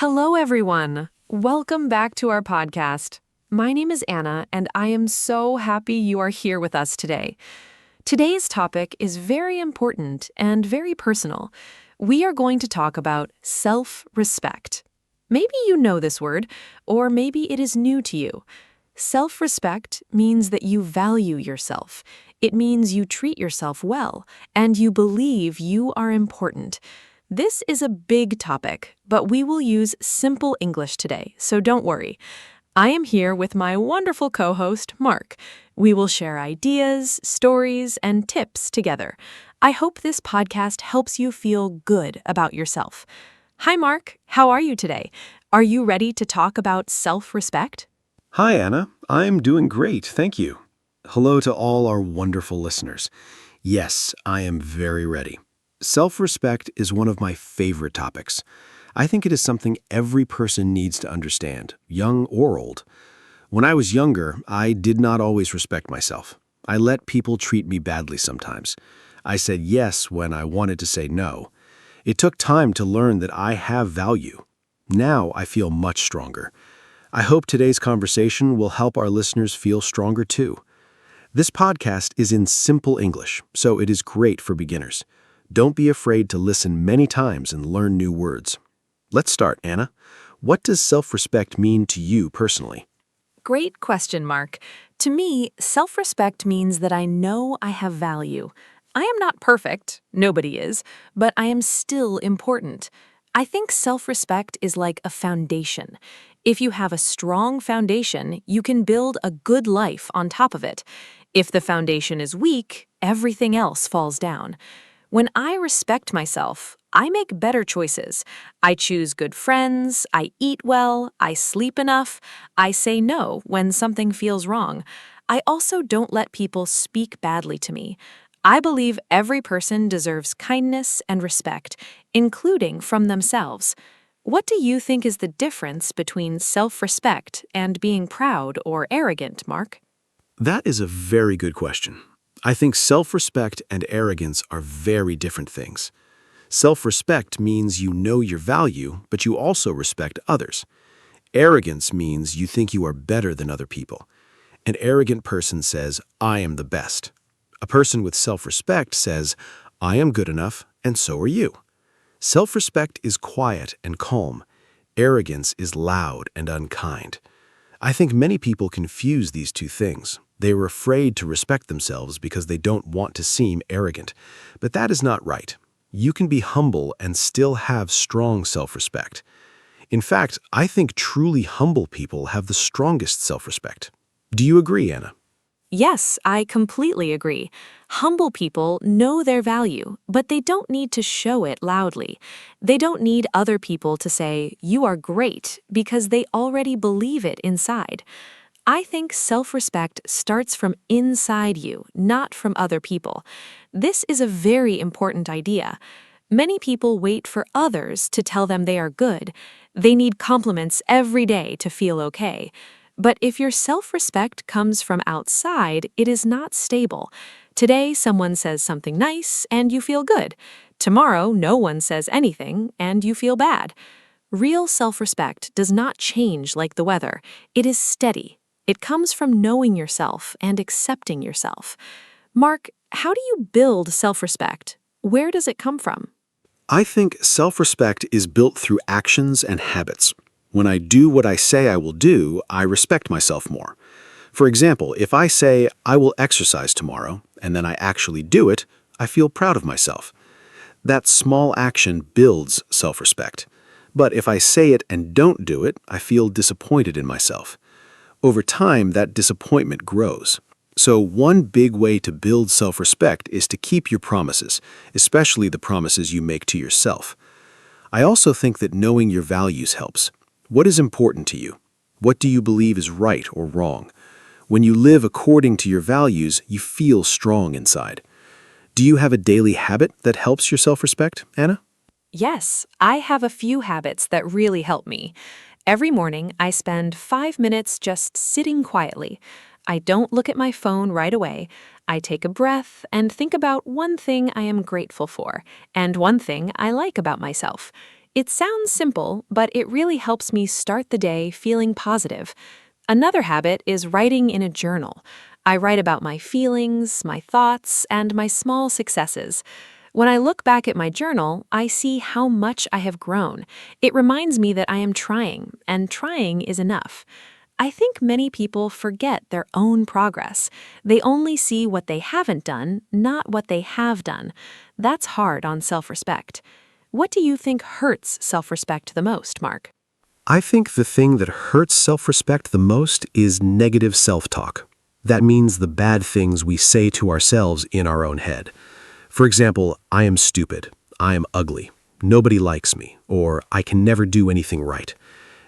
Hello, everyone. Welcome back to our podcast. My name is Anna, and I am so happy you are here with us today. Today's topic is very important and very personal. We are going to talk about self-respect. Maybe you know this word, or maybe it is new to you. Self-respect means that you value yourself. It means you treat yourself well, and you believe you are important. This is a big topic, but we will use simple English today, so don't worry. I am here with my wonderful co-host, Mark. We will share ideas, stories, and tips together. I hope this podcast helps you feel good about yourself. Hi, Mark. How are you today? Are you ready to talk about self-respect? Hi, Anna. I'm doing great, thank you. Hello to all our wonderful listeners. Yes, I am very ready. Self-respect is one of my favorite topics. I think it is something every person needs to understand, young or old. When I was younger, I did not always respect myself. I let people treat me badly sometimes. I said yes when I wanted to say no. It took time to learn that I have value. Now I feel much stronger. I hope today's conversation will help our listeners feel stronger too. This podcast is in simple English, so it is great for beginners. Don't be afraid to listen many times and learn new words. Let's start, Anna. What does self-respect mean to you personally? Great question, Mark. To me, self-respect means that I know I have value. I am not perfect, nobody is, but I am still important. I think self-respect is like a foundation. If you have a strong foundation, you can build a good life on top of it. If the foundation is weak, everything else falls down. When I respect myself, I make better choices. I choose good friends, I eat well, I sleep enough, I say no when something feels wrong. I also don't let people speak badly to me. I believe every person deserves kindness and respect, including from themselves. What do you think is the difference between self-respect and being proud or arrogant, Mark? That is a very good question. I think self-respect and arrogance are very different things. Self-respect means you know your value, but you also respect others. Arrogance means you think you are better than other people. An arrogant person says, I am the best. A person with self-respect says, I am good enough, and so are you. Self-respect is quiet and calm. Arrogance is loud and unkind. I think many people confuse these two things. They are afraid to respect themselves because they don't want to seem arrogant. But that is not right. You can be humble and still have strong self-respect. In fact, I think truly humble people have the strongest self-respect. Do you agree, Anna? Yes, I completely agree. Humble people know their value, but they don't need to show it loudly. They don't need other people to say, you are great, because they already believe it inside. I think self-respect starts from inside you, not from other people. This is a very important idea. Many people wait for others to tell them they are good. They need compliments every day to feel okay. But if your self-respect comes from outside, it is not stable. Today, someone says something nice, and you feel good. Tomorrow, no one says anything, and you feel bad. Real self-respect does not change like the weather. It is steady. It comes from knowing yourself and accepting yourself. Mark, how do you build self-respect? Where does it come from? I think self-respect is built through actions and habits. When I do what I say I will do, I respect myself more. For example, if I say I will exercise tomorrow, and then I actually do it, I feel proud of myself. That small action builds self-respect. But if I say it and don't do it, I feel disappointed in myself. Over time, that disappointment grows. So one big way to build self-respect is to keep your promises, especially the promises you make to yourself. I also think that knowing your values helps. What is important to you? What do you believe is right or wrong? When you live according to your values, you feel strong inside. Do you have a daily habit that helps your self-respect, Anna? Yes, I have a few habits that really help me. Every morning, I spend 5 minutes just sitting quietly. I don't look at my phone right away. I take a breath and think about one thing I am grateful for and one thing I like about myself. It sounds simple, but it really helps me start the day feeling positive. Another habit is writing in a journal. I write about my feelings, my thoughts, and my small successes. When I look back at my journal, I see how much I have grown. It reminds me that I am trying, and trying is enough. I think many people forget their own progress. They only see what they haven't done, not what they have done. That's hard on self-respect. What do you think hurts self-respect the most, Mark? I think the thing that hurts self-respect the most is negative self-talk. That means the bad things we say to ourselves in our own head. For example, I am stupid, I am ugly, nobody likes me, or I can never do anything right.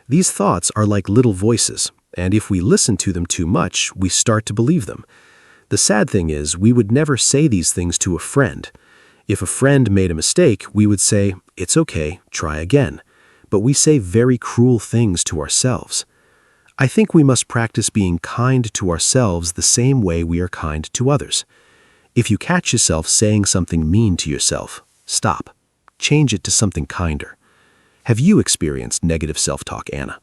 These thoughts are like little voices, and if we listen to them too much, we start to believe them. The sad thing is, we would never say these things to a friend. If a friend made a mistake, we would say, "It's okay, try again." But we say very cruel things to ourselves. I think we must practice being kind to ourselves the same way we are kind to others. If you catch yourself saying something mean to yourself, stop. Change it to something kinder. Have you experienced negative self-talk, Anna?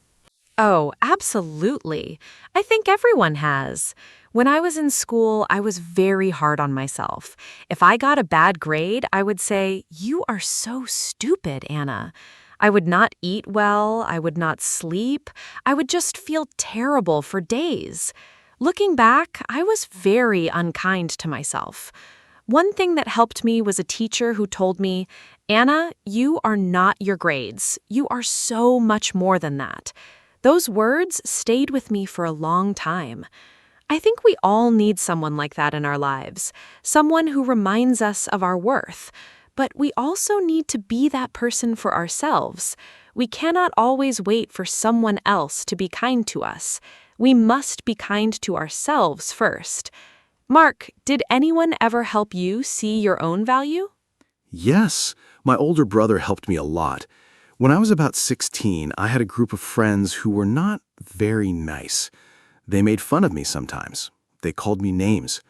Oh, absolutely. I think everyone has. When I was in school, I was very hard on myself. If I got a bad grade, I would say, "You are so stupid, Anna." I would not eat well, I would not sleep, I would just feel terrible for days. Looking back, I was very unkind to myself. One thing that helped me was a teacher who told me, "Anna, you are not your grades. You are so much more than that." Those words stayed with me for a long time. I think we all need someone like that in our lives, someone who reminds us of our worth. But we also need to be that person for ourselves. We cannot always wait for someone else to be kind to us. We must be kind to ourselves first. Mark, did anyone ever help you see your own value? Yes, my older brother helped me a lot. When I was about 16, I had a group of friends who were not very nice. They made fun of me sometimes. They called me names.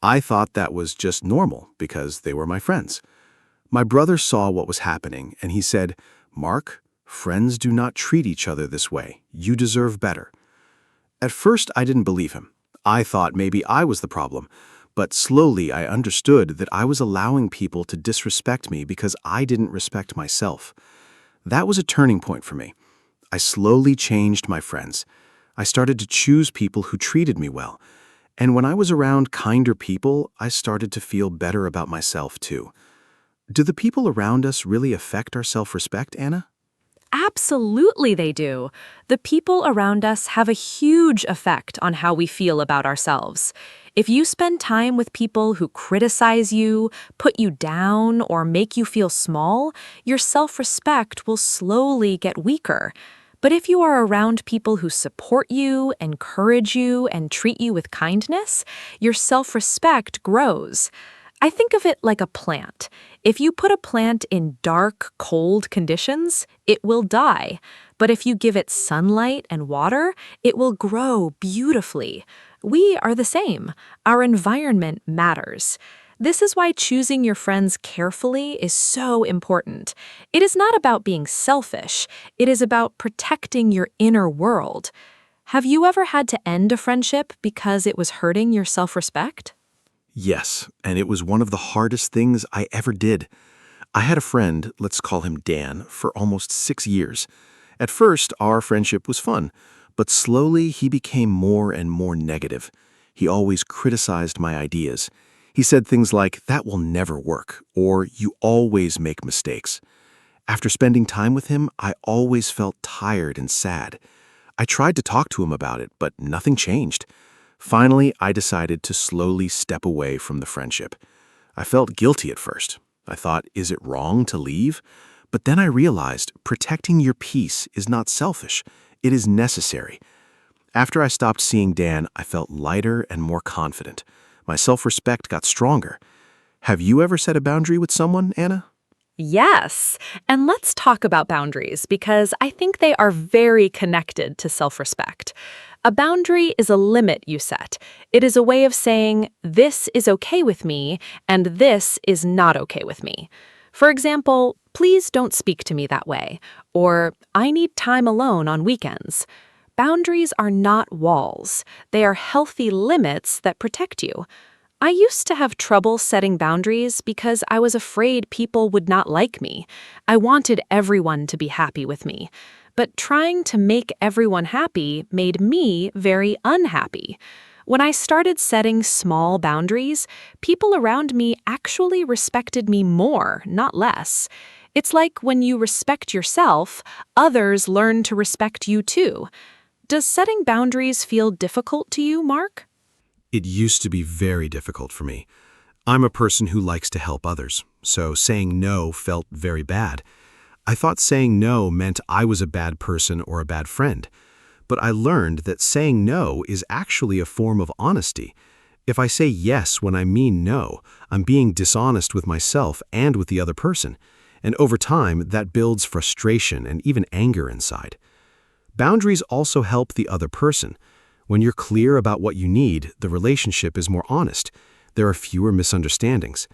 I thought that was just normal because they were my friends. My brother saw what was happening and he said, "Mark, friends do not treat each other this way. You deserve better." At first, I didn't believe him. I thought maybe I was the problem, but slowly I understood that I was allowing people to disrespect me because I didn't respect myself. That was a turning point for me. I slowly changed my friends. I started to choose people who treated me well. And when I was around kinder people, I started to feel better about myself too. Do the people around us really affect our self-respect, Anna? Absolutely, they do. The people around us have a huge effect on how we feel about ourselves. If you spend time with people who criticize you, put you down, or make you feel small, your self-respect will slowly get weaker. But if you are around people who support you, encourage you, and treat you with kindness, your self-respect grows. I think of it like a plant. If you put a plant in dark, cold conditions, it will die. But if you give it sunlight and water, it will grow beautifully. We are the same. Our environment matters. This is why choosing your friends carefully is so important. It is not about being selfish. It is about protecting your inner world. Have you ever had to end a friendship because it was hurting your self-respect? Yes, and it was one of the hardest things I ever did. I had a friend, let's call him Dan, for almost 6 years. At first, our friendship was fun, but slowly he became more and more negative. He always criticized my ideas. He said things like, "That will never work," or "You always make mistakes." After spending time with him, I always felt tired and sad. I tried to talk to him about it, but nothing changed. Finally, I decided to slowly step away from the friendship. I felt guilty at first. I thought, is it wrong to leave? But then I realized protecting your peace is not selfish. It is necessary. After I stopped seeing Dan, I felt lighter and more confident. My self-respect got stronger. Have you ever set a boundary with someone, Anna? Yes, and let's talk about boundaries because I think they are very connected to self-respect. A boundary is a limit you set. It is a way of saying, this is okay with me, and this is not okay with me. For example, please don't speak to me that way, or I need time alone on weekends. Boundaries are not walls. They are healthy limits that protect you. I used to have trouble setting boundaries because I was afraid people would not like me. I wanted everyone to be happy with me. But trying to make everyone happy made me very unhappy. When I started setting small boundaries, people around me actually respected me more, not less. It's like when you respect yourself, others learn to respect you too. Does setting boundaries feel difficult to you, Mark? It used to be very difficult for me. I'm a person who likes to help others, so saying no felt very bad. I thought saying no meant I was a bad person or a bad friend. But I learned that saying no is actually a form of honesty. If I say yes when I mean no, I'm being dishonest with myself and with the other person. And over time, that builds frustration and even anger inside. Boundaries also help the other person. When you're clear about what you need, the relationship is more honest. There are fewer misunderstandings.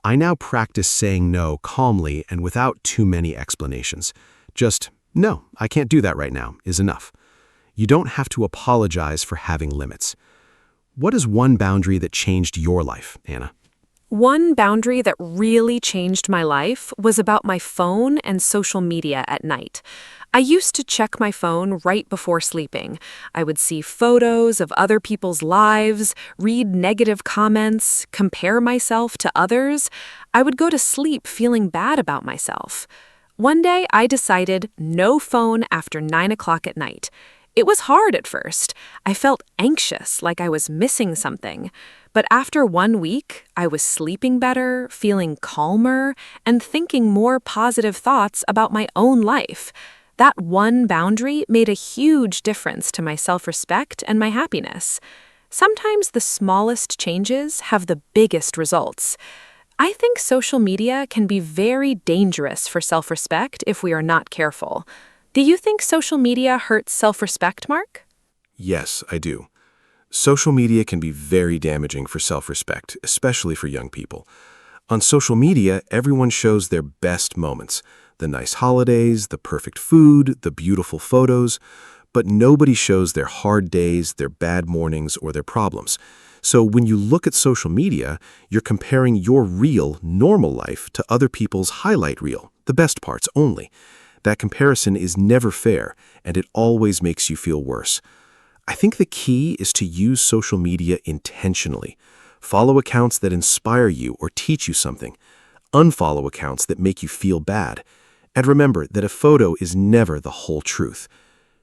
I now practice saying no calmly and without too many explanations. Just, no, I can't do that right now, is enough. You don't have to apologize for having limits. What is one boundary that changed your life, Anna? One boundary that really changed my life was about my phone and social media at night. I used to check my phone right before sleeping. I would see photos of other people's lives, read negative comments, compare myself to others. I would go to sleep feeling bad about myself. One day, I decided no phone after 9 o'clock at night. It was hard at first. I felt anxious, like I was missing something. But after 1 week, I was sleeping better, feeling calmer, and thinking more positive thoughts about my own life. That one boundary made a huge difference to my self-respect and my happiness. Sometimes the smallest changes have the biggest results. I think social media can be very dangerous for self-respect if we are not careful. Do you think social media hurts self-respect, Mark? Yes, I do. Social media can be very damaging for self-respect, especially for young people. On social media, everyone shows their best moments, the nice holidays, the perfect food, the beautiful photos, but nobody shows their hard days, their bad mornings, or their problems. So when you look at social media, you're comparing your real, normal life to other people's highlight reel, the best parts only. That comparison is never fair, and it always makes you feel worse. I think the key is to use social media intentionally. Follow accounts that inspire you or teach you something. Unfollow accounts that make you feel bad. And remember that a photo is never the whole truth.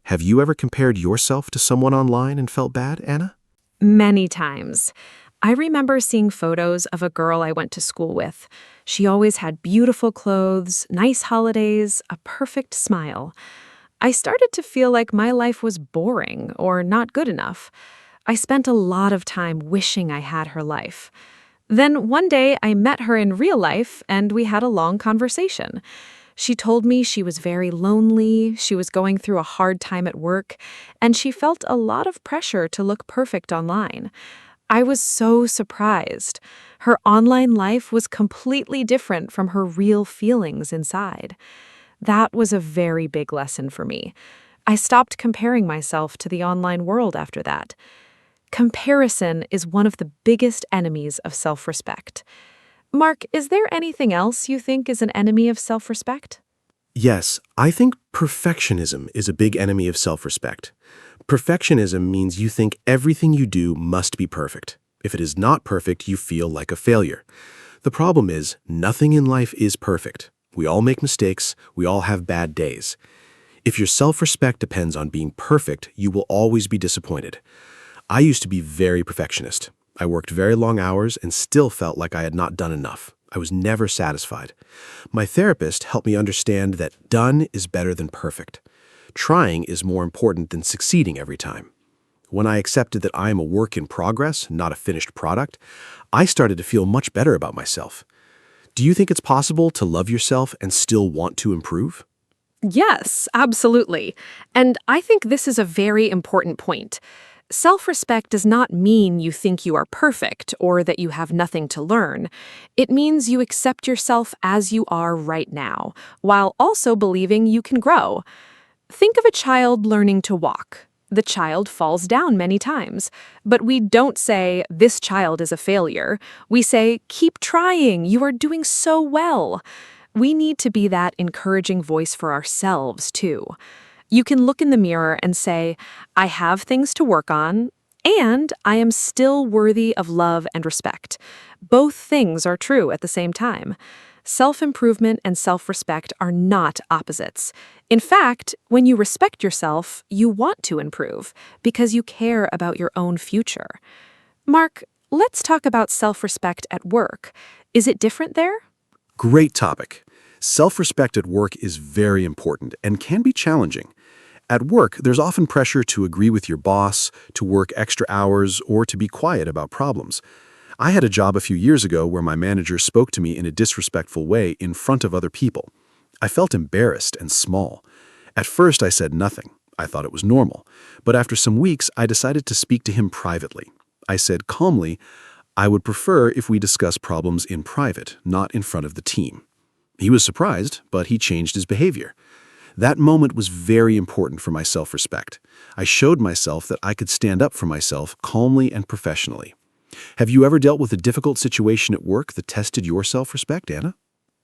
Have you ever compared yourself to someone online and felt bad, Anna? Many times. I remember seeing photos of a girl I went to school with. She always had beautiful clothes, nice holidays, a perfect smile. I started to feel like my life was boring or not good enough. I spent a lot of time wishing I had her life. Then one day I met her in real life and we had a long conversation. She told me she was very lonely, she was going through a hard time at work, and she felt a lot of pressure to look perfect online. I was so surprised. Her online life was completely different from her real feelings inside. That was a very big lesson for me. I stopped comparing myself to the online world after that. Comparison is one of the biggest enemies of self-respect. Mark, is there anything else you think is an enemy of self-respect? Yes, I think perfectionism is a big enemy of self-respect. Perfectionism means you think everything you do must be perfect. If it is not perfect, you feel like a failure. The problem is, nothing in life is perfect. We all make mistakes, we all have bad days. If your self-respect depends on being perfect, you will always be disappointed. I used to be very perfectionist. I worked very long hours and still felt like I had not done enough. I was never satisfied. My therapist helped me understand that done is better than perfect. Trying is more important than succeeding every time. When I accepted that I am a work in progress, not a finished product, I started to feel much better about myself. Do you think it's possible to love yourself and still want to improve? Yes, absolutely. And I think this is a very important point. Self-respect does not mean you think you are perfect or that you have nothing to learn. It means you accept yourself as you are right now, while also believing you can grow. Think of a child learning to walk. The child falls down many times, but we don't say, "This child is a failure." We say, "Keep trying, you are doing so well." We need to be that encouraging voice for ourselves, too. You can look in the mirror and say, "I have things to work on, and I am still worthy of love and respect." Both things are true at the same time. Self-improvement and self-respect are not opposites. In fact, when you respect yourself, you want to improve because you care about your own future. Mark, let's talk about self-respect at work. Is it different there? Great topic. Self-respect at work is very important and can be challenging. At work, there's often pressure to agree with your boss, to work extra hours, or to be quiet about problems. I had a job a few years ago where my manager spoke to me in a disrespectful way in front of other people. I felt embarrassed and small. At first, I said nothing. I thought it was normal. But after some weeks, I decided to speak to him privately. I said calmly, "I would prefer if we discuss problems in private, not in front of the team." He was surprised, but he changed his behavior. That moment was very important for my self-respect. I showed myself that I could stand up for myself calmly and professionally. Have you ever dealt with a difficult situation at work that tested your self-respect, Anna?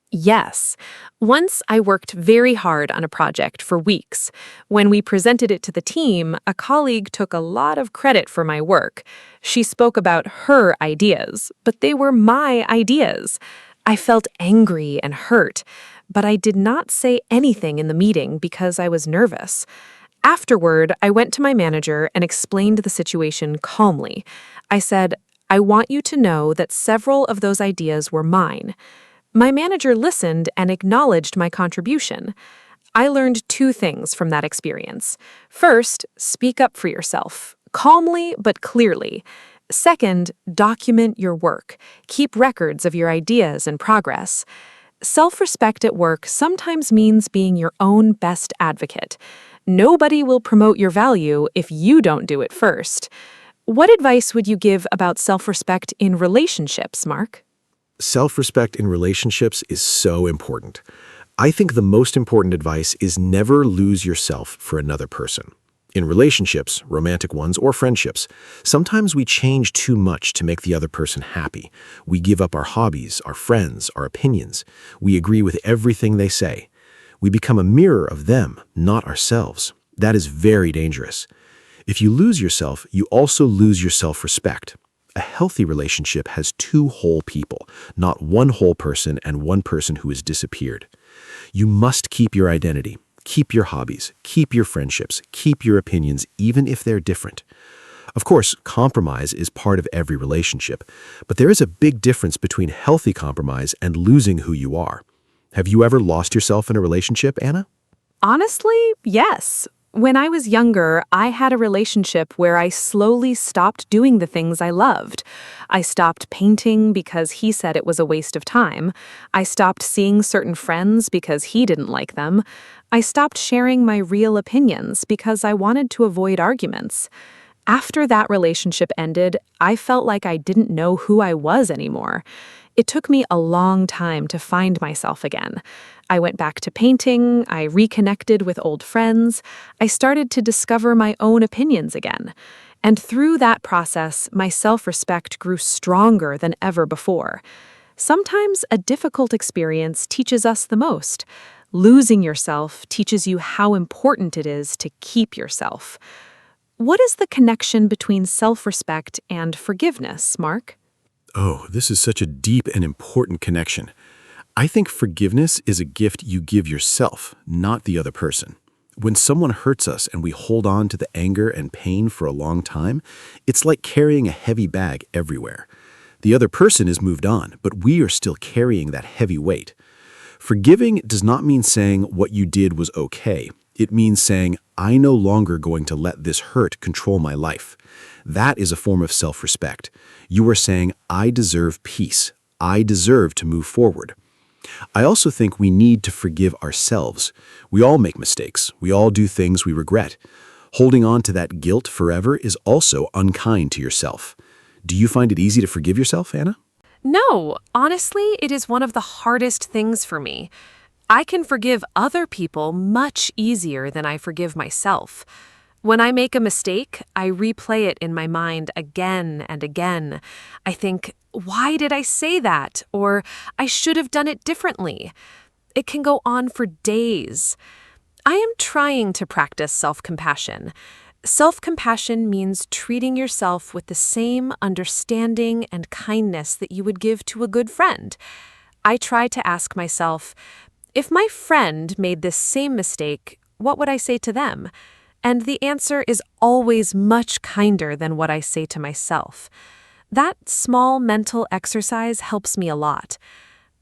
Yes. Once I worked very hard on a project for weeks. When we presented it to the team, a colleague took a lot of credit for my work. She spoke about her ideas, but they were my ideas. I felt angry and hurt, but I did not say anything in the meeting because I was nervous. Afterward, I went to my manager and explained the situation calmly. I said, "I want you to know that several of those ideas were mine." My manager listened and acknowledged my contribution. I learned two things from that experience. First, speak up for yourself, calmly but clearly. Second, document your work. Keep records of your ideas and progress. Self-respect at work sometimes means being your own best advocate. Nobody will promote your value if you don't do it first. What advice would you give about self-respect in relationships, Mark? Self-respect in relationships is so important. I think the most important advice is never lose yourself for another person. In relationships, romantic ones or friendships, sometimes we change too much to make the other person happy. We give up our hobbies, our friends, our opinions. We agree with everything they say. We become a mirror of them, not ourselves. That is very dangerous. If you lose yourself, you also lose your self-respect. A healthy relationship has two whole people, not one whole person and one person who has disappeared. You must keep your identity, keep your hobbies, keep your friendships, keep your opinions, even if they're different. Of course, compromise is part of every relationship, but there is a big difference between healthy compromise and losing who you are. Have you ever lost yourself in a relationship, Anna? Honestly, yes. When I was younger, I had a relationship where I slowly stopped doing the things I loved. I stopped painting because he said it was a waste of time. I stopped seeing certain friends because he didn't like them. I stopped sharing my real opinions because I wanted to avoid arguments. After that relationship ended, I felt like I didn't know who I was anymore. It took me a long time to find myself again. I went back to painting, I reconnected with old friends, I started to discover my own opinions again. And through that process, my self-respect grew stronger than ever before. Sometimes a difficult experience teaches us the most. Losing yourself teaches you how important it is to keep yourself. What is the connection between self-respect and forgiveness, Mark? Oh, this is such a deep and important connection. I think forgiveness is a gift you give yourself, not the other person. When someone hurts us and we hold on to the anger and pain for a long time, it's like carrying a heavy bag everywhere. The other person is moved on, but we are still carrying that heavy weight. Forgiving does not mean saying what you did was okay. It means saying, "I'm no longer going to let this hurt control my life." That is a form of self-respect. You are saying, "I deserve peace. I deserve to move forward." I also think we need to forgive ourselves. We all make mistakes. We all do things we regret. Holding on to that guilt forever is also unkind to yourself. Do you find it easy to forgive yourself, Anna? No, honestly, it is one of the hardest things for me. I can forgive other people much easier than I forgive myself. When I make a mistake, I replay it in my mind again and again. I think, why did I say that? Or I should have done it differently. It can go on for days. I am trying to practice self-compassion. Self-compassion means treating yourself with the same understanding and kindness that you would give to a good friend. I try to ask myself, if my friend made this same mistake, what would I say to them? And the answer is always much kinder than what I say to myself. That small mental exercise helps me a lot.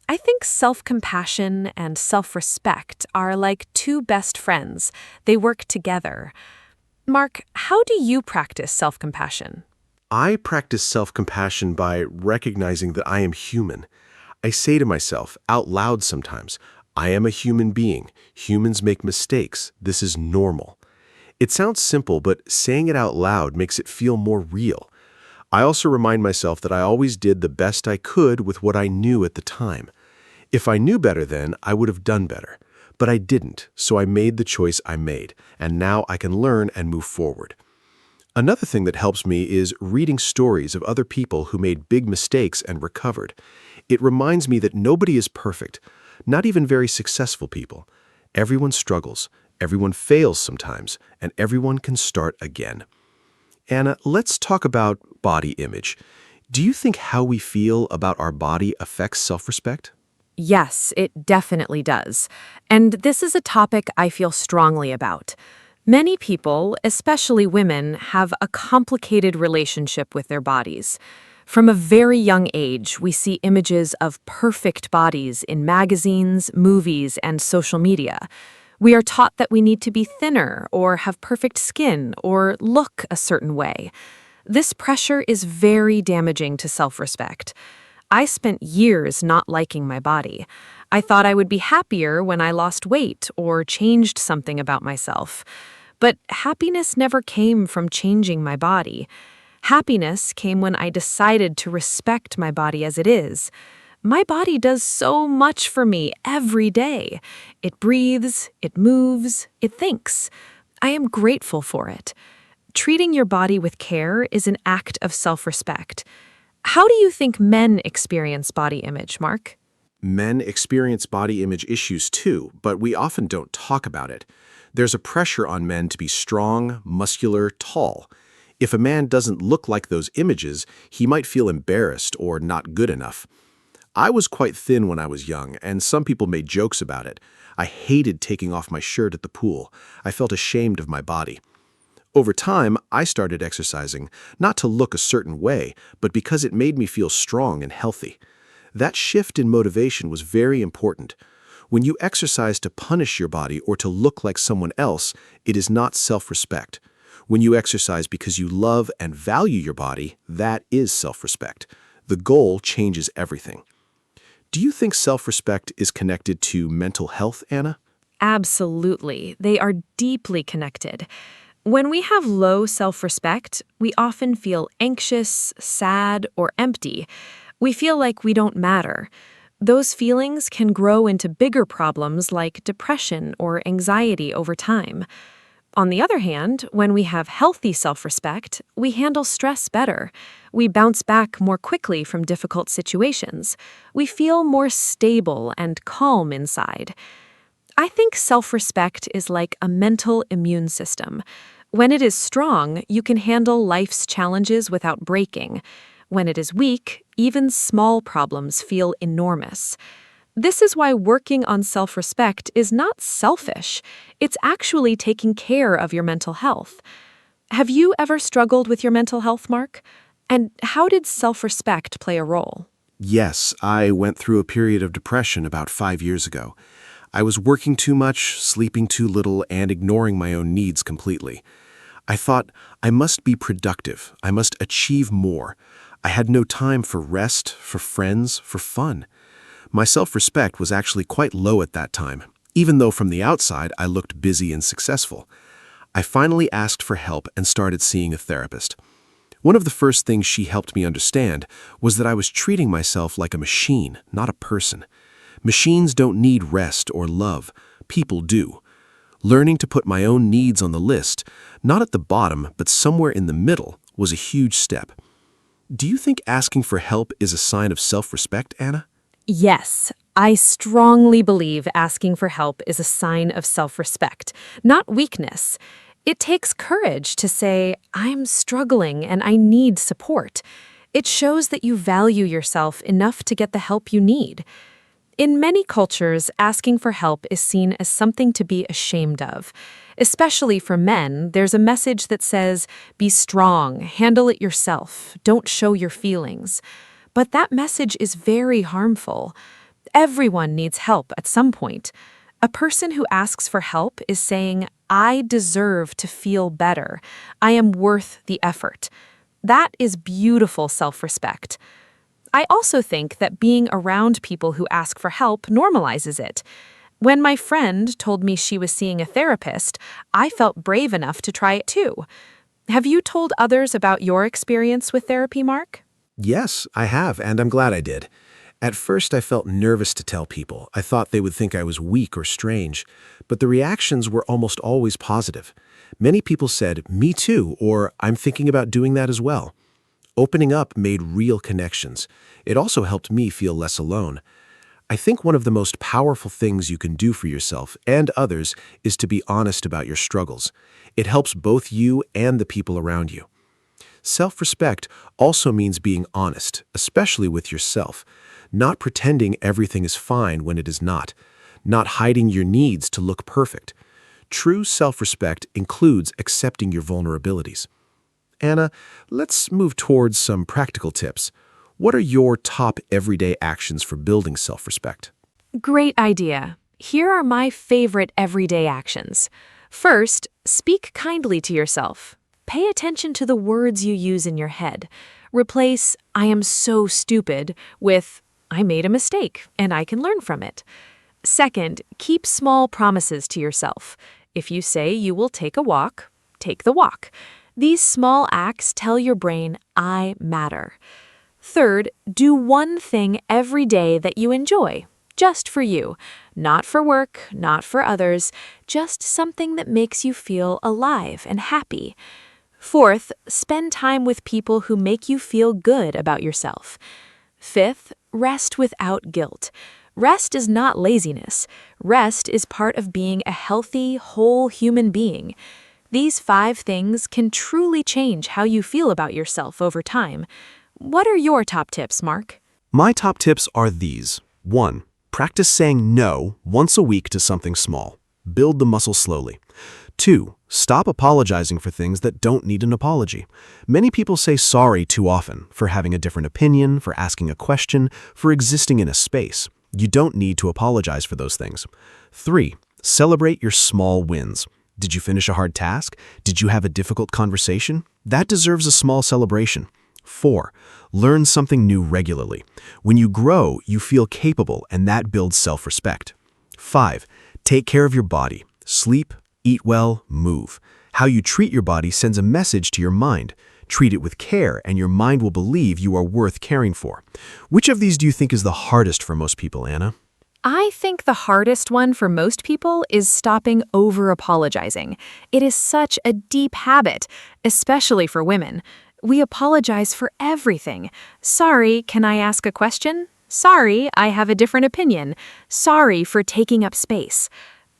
I think self-compassion and self-respect are like two best friends. They work together. Mark, how do you practice self-compassion? I practice self-compassion by recognizing that I am human. I say to myself out loud sometimes, I am a human being. Humans make mistakes. This is normal. It sounds simple, but saying it out loud makes it feel more real. I also remind myself that I always did the best I could with what I knew at the time. If I knew better then, I would have done better. But I didn't, so I made the choice I made, and now I can learn and move forward. Another thing that helps me is reading stories of other people who made big mistakes and recovered. It reminds me that nobody is perfect, not even very successful people. Everyone struggles, everyone fails sometimes, and everyone can start again. Anna, let's talk about body image. Do you think how we feel about our body affects self-respect? Yes, it definitely does. And this is a topic I feel strongly about. Many people, especially women, have a complicated relationship with their bodies. From a very young age, we see images of perfect bodies in magazines, movies, and social media. We are taught that we need to be thinner or have perfect skin or look a certain way. This pressure is very damaging to self-respect. I spent years not liking my body. I thought I would be happier when I lost weight or changed something about myself. But happiness never came from changing my body. Happiness came when I decided to respect my body as it is. My body does so much for me every day. It breathes, it moves, it thinks. I am grateful for it. Treating your body with care is an act of self-respect. How do you think men experience body image, Mark? Men experience body image issues too, but we often don't talk about it. There's a pressure on men to be strong, muscular, tall. If a man doesn't look like those images, he might feel embarrassed or not good enough. I was quite thin when I was young, and some people made jokes about it. I hated taking off my shirt at the pool. I felt ashamed of my body. Over time, I started exercising, not to look a certain way, but because it made me feel strong and healthy. That shift in motivation was very important. When you exercise to punish your body or to look like someone else, it is not self-respect. When you exercise because you love and value your body, that is self-respect. The goal changes everything. Do you think self-respect is connected to mental health, Anna? Absolutely. They are deeply connected. When we have low self-respect, we often feel anxious, sad, or empty. We feel like we don't matter. Those feelings can grow into bigger problems like depression or anxiety over time. On the other hand, when we have healthy self-respect, we handle stress better. We bounce back more quickly from difficult situations. We feel more stable and calm inside. I think self-respect is like a mental immune system. When it is strong, you can handle life's challenges without breaking. When it is weak, even small problems feel enormous. This is why working on self-respect is not selfish. It's actually taking care of your mental health. Have you ever struggled with your mental health, Mark? And how did self-respect play a role? Yes, I went through a period of depression about 5 years ago. I was working too much, sleeping too little, and ignoring my own needs completely. I thought, I must be productive. I must achieve more. I had no time for rest, for friends, for fun. My self-respect was actually quite low at that time, even though from the outside I looked busy and successful. I finally asked for help and started seeing a therapist. One of the first things she helped me understand was that I was treating myself like a machine, not a person. Machines don't need rest or love. People do. Learning to put my own needs on the list, not at the bottom, but somewhere in the middle, was a huge step. Do you think asking for help is a sign of self-respect, Anna? Yes, I strongly believe asking for help is a sign of self-respect, not weakness. It takes courage to say, I'm struggling and I need support. It shows that you value yourself enough to get the help you need. In many cultures, asking for help is seen as something to be ashamed of. Especially for men, there's a message that says, be strong, handle it yourself, don't show your feelings. But that message is very harmful. Everyone needs help at some point. A person who asks for help is saying, I deserve to feel better. I am worth the effort. That is beautiful self-respect. I also think that being around people who ask for help normalizes it. When my friend told me she was seeing a therapist, I felt brave enough to try it too. Have you told others about your experience with therapy, Mark? Yes, I have, and I'm glad I did. At first, I felt nervous to tell people. I thought they would think I was weak or strange, but the reactions were almost always positive. Many people said, me too, or I'm thinking about doing that as well. Opening up made real connections. It also helped me feel less alone. I think one of the most powerful things you can do for yourself and others is to be honest about your struggles. It helps both you and the people around you. Self-respect also means being honest, especially with yourself. Not pretending everything is fine when it is not hiding your needs to look perfect. True self-respect includes accepting your vulnerabilities. Anna, let's move towards some practical tips. What are your top everyday actions for building self-respect? Great idea. Here are my favorite everyday actions. First, speak kindly to yourself. Pay attention to the words you use in your head. Replace, I am so stupid, with, I made a mistake and I can learn from it. Second, keep small promises to yourself. If you say you will take a walk, take the walk. These small acts tell your brain, I matter. Third, do one thing every day that you enjoy, just for you. Not for work, not for others, just something that makes you feel alive and happy. Fourth, spend time with people who make you feel good about yourself. Fifth, rest without guilt. Rest is not laziness. Rest is part of being a healthy, whole human being. These 5 things can truly change how you feel about yourself over time. What are your top tips, Mark? My top tips are these. 1. Practice saying no once a week to something small. Build the muscle slowly. 2. Stop apologizing for things that don't need an apology. Many people say sorry too often for having a different opinion, for asking a question, for existing in a space. You don't need to apologize for those things. 3. Celebrate your small wins. Did you finish a hard task? Did you have a difficult conversation? That deserves a small celebration. 4. Learn something new regularly. When you grow, you feel capable, and that builds self-respect. 5. Take care of your body. Sleep, eat well, move. How you treat your body sends a message to your mind. Treat it with care, and your mind will believe you are worth caring for. Which of these do you think is the hardest for most people, Anna? I think the hardest one for most people is stopping over-apologizing. It is such a deep habit, especially for women. We apologize for everything. Sorry, can I ask a question? Sorry, I have a different opinion. Sorry for taking up space.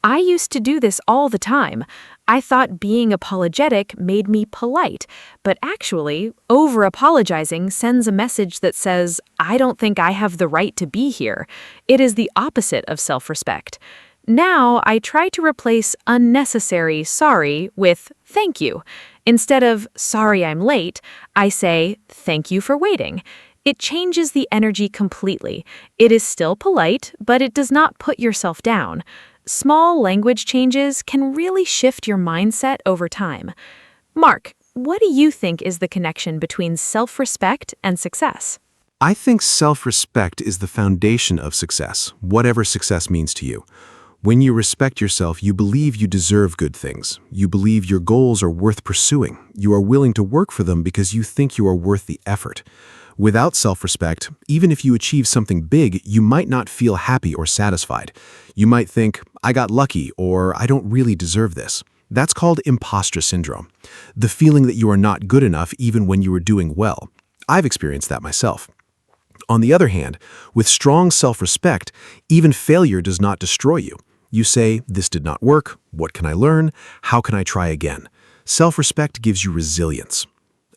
I used to do this all the time. I thought being apologetic made me polite, but actually, over-apologizing sends a message that says, I don't think I have the right to be here. It is the opposite of self-respect. Now, I try to replace unnecessary sorry with thank you. Instead of sorry I'm late, I say thank you for waiting. It changes the energy completely. It is still polite, but it does not put yourself down. Small language changes can really shift your mindset over time. Mark, what do you think is the connection between self-respect and success? I think self-respect is the foundation of success, whatever success means to you. When you respect yourself, you believe you deserve good things. You believe your goals are worth pursuing. You are willing to work for them because you think you are worth the effort. Without self-respect, even if you achieve something big, you might not feel happy or satisfied. You might think, I got lucky, or I don't really deserve this. That's called imposter syndrome, the feeling that you are not good enough even when you are doing well. I've experienced that myself. On the other hand, with strong self-respect, even failure does not destroy you. You say, this did not work, what can I learn, how can I try again? Self-respect gives you resilience.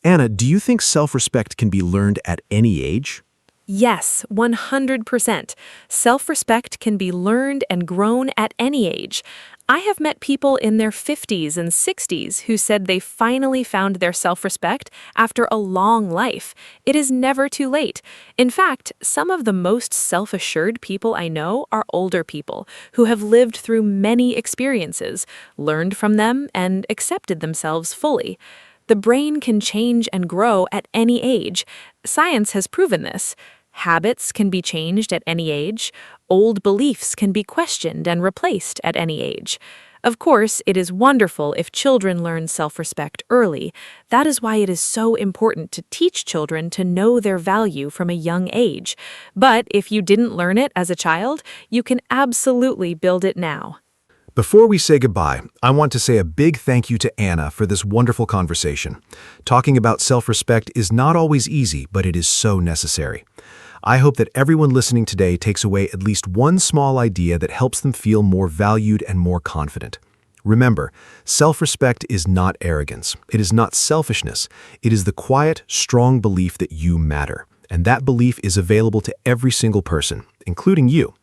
Anna, do you think self-respect can be learned at any age? Yes, 100%. Self-respect can be learned and grown at any age. I have met people in their 50s and 60s who said they finally found their self-respect after a long life. It is never too late. In fact, some of the most self-assured people I know are older people who have lived through many experiences, learned from them, and accepted themselves fully. The brain can change and grow at any age. Science has proven this. Habits can be changed at any age. Old beliefs can be questioned and replaced at any age. Of course, it is wonderful if children learn self-respect early. That is why it is so important to teach children to know their value from a young age. But if you didn't learn it as a child, you can absolutely build it now. Before we say goodbye, I want to say a big thank you to Anna for this wonderful conversation. Talking about self-respect is not always easy, but it is so necessary. I hope that everyone listening today takes away at least one small idea that helps them feel more valued and more confident. Remember, self-respect is not arrogance. It is not selfishness. It is the quiet, strong belief that you matter. And that belief is available to every single person, including you.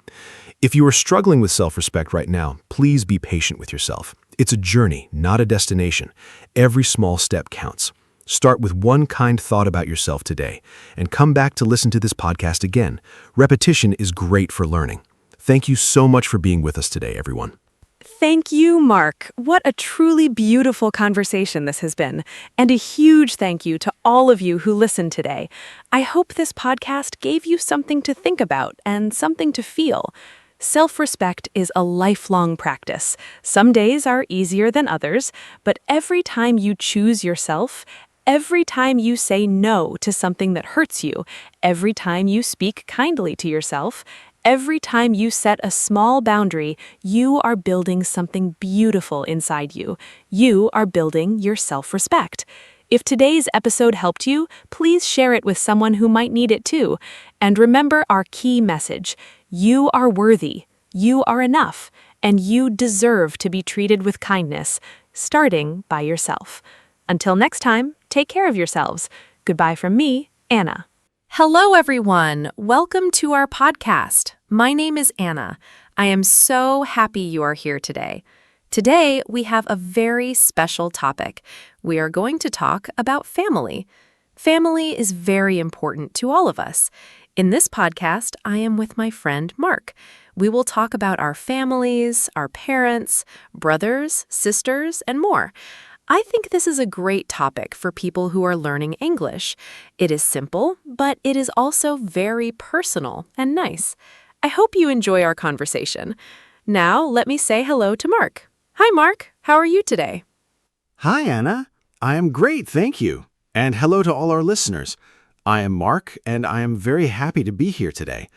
If you are struggling with self-respect right now, please be patient with yourself. It's a journey, not a destination. Every small step counts. Start with one kind thought about yourself today, and come back to listen to this podcast again. Repetition is great for learning. Thank you so much for being with us today, everyone. Thank you, Mark. What a truly beautiful conversation this has been. And a huge thank you to all of you who listened today. I hope this podcast gave you something to think about and something to feel. Self-respect is a lifelong practice. Some days are easier than others, but every time you choose yourself, every time you say no to something that hurts you, every time you speak kindly to yourself, every time you set a small boundary, you are building something beautiful inside you. You are building your self-respect. If today's episode helped you, please share it with someone who might need it too. And remember our key message. You are worthy, you are enough, and you deserve to be treated with kindness, starting by yourself. Until next time, take care of yourselves. Goodbye from me, Anna. Hello, everyone. Welcome to our podcast. My name is Anna. I am so happy you are here today. Today, we have a very special topic. We are going to talk about family. Family is very important to all of us. In this podcast, I am with my friend Mark. We will talk about our families, our parents, brothers, sisters, and more. I think this is a great topic for people who are learning English. It is simple, but it is also very personal and nice. I hope you enjoy our conversation. Now, let me say hello to Mark. Hi, Mark. How are you today? Hi, Anna. I am great, thank you. And hello to all our listeners. I am Mark, and I am very happy to be here today.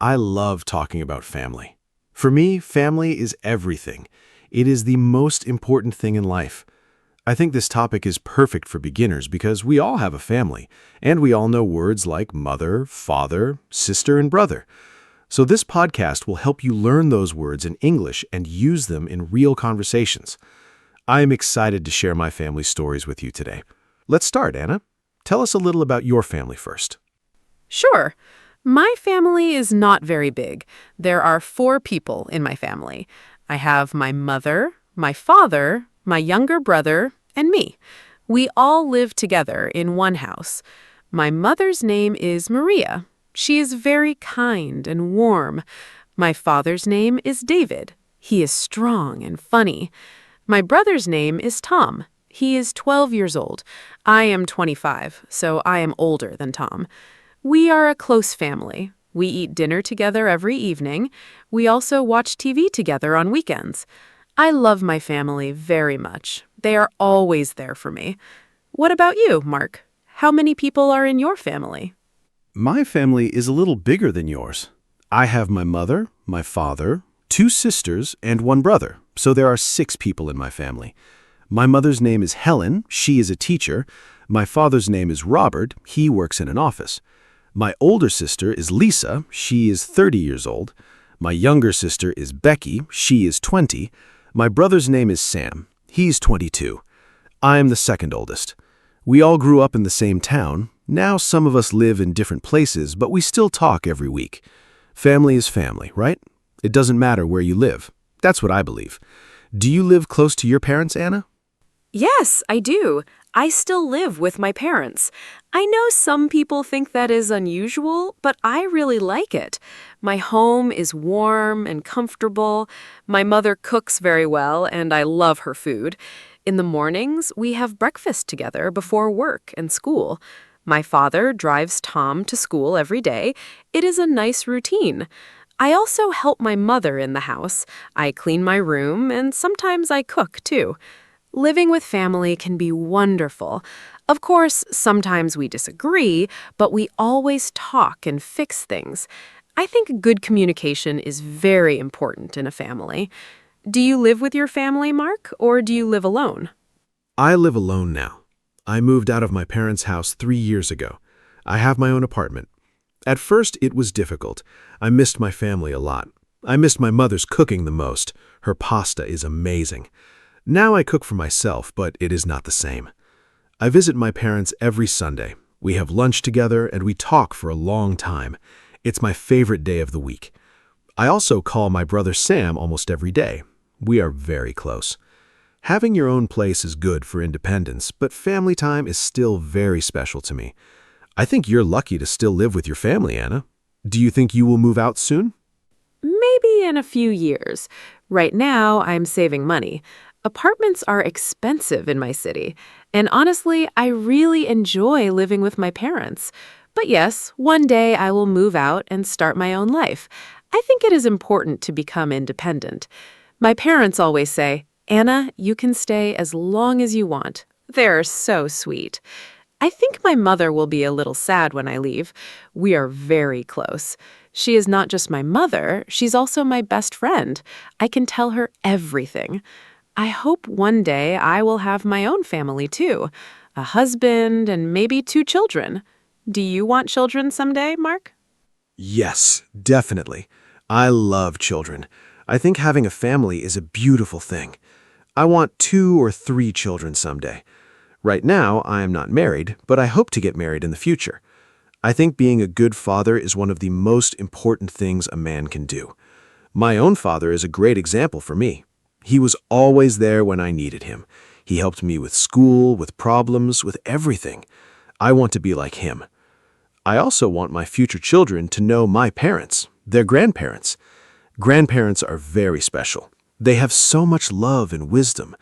I love talking about family. For me, family is everything. It is the most important thing in life. I think this topic is perfect for beginners because we all have a family, and we all know words like mother, father, sister, and brother. So this podcast will help you learn those words in English and use them in real conversations. I am excited to share my family stories with you today. Let's start, Anna. Tell us a little about your family first. Sure. My family is not very big. There are 4 people in my family. I have my mother, my father, my younger brother, and me. We all live together in one house. My mother's name is Maria. She is very kind and warm. My father's name is David. He is strong and funny. My brother's name is Tom. He is 12 years old. I am 25, so I am older than Tom. We are a close family. We eat dinner together every evening. We also watch TV together on weekends. I love my family very much. They are always there for me. What about you, Mark? How many people are in your family? My family is a little bigger than yours. I have my mother, my father, two sisters, and one brother, so there are 6 people in my family. My mother's name is Helen, she is a teacher. My father's name is Robert, he works in an office. My older sister is Lisa, she is 30 years old. My younger sister is Becky, she is 20. My brother's name is Sam, he's 22. I am the second oldest. We all grew up in the same town. Now some of us live in different places, but we still talk every week. Family is family, right? It doesn't matter where you live. That's what I believe. Do you live close to your parents, Anna? Yes, I do. I still live with my parents. I know some people think that is unusual, but I really like it. My home is warm and comfortable. My mother cooks very well, and I love her food. In the mornings, we have breakfast together before work and school. My father drives Tom to school every day. It is a nice routine. I also help my mother in the house. I clean my room, and sometimes I cook, too. Living with family can be wonderful. Of course, sometimes we disagree, but we always talk and fix things. I think good communication is very important in a family. Do you live with your family, Mark, or do you live alone? I live alone now. I moved out of my parents' house 3 years ago. I have my own apartment. At first, it was difficult. I missed my family a lot. I missed my mother's cooking the most. Her pasta is amazing. Now I cook for myself, but it is not the same. I visit my parents every Sunday. We have lunch together and we talk for a long time. It's my favorite day of the week. I also call my brother Sam almost every day. We are very close. Having your own place is good for independence, but family time is still very special to me. I think you're lucky to still live with your family, Anna. Do you think you will move out soon? Maybe in a few years. Right now, I'm saving money. Apartments are expensive in my city, and honestly, I really enjoy living with my parents. But yes, one day I will move out and start my own life. I think it is important to become independent. My parents always say, "Anna, you can stay as long as you want." They're so sweet. I think my mother will be a little sad when I leave. We are very close. She is not just my mother, she's also my best friend. I can tell her everything. I hope one day I will have my own family too, a husband and maybe 2 children. Do you want children someday, Mark? Yes, definitely. I love children. I think having a family is a beautiful thing. I want 2 or 3 children someday. Right now, I am not married, but I hope to get married in the future. I think being a good father is one of the most important things a man can do. My own father is a great example for me. He was always there when I needed him. He helped me with school, with problems, with everything. I want to be like him. I also want my future children to know my parents, their grandparents. Grandparents are very special. They have so much love and wisdom.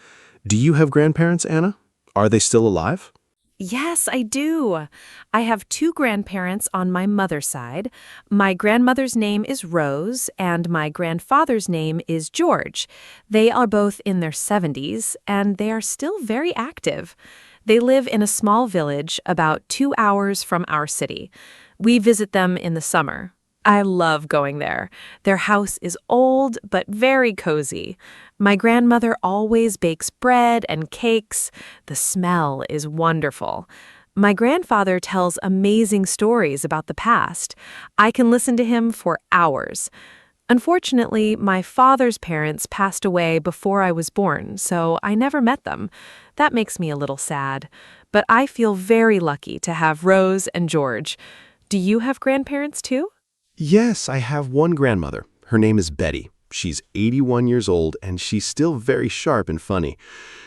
Do you have grandparents, Anna? Are they still alive? Yes, I do. I have 2 grandparents on my mother's side. My grandmother's name is Rose, and my grandfather's name is George. They are both in their 70s, and they are still very active. They live in a small village about 2 hours from our city. We visit them in the summer. I love going there. Their house is old but very cozy. My grandmother always bakes bread and cakes. The smell is wonderful. My grandfather tells amazing stories about the past. I can listen to him for hours. Unfortunately, my father's parents passed away before I was born, so I never met them. That makes me a little sad. But I feel very lucky to have Rose and George. Do you have grandparents too? Yes, I have one grandmother. Her name is Betty. She's 81 years old, and she's still very sharp and funny.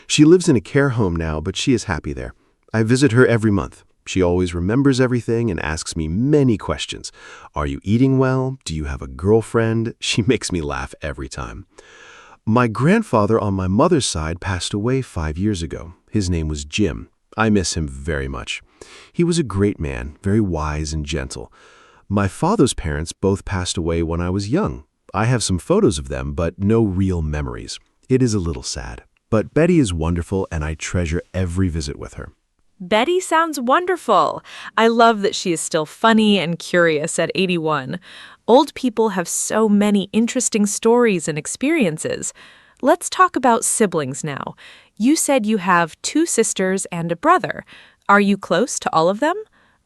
She lives in a care home now, but she is happy there. I visit her every month. She always remembers everything and asks me many questions. Are you eating well? Do you have a girlfriend? She makes me laugh every time. My grandfather on my mother's side passed away 5 years ago. His name was Jim. I miss him very much. He was a great man, very wise and gentle. My father's parents both passed away when I was young. I have some photos of them, but no real memories. It is a little sad. But Betty is wonderful, and I treasure every visit with her. Betty sounds wonderful. I love that she is still funny and curious at 81. Old people have so many interesting stories and experiences. Let's talk about siblings now. You said you have 2 sisters and a brother. Are you close to all of them?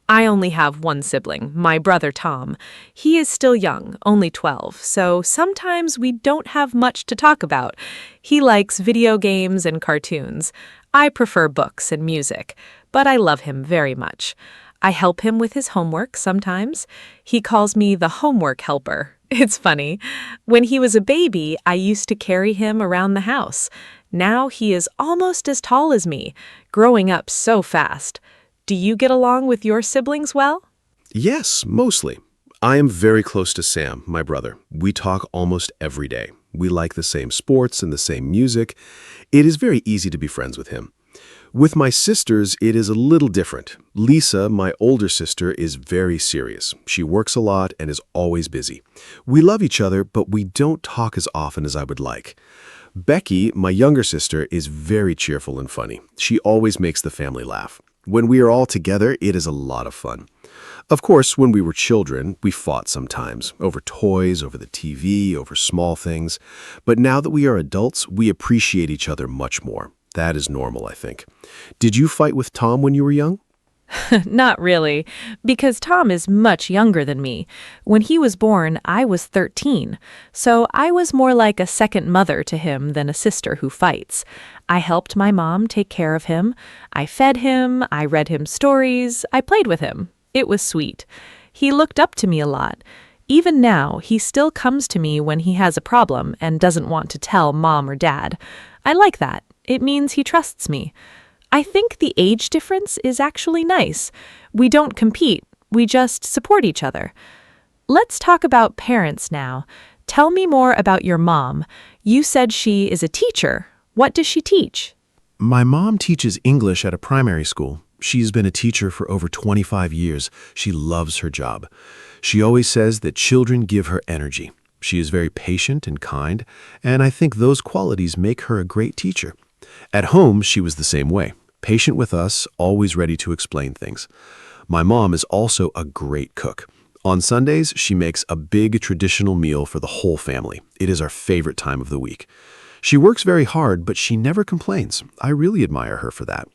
I only have one sibling, my brother Tom. He is still young, only 12, so sometimes we don't have much to talk about. He likes video games and cartoons. I prefer books and music, but I love him very much. I help him with his homework sometimes. He calls me the homework helper. It's funny. When he was a baby, I used to carry him around the house. Now he is almost as tall as me, growing up so fast. Do you get along with your siblings well? Yes, mostly. I am very close to Sam, my brother. We talk almost every day. We like the same sports and the same music. It is very easy to be friends with him. With my sisters, it is a little different. Lisa, my older sister, is very serious. She works a lot and is always busy. We love each other, but we don't talk as often as I would like. Becky, my younger sister, is very cheerful and funny. She always makes the family laugh. When we are all together, it is a lot of fun. Of course, when we were children, we fought sometimes, over toys, over the TV, over small things. But now that we are adults, we appreciate each other much more. That is normal, I think. Did you fight with Tom when you were young? Not really, because Tom is much younger than me. When he was born, I was 13, so I was more like a second mother to him than a sister who fights. I helped my mom take care of him. I fed him, I read him stories, I played with him. It was sweet. He looked up to me a lot. Even now, he still comes to me when he has a problem and doesn't want to tell mom or dad. I like that. It means he trusts me. I think the age difference is actually nice. We don't compete, we just support each other. Let's talk about parents now. Tell me more about your mom. You said she is a teacher. What does she teach? My mom teaches English at a primary school. She's been a teacher for over 25 years. She loves her job. She always says that children give her energy. She is very patient and kind, and I think those qualities make her a great teacher. At home, she was the same way, patient with us, always ready to explain things. My mom is also a great cook. On Sundays, she makes a big traditional meal for the whole family. It is our favorite time of the week. She works very hard, but she never complains. I really admire her for that.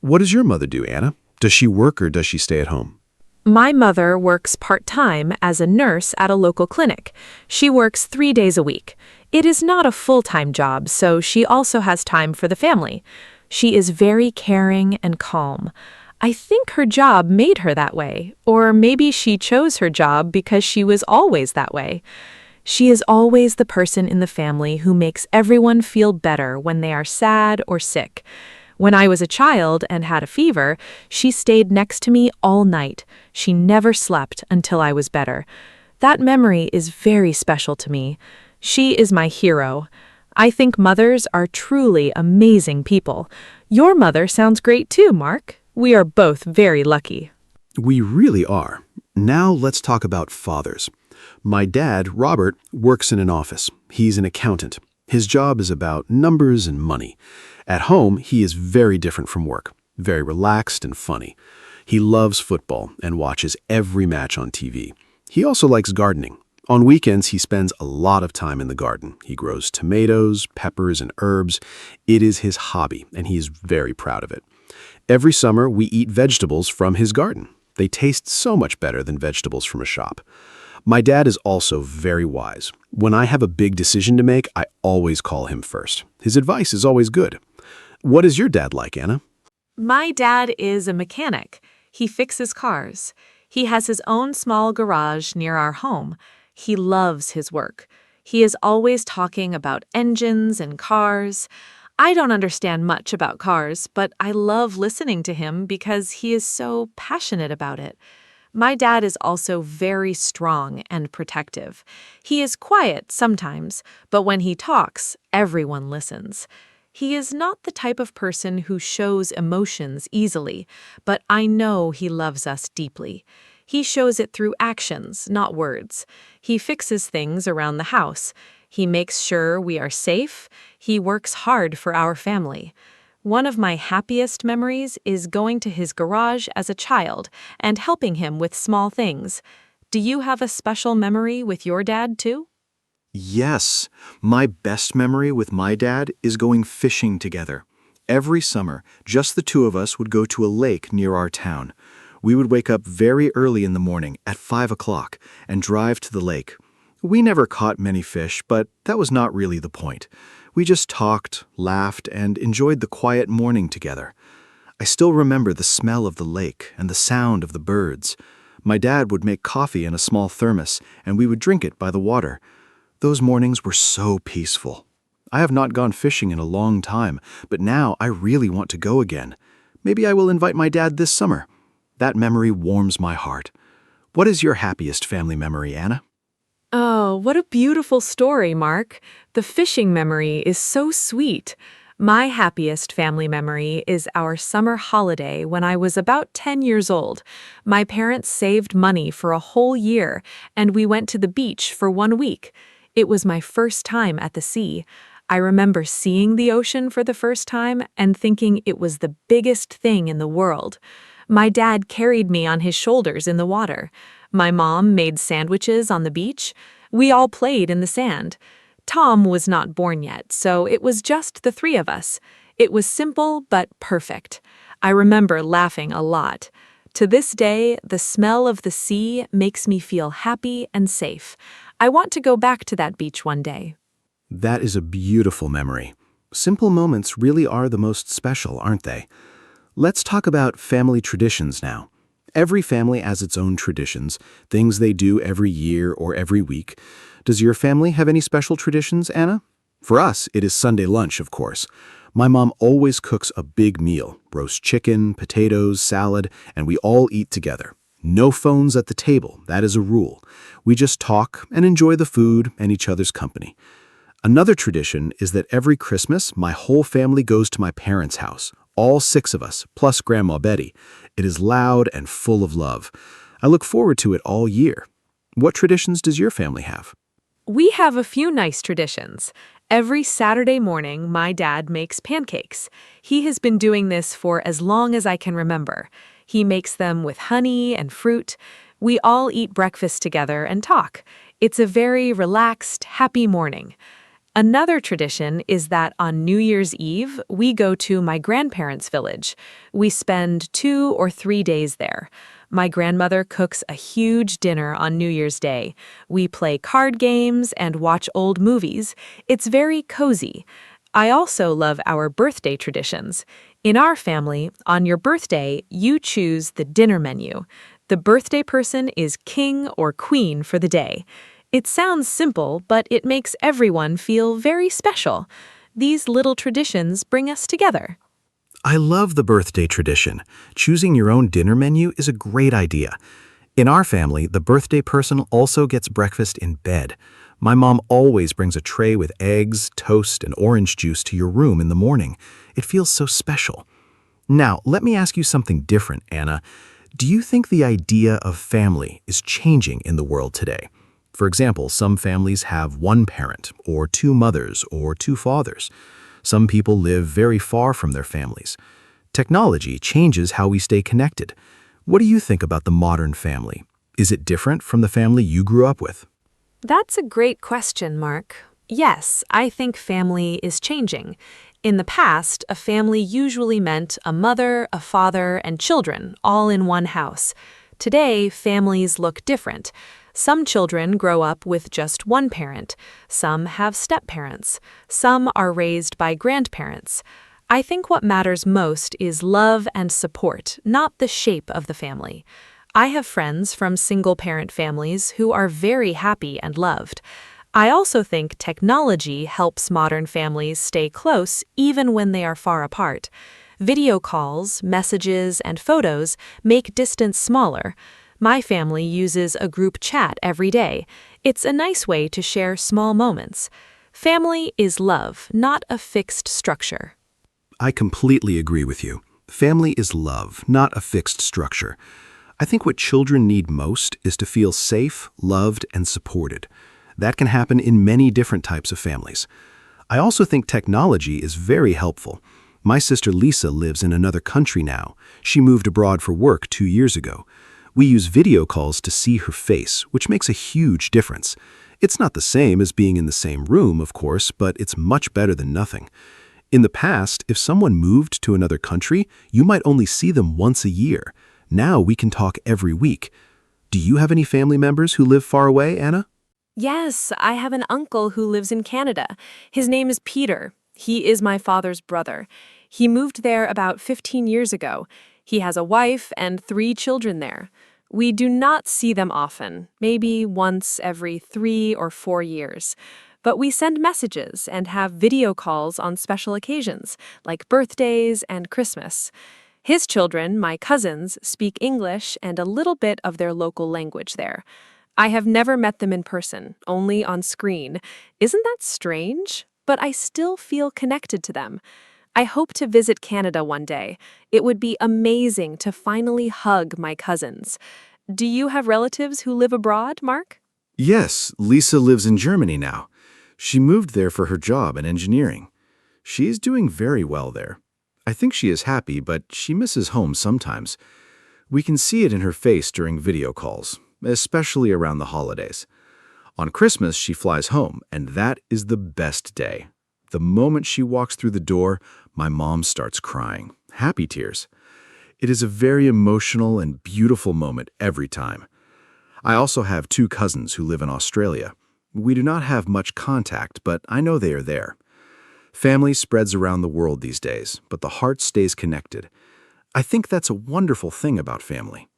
What does your mother do, Anna? Does she work or does she stay at home? My mother works part-time as a nurse at a local clinic. She works 3 days a week. It is not a full-time job, so she also has time for the family. She is very caring and calm. I think her job made her that way, or maybe she chose her job because she was always that way. She is always the person in the family who makes everyone feel better when they are sad or sick. When I was a child and had a fever, she stayed next to me all night. She never slept until I was better. That memory is very special to me. She is my hero. I think mothers are truly amazing people. Your mother sounds great too, Mark. We are both very lucky. We really are. Now let's talk about fathers. My dad, Robert, works in an office. He's an accountant. His job is about numbers and money. At home, he is very different from work, very relaxed and funny. He loves football and watches every match on TV. He also likes gardening. On weekends, he spends a lot of time in the garden. He grows tomatoes, peppers, and herbs. It is his hobby, and he is very proud of it. Every summer, we eat vegetables from his garden. They taste so much better than vegetables from a shop. My dad is also very wise. When I have a big decision to make, I always call him first. His advice is always good. What is your dad like, Anna? My dad is a mechanic. He fixes cars. He has his own small garage near our home. He loves his work. He is always talking about engines and cars. I don't understand much about cars, but I love listening to him because he is so passionate about it. My dad is also very strong and protective. He is quiet sometimes, but when he talks, everyone listens. He is not the type of person who shows emotions easily, but I know he loves us deeply. He shows it through actions, not words. He fixes things around the house. He makes sure we are safe. He works hard for our family. One of my happiest memories is going to his garage as a child and helping him with small things. Do you have a special memory with your dad, too? Yes, my best memory with my dad is going fishing together. Every summer, just the two of us would go to a lake near our town. We would wake up very early in the morning at 5 o'clock and drive to the lake. We never caught many fish, but that was not really the point. We just talked, laughed, and enjoyed the quiet morning together. I still remember the smell of the lake and the sound of the birds. My dad would make coffee in a small thermos, and we would drink it by the water. Those mornings were so peaceful. I have not gone fishing in a long time, but now I really want to go again. Maybe I will invite my dad this summer. That memory warms my heart. What is your happiest family memory, Anna? Oh, what a beautiful story, Mark. The fishing memory is so sweet. My happiest family memory is our summer holiday when I was about 10 years old. My parents saved money for a whole year, and we went to the beach for 1 week. It was my first time at the sea. I remember seeing the ocean for the first time and thinking it was the biggest thing in the world. My dad carried me on his shoulders in the water. My mom made sandwiches on the beach. We all played in the sand. Tom was not born yet, so it was just the three of us. It was simple but perfect. I remember laughing a lot. To this day, the smell of the sea makes me feel happy and safe. I want to go back to that beach one day. That is a beautiful memory. Simple moments really are the most special, aren't they? Let's talk about family traditions now. Every family has its own traditions, things they do every year or every week. Does your family have any special traditions, Anna? For us, it is Sunday lunch, of course. My mom always cooks a big meal, roast chicken, potatoes, salad, and we all eat together. No phones at the table, that is a rule. We just talk and enjoy the food and each other's company. Another tradition is that every Christmas, my whole family goes to my parents' house. All 6 of us, plus Grandma Betty. It is loud and full of love. I look forward to it all year. What traditions does your family have? We have a few nice traditions. Every Saturday morning, my dad makes pancakes. He has been doing this for as long as I can remember. He makes them with honey and fruit. We all eat breakfast together and talk. It's a very relaxed, happy morning. Another tradition is that on New Year's Eve, we go to my grandparents' village. We spend 2 or 3 days there. My grandmother cooks a huge dinner on New Year's Day. We play card games and watch old movies. It's very cozy. I also love our birthday traditions. In our family, on your birthday, you choose the dinner menu. The birthday person is king or queen for the day. It sounds simple, but it makes everyone feel very special. These little traditions bring us together. I love the birthday tradition. Choosing your own dinner menu is a great idea. In our family, the birthday person also gets breakfast in bed. My mom always brings a tray with eggs, toast, and orange juice to your room in the morning. It feels so special. Now, let me ask you something different, Anna. Do you think the idea of family is changing in the world today? For example, some families have 1 parent, or 2 mothers, or 2 fathers. Some people live very far from their families. Technology changes how we stay connected. What do you think about the modern family? Is it different from the family you grew up with? That's a great question, Mark. Yes, I think family is changing. In the past, a family usually meant a mother, a father, and children, all in one house. Today, families look different. Some children grow up with just 1 parent. Some have step-parents. Some are raised by grandparents. I think what matters most is love and support, not the shape of the family. I have friends from single-parent families who are very happy and loved. I also think technology helps modern families stay close even when they are far apart. Video calls, messages, and photos make distance smaller. My family uses a group chat every day. It's a nice way to share small moments. Family is love, not a fixed structure. I completely agree with you. Family is love, not a fixed structure. I think what children need most is to feel safe, loved, and supported. That can happen in many different types of families. I also think technology is very helpful. My sister Lisa lives in another country now. She moved abroad for work 2 years ago. We use video calls to see her face, which makes a huge difference. It's not the same as being in the same room, of course, but it's much better than nothing. In the past, if someone moved to another country, you might only see them once a year. Now we can talk every week. Do you have any family members who live far away, Anna? Yes, I have an uncle who lives in Canada. His name is Peter. He is my father's brother. He moved there about 15 years ago. He has a wife and 3 children there. We do not see them often, maybe once every 3 or 4 years. But we send messages and have video calls on special occasions, like birthdays and Christmas. His children, my cousins, speak English and a little bit of their local language there. I have never met them in person, only on screen. Isn't that strange? But I still feel connected to them. I hope to visit Canada one day. It would be amazing to finally hug my cousins. Do you have relatives who live abroad, Mark? Yes, Lisa lives in Germany now. She moved there for her job in engineering. She is doing very well there. I think she is happy, but she misses home sometimes. We can see it in her face during video calls, especially around the holidays. On Christmas, she flies home, and that is the best day. The moment she walks through the door, my mom starts crying, happy tears. It is a very emotional and beautiful moment every time. I also have 2 cousins who live in Australia. We do not have much contact, but I know they are there. Family spreads around the world these days, but the heart stays connected. I think that's a wonderful thing about family.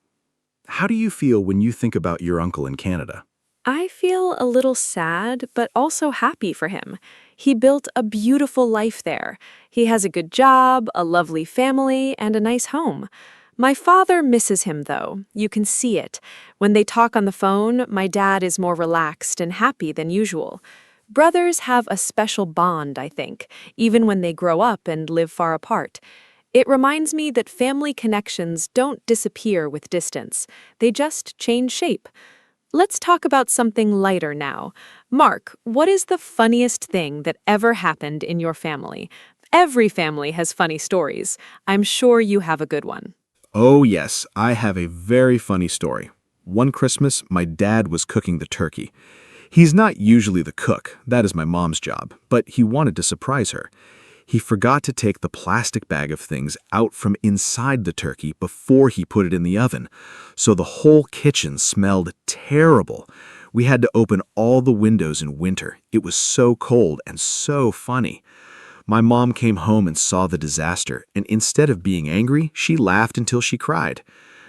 How do you feel when you think about your uncle in Canada? I feel a little sad, but also happy for him. He built a beautiful life there. He has a good job, a lovely family, and a nice home. My father misses him, though. You can see it. When they talk on the phone, my dad is more relaxed and happy than usual. Brothers have a special bond, I think, even when they grow up and live far apart. It reminds me that family connections don't disappear with distance. They just change shape. Let's talk about something lighter now. Mark, what is the funniest thing that ever happened in your family? Every family has funny stories. I'm sure you have a good one. Oh yes, I have a very funny story. One Christmas, my dad was cooking the turkey. He's not usually the cook, that is my mom's job, but he wanted to surprise her. He forgot to take the plastic bag of things out from inside the turkey before he put it in the oven, so the whole kitchen smelled terrible. We had to open all the windows in winter. It was so cold and so funny. My mom came home and saw the disaster, and instead of being angry, she laughed until she cried.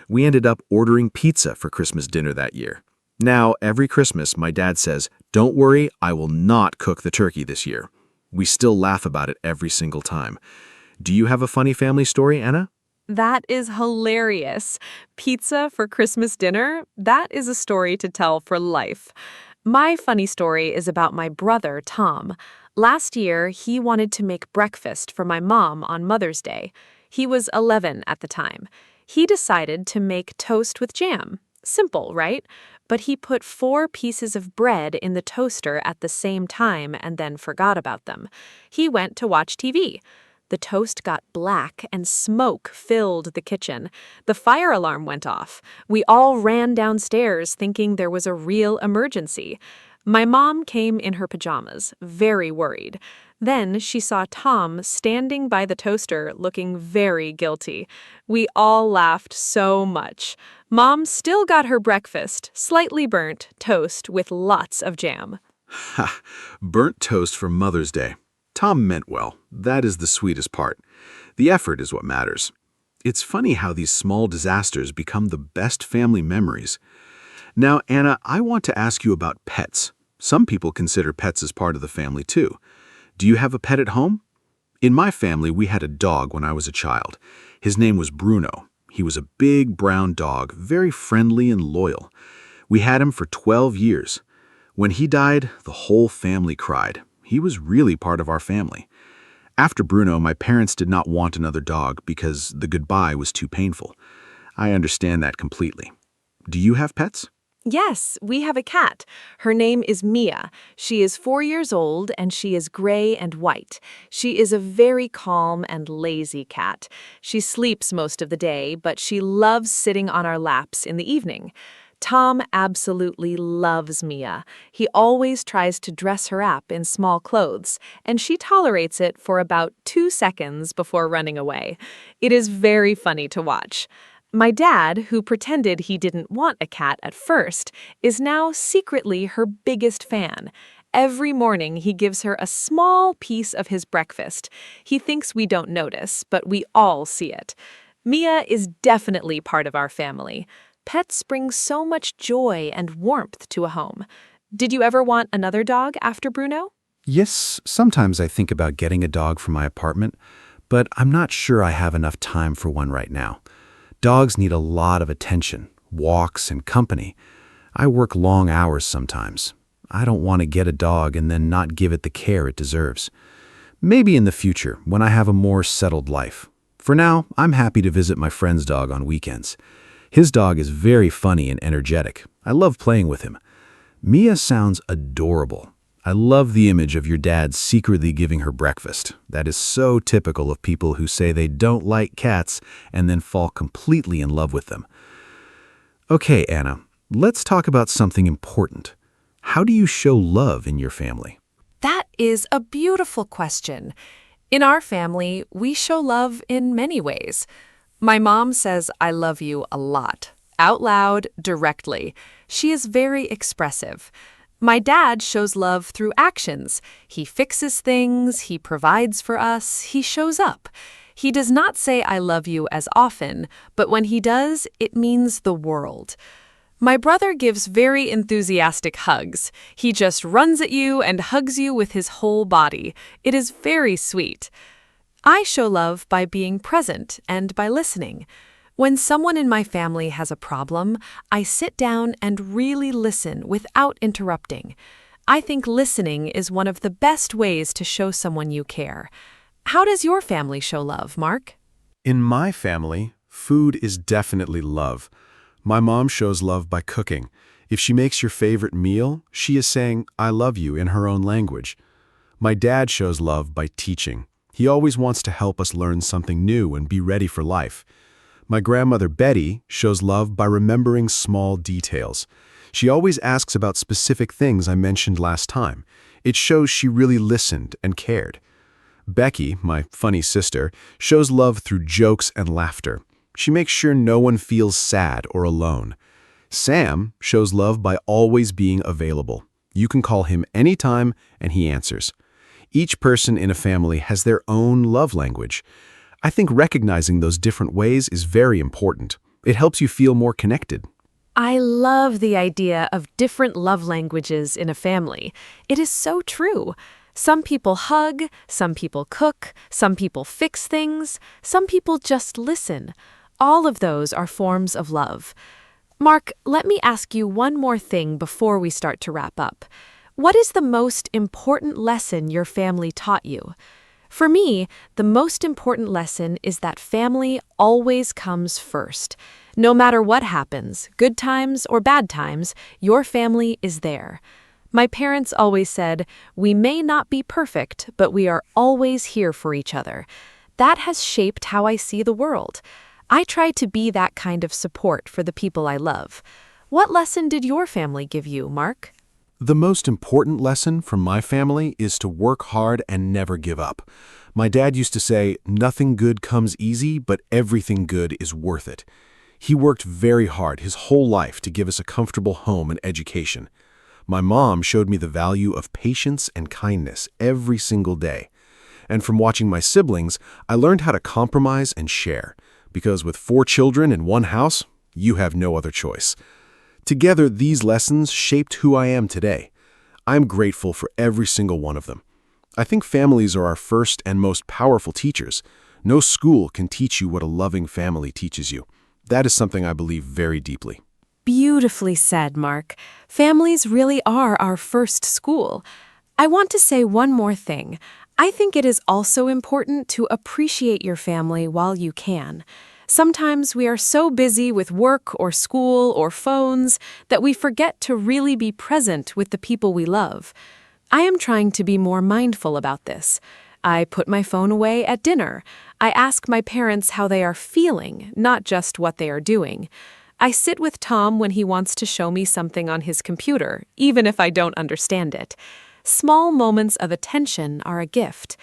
We ended up ordering pizza for Christmas dinner that year. Now, every Christmas, my dad says, "Don't worry, I will not cook the turkey this year." We still laugh about it every single time. Do you have a funny family story, Anna? That is hilarious. Pizza for Christmas dinner? That is a story to tell for life. My funny story is about my brother, Tom. Last year, he wanted to make breakfast for my mom on Mother's Day. He was 11 at the time. He decided to make toast with jam. Simple, right? But he put 4 pieces of bread in the toaster at the same time and then forgot about them. He went to watch TV. The toast got black and smoke filled the kitchen. The fire alarm went off. We all ran downstairs thinking there was a real emergency. My mom came in her pajamas, very worried. Then she saw Tom standing by the toaster looking very guilty. We all laughed so much. Mom still got her breakfast, slightly burnt toast with lots of jam. Ha! Burnt toast for Mother's Day. Tom meant well. That is the sweetest part. The effort is what matters. It's funny how these small disasters become the best family memories. Now, Anna, I want to ask you about pets. Some people consider pets as part of the family too. Do you have a pet at home? In my family, we had a dog when I was a child. His name was Bruno. He was a big brown dog, very friendly and loyal. We had him for 12 years. When he died, the whole family cried. He was really part of our family. After Bruno, my parents did not want another dog because the goodbye was too painful. I understand that completely. Do you have pets? Yes, we have a cat. Her name is Mia. She is 4 years old and she is gray and white. She is a very calm and lazy cat. She sleeps most of the day, but she loves sitting on our laps in the evening. Tom absolutely loves Mia. He always tries to dress her up in small clothes, and she tolerates it for about 2 seconds before running away. It is very funny to watch. My dad, who pretended he didn't want a cat at first, is now secretly her biggest fan. Every morning he gives her a small piece of his breakfast. He thinks we don't notice, but we all see it. Mia is definitely part of our family. Pets bring so much joy and warmth to a home. Did you ever want another dog after Bruno? Yes, sometimes I think about getting a dog for my apartment, but I'm not sure I have enough time for one right now. Dogs need a lot of attention, walks, and company. I work long hours sometimes. I don't want to get a dog and then not give it the care it deserves. Maybe in the future, when I have a more settled life. For now, I'm happy to visit my friend's dog on weekends. His dog is very funny and energetic. I love playing with him. Mia sounds adorable. I love the image of your dad secretly giving her breakfast. That is so typical of people who say they don't like cats and then fall completely in love with them. Okay, Anna, let's talk about something important. How do you show love in your family? That is a beautiful question. In our family, we show love in many ways. My mom says I love you a lot, out loud, directly. She is very expressive. My dad shows love through actions. He fixes things, he provides for us, he shows up. He does not say I love you as often, but when he does, it means the world. My brother gives very enthusiastic hugs. He just runs at you and hugs you with his whole body. It is very sweet. I show love by being present and by listening. When someone in my family has a problem, I sit down and really listen without interrupting. I think listening is one of the best ways to show someone you care. How does your family show love, Mark? In my family, food is definitely love. My mom shows love by cooking. If she makes your favorite meal, she is saying, "I love you" in her own language. My dad shows love by teaching. He always wants to help us learn something new and be ready for life. My grandmother Betty shows love by remembering small details. She always asks about specific things I mentioned last time. It shows she really listened and cared. Becky, my funny sister, shows love through jokes and laughter. She makes sure no one feels sad or alone. Sam shows love by always being available. You can call him anytime and he answers. Each person in a family has their own love language. I think recognizing those different ways is very important. It helps you feel more connected. I love the idea of different love languages in a family. It is so true. Some people hug, some people cook, some people fix things, some people just listen. All of those are forms of love. Mark, let me ask you one more thing before we start to wrap up. What is the most important lesson your family taught you? For me, the most important lesson is that family always comes first. No matter what happens, good times or bad times, your family is there. My parents always said, "We may not be perfect, but we are always here for each other." That has shaped how I see the world. I try to be that kind of support for the people I love. What lesson did your family give you, Mark? The most important lesson from my family is to work hard and never give up. My dad used to say, "Nothing good comes easy, but everything good is worth it." He worked very hard his whole life to give us a comfortable home and education. My mom showed me the value of patience and kindness every single day. And from watching my siblings, I learned how to compromise and share. Because with 4 children in one house, you have no other choice. Together, these lessons shaped who I am today. I'm grateful for every single one of them. I think families are our first and most powerful teachers. No school can teach you what a loving family teaches you. That is something I believe very deeply. Beautifully said, Mark. Families really are our first school. I want to say one more thing. I think it is also important to appreciate your family while you can. Sometimes we are so busy with work or school or phones that we forget to really be present with the people we love. I am trying to be more mindful about this. I put my phone away at dinner. I ask my parents how they are feeling, not just what they are doing. I sit with Tom when he wants to show me something on his computer, even if I don't understand it. Small moments of attention are a gift.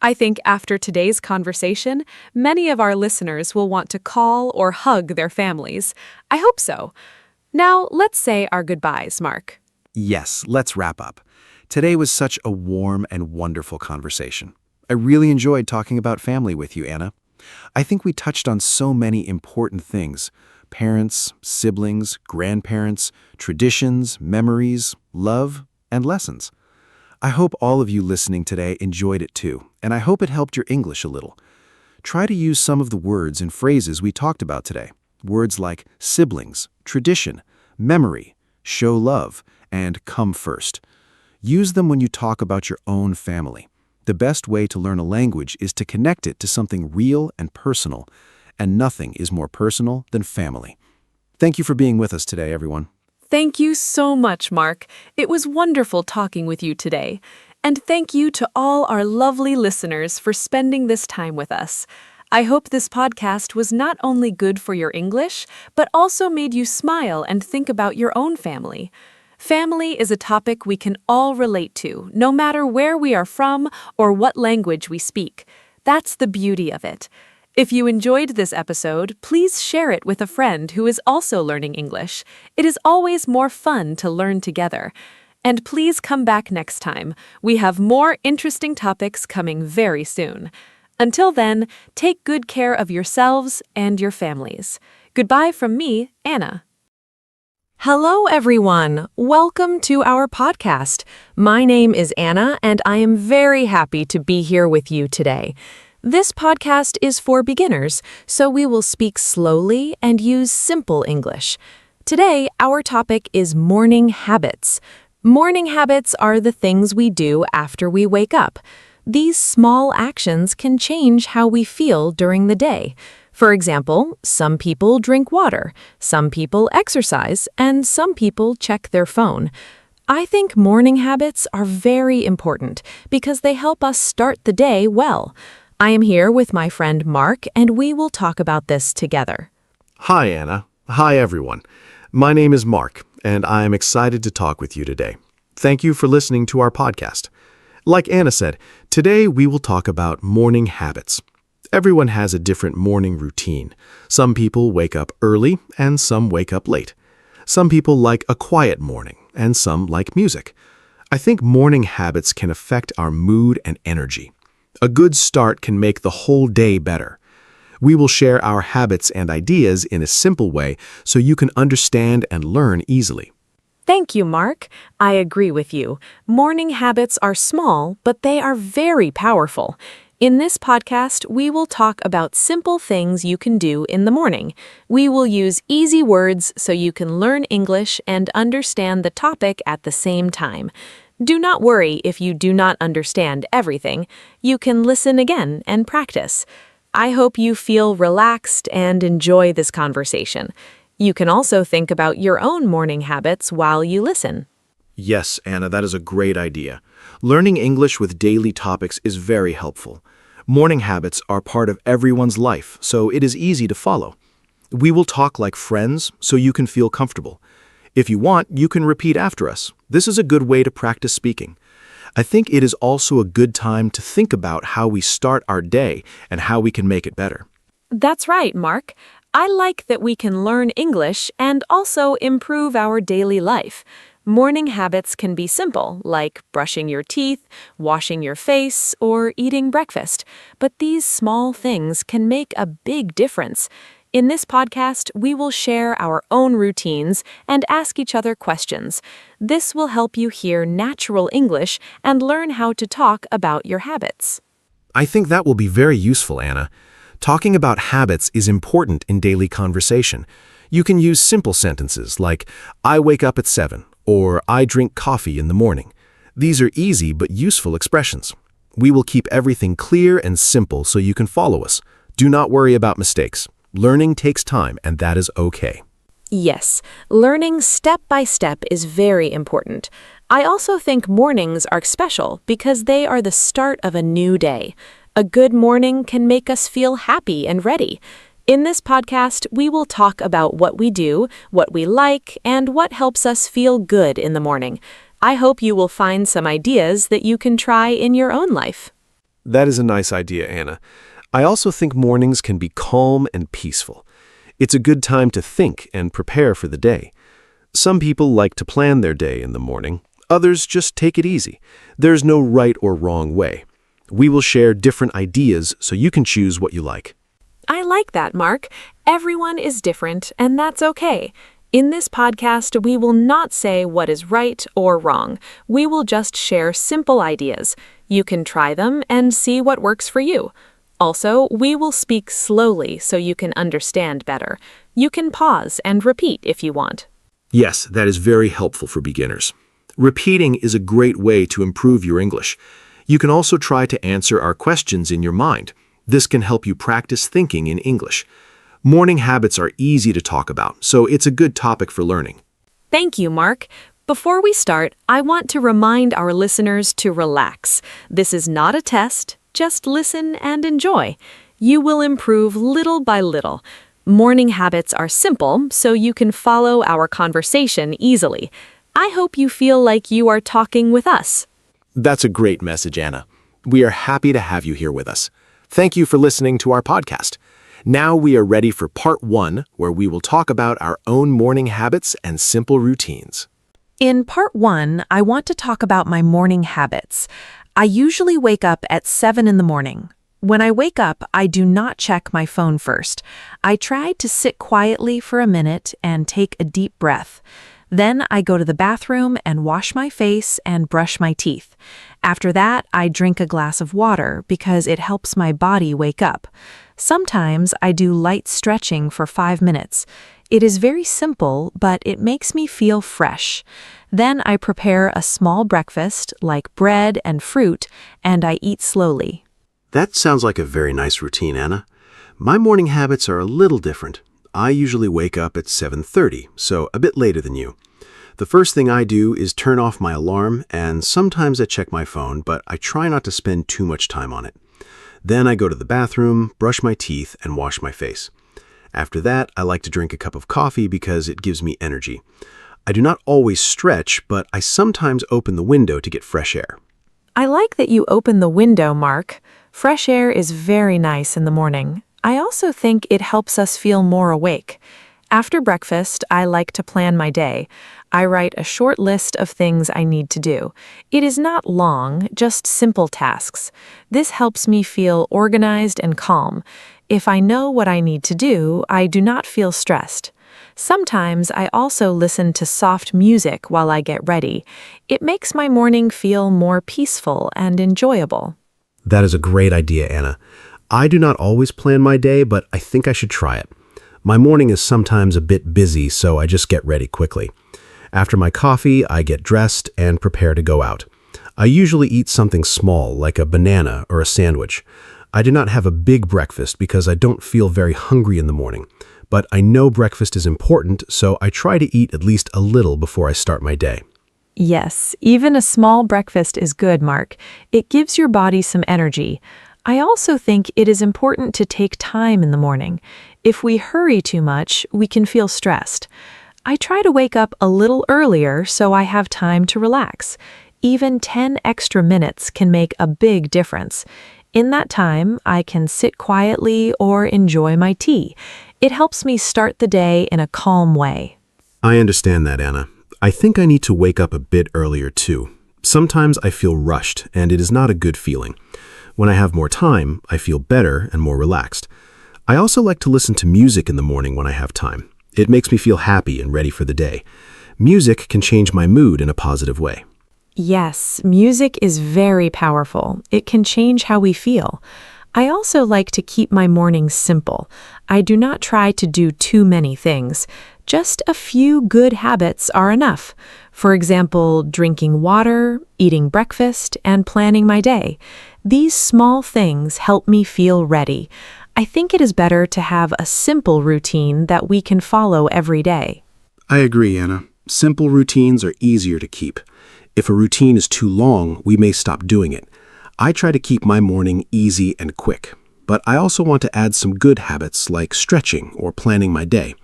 I think after today's conversation, many of our listeners will want to call or hug their families. I hope so. Now, let's say our goodbyes, Mark. Yes, let's wrap up. Today was such a warm and wonderful conversation. I really enjoyed talking about family with you, Anna. I think we touched on so many important things: parents, siblings, grandparents, traditions, memories, love, and lessons. I hope all of you listening today enjoyed it too, and I hope it helped your English a little. Try to use some of the words and phrases we talked about today. Words like siblings, tradition, memory, show love, and come first. Use them when you talk about your own family. The best way to learn a language is to connect it to something real and personal, and nothing is more personal than family. Thank you for being with us today, everyone. Thank you so much, Mark. It was wonderful talking with you today. And thank you to all our lovely listeners for spending this time with us. I hope this podcast was not only good for your English, but also made you smile and think about your own family. Family is a topic we can all relate to, no matter where we are from or what language we speak. That's the beauty of it. If you enjoyed this episode, please share it with a friend who is also learning English. It is always more fun to learn together. And please come back next time. We have more interesting topics coming very soon. Until then, take good care of yourselves and your families. Goodbye from me, Anna. Hello, everyone. Welcome to our podcast. My name is Anna, and I am very happy to be here with you today. This podcast is for beginners, so we will speak slowly and use simple English. Today, our topic is morning habits. Morning habits are the things we do after we wake up. These small actions can change how we feel during the day. For example, some people drink water, some people exercise, and some people check their phone. I think morning habits are very important because they help us start the day well. I am here with my friend Mark, and we will talk about this together. Hi, Anna. Hi, everyone. My name is Mark, and I am excited to talk with you today. Thank you for listening to our podcast. Like Anna said, today we will talk about morning habits. Everyone has a different morning routine. Some people wake up early, and some wake up late. Some people like a quiet morning, and some like music. I think morning habits can affect our mood and energy. A good start can make the whole day better. We will share our habits and ideas in a simple way so you can understand and learn easily. Thank you, Mark. I agree with you. Morning habits are small, but they are very powerful. In this podcast, we will talk about simple things you can do in the morning. We will use easy words so you can learn English and understand the topic at the same time. Do not worry if you do not understand everything. You can listen again and practice. I hope you feel relaxed and enjoy this conversation. You can also think about your own morning habits while you listen. Yes, Anna, that is a great idea. Learning English with daily topics is very helpful. Morning habits are part of everyone's life, so it is easy to follow. We will talk like friends so you can feel comfortable. If you want, you can repeat after us. This is a good way to practice speaking. I think it is also a good time to think about how we start our day and how we can make it better. That's right, Mark. I like that we can learn English and also improve our daily life. Morning habits can be simple, like brushing your teeth, washing your face, or eating breakfast. But these small things can make a big difference. In this podcast, we will share our own routines and ask each other questions. This will help you hear natural English and learn how to talk about your habits. I think that will be very useful, Anna. Talking about habits is important in daily conversation. You can use simple sentences like, I wake up at 7, or I drink coffee in the morning. These are easy but useful expressions. We will keep everything clear and simple so you can follow us. Do not worry about mistakes. Learning takes time, and that is okay. Yes, learning step by step is very important. I also think mornings are special because they are the start of a new day. A good morning can make us feel happy and ready. In this podcast, we will talk about what we do, what we like, and what helps us feel good in the morning. I hope you will find some ideas that you can try in your own life. That is a nice idea, Anna. I also think mornings can be calm and peaceful. It's a good time to think and prepare for the day. Some people like to plan their day in the morning. Others just take it easy. There's no right or wrong way. We will share different ideas so you can choose what you like. I like that, Mark. Everyone is different, and that's okay. In this podcast, we will not say what is right or wrong. We will just share simple ideas. You can try them and see what works for you. Also, we will speak slowly so you can understand better. You can pause and repeat if you want. Yes, that is very helpful for beginners. Repeating is a great way to improve your English. You can also try to answer our questions in your mind. This can help you practice thinking in English. Morning habits are easy to talk about, so it's a good topic for learning. Thank you, Mark. Before we start, I want to remind our listeners to relax. This is not a test. Just listen and enjoy. You will improve little by little. Morning habits are simple, so you can follow our conversation easily. I hope you feel like you are talking with us. That's a great message, Anna. We are happy to have you here with us. Thank you for listening to our podcast. Now we are ready for part 1, where we will talk about our own morning habits and simple routines. In part 1, I want to talk about my morning habits. I usually wake up at 7 in the morning. When I wake up, I do not check my phone first. I try to sit quietly for a minute and take a deep breath. Then I go to the bathroom and wash my face and brush my teeth. After that, I drink a glass of water because it helps my body wake up. Sometimes I do light stretching for 5 minutes. It is very simple, but it makes me feel fresh. Then I prepare a small breakfast, like bread and fruit, and I eat slowly. That sounds like a very nice routine, Anna. My morning habits are a little different. I usually wake up at 7:30, so a bit later than you. The first thing I do is turn off my alarm, and sometimes I check my phone, but I try not to spend too much time on it. Then I go to the bathroom, brush my teeth, and wash my face. After that, I like to drink a cup of coffee because it gives me energy. I do not always stretch, but I sometimes open the window to get fresh air. I like that you open the window, Mark. Fresh air is very nice in the morning. I also think it helps us feel more awake. After breakfast, I like to plan my day. I write a short list of things I need to do. It is not long, just simple tasks. This helps me feel organized and calm. If I know what I need to do, I do not feel stressed. Sometimes I also listen to soft music while I get ready. It makes my morning feel more peaceful and enjoyable. That is a great idea, Anna. I do not always plan my day, but I think I should try it. My morning is sometimes a bit busy, so I just get ready quickly. After my coffee, I get dressed and prepare to go out. I usually eat something small, like a banana or a sandwich. I do not have a big breakfast because I don't feel very hungry in the morning. But I know breakfast is important, so I try to eat at least a little before I start my day. Yes, even a small breakfast is good, Mark. It gives your body some energy. I also think it is important to take time in the morning. If we hurry too much, we can feel stressed. I try to wake up a little earlier so I have time to relax. Even 10 extra minutes can make a big difference. In that time, I can sit quietly or enjoy my tea. It helps me start the day in a calm way. I understand that, Anna. I think I need to wake up a bit earlier too. Sometimes I feel rushed, and it is not a good feeling. When I have more time, I feel better and more relaxed. I also like to listen to music in the morning when I have time. It makes me feel happy and ready for the day. Music can change my mood in a positive way. Yes, music is very powerful. It can change how we feel. I also like to keep my mornings simple. I do not try to do too many things. Just a few good habits are enough. For example, drinking water, eating breakfast, and planning my day. These small things help me feel ready. I think it is better to have a simple routine that we can follow every day. I agree, Anna. Simple routines are easier to keep. If a routine is too long, we may stop doing it. I try to keep my morning easy and quick, but I also want to add some good habits like stretching or planning my day.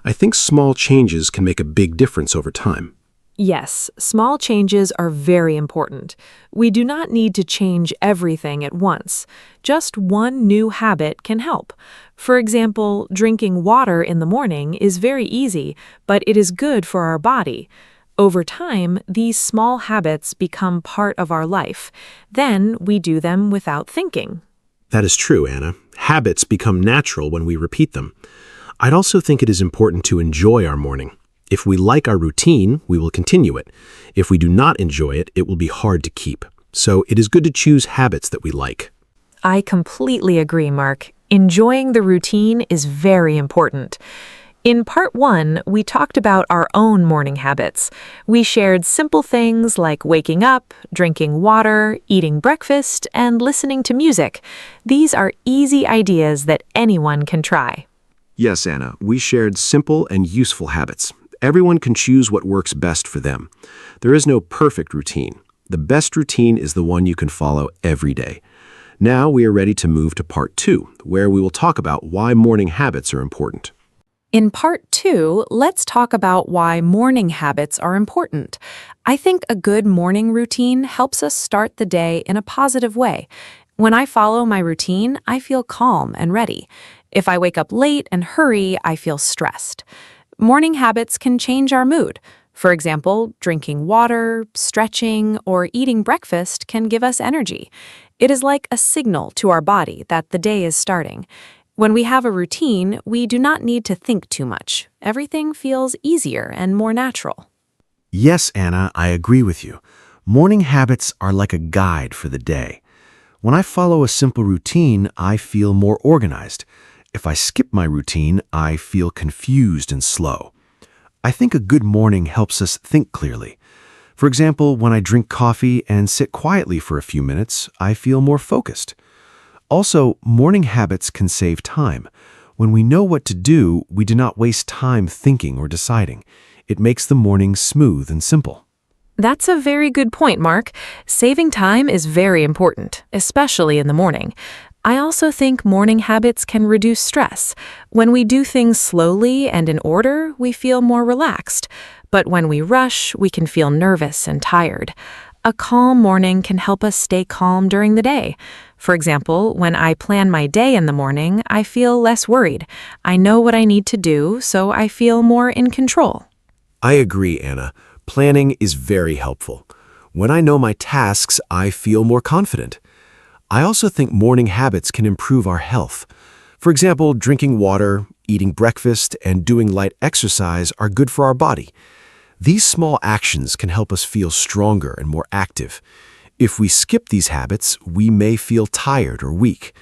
I think small changes can make a big difference over time. Yes, small changes are very important. We do not need to change everything at once. Just one new habit can help. For example, drinking water in the morning is very easy, but it is good for our body. Over time, these small habits become part of our life. Then we do them without thinking. That is true, Anna. Habits become natural when we repeat them. I'd also think it is important to enjoy our morning. If we like our routine, we will continue it. If we do not enjoy it, it will be hard to keep. So it is good to choose habits that we like. I completely agree, Mark. Enjoying the routine is very important. In part 1, we talked about our own morning habits. We shared simple things like waking up, drinking water, eating breakfast, and listening to music. These are easy ideas that anyone can try. Yes, Anna, we shared simple and useful habits. Everyone can choose what works best for them. There is no perfect routine. The best routine is the one you can follow every day. Now we are ready to move to part 2, where we will talk about why morning habits are important. In part 2, let's talk about why morning habits are important. I think a good morning routine helps us start the day in a positive way. When I follow my routine, I feel calm and ready. If I wake up late and hurry, I feel stressed. Morning habits can change our mood. For example, drinking water, stretching, or eating breakfast can give us energy. It is like a signal to our body that the day is starting. When we have a routine, we do not need to think too much. Everything feels easier and more natural. Yes, Anna, I agree with you. Morning habits are like a guide for the day. When I follow a simple routine, I feel more organized. If I skip my routine, I feel confused and slow. I think a good morning helps us think clearly. For example, when I drink coffee and sit quietly for a few minutes, I feel more focused. Also, morning habits can save time. When we know what to do, we do not waste time thinking or deciding. It makes the morning smooth and simple. That's a very good point, Mark. Saving time is very important, especially in the morning. I also think morning habits can reduce stress. When we do things slowly and in order, we feel more relaxed. But when we rush, we can feel nervous and tired. A calm morning can help us stay calm during the day. For example, when I plan my day in the morning, I feel less worried. I know what I need to do, so I feel more in control. I agree, Anna. Planning is very helpful. When I know my tasks, I feel more confident. I also think morning habits can improve our health. For example, drinking water, eating breakfast, and doing light exercise are good for our body. These small actions can help us feel stronger and more active. If we skip these habits, we may feel tired or weak.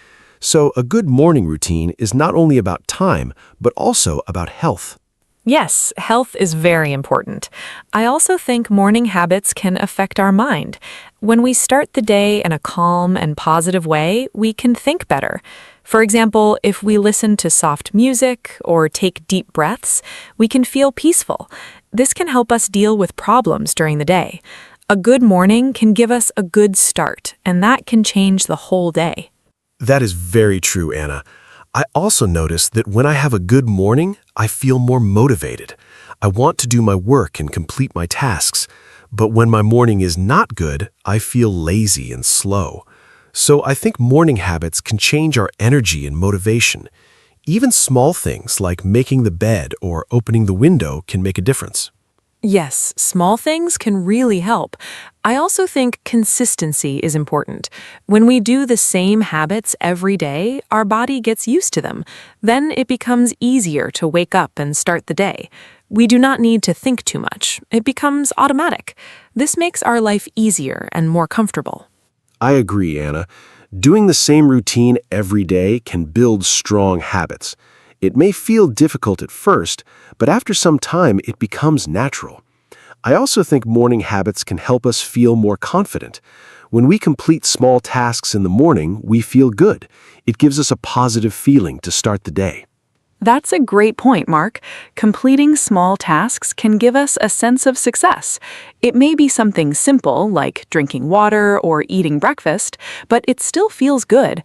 So a good morning routine is not only about time, but also about health. Yes, health is very important. I also think morning habits can affect our mind. When we start the day in a calm and positive way, we can think better. For example, if we listen to soft music or take deep breaths, we can feel peaceful. This can help us deal with problems during the day. A good morning can give us a good start, and that can change the whole day. That is very true, Anna. I also notice that when I have a good morning, I feel more motivated. I want to do my work and complete my tasks. But when my morning is not good, I feel lazy and slow. So I think morning habits can change our energy and motivation. Even small things like making the bed or opening the window can make a difference. Yes, small things can really help. I also think consistency is important. When we do the same habits every day, our body gets used to them. Then it becomes easier to wake up and start the day. We do not need to think too much. It becomes automatic. This makes our life easier and more comfortable. I agree, Anna. Doing the same routine every day can build strong habits. It may feel difficult at first, but after some time it becomes natural. I also think morning habits can help us feel more confident. When we complete small tasks in the morning, we feel good. It gives us a positive feeling to start the day. That's a great point, Mark. Completing small tasks can give us a sense of success. It may be something simple, like drinking water or eating breakfast, but it still feels good.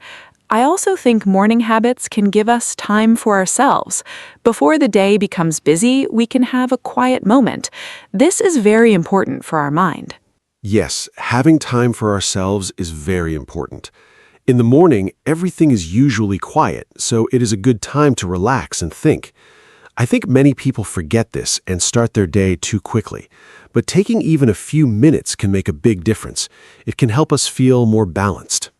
I also think morning habits can give us time for ourselves. Before the day becomes busy, we can have a quiet moment. This is very important for our mind. Yes, having time for ourselves is very important. In the morning, everything is usually quiet, so it is a good time to relax and think. I think many people forget this and start their day too quickly. But taking even a few minutes can make a big difference. It can help us feel more balanced.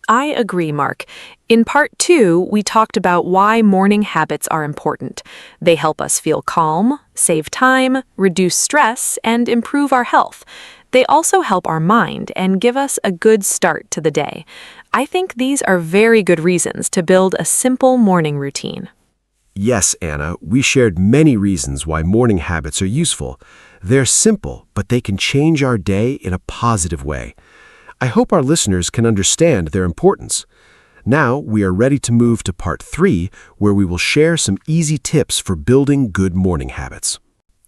I agree, Mark. In part 2, we talked about why morning habits are important. They help us feel calm, save time, reduce stress, and improve our health. They also help our mind and give us a good start to the day. I think these are very good reasons to build a simple morning routine. Yes, Anna, we shared many reasons why morning habits are useful. They're simple, but they can change our day in a positive way. I hope our listeners can understand their importance. Now, we are ready to move to part 3, where we will share some easy tips for building good morning habits.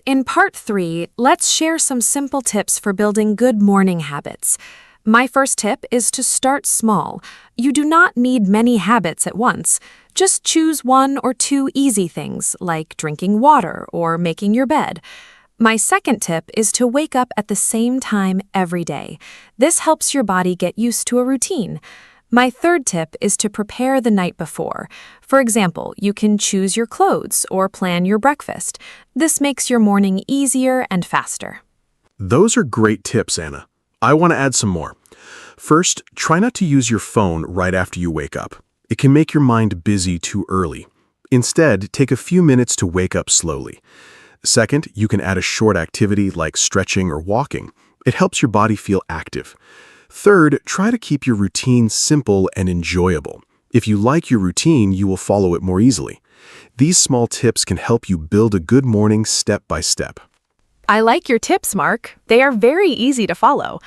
In part 3, let's share some simple tips for building good morning habits. My first tip is to start small. You do not need many habits at once. Just choose 1 or 2 easy things, like drinking water or making your bed. My second tip is to wake up at the same time every day. This helps your body get used to a routine. My third tip is to prepare the night before. For example, you can choose your clothes or plan your breakfast. This makes your morning easier and faster. Those are great tips, Anna. I want to add some more. First, try not to use your phone right after you wake up. It can make your mind busy too early. Instead, take a few minutes to wake up slowly. Second, you can add a short activity like stretching or walking. It helps your body feel active. Third, try to keep your routine simple and enjoyable. If you like your routine, you will follow it more easily. These small tips can help you build a good morning step by step. I like your tips, Mark. They are very easy to follow.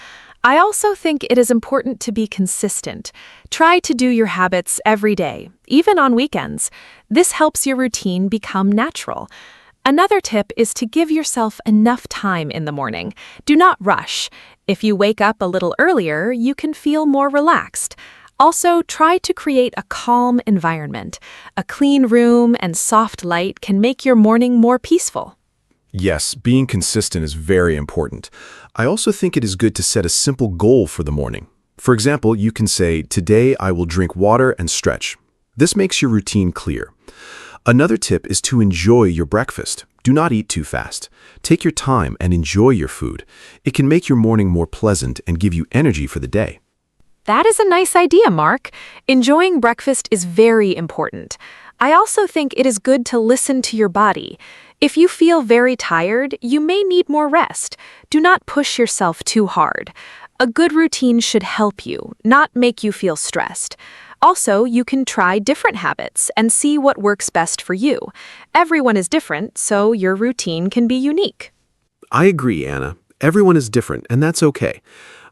I also think it is important to be consistent. Try to do your habits every day, even on weekends. This helps your routine become natural. Another tip is to give yourself enough time in the morning. Do not rush. If you wake up a little earlier, you can feel more relaxed. Also, try to create a calm environment. A clean room and soft light can make your morning more peaceful. Yes, being consistent is very important. I also think it is good to set a simple goal for the morning. For example, you can say, "Today I will drink water and stretch." This makes your routine clear. Another tip is to enjoy your breakfast. Do not eat too fast. Take your time and enjoy your food. It can make your morning more pleasant and give you energy for the day. That is a nice idea, Mark. Enjoying breakfast is very important. I also think it is good to listen to your body. If you feel very tired, you may need more rest. Do not push yourself too hard. A good routine should help you, not make you feel stressed. Also, you can try different habits and see what works best for you. Everyone is different, so your routine can be unique. I agree, Anna. Everyone is different, and that's okay.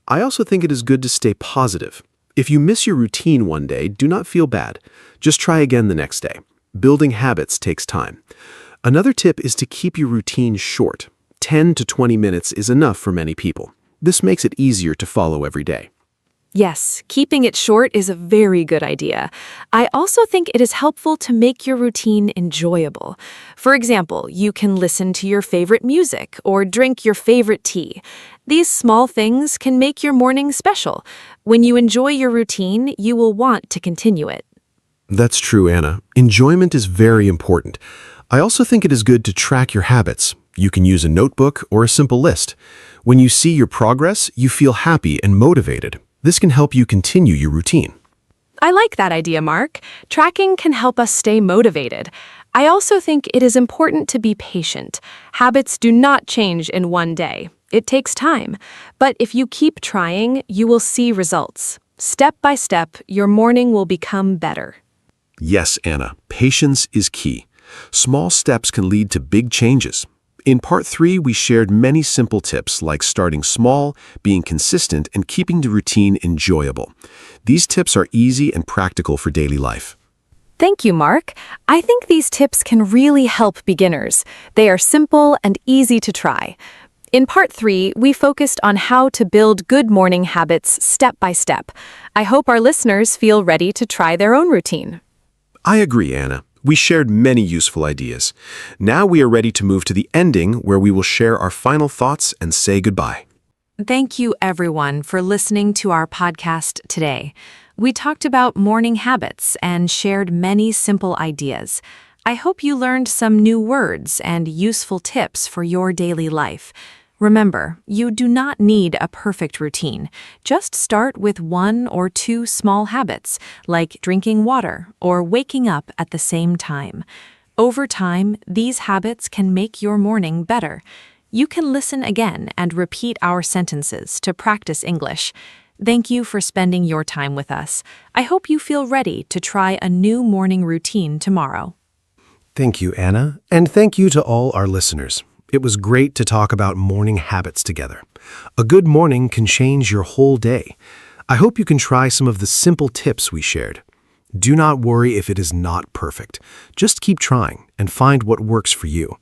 I also think it is good to stay positive. If you miss your routine one day, do not feel bad. Just try again the next day. Building habits takes time. Another tip is to keep your routine short. 10 to 20 minutes is enough for many people. This makes it easier to follow every day. Yes, keeping it short is a very good idea. I also think it is helpful to make your routine enjoyable. For example, you can listen to your favorite music or drink your favorite tea. These small things can make your morning special. When you enjoy your routine, you will want to continue it. That's true, Anna. Enjoyment is very important. I also think it is good to track your habits. You can use a notebook or a simple list. When you see your progress, you feel happy and motivated. This can help you continue your routine. I like that idea, Mark. Tracking can help us stay motivated. I also think it is important to be patient. Habits do not change in one day. It takes time. But if you keep trying, you will see results. Step by step, your morning will become better. Yes, Anna, patience is key. Small steps can lead to big changes. In part 3, we shared many simple tips like starting small, being consistent, and keeping the routine enjoyable. These tips are easy and practical for daily life. Thank you, Mark. I think these tips can really help beginners. They are simple and easy to try. In part 3, we focused on how to build good morning habits step by step. I hope our listeners feel ready to try their own routine. I agree, Anna. We shared many useful ideas. Now we are ready to move to the ending where we will share our final thoughts and say goodbye. Thank you, everyone, for listening to our podcast today. We talked about morning habits and shared many simple ideas. I hope you learned some new words and useful tips for your daily life. Remember, you do not need a perfect routine. Just start with 1 or 2 small habits, like drinking water or waking up at the same time. Over time, these habits can make your morning better. You can listen again and repeat our sentences to practice English. Thank you for spending your time with us. I hope you feel ready to try a new morning routine tomorrow. Thank you, Anna, and thank you to all our listeners. It was great to talk about morning habits together. A good morning can change your whole day. I hope you can try some of the simple tips we shared. Do not worry if it is not perfect. Just keep trying and find what works for you.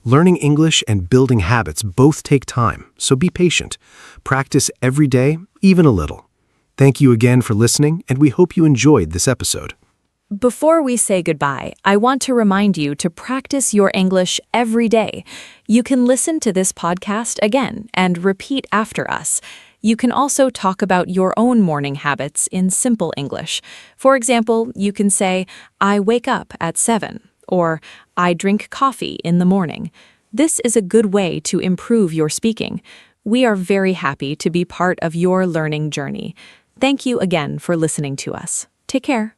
Learning English and building habits both take time, so be patient. Practice every day, even a little. Thank you again for listening, and we hope you enjoyed this episode. Before we say goodbye, I want to remind you to practice your English every day. You can listen to this podcast again and repeat after us. You can also talk about your own morning habits in simple English. For example, you can say, I wake up at 7, or I drink coffee in the morning. This is a good way to improve your speaking. We are very happy to be part of your learning journey. Thank you again for listening to us. Take care.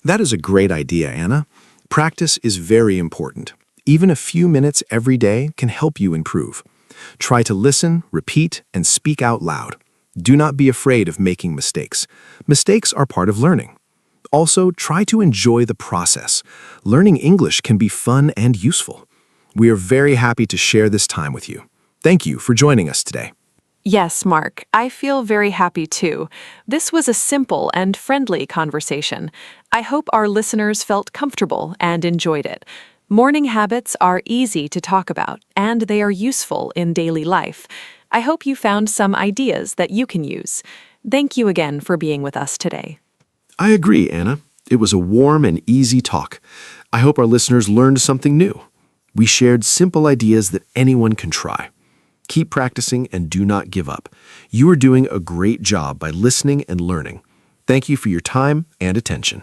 That is a great idea, Anna. Practice is very important. Even a few minutes every day can help you improve. Try to listen, repeat, and speak out loud. Do not be afraid of making mistakes. Mistakes are part of learning. Also, try to enjoy the process. Learning English can be fun and useful. We are very happy to share this time with you. Thank you for joining us today. Yes, Mark, I feel very happy too. This was a simple and friendly conversation. I hope our listeners felt comfortable and enjoyed it. Morning habits are easy to talk about, and they are useful in daily life. I hope you found some ideas that you can use. Thank you again for being with us today. I agree, Anna. It was a warm and easy talk. I hope our listeners learned something new. We shared simple ideas that anyone can try. Keep practicing and do not give up. You are doing a great job by listening and learning. Thank you for your time and attention.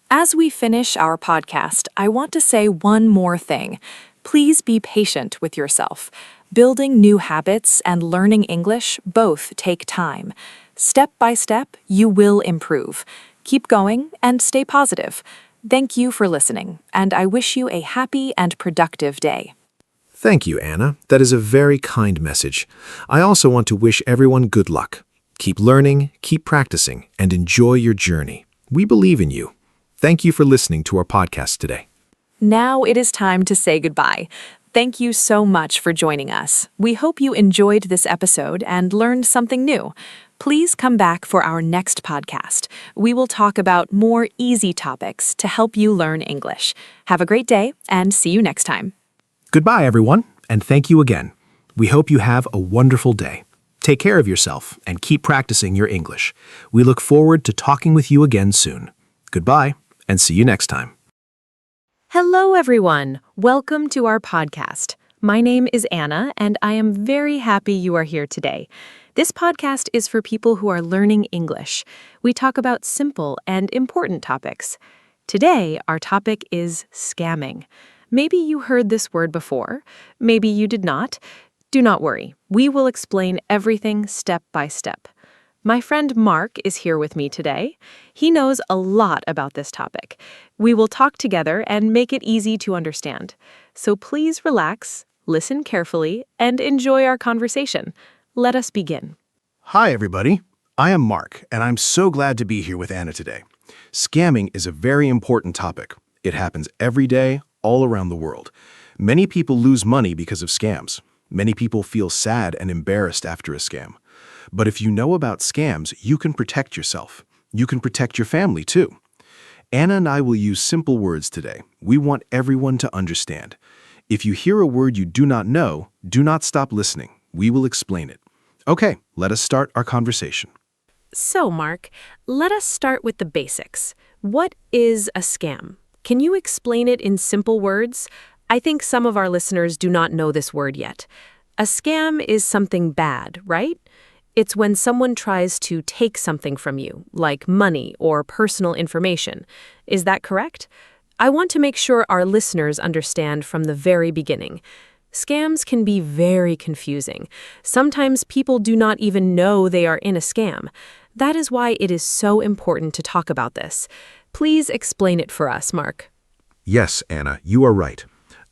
As we finish our podcast, I want to say one more thing. Please be patient with yourself. Building new habits and learning English both take time. Step by step, you will improve. Keep going and stay positive. Thank you for listening, and I wish you a happy and productive day. Thank you, Anna. That is a very kind message. I also want to wish everyone good luck. Keep learning, keep practicing, and enjoy your journey. We believe in you. Thank you for listening to our podcast today. Now it is time to say goodbye. Thank you so much for joining us. We hope you enjoyed this episode and learned something new. Please come back for our next podcast. We will talk about more easy topics to help you learn English. Have a great day and see you next time. Goodbye, everyone, and thank you again. We hope you have a wonderful day. Take care of yourself and keep practicing your English. We look forward to talking with you again soon. Goodbye, and see you next time. Hello, everyone. Welcome to our podcast. My name is Anna, and I am very happy you are here today. This podcast is for people who are learning English. We talk about simple and important topics. Today, our topic is scamming. Maybe you heard this word before. Maybe you did not. Do not worry. We will explain everything step by step. My friend Mark is here with me today. He knows a lot about this topic. We will talk together and make it easy to understand. So please relax, listen carefully, and enjoy our conversation. Let us begin. Hi, everybody. I am Mark, and I'm so glad to be here with Anna today. Scamming is a very important topic. It happens every day, all around the world. Many people lose money because of scams. Many people feel sad and embarrassed after a scam. But if you know about scams, you can protect yourself. You can protect your family too. Anna and I will use simple words today. We want everyone to understand. If you hear a word you do not know, do not stop listening. We will explain it. Okay, let us start our conversation. So, Mark, let us start with the basics. What is a scam? Can you explain it in simple words? I think some of our listeners do not know this word yet. A scam is something bad, right? It's when someone tries to take something from you, like money or personal information. Is that correct? I want to make sure our listeners understand from the very beginning. Scams can be very confusing. Sometimes people do not even know they are in a scam. That is why it is so important to talk about this. Please explain it for us, Mark. Yes, Anna, you are right.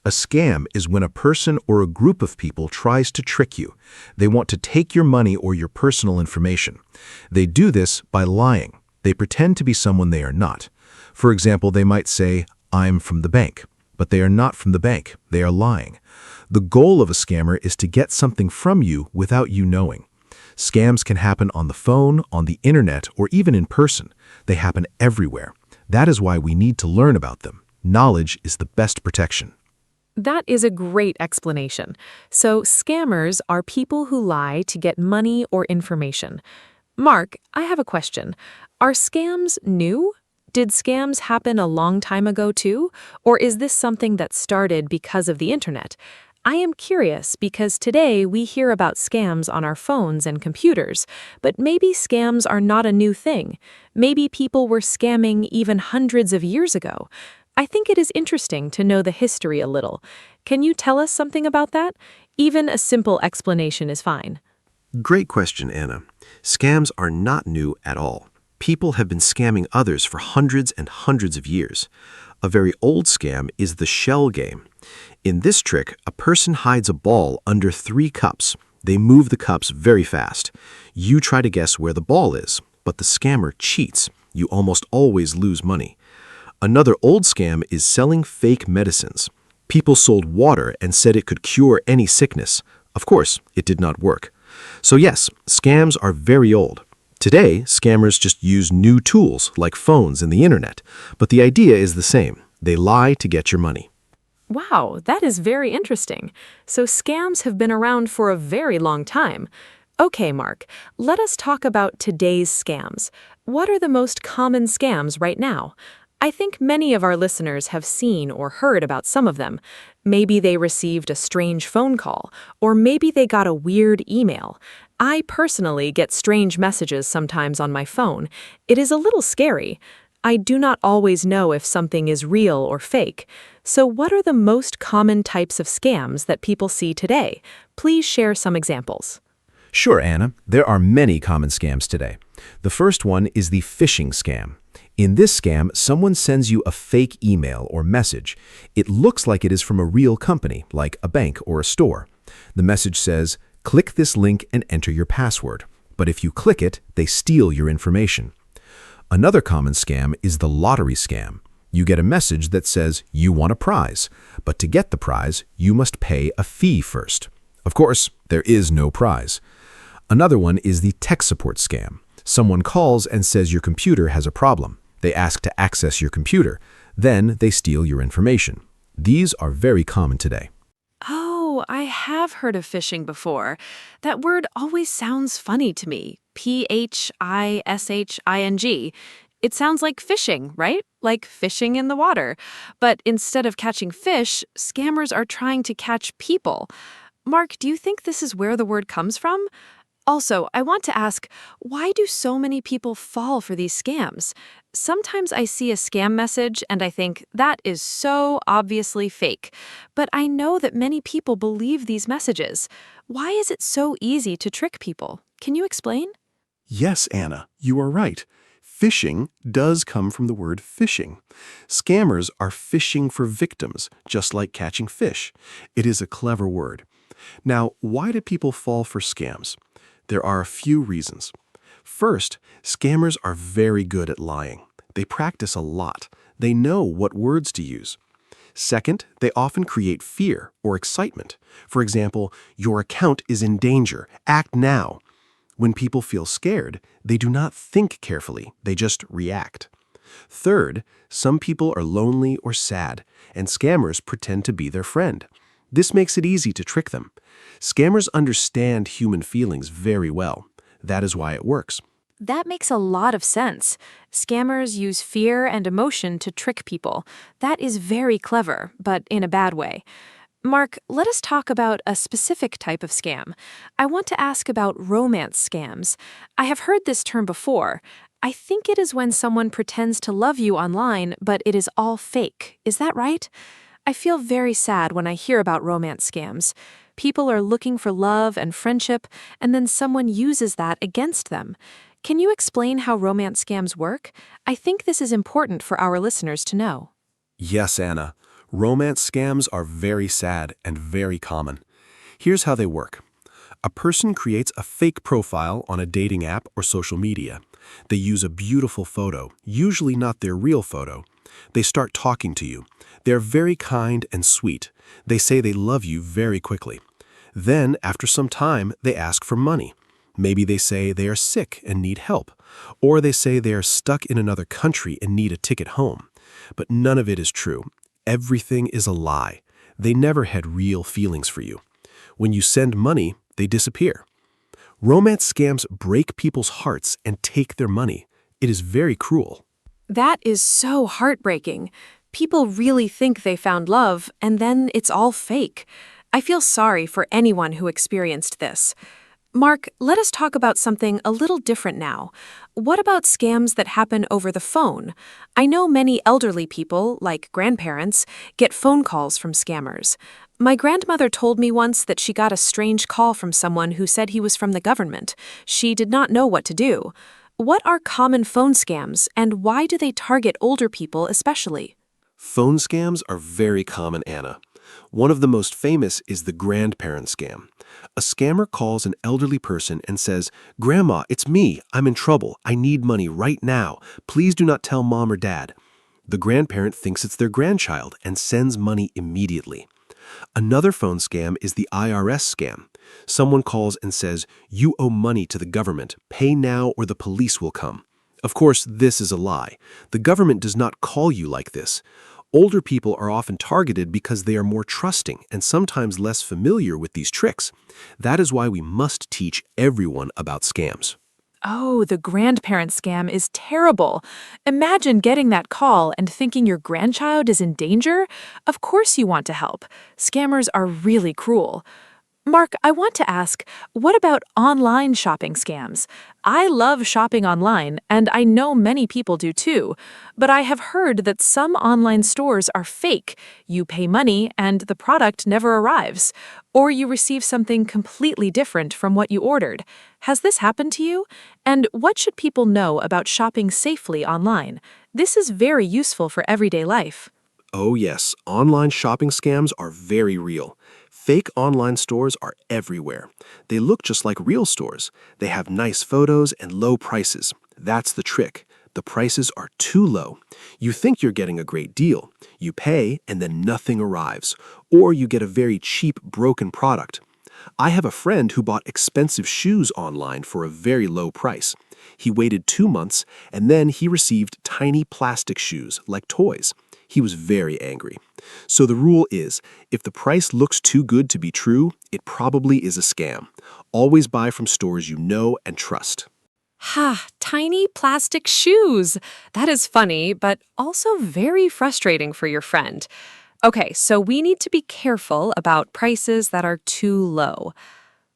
A scam is when a person or a group of people tries to trick you. They want to take your money or your personal information. They do this by lying. They pretend to be someone they are not. For example, they might say, "I'm from the bank," but they are not from the bank. They are lying. The goal of a scammer is to get something from you without you knowing. Scams can happen on the phone, on the internet, or even in person. They happen everywhere. That is why we need to learn about them. Knowledge is the best protection. That is a great explanation. So, scammers are people who lie to get money or information. Mark, I have a question. Are scams new? Did scams happen a long time ago too? Or is this something that started because of the internet? I am curious because today we hear about scams on our phones and computers, but maybe scams are not a new thing. Maybe people were scamming even hundreds of years ago. I think it is interesting to know the history a little. Can you tell us something about that? Even a simple explanation is fine. Great question, Anna. Scams are not new at all. People have been scamming others for hundreds and hundreds of years. A very old scam is the shell game. In this trick, a person hides a ball under 3 cups. They move the cups very fast. You try to guess where the ball is, but the scammer cheats. You almost always lose money. Another old scam is selling fake medicines. People sold water and said it could cure any sickness. Of course, it did not work. So yes, scams are very old. Today, scammers just use new tools like phones and the internet, but the idea is the same. They lie to get your money. Wow, that is very interesting. So scams have been around for a very long time. Okay, Mark, let us talk about today's scams. What are the most common scams right now? I think many of our listeners have seen or heard about some of them. Maybe they received a strange phone call, or maybe they got a weird email. I personally get strange messages sometimes on my phone. It is a little scary. I do not always know if something is real or fake. So what are the most common types of scams that people see today? Please share some examples. Sure, Anna. There are many common scams today. The first one is the phishing scam. In this scam, someone sends you a fake email or message. It looks like it is from a real company, like a bank or a store. The message says, "Click this link and enter your password." But if you click it, they steal your information. Another common scam is the lottery scam. You get a message that says you want a prize, but to get the prize, you must pay a fee first. Of course, there is no prize. Another one is the tech support scam. Someone calls and says your computer has a problem. They ask to access your computer. Then they steal your information. These are very common today. Oh, I have heard of phishing before. That word always sounds funny to me. Phishing. It sounds like fishing, right? Like fishing in the water. But instead of catching fish, scammers are trying to catch people. Mark, do you think this is where the word comes from? Also, I want to ask, why do so many people fall for these scams? Sometimes I see a scam message and I think, that is so obviously fake. But I know that many people believe these messages. Why is it so easy to trick people? Can you explain? Yes, Anna, you are right. Phishing does come from the word fishing. Scammers are fishing for victims, just like catching fish. It is a clever word. Now, why do people fall for scams? There are a few reasons. First, scammers are very good at lying. They practice a lot. They know what words to use. Second, they often create fear or excitement. For example, your account is in danger. Act now. When people feel scared, they do not think carefully, they just react. Third, some people are lonely or sad, and scammers pretend to be their friend. This makes it easy to trick them. Scammers understand human feelings very well. That is why it works. That makes a lot of sense. Scammers use fear and emotion to trick people. That is very clever, but in a bad way. Mark, let us talk about a specific type of scam. I want to ask about romance scams. I have heard this term before. I think it is when someone pretends to love you online, but it is all fake. Is that right? I feel very sad when I hear about romance scams. People are looking for love and friendship, and then someone uses that against them. Can you explain how romance scams work? I think this is important for our listeners to know. Yes, Anna. Romance scams are very sad and very common. Here's how they work. A person creates a fake profile on a dating app or social media. They use a beautiful photo, usually not their real photo. They start talking to you. They're very kind and sweet. They say they love you very quickly. Then, after some time, they ask for money. Maybe they say they are sick and need help, or they say they are stuck in another country and need a ticket home. But none of it is true. Everything is a lie. They never had real feelings for you. When you send money, they disappear. Romance scams break people's hearts and take their money. It is very cruel. That is so heartbreaking. People really think they found love, and then it's all fake. I feel sorry for anyone who experienced this. Mark, let us talk about something a little different now. What about scams that happen over the phone? I know many elderly people, like grandparents, get phone calls from scammers. My grandmother told me once that she got a strange call from someone who said he was from the government. She did not know what to do. What are common phone scams, and why do they target older people especially? Phone scams are very common, Anna. One of the most famous is the grandparent scam. A scammer calls an elderly person and says, "Grandma, it's me. I'm in trouble. I need money right now. Please do not tell mom or dad." The grandparent thinks it's their grandchild and sends money immediately. Another phone scam is the IRS scam. Someone calls and says, "You owe money to the government. Pay now or the police will come." Of course, this is a lie. The government does not call you like this. Older people are often targeted because they are more trusting and sometimes less familiar with these tricks. That is why we must teach everyone about scams. Oh, the grandparent scam is terrible. Imagine getting that call and thinking your grandchild is in danger. Of course you want to help. Scammers are really cruel. Mark, I want to ask, what about online shopping scams? I love shopping online, and I know many people do too, but I have heard that some online stores are fake. You pay money and the product never arrives, or you receive something completely different from what you ordered. Has this happened to you? And what should people know about shopping safely online? This is very useful for everyday life. Oh yes, online shopping scams are very real. Fake online stores are everywhere. They look just like real stores. They have nice photos and low prices. That's the trick. The prices are too low. You think you're getting a great deal. You pay and then nothing arrives. Or you get a very cheap, broken product. I have a friend who bought expensive shoes online for a very low price. He waited 2 months and then he received tiny plastic shoes like toys. He was very angry. So the rule is, if the price looks too good to be true, it probably is a scam. Always buy from stores you know and trust. Ha, tiny plastic shoes. That is funny, but also very frustrating for your friend. Okay, so we need to be careful about prices that are too low.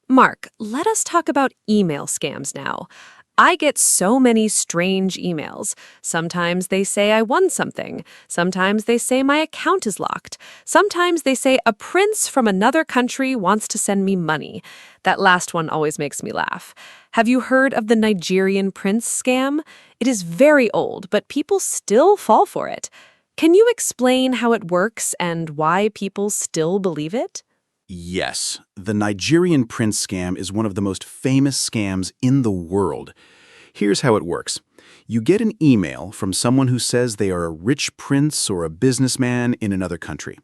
Mark, let us talk about email scams now. I get so many strange emails. Sometimes they say I won something. Sometimes they say my account is locked. Sometimes they say a prince from another country wants to send me money. That last one always makes me laugh. Have you heard of the Nigerian prince scam? It is very old, but people still fall for it. Can you explain how it works and why people still believe it? Yes, the Nigerian prince scam is one of the most famous scams in the world. Here's how it works. You get an email from someone who says they are a rich prince or a businessman in another country.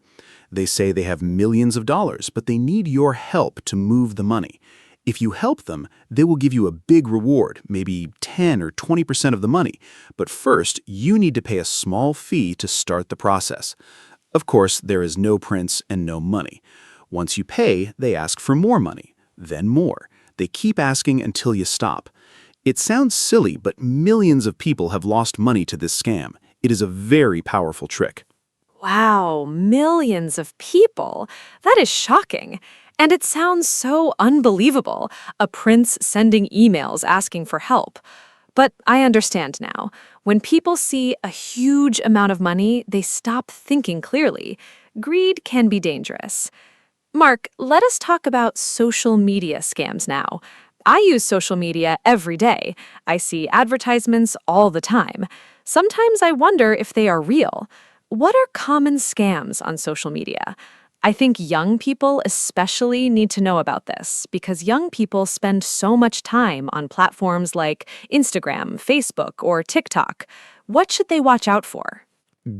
They say they have millions of dollars, but they need your help to move the money. If you help them, they will give you a big reward, maybe 10 or 20% of the money. But first, you need to pay a small fee to start the process. Of course, there is no prince and no money. Once you pay, they ask for more money, then more. They keep asking until you stop. It sounds silly, but millions of people have lost money to this scam. It is a very powerful trick. Wow, millions of people? That is shocking. And it sounds so unbelievable, a prince sending emails asking for help. But I understand now. When people see a huge amount of money, they stop thinking clearly. Greed can be dangerous. Mark, let us talk about social media scams now. I use social media every day. I see advertisements all the time. Sometimes I wonder if they are real. What are common scams on social media? I think young people especially need to know about this because young people spend so much time on platforms like Instagram, Facebook, or TikTok. What should they watch out for?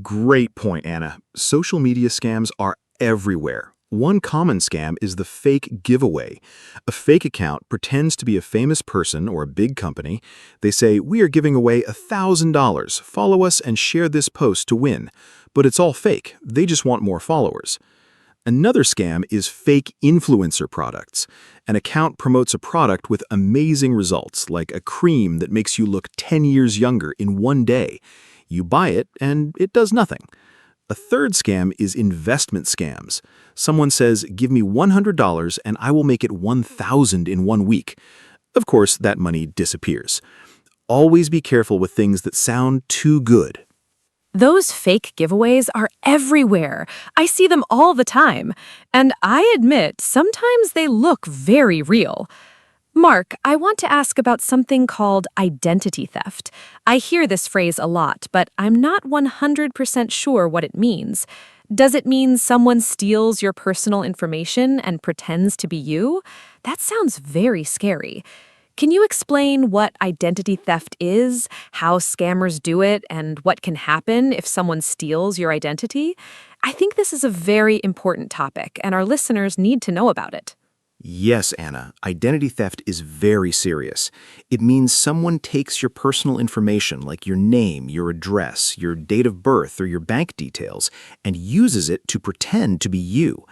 Great point, Anna. Social media scams are everywhere. One common scam is the fake giveaway. A fake account pretends to be a famous person or a big company. They say, "We are giving away $1,000. Follow us and share this post to win." But it's all fake. They just want more followers. Another scam is fake influencer products. An account promotes a product with amazing results, like a cream that makes you look 10 years younger in one day. You buy it, and it does nothing. A third scam is investment scams. Someone says, "Give me $100 and I will make it 1,000 in 1 week." Of course, that money disappears. Always be careful with things that sound too good. Those fake giveaways are everywhere. I see them all the time. And I admit, sometimes they look very real. Mark, I want to ask about something called identity theft. I hear this phrase a lot, but I'm not 100% sure what it means. Does it mean someone steals your personal information and pretends to be you? That sounds very scary. Can you explain what identity theft is, how scammers do it, and what can happen if someone steals your identity? I think this is a very important topic, and our listeners need to know about it. Yes, Anna, identity theft is very serious. It means someone takes your personal information like your name, your address, your date of birth, or your bank details, and uses it to pretend to be you.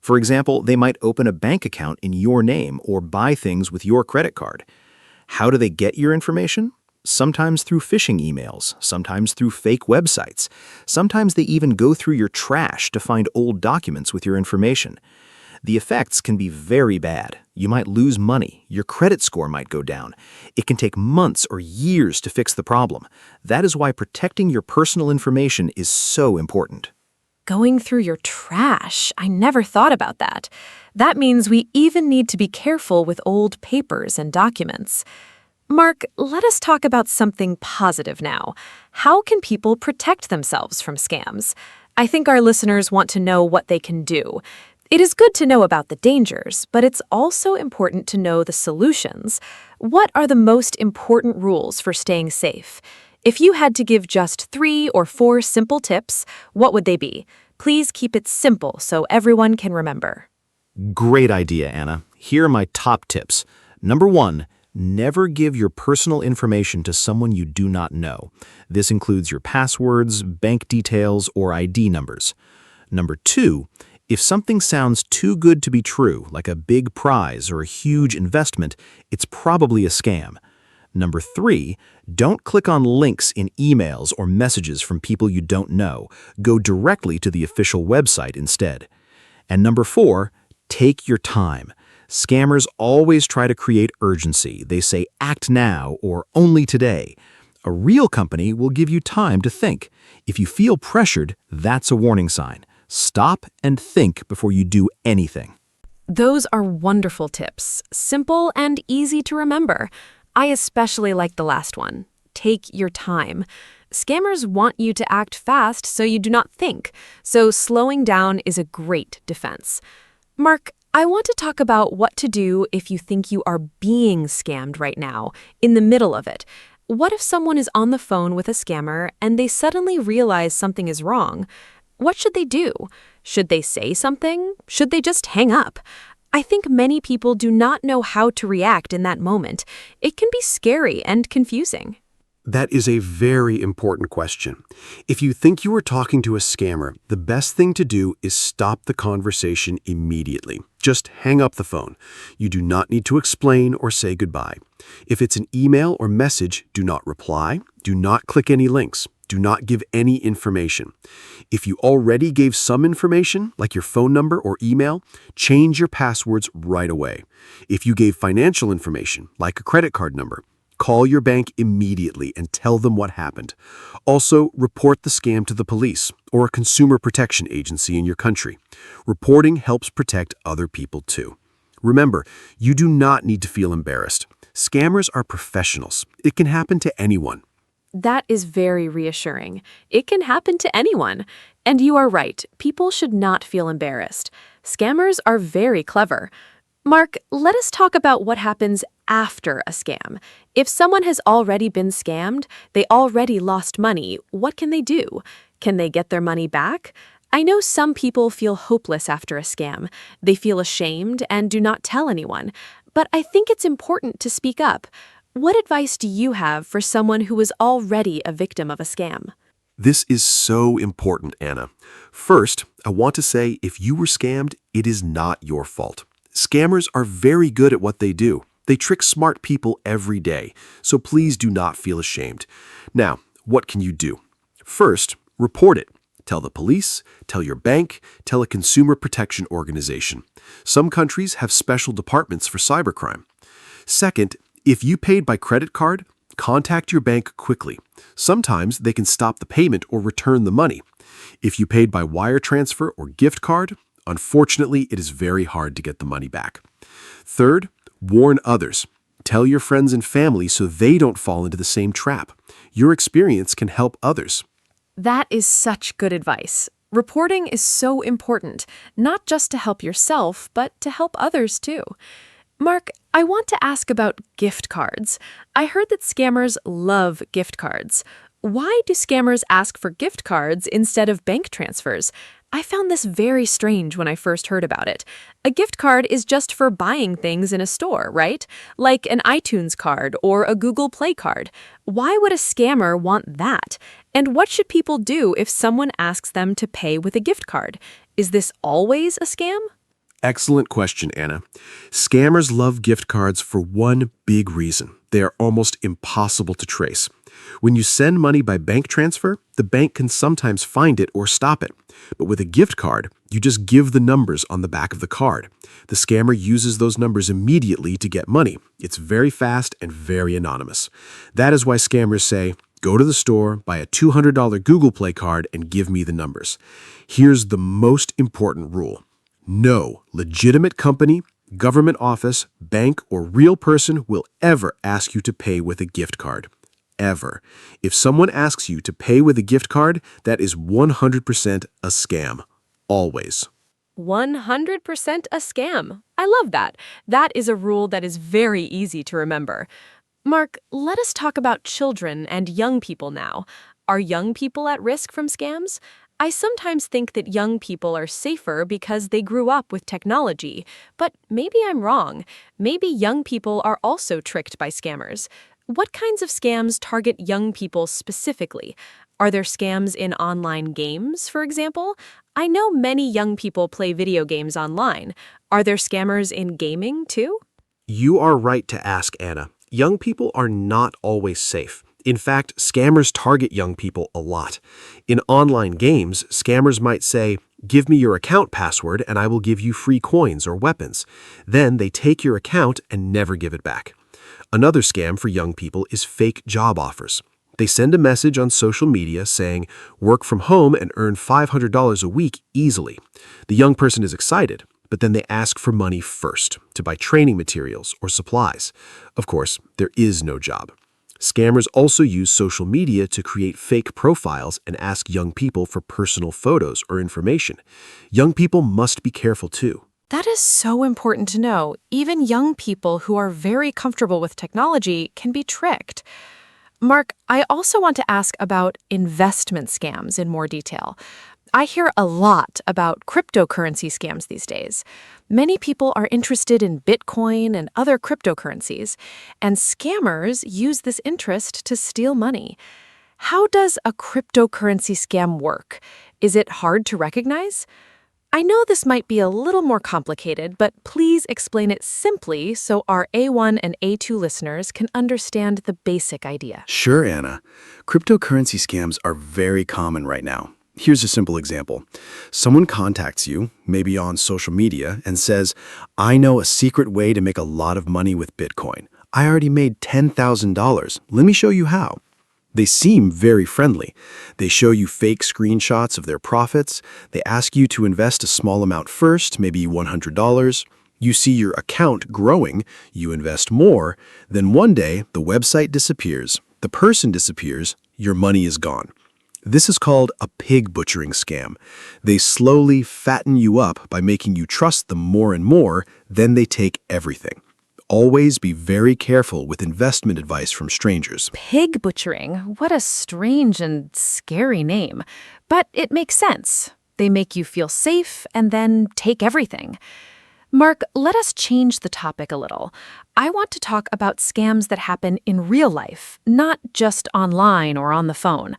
For example, they might open a bank account in your name or buy things with your credit card. How do they get your information? Sometimes through phishing emails, sometimes through fake websites. Sometimes they even go through your trash to find old documents with your information. The effects can be very bad. You might lose money. Your credit score might go down. It can take months or years to fix the problem. That is why protecting your personal information is so important. Going through your trash. I never thought about that. That means we even need to be careful with old papers and documents. Mark, let us talk about something positive now. How can people protect themselves from scams? I think our listeners want to know what they can do. It is good to know about the dangers, but it's also important to know the solutions. What are the most important rules for staying safe? If you had to give just 3 or 4 simple tips, what would they be? Please keep it simple so everyone can remember. Great idea, Anna. Here are my top tips. Number 1, never give your personal information to someone you do not know. This includes your passwords, bank details, or ID numbers. Number 2, if something sounds too good to be true, like a big prize or a huge investment, it's probably a scam. Number 3, don't click on links in emails or messages from people you don't know. Go directly to the official website instead. And number 4, take your time. Scammers always try to create urgency. They say act now or only today. A real company will give you time to think. If you feel pressured, that's a warning sign. Stop and think before you do anything. Those are wonderful tips, simple and easy to remember. I especially like the last one. Take your time. Scammers want you to act fast so you do not think, so slowing down is a great defense. Mark, I want to talk about what to do if you think you are being scammed right now, in the middle of it. What if someone is on the phone with a scammer and they suddenly realize something is wrong? What should they do? Should they say something? Should they just hang up? I think many people do not know how to react in that moment. It can be scary and confusing. That is a very important question. If you think you are talking to a scammer, the best thing to do is stop the conversation immediately. Just hang up the phone. You do not need to explain or say goodbye. If it's an email or message, do not reply. Do not click any links. Do not give any information. If you already gave some information, like your phone number or email, change your passwords right away. If you gave financial information, like a credit card number, call your bank immediately and tell them what happened. Also, report the scam to the police or a consumer protection agency in your country. Reporting helps protect other people too. Remember, you do not need to feel embarrassed. Scammers are professionals. It can happen to anyone. That is very reassuring. It can happen to anyone. And you are right, people should not feel embarrassed. Scammers are very clever. Mark, let us talk about what happens after a scam. If someone has already been scammed, they already lost money, what can they do? Can they get their money back? I know some people feel hopeless after a scam. They feel ashamed and do not tell anyone. But I think it's important to speak up. What advice do you have for someone who was already a victim of a scam? This is so important, Anna. First, I want to say if you were scammed, it is not your fault. Scammers are very good at what they do. They trick smart people every day, so please do not feel ashamed. Now, what can you do? First, report it. Tell the police, tell your bank, tell a consumer protection organization. Some countries have special departments for cybercrime. Second, if you paid by credit card, contact your bank quickly. Sometimes they can stop the payment or return the money. If you paid by wire transfer or gift card, unfortunately, it is very hard to get the money back. Third, warn others. Tell your friends and family so they don't fall into the same trap. Your experience can help others. That is such good advice. Reporting is so important, not just to help yourself, but to help others too. Mark, I want to ask about gift cards. I heard that scammers love gift cards. Why do scammers ask for gift cards instead of bank transfers? I found this very strange when I first heard about it. A gift card is just for buying things in a store, right? Like an iTunes card or a Google Play card. Why would a scammer want that? And what should people do if someone asks them to pay with a gift card? Is this always a scam? Excellent question, Anna. Scammers love gift cards for one big reason. They are almost impossible to trace. When you send money by bank transfer, the bank can sometimes find it or stop it. But with a gift card, you just give the numbers on the back of the card. The scammer uses those numbers immediately to get money. It's very fast and very anonymous. That is why scammers say, go to the store, buy a $200 Google Play card, and give me the numbers. Here's the most important rule. No legitimate company, government office, bank, or real person will ever ask you to pay with a gift card. Ever. If someone asks you to pay with a gift card, that is 100% a scam. Always. 100% a scam. I love that. That is a rule that is very easy to remember. Mark, let us talk about children and young people now. Are young people at risk from scams? I sometimes think that young people are safer because they grew up with technology, but maybe I'm wrong. Maybe young people are also tricked by scammers. What kinds of scams target young people specifically? Are there scams in online games, for example? I know many young people play video games online. Are there scammers in gaming, too? You are right to ask, Anna. Young people are not always safe. In fact, scammers target young people a lot. In online games, scammers might say, give me your account password and I will give you free coins or weapons. Then they take your account and never give it back. Another scam for young people is fake job offers. They send a message on social media saying, work from home and earn $500 a week easily. The young person is excited, but then they ask for money first to buy training materials or supplies. Of course, there is no job. Scammers also use social media to create fake profiles and ask young people for personal photos or information. Young people must be careful too. That is so important to know. Even young people who are very comfortable with technology can be tricked. Mark, I also want to ask about investment scams in more detail. I hear a lot about cryptocurrency scams these days. Many people are interested in Bitcoin and other cryptocurrencies, and scammers use this interest to steal money. How does a cryptocurrency scam work? Is it hard to recognize? I know this might be a little more complicated, but please explain it simply so our A1 and A2 listeners can understand the basic idea. Sure, Anna. Cryptocurrency scams are very common right now. Here's a simple example. Someone contacts you, maybe on social media, and says, I know a secret way to make a lot of money with Bitcoin. I already made $10,000. Let me show you how. They seem very friendly. They show you fake screenshots of their profits. They ask you to invest a small amount first, maybe $100. You see your account growing, you invest more, then one day the website disappears, the person disappears, your money is gone. This is called a pig butchering scam. They slowly fatten you up by making you trust them more and more, then they take everything. Always be very careful with investment advice from strangers. Pig butchering, what a strange and scary name. But it makes sense. They make you feel safe and then take everything. Mark, let us change the topic a little. I want to talk about scams that happen in real life, not just online or on the phone.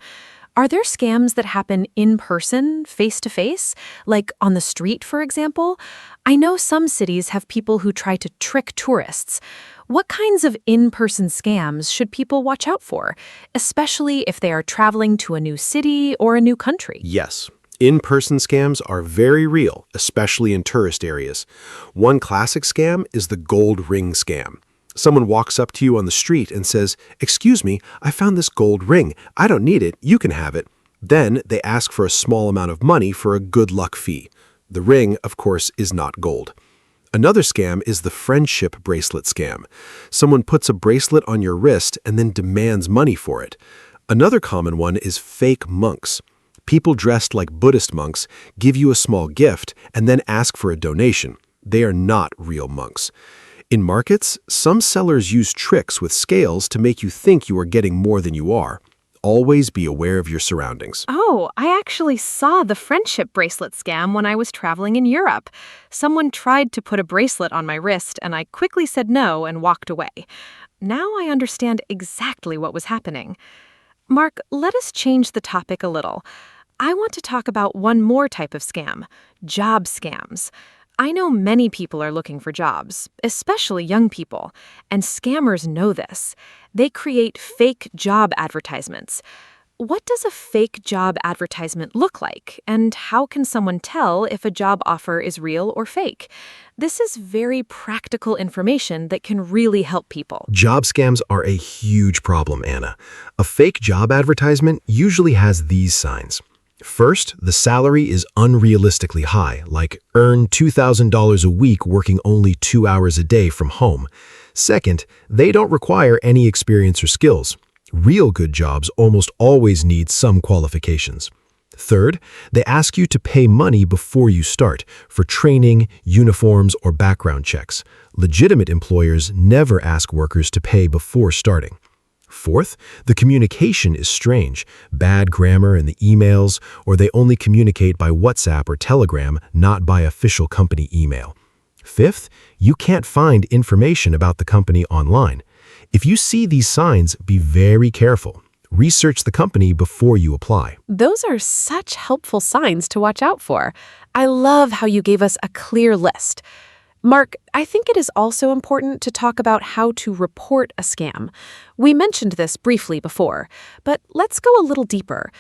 Are there scams that happen in person, face-to-face, like on the street, for example? I know some cities have people who try to trick tourists. What kinds of in-person scams should people watch out for, especially if they are traveling to a new city or a new country? Yes. In-person scams are very real, especially in tourist areas. One classic scam is the gold ring scam. Someone walks up to you on the street and says, "Excuse me, I found this gold ring. I don't need it. You can have it." Then they ask for a small amount of money for a good luck fee. The ring, of course, is not gold. Another scam is the friendship bracelet scam. Someone puts a bracelet on your wrist and then demands money for it. Another common one is fake monks. People dressed like Buddhist monks give you a small gift and then ask for a donation. They are not real monks. In markets, some sellers use tricks with scales to make you think you are getting more than you are. Always be aware of your surroundings. Oh, I actually saw the friendship bracelet scam when I was traveling in Europe. Someone tried to put a bracelet on my wrist, and I quickly said no and walked away. Now I understand exactly what was happening. Mark, let us change the topic a little. I want to talk about one more type of scam, job scams. I know many people are looking for jobs, especially young people, and scammers know this. They create fake job advertisements. What does a fake job advertisement look like, and how can someone tell if a job offer is real or fake? This is very practical information that can really help people. Job scams are a huge problem, Anna. A fake job advertisement usually has these signs. First, the salary is unrealistically high, like earn $2,000 a week working only 2 hours a day from home. Second, they don't require any experience or skills. Real good jobs almost always need some qualifications. Third, they ask you to pay money before you start for training, uniforms, or background checks. Legitimate employers never ask workers to pay before starting. Fourth, the communication is strange, bad grammar in the emails, or they only communicate by WhatsApp or Telegram, not by official company email. Fifth, you can't find information about the company online. If you see these signs, be very careful. Research the company before you apply. Those are such helpful signs to watch out for. I love how you gave us a clear list. Mark, I think it is also important to talk about how to report a scam. We mentioned this briefly before, but let's go a little deeper.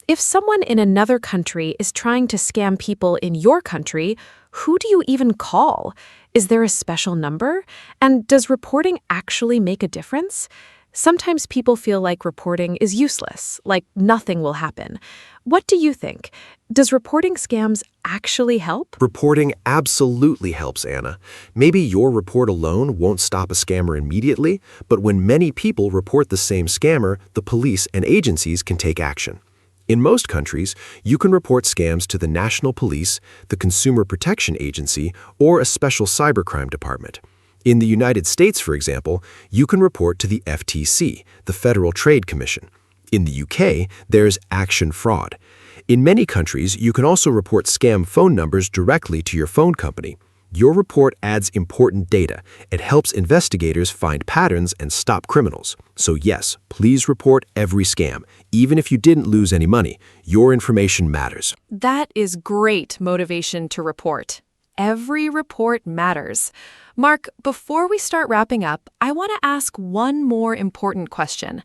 If someone in another country is trying to scam people in your country, who do you even call? Is there a special number? And does reporting actually make a difference? Sometimes people feel like reporting is useless, like nothing will happen. What do you think? Does reporting scams actually help? Reporting absolutely helps, Anna. Maybe your report alone won't stop a scammer immediately, but when many people report the same scammer, the police and agencies can take action. In most countries, you can report scams to the National Police, the Consumer Protection Agency, or a special cybercrime department. In the United States, for example, you can report to the FTC, the Federal Trade Commission. In the UK, there's Action Fraud. In many countries, you can also report scam phone numbers directly to your phone company. Your report adds important data. It helps investigators find patterns and stop criminals. So yes, please report every scam. Even if you didn't lose any money, your information matters. That is great motivation to report. Every report matters. Mark, before we start wrapping up, I want to ask one more important question.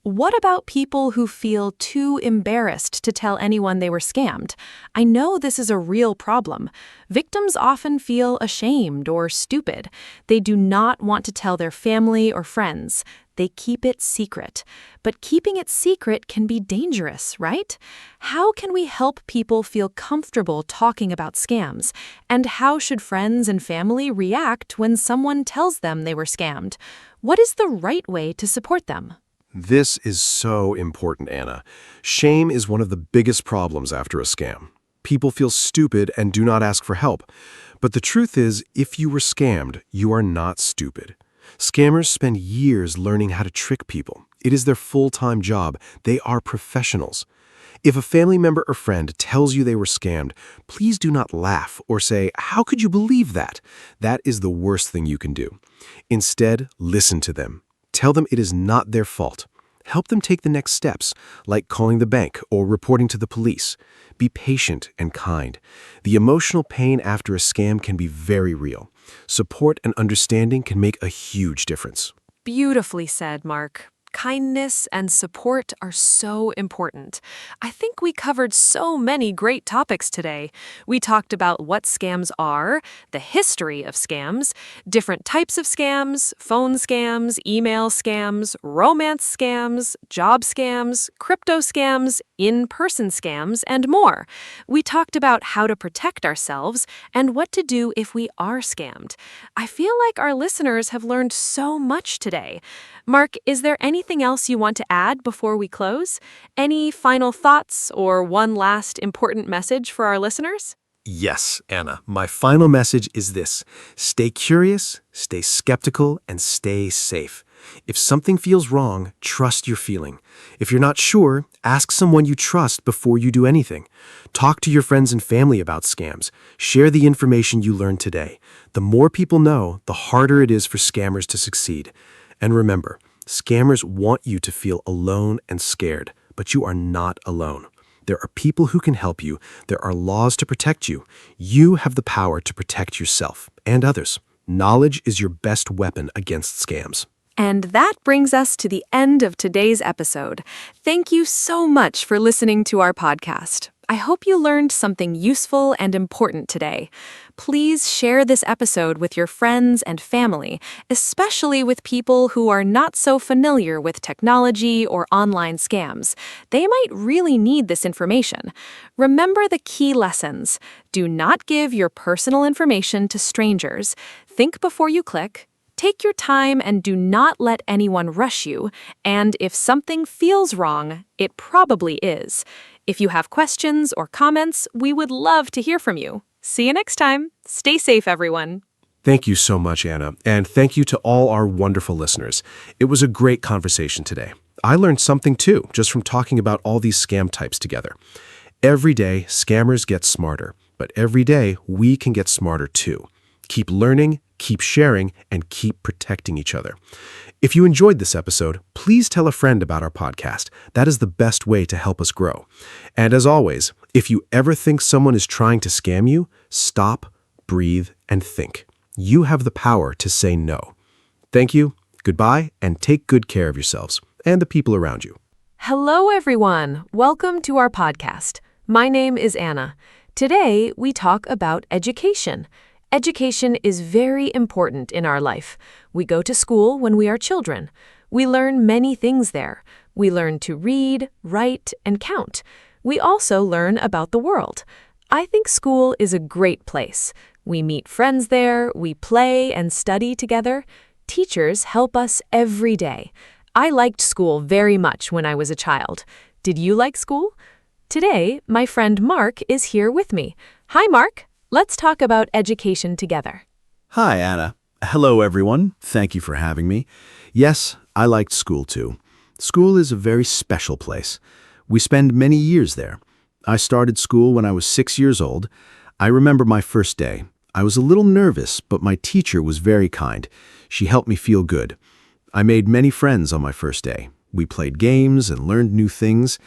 What about people who feel too embarrassed to tell anyone they were scammed? I know this is a real problem. Victims often feel ashamed or stupid. They do not want to tell their family or friends. They keep it secret. But keeping it secret can be dangerous, right? How can we help people feel comfortable talking about scams? And how should friends and family react when someone tells them they were scammed? What is the right way to support them? This is so important, Anna. Shame is one of the biggest problems after a scam. People feel stupid and do not ask for help. But the truth is, if you were scammed, you are not stupid. Scammers spend years learning how to trick people. It is their full-time job. They are professionals. If a family member or friend tells you they were scammed, please do not laugh or say, "How could you believe that?" That is the worst thing you can do. Instead, listen to them. Tell them it is not their fault. Help them take the next steps, like calling the bank or reporting to the police. Be patient and kind. The emotional pain after a scam can be very real. Support and understanding can make a huge difference. Beautifully said, Mark. Kindness and support are so important. I think we covered so many great topics today. We talked about what scams are, the history of scams, different types of scams, phone scams, email scams, romance scams, job scams, crypto scams, in-person scams, and more. We talked about how to protect ourselves and what to do if we are scammed. I feel like our listeners have learned so much today. Mark, is there anything else you want to add before we close? Any final thoughts or one last important message for our listeners? Yes, Anna. My final message is this. Stay curious, stay skeptical, and stay safe. If something feels wrong, trust your feeling. If you're not sure, ask someone you trust before you do anything. Talk to your friends and family about scams. Share the information you learned today. The more people know, the harder it is for scammers to succeed. And remember, scammers want you to feel alone and scared, but you are not alone. There are people who can help you. There are laws to protect you. You have the power to protect yourself and others. Knowledge is your best weapon against scams. And that brings us to the end of today's episode. Thank you so much for listening to our podcast. I hope you learned something useful and important today. Please share this episode with your friends and family, especially with people who are not so familiar with technology or online scams. They might really need this information. Remember the key lessons. Do not give your personal information to strangers. Think before you click. Take your time and do not let anyone rush you. And if something feels wrong, it probably is. If you have questions or comments, we would love to hear from you. See you next time. Stay safe, everyone. Thank you so much, Anna, and thank you to all our wonderful listeners. It was a great conversation today. I learned something too, just from talking about all these scam types together. Every day, scammers get smarter, but every day, we can get smarter too. Keep learning, keep sharing, and keep protecting each other. If you enjoyed this episode, please tell a friend about our podcast. That is the best way to help us grow. And as always, if you ever think someone is trying to scam you, stop, breathe, and think. You have the power to say no. Thank you, goodbye, and take good care of yourselves and the people around you. Hello, everyone. Welcome to our podcast. My name is Anna. Today, we talk about education. Education is very important in our life. We go to school when we are children. We learn many things there. We learn to read, write, and count. We also learn about the world. I think school is a great place. We meet friends there, we play and study together. Teachers help us every day. I liked school very much when I was a child. Did you like school? Today, my friend Mark is here with me. Hi, Mark. Let's talk about education together. Hi, Anna. Hello, everyone. Thank you for having me. Yes, I liked school too. School is a very special place. We spend many years there. I started school when I was 6 years old. I remember my first day. I was a little nervous, but my teacher was very kind. She helped me feel good. I made many friends on my first day. We played games and learned new things.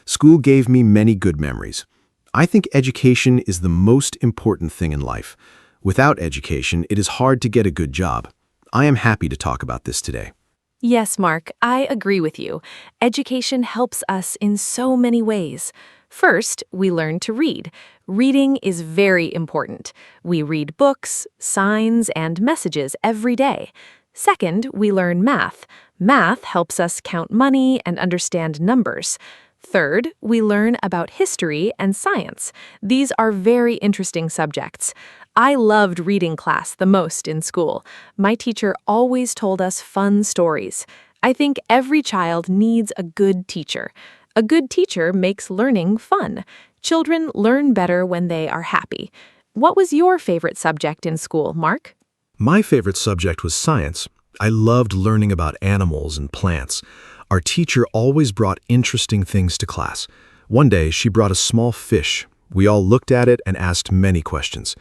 School gave me many good memories. I think education is the most important thing in life. Without education, it is hard to get a good job. I am happy to talk about this today. Yes, Mark, I agree with you. Education helps us in so many ways. First, we learn to read. Reading is very important. We read books, signs, and messages every day. Second, we learn math. Math helps us count money and understand numbers. Third, we learn about history and science. These are very interesting subjects. I loved reading class the most in school. My teacher always told us fun stories. I think every child needs a good teacher. A good teacher makes learning fun. Children learn better when they are happy. What was your favorite subject in school, Mark? My favorite subject was science. I loved learning about animals and plants. Our teacher always brought interesting things to class. One day, she brought a small fish. We all looked at it and asked many questions.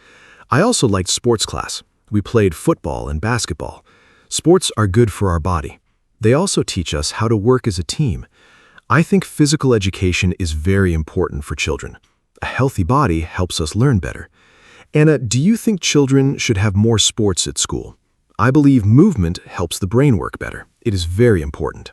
I also liked sports class. We played football and basketball. Sports are good for our body. They also teach us how to work as a team. I think physical education is very important for children. A healthy body helps us learn better. Anna, do you think children should have more sports at school? I believe movement helps the brain work better. It is very important.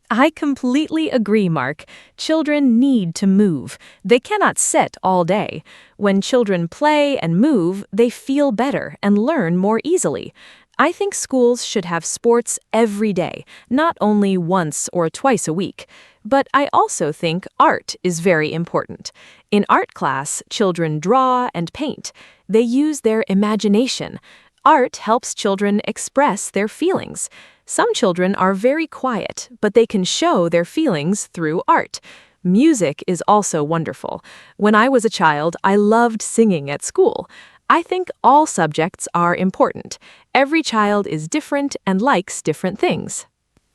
I completely agree, Mark. Children need to move. They cannot sit all day. When children play and move, they feel better and learn more easily. I think schools should have sports every day, not only once or twice a week. But I also think art is very important. In art class, children draw and paint. They use their imagination. Art helps children express their feelings. Some children are very quiet, but they can show their feelings through art. Music is also wonderful. When I was a child, I loved singing at school. I think all subjects are important. Every child is different and likes different things.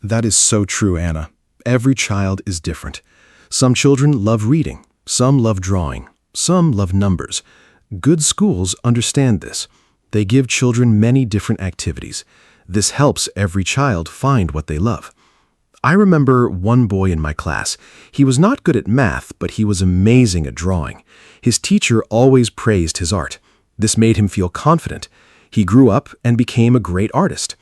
That is so true, Anna. Every child is different. Some children love reading. Some love drawing. Some love numbers. Good schools understand this. They give children many different activities. This helps every child find what they love. I remember one boy in my class. He was not good at math, but he was amazing at drawing. His teacher always praised his art. This made him feel confident. He grew up and became a great artist.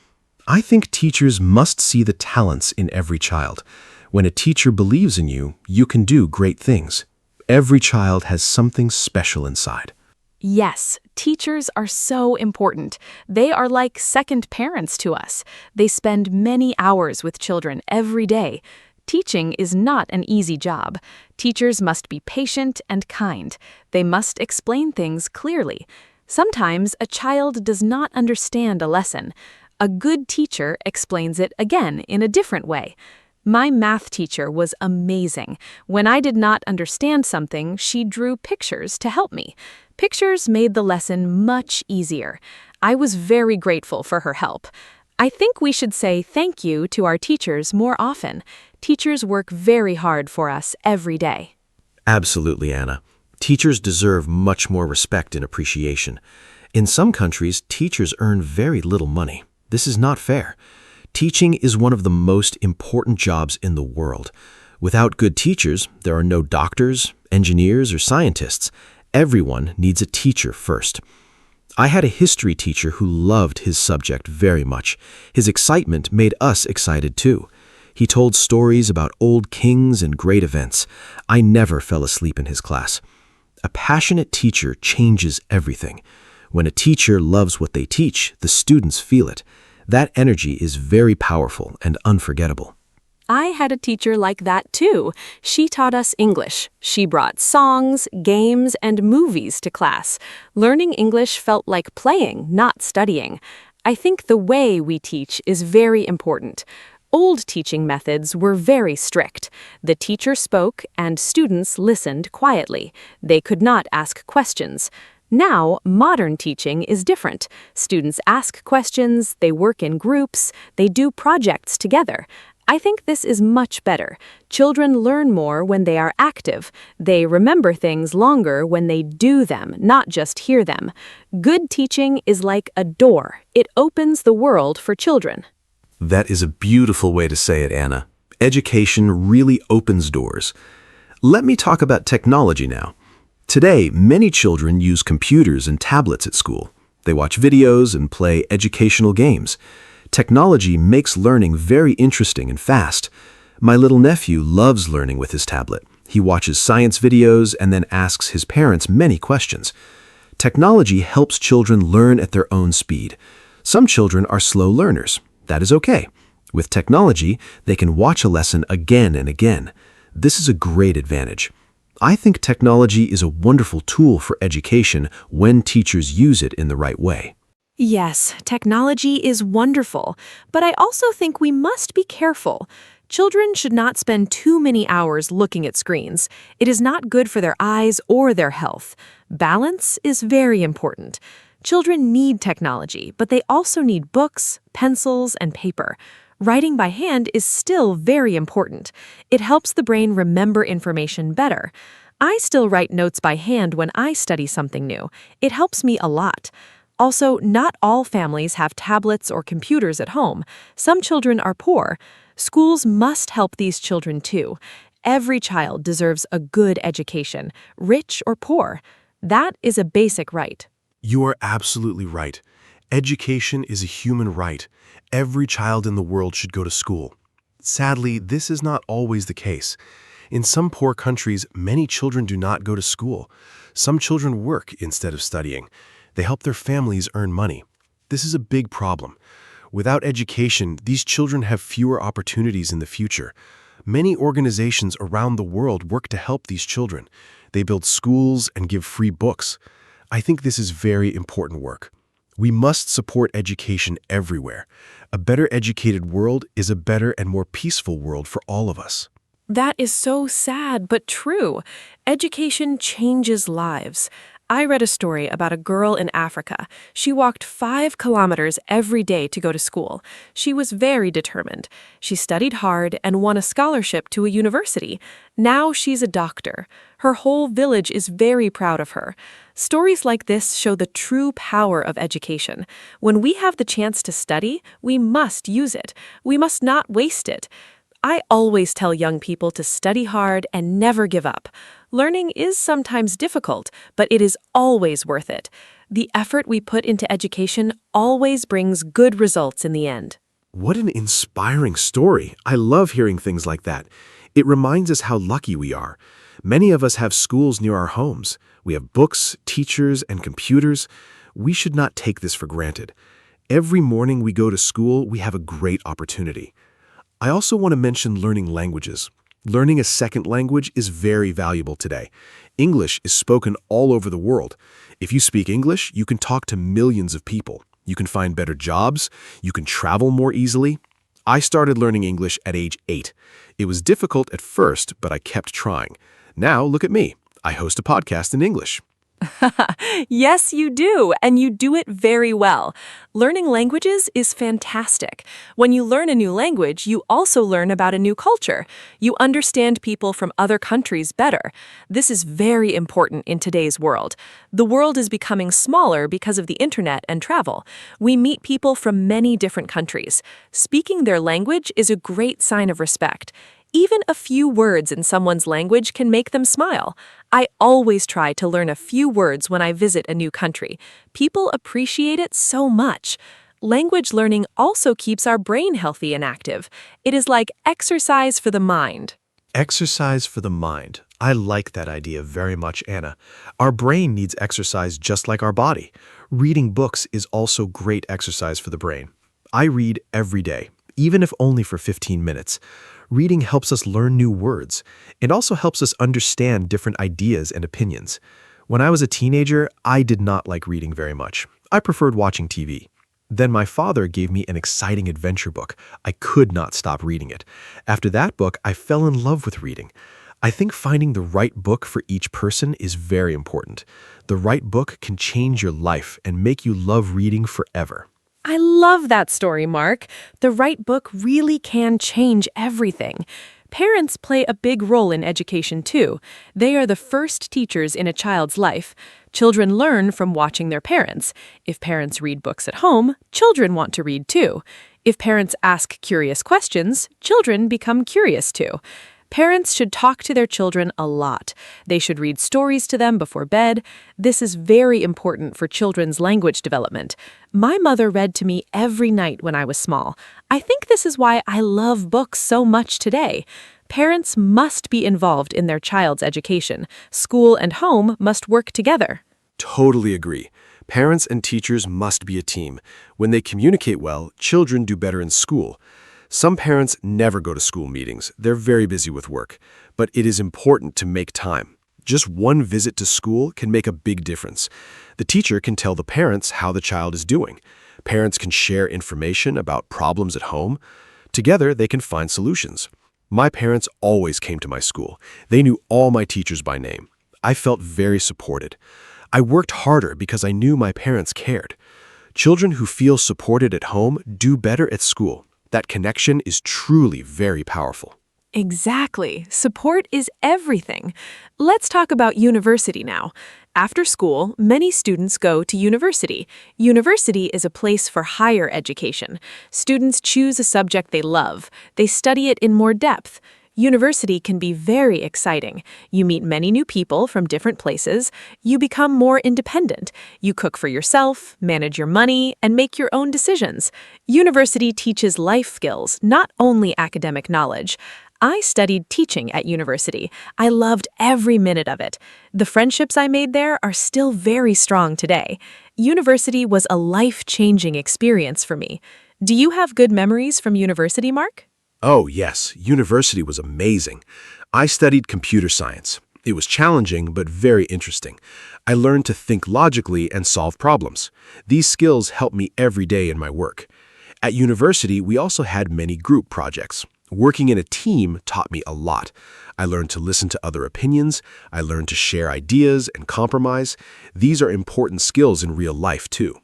I think teachers must see the talents in every child. When a teacher believes in you, you can do great things. Every child has something special inside. Yes, teachers are so important. They are like second parents to us. They spend many hours with children every day. Teaching is not an easy job. Teachers must be patient and kind. They must explain things clearly. Sometimes a child does not understand a lesson. A good teacher explains it again in a different way. My math teacher was amazing. When I did not understand something, she drew pictures to help me. Pictures made the lesson much easier. I was very grateful for her help. I think we should say thank you to our teachers more often. Teachers work very hard for us every day. Absolutely, Anna. Teachers deserve much more respect and appreciation. In some countries, teachers earn very little money. This is not fair. Teaching is one of the most important jobs in the world. Without good teachers, there are no doctors, engineers, or scientists. Everyone needs a teacher first. I had a history teacher who loved his subject very much. His excitement made us excited too. He told stories about old kings and great events. I never fell asleep in his class. A passionate teacher changes everything. When a teacher loves what they teach, the students feel it. That energy is very powerful and unforgettable. I had a teacher like that too. She taught us English. She brought songs, games, and movies to class. Learning English felt like playing, not studying. I think the way we teach is very important. Old teaching methods were very strict. The teacher spoke and students listened quietly. They could not ask questions. Now, modern teaching is different. Students ask questions, they work in groups, they do projects together. I think this is much better. Children learn more when they are active. They remember things longer when they do them, not just hear them. Good teaching is like a door. It opens the world for children. That is a beautiful way to say it, Anna. Education really opens doors. Let me talk about technology now. Today, many children use computers and tablets at school. They watch videos and play educational games. Technology makes learning very interesting and fast. My little nephew loves learning with his tablet. He watches science videos and then asks his parents many questions. Technology helps children learn at their own speed. Some children are slow learners. That is okay. With technology, they can watch a lesson again and again. This is a great advantage. I think technology is a wonderful tool for education when teachers use it in the right way. Yes, technology is wonderful, but I also think we must be careful. Children should not spend too many hours looking at screens. It is not good for their eyes or their health. Balance is very important. Children need technology, but they also need books, pencils, and paper. Writing by hand is still very important. It helps the brain remember information better. I still write notes by hand when I study something new. It helps me a lot. Also, not all families have tablets or computers at home. Some children are poor. Schools must help these children too. Every child deserves a good education, rich or poor. That is a basic right. You are absolutely right. Education is a human right. Every child in the world should go to school. Sadly, this is not always the case. In some poor countries, many children do not go to school. Some children work instead of studying. They help their families earn money. This is a big problem. Without education, these children have fewer opportunities in the future. Many organizations around the world work to help these children. They build schools and give free books. I think this is very important work. We must support education everywhere. A better educated world is a better and more peaceful world for all of us. That is so sad, but true. Education changes lives. I read a story about a girl in Africa. She walked 5 kilometers every day to go to school. She was very determined. She studied hard and won a scholarship to a university. Now she's a doctor. Her whole village is very proud of her. Stories like this show the true power of education. When we have the chance to study, we must use it. We must not waste it. I always tell young people to study hard and never give up. Learning is sometimes difficult, but it is always worth it. The effort we put into education always brings good results in the end. What an inspiring story. I love hearing things like that. It reminds us how lucky we are. Many of us have schools near our homes. We have books, teachers, and computers. We should not take this for granted. Every morning we go to school, we have a great opportunity. I also want to mention learning languages. Learning a second language is very valuable today. English is spoken all over the world. If you speak English, you can talk to millions of people. You can find better jobs. You can travel more easily. I started learning English at age 8. It was difficult at first, but I kept trying. Now, look at me. I host a podcast in English. Yes, you do, and you do it very well. Learning languages is fantastic. When you learn a new language, you also learn about a new culture. You understand people from other countries better. This is very important in today's world. The world is becoming smaller because of the internet and travel. We meet people from many different countries. Speaking their language is a great sign of respect. Even a few words in someone's language can make them smile. I always try to learn a few words when I visit a new country. People appreciate it so much. Language learning also keeps our brain healthy and active. It is like exercise for the mind. Exercise for the mind. I like that idea very much, Anna. Our brain needs exercise just like our body. Reading books is also great exercise for the brain. I read every day, even if only for 15 minutes. Reading helps us learn new words. It also helps us understand different ideas and opinions. When I was a teenager, I did not like reading very much. I preferred watching TV. Then my father gave me an exciting adventure book. I could not stop reading it. After that book, I fell in love with reading. I think finding the right book for each person is very important. The right book can change your life and make you love reading forever. I love that story, Mark. The right book really can change everything. Parents play a big role in education, too. They are the first teachers in a child's life. Children learn from watching their parents. If parents read books at home, children want to read, too. If parents ask curious questions, children become curious, too. Parents should talk to their children a lot. They should read stories to them before bed. This is very important for children's language development. My mother read to me every night when I was small. I think this is why I love books so much today. Parents must be involved in their child's education. School and home must work together. Totally agree. Parents and teachers must be a team. When they communicate well, children do better in school. Some parents never go to school meetings. They're very busy with work. But it is important to make time. Just one visit to school can make a big difference. The teacher can tell the parents how the child is doing. Parents can share information about problems at home. Together, they can find solutions. My parents always came to my school. They knew all my teachers by name. I felt very supported. I worked harder because I knew my parents cared. Children who feel supported at home do better at school. That connection is truly very powerful. Exactly. Support is everything. Let's talk about university now. After school, many students go to university. University is a place for higher education. Students choose a subject they love. They study it in more depth. University can be very exciting. You meet many new people from different places. You become more independent. You cook for yourself, manage your money, and make your own decisions. University teaches life skills, not only academic knowledge. I studied teaching at university. I loved every minute of it. The friendships I made there are still very strong today. University was a life-changing experience for me. Do you have good memories from university, Mark? Oh, yes, university was amazing. I studied computer science. It was challenging, but very interesting. I learned to think logically and solve problems. These skills help me every day in my work. At university, we also had many group projects. Working in a team taught me a lot. I learned to listen to other opinions. I learned to share ideas and compromise. These are important skills in real life, too.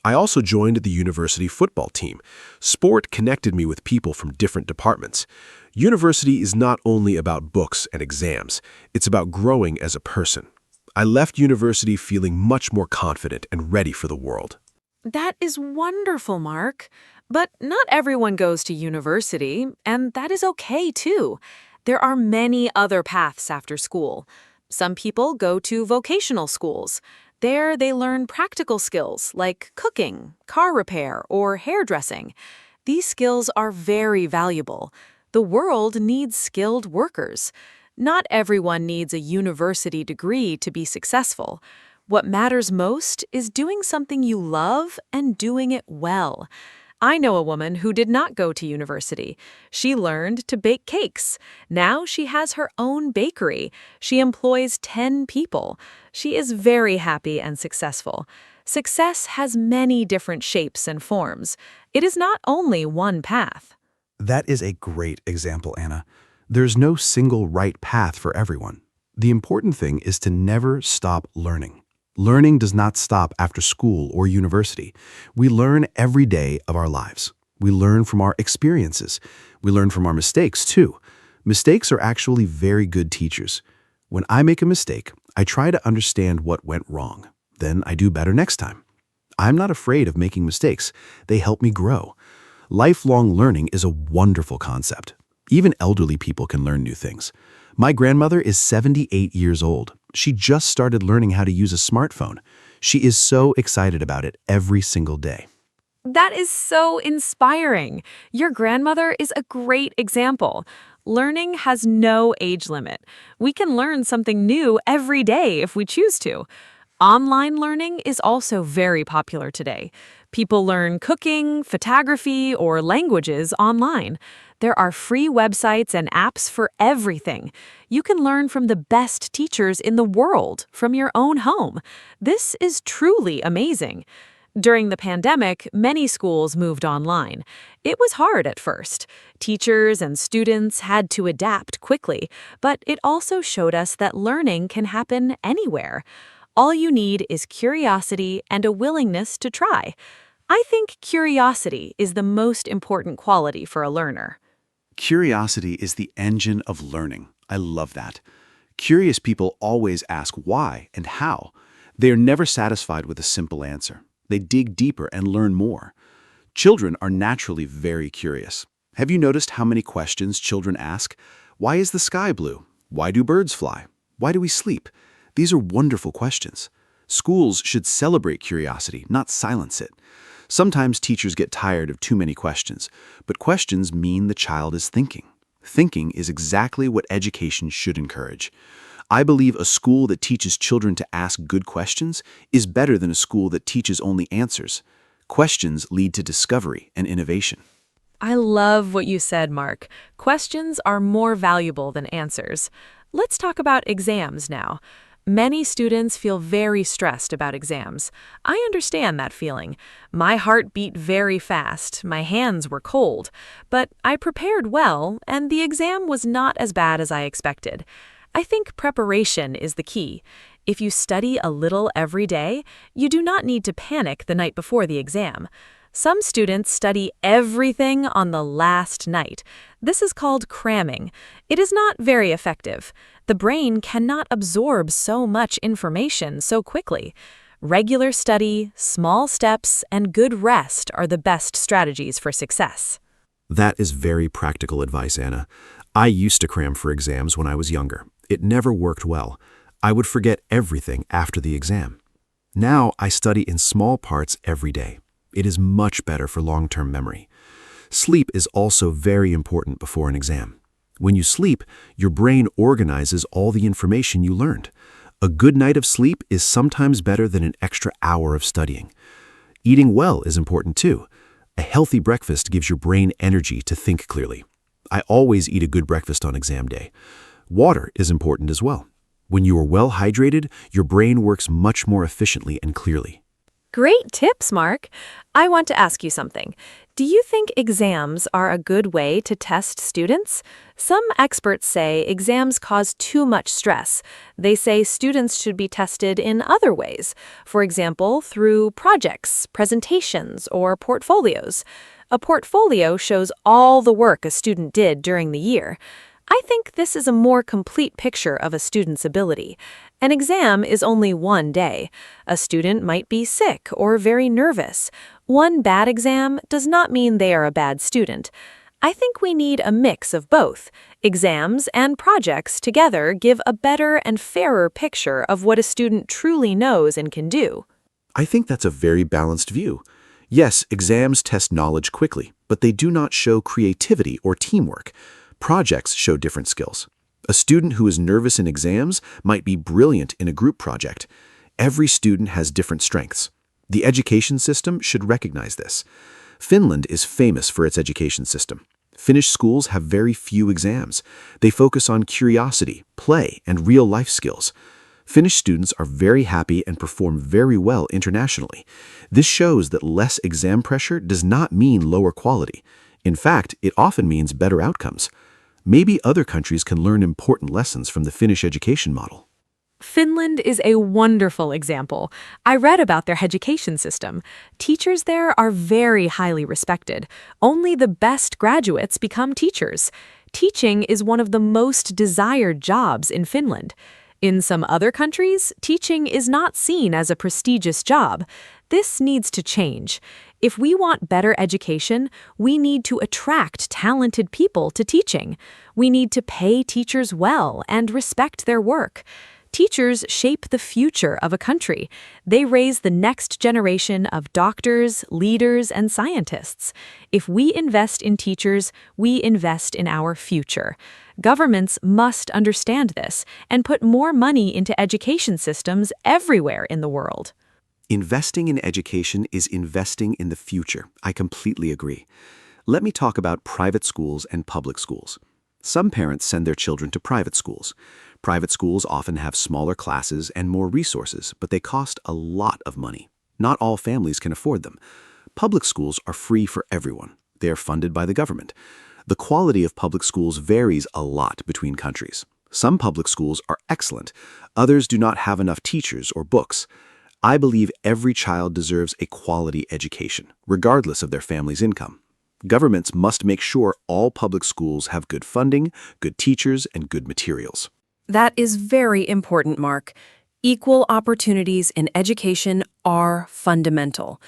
I also joined the university football team. Sport connected me with people from different departments. University is not only about books and exams. It's about growing as a person. I left university feeling much more confident and ready for the world. That is wonderful, Mark. But not everyone goes to university, and that is okay, too. There are many other paths after school. Some people go to vocational schools. There, they learn practical skills like cooking, car repair, or hairdressing. These skills are very valuable. The world needs skilled workers. Not everyone needs a university degree to be successful. What matters most is doing something you love and doing it well. I know a woman who did not go to university. She learned to bake cakes. Now she has her own bakery. She employs 10 people. She is very happy and successful. Success has many different shapes and forms. It is not only one path. That is a great example, Anna. There's no single right path for everyone. The important thing is to never stop learning. Learning does not stop after school or university. We learn every day of our lives. We learn from our experiences. We learn from our mistakes, too. Mistakes are actually very good teachers. When I make a mistake, I try to understand what went wrong. Then I do better next time. I'm not afraid of making mistakes. They help me grow. Lifelong learning is a wonderful concept. Even elderly people can learn new things. My grandmother is 78 years old. She just started learning how to use a smartphone. She is so excited about it every single day. That is so inspiring. Your grandmother is a great example. Learning has no age limit. We can learn something new every day if we choose to. Online learning is also very popular today. People learn cooking, photography, or languages online. There are free websites and apps for everything. You can learn from the best teachers in the world from your own home. This is truly amazing. During the pandemic, many schools moved online. It was hard at first. Teachers and students had to adapt quickly, but it also showed us that learning can happen anywhere. All you need is curiosity and a willingness to try. I think curiosity is the most important quality for a learner. Curiosity is the engine of learning. I love that. Curious people always ask why and how. They are never satisfied with a simple answer. They dig deeper and learn more. Children are naturally very curious. Have you noticed how many questions children ask? Why is the sky blue? Why do birds fly? Why do we sleep? These are wonderful questions. Schools should celebrate curiosity, not silence it. Sometimes teachers get tired of too many questions, but questions mean the child is thinking. Thinking is exactly what education should encourage. I believe a school that teaches children to ask good questions is better than a school that teaches only answers. Questions lead to discovery and innovation. I love what you said, Mark. Questions are more valuable than answers. Let's talk about exams now. Many students feel very stressed about exams. I understand that feeling. My heart beat very fast, my hands were cold, but I prepared well, and the exam was not as bad as I expected. I think preparation is the key. If you study a little every day, you do not need to panic the night before the exam. Some students study everything on the last night. This is called cramming. It is not very effective. The brain cannot absorb so much information so quickly. Regular study, small steps, and good rest are the best strategies for success. That is very practical advice, Anna. I used to cram for exams when I was younger. It never worked well. I would forget everything after the exam. Now I study in small parts every day. It is much better for long-term memory. Sleep is also very important before an exam. When you sleep, your brain organizes all the information you learned. A good night of sleep is sometimes better than an extra hour of studying. Eating well is important too. A healthy breakfast gives your brain energy to think clearly. I always eat a good breakfast on exam day. Water is important as well. When you are well hydrated, your brain works much more efficiently and clearly. Great tips, Mark. I want to ask you something. Do you think exams are a good way to test students? Some experts say exams cause too much stress. They say students should be tested in other ways, for example, through projects, presentations, or portfolios. A portfolio shows all the work a student did during the year. I think this is a more complete picture of a student's ability. An exam is only one day. A student might be sick or very nervous. One bad exam does not mean they are a bad student. I think we need a mix of both. Exams and projects together give a better and fairer picture of what a student truly knows and can do. I think that's a very balanced view. Yes, exams test knowledge quickly, but they do not show creativity or teamwork. Projects show different skills. A student who is nervous in exams might be brilliant in a group project. Every student has different strengths. The education system should recognize this. Finland is famous for its education system. Finnish schools have very few exams. They focus on curiosity, play, and real-life skills. Finnish students are very happy and perform very well internationally. This shows that less exam pressure does not mean lower quality. In fact, it often means better outcomes. Maybe other countries can learn important lessons from the Finnish education model. Finland is a wonderful example. I read about their education system. Teachers there are very highly respected. Only the best graduates become teachers. Teaching is one of the most desired jobs in Finland. In some other countries, teaching is not seen as a prestigious job. This needs to change. If we want better education, we need to attract talented people to teaching. We need to pay teachers well and respect their work. Teachers shape the future of a country. They raise the next generation of doctors, leaders, and scientists. If we invest in teachers, we invest in our future. Governments must understand this and put more money into education systems everywhere in the world. Investing in education is investing in the future. I completely agree. Let me talk about private schools and public schools. Some parents send their children to private schools. Private schools often have smaller classes and more resources, but they cost a lot of money. Not all families can afford them. Public schools are free for everyone. They are funded by the government. The quality of public schools varies a lot between countries. Some public schools are excellent. Others do not have enough teachers or books. I believe every child deserves a quality education, regardless of their family's income. Governments must make sure all public schools have good funding, good teachers, and good materials. That is very important, Mark. Equal opportunities in education are fundamental.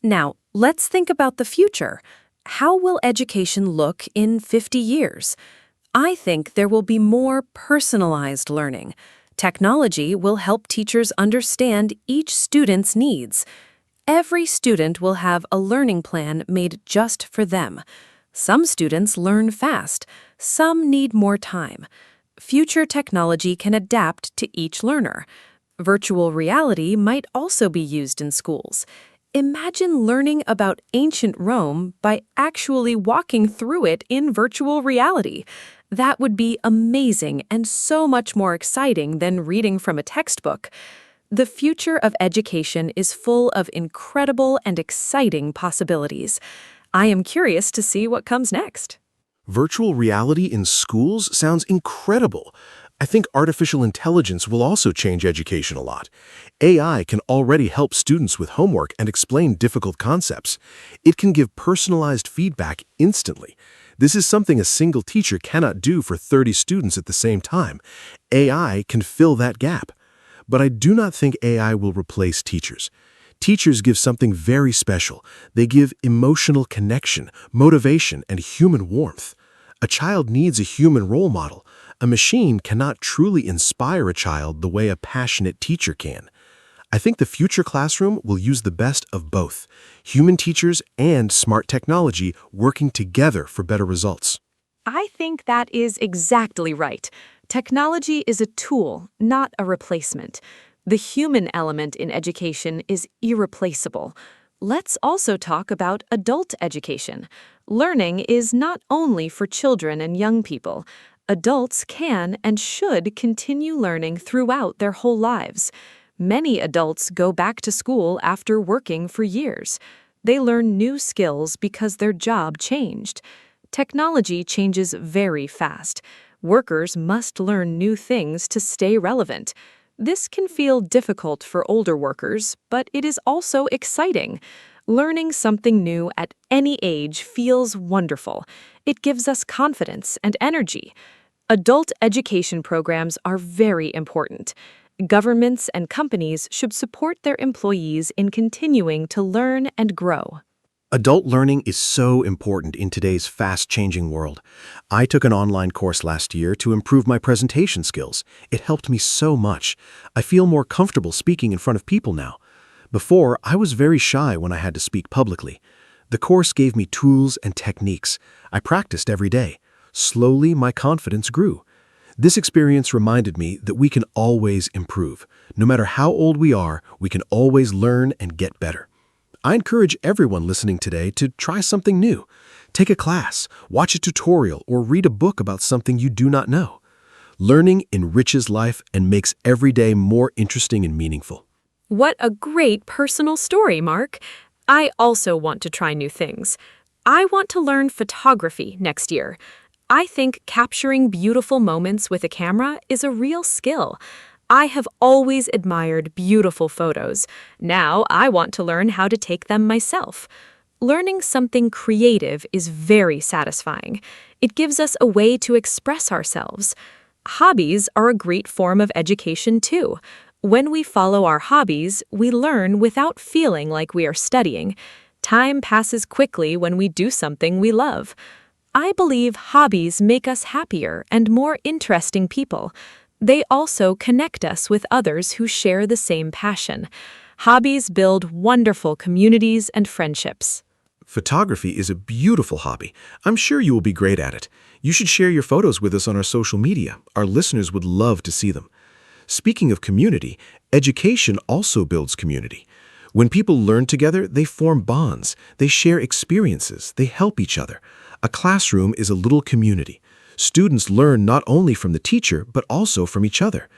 Now, let's think about the future. How will education look in 50 years? I think there will be more personalized learning. Technology will help teachers understand each student's needs. Every student will have a learning plan made just for them. Some students learn fast, some need more time. Future technology can adapt to each learner. Virtual reality might also be used in schools. Imagine learning about ancient Rome by actually walking through it in virtual reality. That would be amazing and so much more exciting than reading from a textbook. The future of education is full of incredible and exciting possibilities. I am curious to see what comes next. Virtual reality in schools sounds incredible. I think artificial intelligence will also change education a lot. AI can already help students with homework and explain difficult concepts. It can give personalized feedback instantly. This is something a single teacher cannot do for 30 students at the same time. AI can fill that gap. But I do not think AI will replace teachers. Teachers give something very special. They give emotional connection, motivation, and human warmth. A child needs a human role model. A machine cannot truly inspire a child the way a passionate teacher can. I think the future classroom will use the best of both, human teachers and smart technology working together for better results. I think that is exactly right. Technology is a tool, not a replacement. The human element in education is irreplaceable. Let's also talk about adult education. Learning is not only for children and young people. Adults can and should continue learning throughout their whole lives. Many adults go back to school after working for years. They learn new skills because their job changed. Technology changes very fast. Workers must learn new things to stay relevant. This can feel difficult for older workers, but it is also exciting. Learning something new at any age feels wonderful. It gives us confidence and energy. Adult education programs are very important. Governments and companies should support their employees in continuing to learn and grow. Adult learning is so important in today's fast-changing world. I took an online course last year to improve my presentation skills. It helped me so much. I feel more comfortable speaking in front of people now. Before, I was very shy when I had to speak publicly. The course gave me tools and techniques. I practiced every day. Slowly, my confidence grew. This experience reminded me that we can always improve. No matter how old we are, we can always learn and get better. I encourage everyone listening today to try something new. Take a class, watch a tutorial, or read a book about something you do not know. Learning enriches life and makes every day more interesting and meaningful. What a great personal story, Mark. I also want to try new things. I want to learn photography next year. I think capturing beautiful moments with a camera is a real skill. I have always admired beautiful photos. Now I want to learn how to take them myself. Learning something creative is very satisfying. It gives us a way to express ourselves. Hobbies are a great form of education too. When we follow our hobbies, we learn without feeling like we are studying. Time passes quickly when we do something we love. I believe hobbies make us happier and more interesting people. They also connect us with others who share the same passion. Hobbies build wonderful communities and friendships. Photography is a beautiful hobby. I'm sure you will be great at it. You should share your photos with us on our social media. Our listeners would love to see them. Speaking of community, education also builds community. When people learn together, they form bonds. They share experiences. They help each other. A classroom is a little community. Students learn not only from the teacher, but also from each other.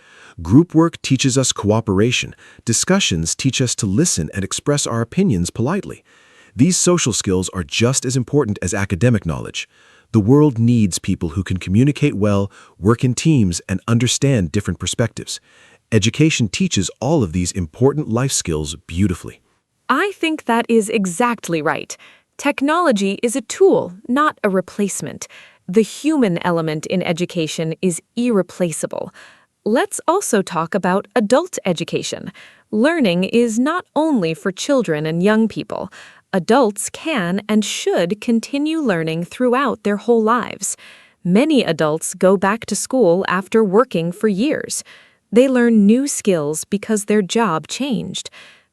Group work teaches us cooperation. Discussions teach us to listen and express our opinions politely. These social skills are just as important as academic knowledge. The world needs people who can communicate well, work in teams, and understand different perspectives. Education teaches all of these important life skills beautifully. I think that is exactly right. Technology is a tool, not a replacement. The human element in education is irreplaceable. Let's also talk about adult education. Learning is not only for children and young people. Adults can and should continue learning throughout their whole lives. Many adults go back to school after working for years. They learn new skills because their job changed.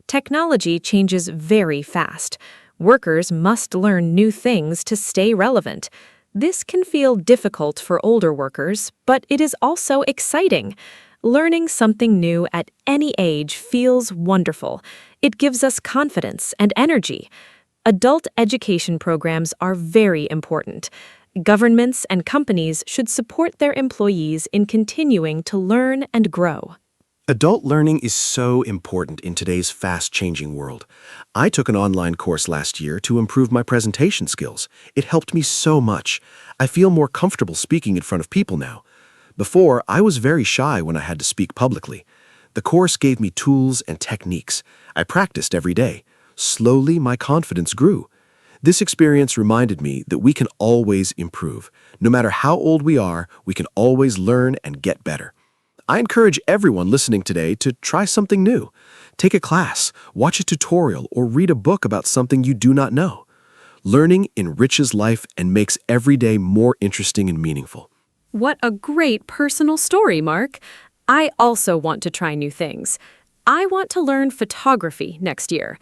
Technology changes very fast. Workers must learn new things to stay relevant. This can feel difficult for older workers, but it is also exciting. Learning something new at any age feels wonderful. It gives us confidence and energy. Adult education programs are very important. Governments and companies should support their employees in continuing to learn and grow. Adult learning is so important in today's fast-changing world. I took an online course last year to improve my presentation skills. It helped me so much. I feel more comfortable speaking in front of people now. Before, I was very shy when I had to speak publicly. The course gave me tools and techniques. I practiced every day. Slowly, my confidence grew. This experience reminded me that we can always improve. No matter how old we are, we can always learn and get better. I encourage everyone listening today to try something new. Take a class, watch a tutorial, or read a book about something you do not know. Learning enriches life and makes every day more interesting and meaningful. What a great personal story, Mark. I also want to try new things. I want to learn photography next year.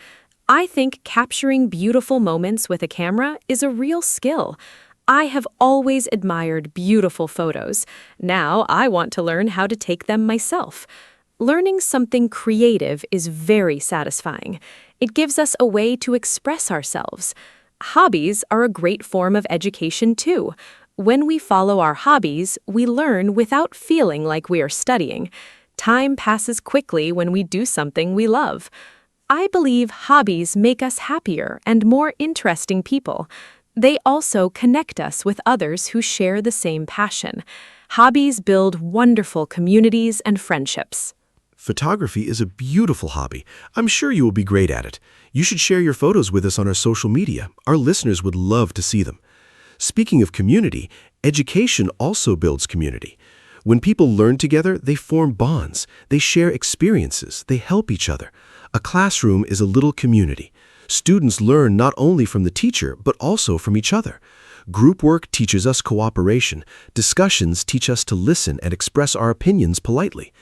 I think capturing beautiful moments with a camera is a real skill. I have always admired beautiful photos. Now I want to learn how to take them myself. Learning something creative is very satisfying. It gives us a way to express ourselves. Hobbies are a great form of education too. When we follow our hobbies, we learn without feeling like we are studying. Time passes quickly when we do something we love. I believe hobbies make us happier and more interesting people. They also connect us with others who share the same passion. Hobbies build wonderful communities and friendships. Photography is a beautiful hobby. I'm sure you will be great at it. You should share your photos with us on our social media. Our listeners would love to see them. Speaking of community, education also builds community. When people learn together, they form bonds. They share experiences. They help each other. A classroom is a little community. Students learn not only from the teacher, but also from each other. Group work teaches us cooperation. Discussions teach us to listen and express our opinions politely.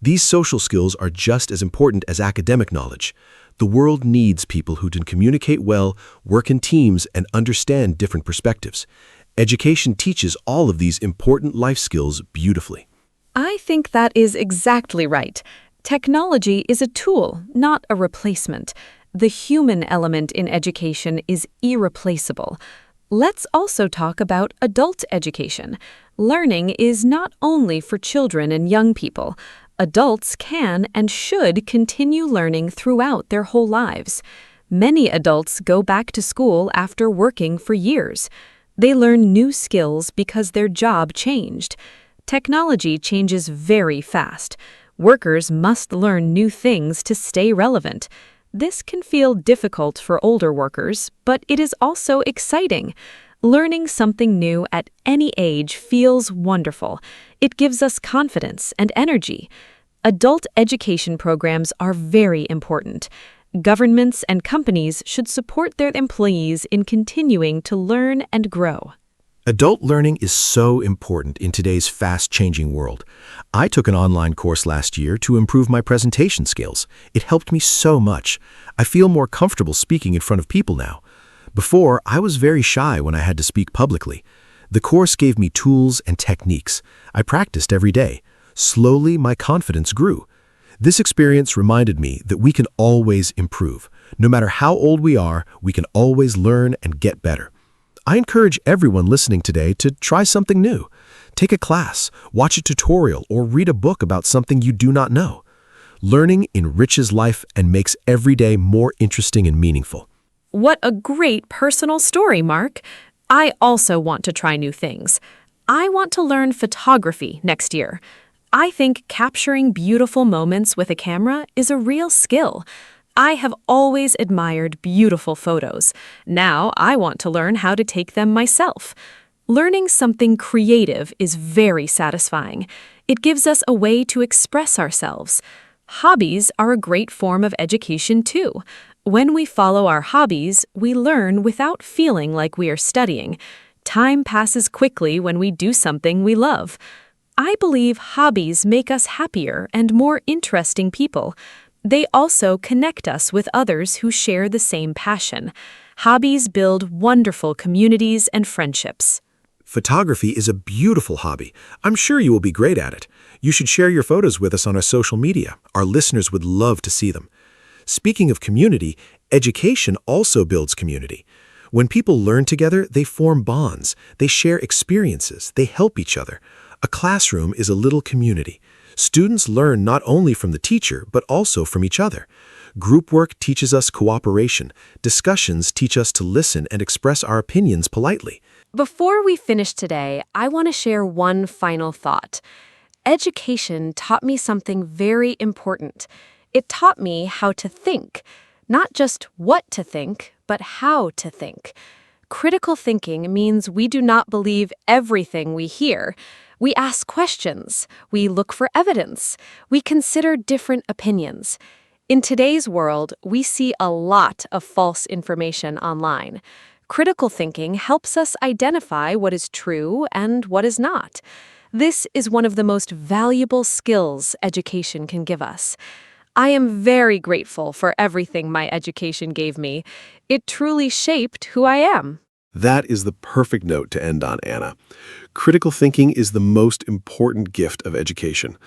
These social skills are just as important as academic knowledge. The world needs people who can communicate well, work in teams, and understand different perspectives. Education teaches all of these important life skills beautifully. I think that is exactly right. Technology is a tool, not a replacement. The human element in education is irreplaceable. Let's also talk about adult education. Learning is not only for children and young people. Adults can and should continue learning throughout their whole lives. Many adults go back to school after working for years. They learn new skills because their job changed. Technology changes very fast. Workers must learn new things to stay relevant. This can feel difficult for older workers, but it is also exciting. Learning something new at any age feels wonderful. It gives us confidence and energy. Adult education programs are very important. Governments and companies should support their employees in continuing to learn and grow. Adult learning is so important in today's fast-changing world. I took an online course last year to improve my presentation skills. It helped me so much. I feel more comfortable speaking in front of people now. Before, I was very shy when I had to speak publicly. The course gave me tools and techniques. I practiced every day. Slowly, my confidence grew. This experience reminded me that we can always improve. No matter how old we are, we can always learn and get better. I encourage everyone listening today to try something new. Take a class, watch a tutorial, or read a book about something you do not know. Learning enriches life and makes every day more interesting and meaningful. What a great personal story, Mark. I also want to try new things. I want to learn photography next year. I think capturing beautiful moments with a camera is a real skill. I have always admired beautiful photos. Now I want to learn how to take them myself. Learning something creative is very satisfying. It gives us a way to express ourselves. Hobbies are a great form of education too. When we follow our hobbies, we learn without feeling like we are studying. Time passes quickly when we do something we love. I believe hobbies make us happier and more interesting people. They also connect us with others who share the same passion. Hobbies build wonderful communities and friendships. Photography is a beautiful hobby. I'm sure you will be great at it. You should share your photos with us on our social media. Our listeners would love to see them. Speaking of community, education also builds community. When people learn together, they form bonds. They share experiences. They help each other. A classroom is a little community. Students learn not only from the teacher, but also from each other. Group work teaches us cooperation. Discussions teach us to listen and express our opinions politely. Before we finish today, I want to share one final thought. Education taught me something very important. It taught me how to think, not just what to think, but how to think. Critical thinking means we do not believe everything we hear. We ask questions. We look for evidence. We consider different opinions. In today's world, we see a lot of false information online. Critical thinking helps us identify what is true and what is not. This is one of the most valuable skills education can give us. I am very grateful for everything my education gave me. It truly shaped who I am. That is the perfect note to end on, Anna. Critical thinking is the most important gift of education.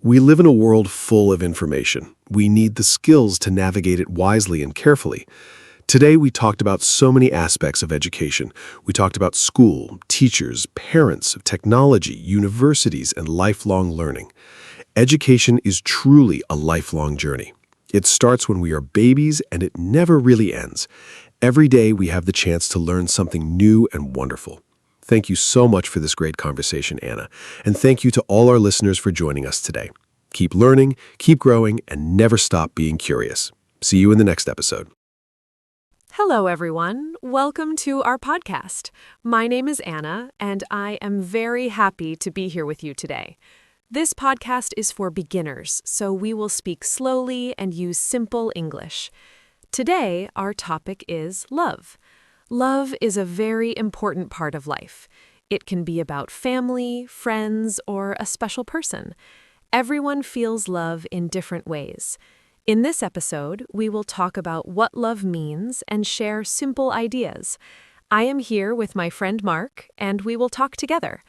We live in a world full of information. We need the skills to navigate it wisely and carefully. Today, we talked about so many aspects of education. We talked about school, teachers, parents, technology, universities, and lifelong learning. Education is truly a lifelong journey. It starts when we are babies, and it never really ends. Every day, we have the chance to learn something new and wonderful. Thank you so much for this great conversation, Anna. And thank you to all our listeners for joining us today. Keep learning, keep growing, and never stop being curious. See you in the next episode. Hello, everyone. Welcome to our podcast. My name is Anna, and I am very happy to be here with you today. This podcast is for beginners, so we will speak slowly and use simple English. Today, our topic is love. Love is a very important part of life. It can be about family, friends, or a special person. Everyone feels love in different ways. In this episode, we will talk about what love means and share simple ideas. I am here with my friend Mark, and we will talk together.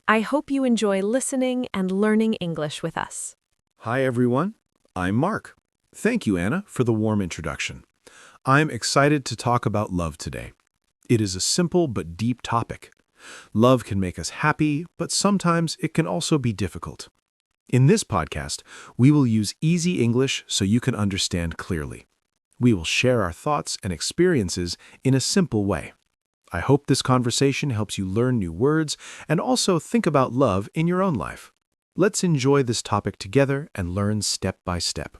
I hope you enjoy listening and learning English with us. Hi, everyone. I'm Mark. Thank you, Anna, for the warm introduction. I'm excited to talk about love today. It is a simple but deep topic. Love can make us happy, but sometimes it can also be difficult. In this podcast, we will use easy English so you can understand clearly. We will share our thoughts and experiences in a simple way. I hope this conversation helps you learn new words and also think about love in your own life. Let's enjoy this topic together and learn step by step.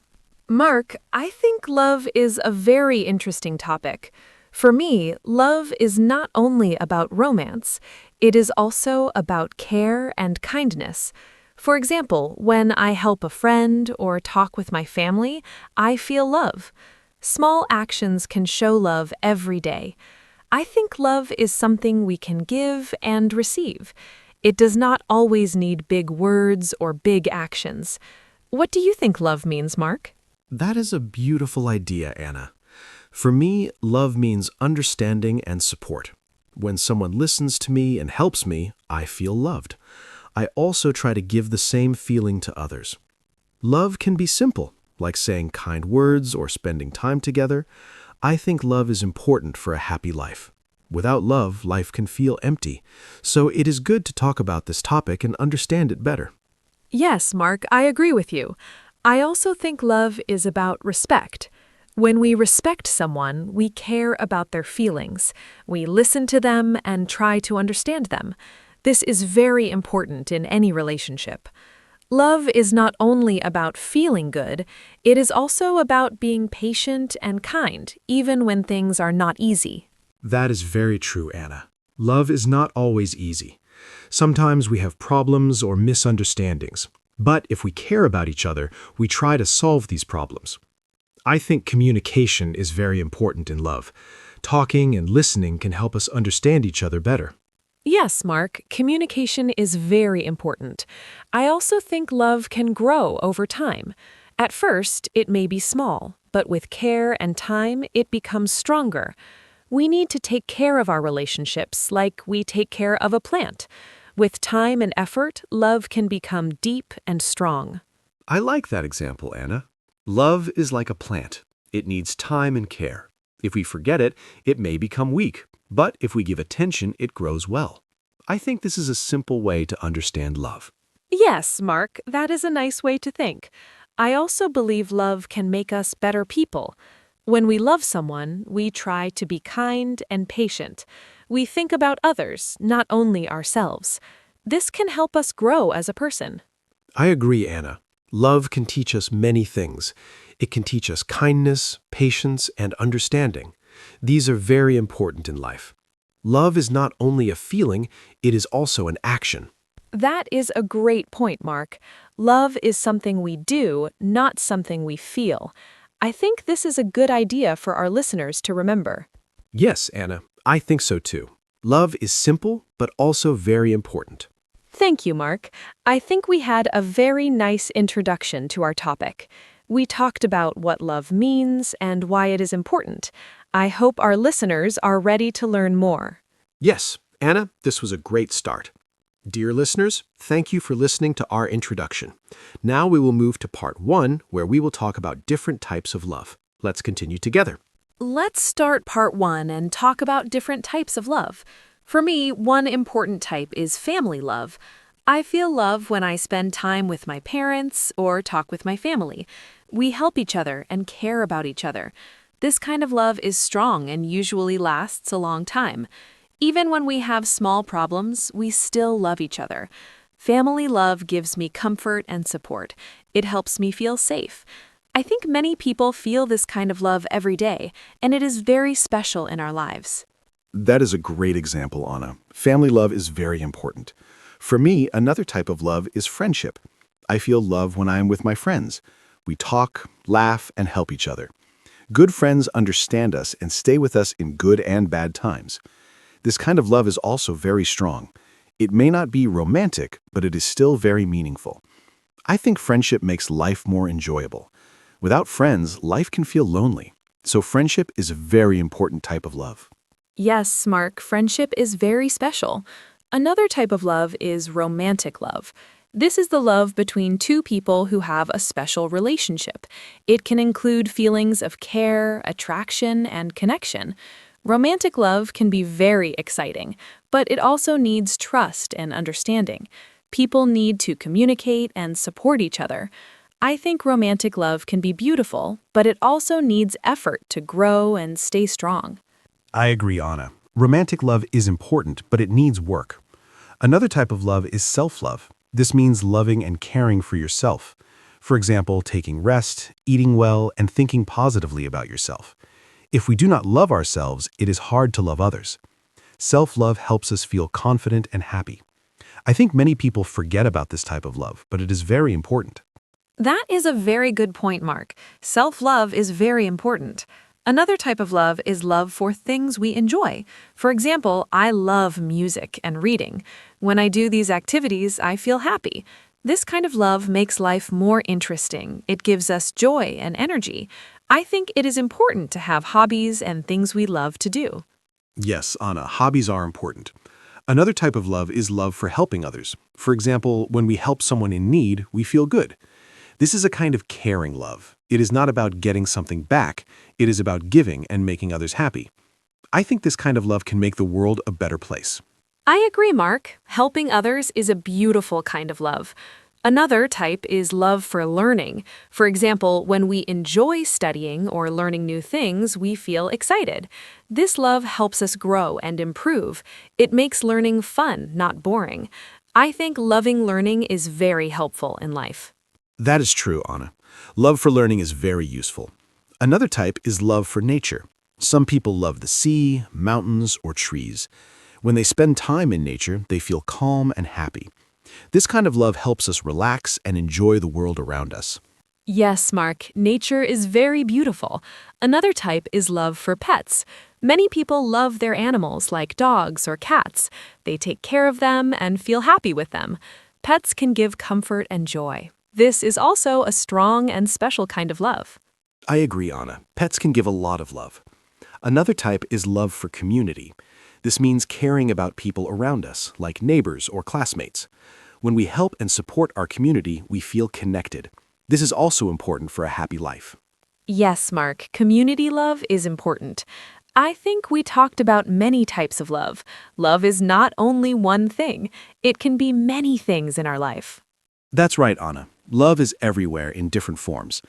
Mark, I think love is a very interesting topic. For me, love is not only about romance, it is also about care and kindness. For example, when I help a friend or talk with my family, I feel love. Small actions can show love every day. I think love is something we can give and receive. It does not always need big words or big actions. What do you think love means, Mark? That is a beautiful idea, Anna. For me, love means understanding and support. When someone listens to me and helps me, I feel loved. I also try to give the same feeling to others. Love can be simple, like saying kind words or spending time together. I think love is important for a happy life. Without love, life can feel empty. So it is good to talk about this topic and understand it better. Yes, Mark, I agree with you. I also think love is about respect. When we respect someone, we care about their feelings. We listen to them and try to understand them. This is very important in any relationship. Love is not only about feeling good, it is also about being patient and kind, even when things are not easy. That is very true, Anna. Love is not always easy. Sometimes we have problems or misunderstandings. But if we care about each other, we try to solve these problems. I think communication is very important in love. Talking and listening can help us understand each other better. Yes, Mark, communication is very important. I also think love can grow over time. At first, it may be small, but with care and time, it becomes stronger. We need to take care of our relationships like we take care of a plant. With time and effort, love can become deep and strong. I like that example, Anna. Love is like a plant. It needs time and care. If we forget it, it may become weak. But if we give attention, it grows well. I think this is a simple way to understand love. Yes, Mark, that is a nice way to think. I also believe love can make us better people. When we love someone, we try to be kind and patient. We think about others, not only ourselves. This can help us grow as a person. I agree, Anna. Love can teach us many things. It can teach us kindness, patience, and understanding. These are very important in life. Love is not only a feeling, it is also an action. That is a great point, Mark. Love is something we do, not something we feel. I think this is a good idea for our listeners to remember. Yes, Anna, I think so too. Love is simple, but also very important. Thank you, Mark. I think we had a very nice introduction to our topic. We talked about what love means and why it is important. I hope our listeners are ready to learn more. Yes, Anna, this was a great start. Dear listeners, thank you for listening to our introduction. Now we will move to part 1, where we will talk about different types of love. Let's continue together. Let's start part 1 and talk about different types of love. For me, one important type is family love. I feel love when I spend time with my parents or talk with my family. We help each other and care about each other. This kind of love is strong and usually lasts a long time. Even when we have small problems, we still love each other. Family love gives me comfort and support. It helps me feel safe. I think many people feel this kind of love every day, and it is very special in our lives. That is a great example, Anna. Family love is very important. For me, another type of love is friendship. I feel love when I am with my friends. We talk, laugh, and help each other. Good friends understand us and stay with us in good and bad times. This kind of love is also very strong. It may not be romantic, but it is still very meaningful. I think friendship makes life more enjoyable. Without friends, life can feel lonely. So friendship is a very important type of love. Yes, Mark, friendship is very special. Another type of love is romantic love. This is the love between two people who have a special relationship. It can include feelings of care, attraction, and connection. Romantic love can be very exciting, but it also needs trust and understanding. People need to communicate and support each other. I think romantic love can be beautiful, but it also needs effort to grow and stay strong. I agree, Anna. Romantic love is important, but it needs work. Another type of love is self-love. This means loving and caring for yourself. For example, taking rest, eating well, and thinking positively about yourself. If we do not love ourselves, it is hard to love others. Self-love helps us feel confident and happy. I think many people forget about this type of love, but it is very important. That is a very good point, Mark. Self-love is very important. Another type of love is love for things we enjoy. For example, I love music and reading. When I do these activities, I feel happy. This kind of love makes life more interesting. It gives us joy and energy. I think it is important to have hobbies and things we love to do. Yes, Anna, hobbies are important. Another type of love is love for helping others. For example, when we help someone in need, we feel good. This is a kind of caring love. It is not about getting something back. It is about giving and making others happy. I think this kind of love can make the world a better place. I agree, Mark. Helping others is a beautiful kind of love. Another type is love for learning. For example, when we enjoy studying or learning new things, we feel excited. This love helps us grow and improve. It makes learning fun, not boring. I think loving learning is very helpful in life. That is true, Anna. Love for learning is very useful. Another type is love for nature. Some people love the sea, mountains, or trees. When they spend time in nature, they feel calm and happy. This kind of love helps us relax and enjoy the world around us. Yes, Mark, nature is very beautiful. Another type is love for pets. Many people love their animals like dogs or cats. They take care of them and feel happy with them. Pets can give comfort and joy. This is also a strong and special kind of love. I agree, Anna. Pets can give a lot of love. Another type is love for community. This means caring about people around us, like neighbors or classmates. When we help and support our community, we feel connected. This is also important for a happy life. Yes, Mark, community love is important. I think we talked about many types of love. Love is not only one thing. It can be many things in our life. That's right, Anna. Love is everywhere in different forms.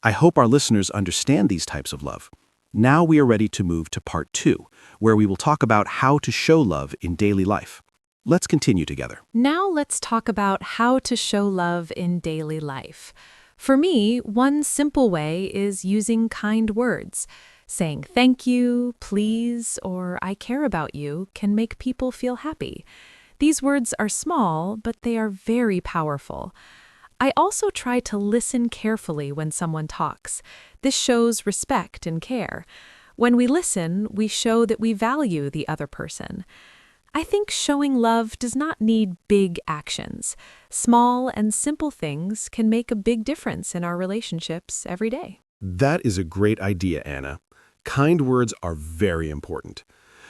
I hope our listeners understand these types of love. Now we are ready to move to part 2, where we will talk about how to show love in daily life. Let's continue together. Now let's talk about how to show love in daily life. For me, one simple way is using kind words. Saying thank you, please, or I care about you can make people feel happy. These words are small, but they are very powerful. I also try to listen carefully when someone talks. This shows respect and care. When we listen, we show that we value the other person. I think showing love does not need big actions. Small and simple things can make a big difference in our relationships every day. That is a great idea, Anna. Kind words are very important.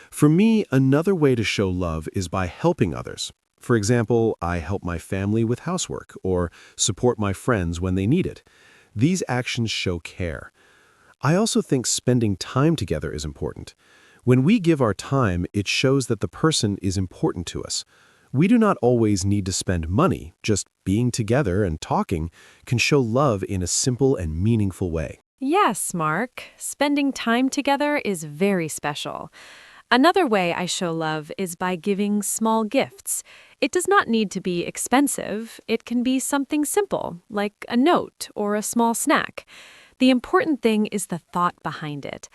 For me, another way to show love is by helping others. For example, I help my family with housework or support my friends when they need it. These actions show care. I also think spending time together is important. When we give our time, it shows that the person is important to us. We do not always need to spend money. Just being together and talking can show love in a simple and meaningful way. Yes, Mark. Spending time together is very special. Another way I show love is by giving small gifts. It does not need to be expensive. It can be something simple, like a note or a small snack. The important thing is the thought behind it.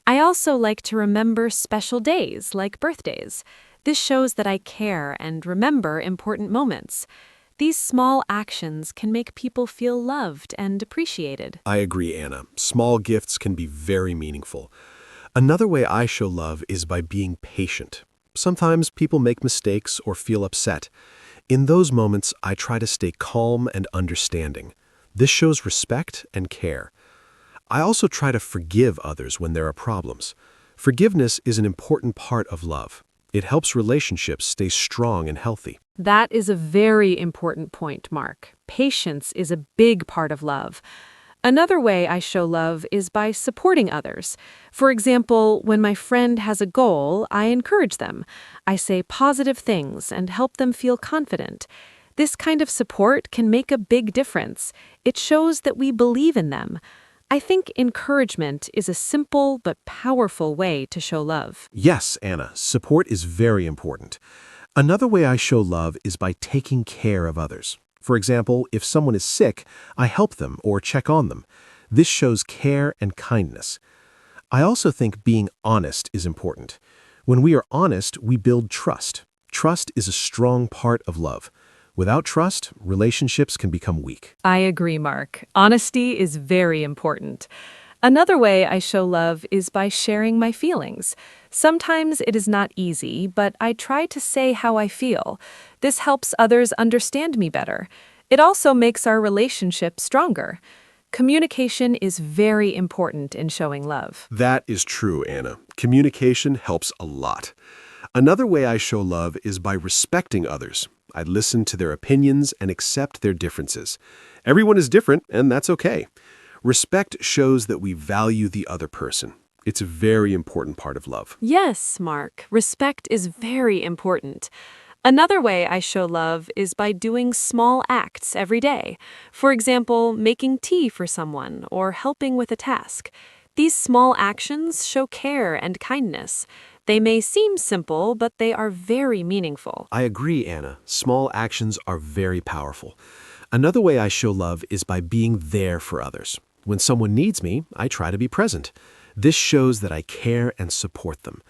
I also like to remember special days, like birthdays. This shows that I care and remember important moments. These small actions can make people feel loved and appreciated. I agree, Anna. Small gifts can be very meaningful. Another way I show love is by being patient. Sometimes people make mistakes or feel upset. In those moments, I try to stay calm and understanding. This shows respect and care. I also try to forgive others when there are problems. Forgiveness is an important part of love. It helps relationships stay strong and healthy. That is a very important point, Mark. Patience is a big part of love. Another way I show love is by supporting others. For example, when my friend has a goal, I encourage them. I say positive things and help them feel confident. This kind of support can make a big difference. It shows that we believe in them. I think encouragement is a simple but powerful way to show love. Yes, Anna, support is very important. Another way I show love is by taking care of others. For example, if someone is sick, I help them or check on them. This shows care and kindness. I also think being honest is important. When we are honest, we build trust. Trust is a strong part of love. Without trust, relationships can become weak. I agree, Mark. Honesty is very important. Another way I show love is by sharing my feelings. Sometimes it is not easy, but I try to say how I feel. This helps others understand me better. It also makes our relationship stronger. Communication is very important in showing love. That is true, Anna. Communication helps a lot. Another way I show love is by respecting others. I listen to their opinions and accept their differences. Everyone is different, and that's okay. Respect shows that we value the other person. It's a very important part of love. Yes, Mark, respect is very important. Another way I show love is by doing small acts every day. For example, making tea for someone or helping with a task. These small actions show care and kindness. They may seem simple, but they are very meaningful. I agree, Anna. Small actions are very powerful. Another way I show love is by being there for others. When someone needs me, I try to be present. This shows that I care and support them.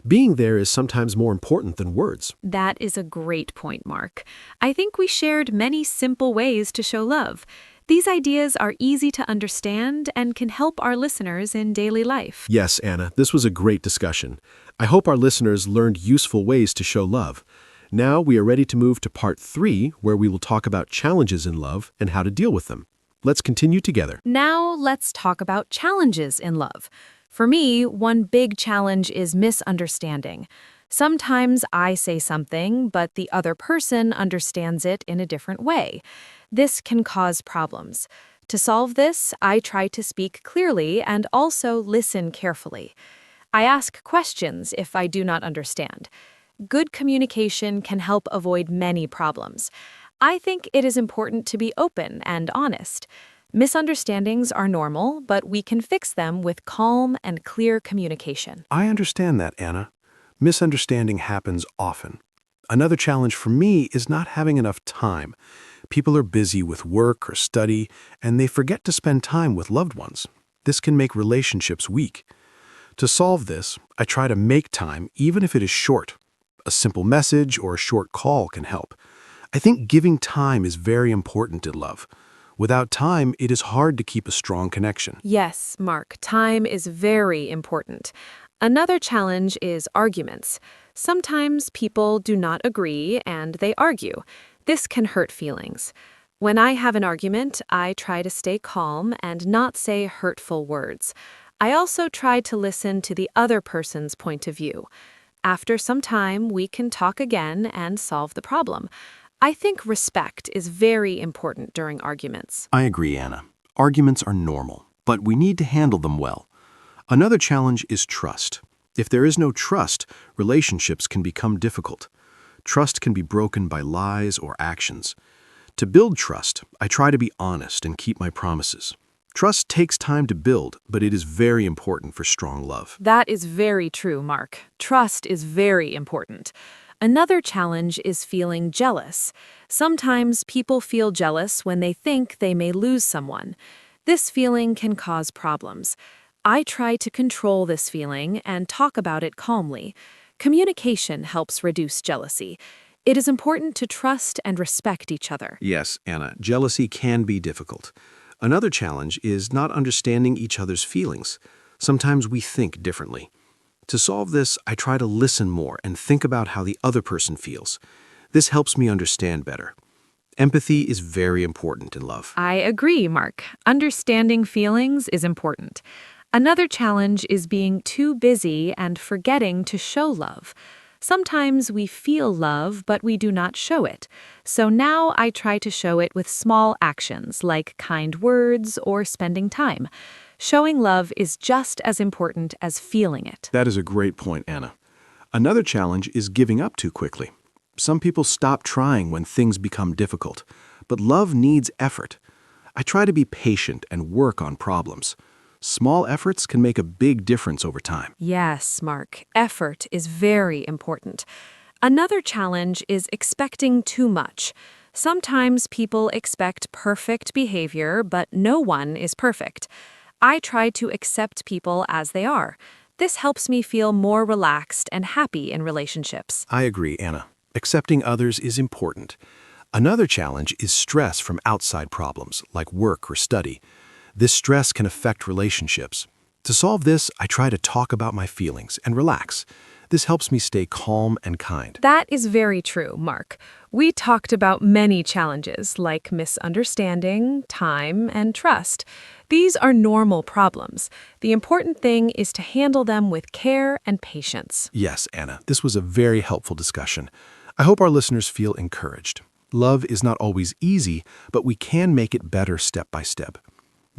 Being there is sometimes more important than words. That is a great point, Mark. I think we shared many simple ways to show love. These ideas are easy to understand and can help our listeners in daily life. Yes, Anna, this was a great discussion. I hope our listeners learned useful ways to show love. Now we are ready to move to part 3, where we will talk about challenges in love and how to deal with them. Let's continue together. Now let's talk about challenges in love. For me, one big challenge is misunderstanding. Sometimes I say something, but the other person understands it in a different way. This can cause problems. To solve this, I try to speak clearly and also listen carefully. I ask questions if I do not understand. Good communication can help avoid many problems. I think it is important to be open and honest. Misunderstandings are normal, but we can fix them with calm and clear communication. I understand that, Anna. Misunderstanding happens often. Another challenge for me is not having enough time. People are busy with work or study, and they forget to spend time with loved ones. This can make relationships weak. To solve this, I try to make time, even if it is short. A simple message or a short call can help. I think giving time is very important in love. Without time, it is hard to keep a strong connection. Yes, Mark, time is very important. Another challenge is arguments. Sometimes people do not agree and they argue. This can hurt feelings. When I have an argument, I try to stay calm and not say hurtful words. I also try to listen to the other person's point of view. After some time, we can talk again and solve the problem. I think respect is very important during arguments. I agree, Anna. Arguments are normal, but we need to handle them well. Another challenge is trust. If there is no trust, relationships can become difficult. Trust can be broken by lies or actions. To build trust, I try to be honest and keep my promises. Trust takes time to build, but it is very important for strong love. That is very true, Mark. Trust is very important. Another challenge is feeling jealous. Sometimes people feel jealous when they think they may lose someone. This feeling can cause problems. I try to control this feeling and talk about it calmly. Communication helps reduce jealousy. It is important to trust and respect each other. Yes, Anna, jealousy can be difficult. Another challenge is not understanding each other's feelings. Sometimes we think differently. To solve this, I try to listen more and think about how the other person feels. This helps me understand better. Empathy is very important in love. I agree, Mark. Understanding feelings is important. Another challenge is being too busy and forgetting to show love. Sometimes we feel love, but we do not show it. So now I try to show it with small actions like kind words or spending time. Showing love is just as important as feeling it. That is a great point, Anna. Another challenge is giving up too quickly. Some people stop trying when things become difficult, but love needs effort. I try to be patient and work on problems. Small efforts can make a big difference over time. Yes, Mark. Effort is very important. Another challenge is expecting too much. Sometimes people expect perfect behavior, but no one is perfect. I try to accept people as they are. This helps me feel more relaxed and happy in relationships. I agree, Anna. Accepting others is important. Another challenge is stress from outside problems, like work or study. This stress can affect relationships. To solve this, I try to talk about my feelings and relax. This helps me stay calm and kind. That is very true, Mark. We talked about many challenges like misunderstanding, time, and trust. These are normal problems. The important thing is to handle them with care and patience. Yes, Anna, this was a very helpful discussion. I hope our listeners feel encouraged. Love is not always easy, but we can make it better step by step.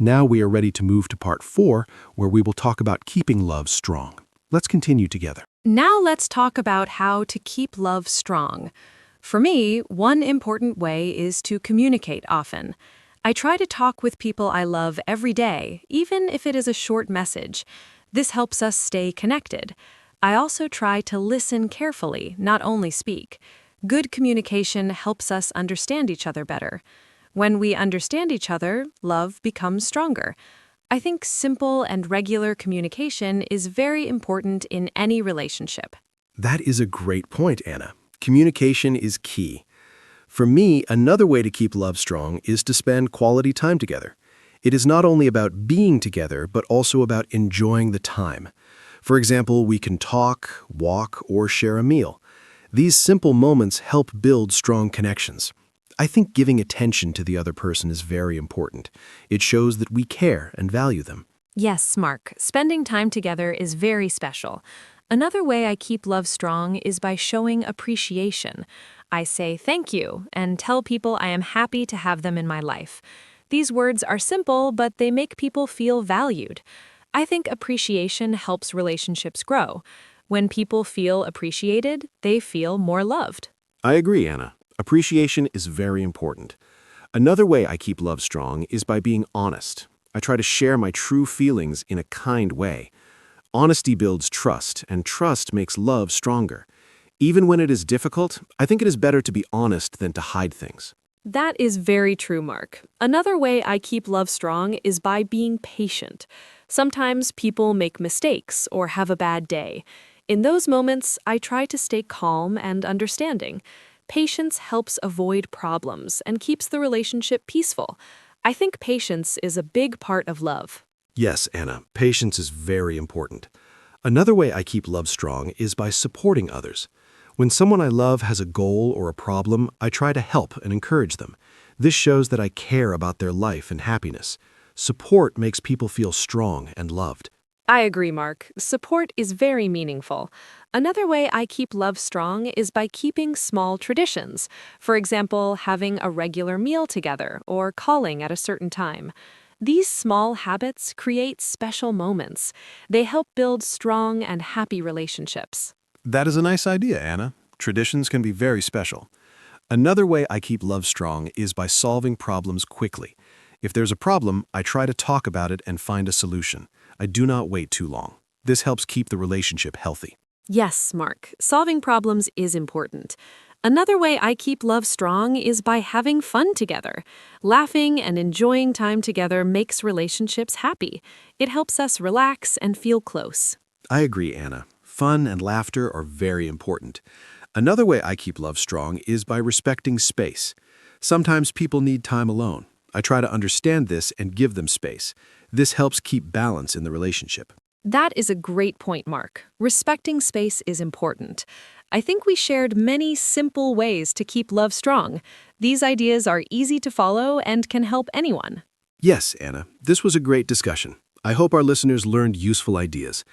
Now we are ready to move to part 4, where we will talk about keeping love strong. Let's continue together. Now let's talk about how to keep love strong. For me, one important way is to communicate often. I try to talk with people I love every day, even if it is a short message. This helps us stay connected. I also try to listen carefully, not only speak. Good communication helps us understand each other better. When we understand each other, love becomes stronger. I think simple and regular communication is very important in any relationship. That is a great point, Anna. Communication is key. For me, another way to keep love strong is to spend quality time together. It is not only about being together, but also about enjoying the time. For example, we can talk, walk, or share a meal. These simple moments help build strong connections. I think giving attention to the other person is very important. It shows that we care and value them. Yes, Mark, spending time together is very special. Another way I keep love strong is by showing appreciation. I say thank you and tell people I am happy to have them in my life. These words are simple, but they make people feel valued. I think appreciation helps relationships grow. When people feel appreciated, they feel more loved. I agree, Anna. Appreciation is very important. Another way I keep love strong is by being honest. I try to share my true feelings in a kind way. Honesty builds trust, and trust makes love stronger. Even when it is difficult, I think it is better to be honest than to hide things. That is very true, Mark. Another way I keep love strong is by being patient. Sometimes people make mistakes or have a bad day. In those moments, I try to stay calm and understanding. Patience helps avoid problems and keeps the relationship peaceful. I think patience is a big part of love. Yes, Anna, patience is very important. Another way I keep love strong is by supporting others. When someone I love has a goal or a problem, I try to help and encourage them. This shows that I care about their life and happiness. Support makes people feel strong and loved. I agree, Mark. Support is very meaningful. Another way I keep love strong is by keeping small traditions. For example, having a regular meal together or calling at a certain time. These small habits create special moments. They help build strong and happy relationships. That is a nice idea, Anna. Traditions can be very special. Another way I keep love strong is by solving problems quickly. If there's a problem, I try to talk about it and find a solution. I do not wait too long. This helps keep the relationship healthy. Yes, Mark, solving problems is important. Another way I keep love strong is by having fun together. Laughing and enjoying time together makes relationships happy. It helps us relax and feel close. I agree, Anna. Fun and laughter are very important. Another way I keep love strong is by respecting space. Sometimes people need time alone. I try to understand this and give them space. This helps keep balance in the relationship. That is a great point, Mark. Respecting space is important. I think we shared many simple ways to keep love strong. These ideas are easy to follow and can help anyone. Yes, Anna, this was a great discussion. I hope our listeners learned useful ideas.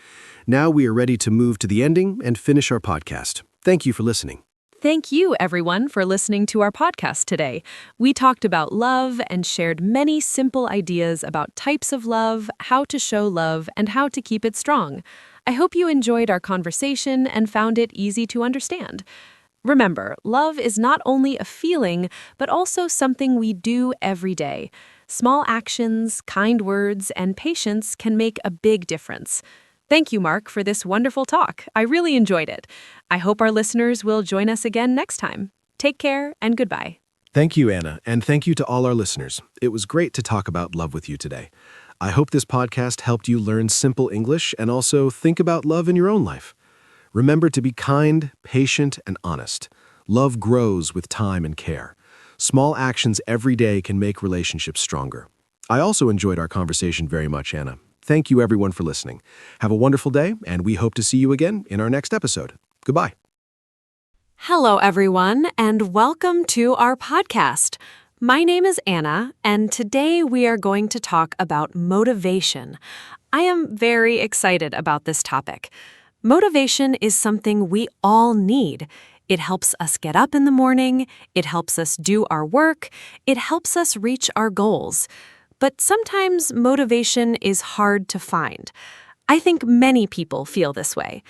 Now we are ready to move to the ending and finish our podcast. Thank you for listening. Thank you, everyone, for listening to our podcast today. We talked about love and shared many simple ideas about types of love, how to show love, and how to keep it strong. I hope you enjoyed our conversation and found it easy to understand. Remember, love is not only a feeling, but also something we do every day. Small actions, kind words, and patience can make a big difference. Thank you, Mark, for this wonderful talk. I really enjoyed it. I hope our listeners will join us again next time. Take care and goodbye. Thank you, Anna, and thank you to all our listeners. It was great to talk about love with you today. I hope this podcast helped you learn simple English and also think about love in your own life. Remember to be kind, patient, and honest. Love grows with time and care. Small actions every day can make relationships stronger. I also enjoyed our conversation very much, Anna. Thank you, everyone, for listening. Have a wonderful day, and we hope to see you again in our next episode. Goodbye. Hello, everyone, and welcome to our podcast. My name is Anna, and today we are going to talk about motivation. I am very excited about this topic. Motivation is something we all need. It helps us get up in the morning, it helps us do our work, it helps us reach our goals. but sometimes motivation is hard to find. I think many people feel this way.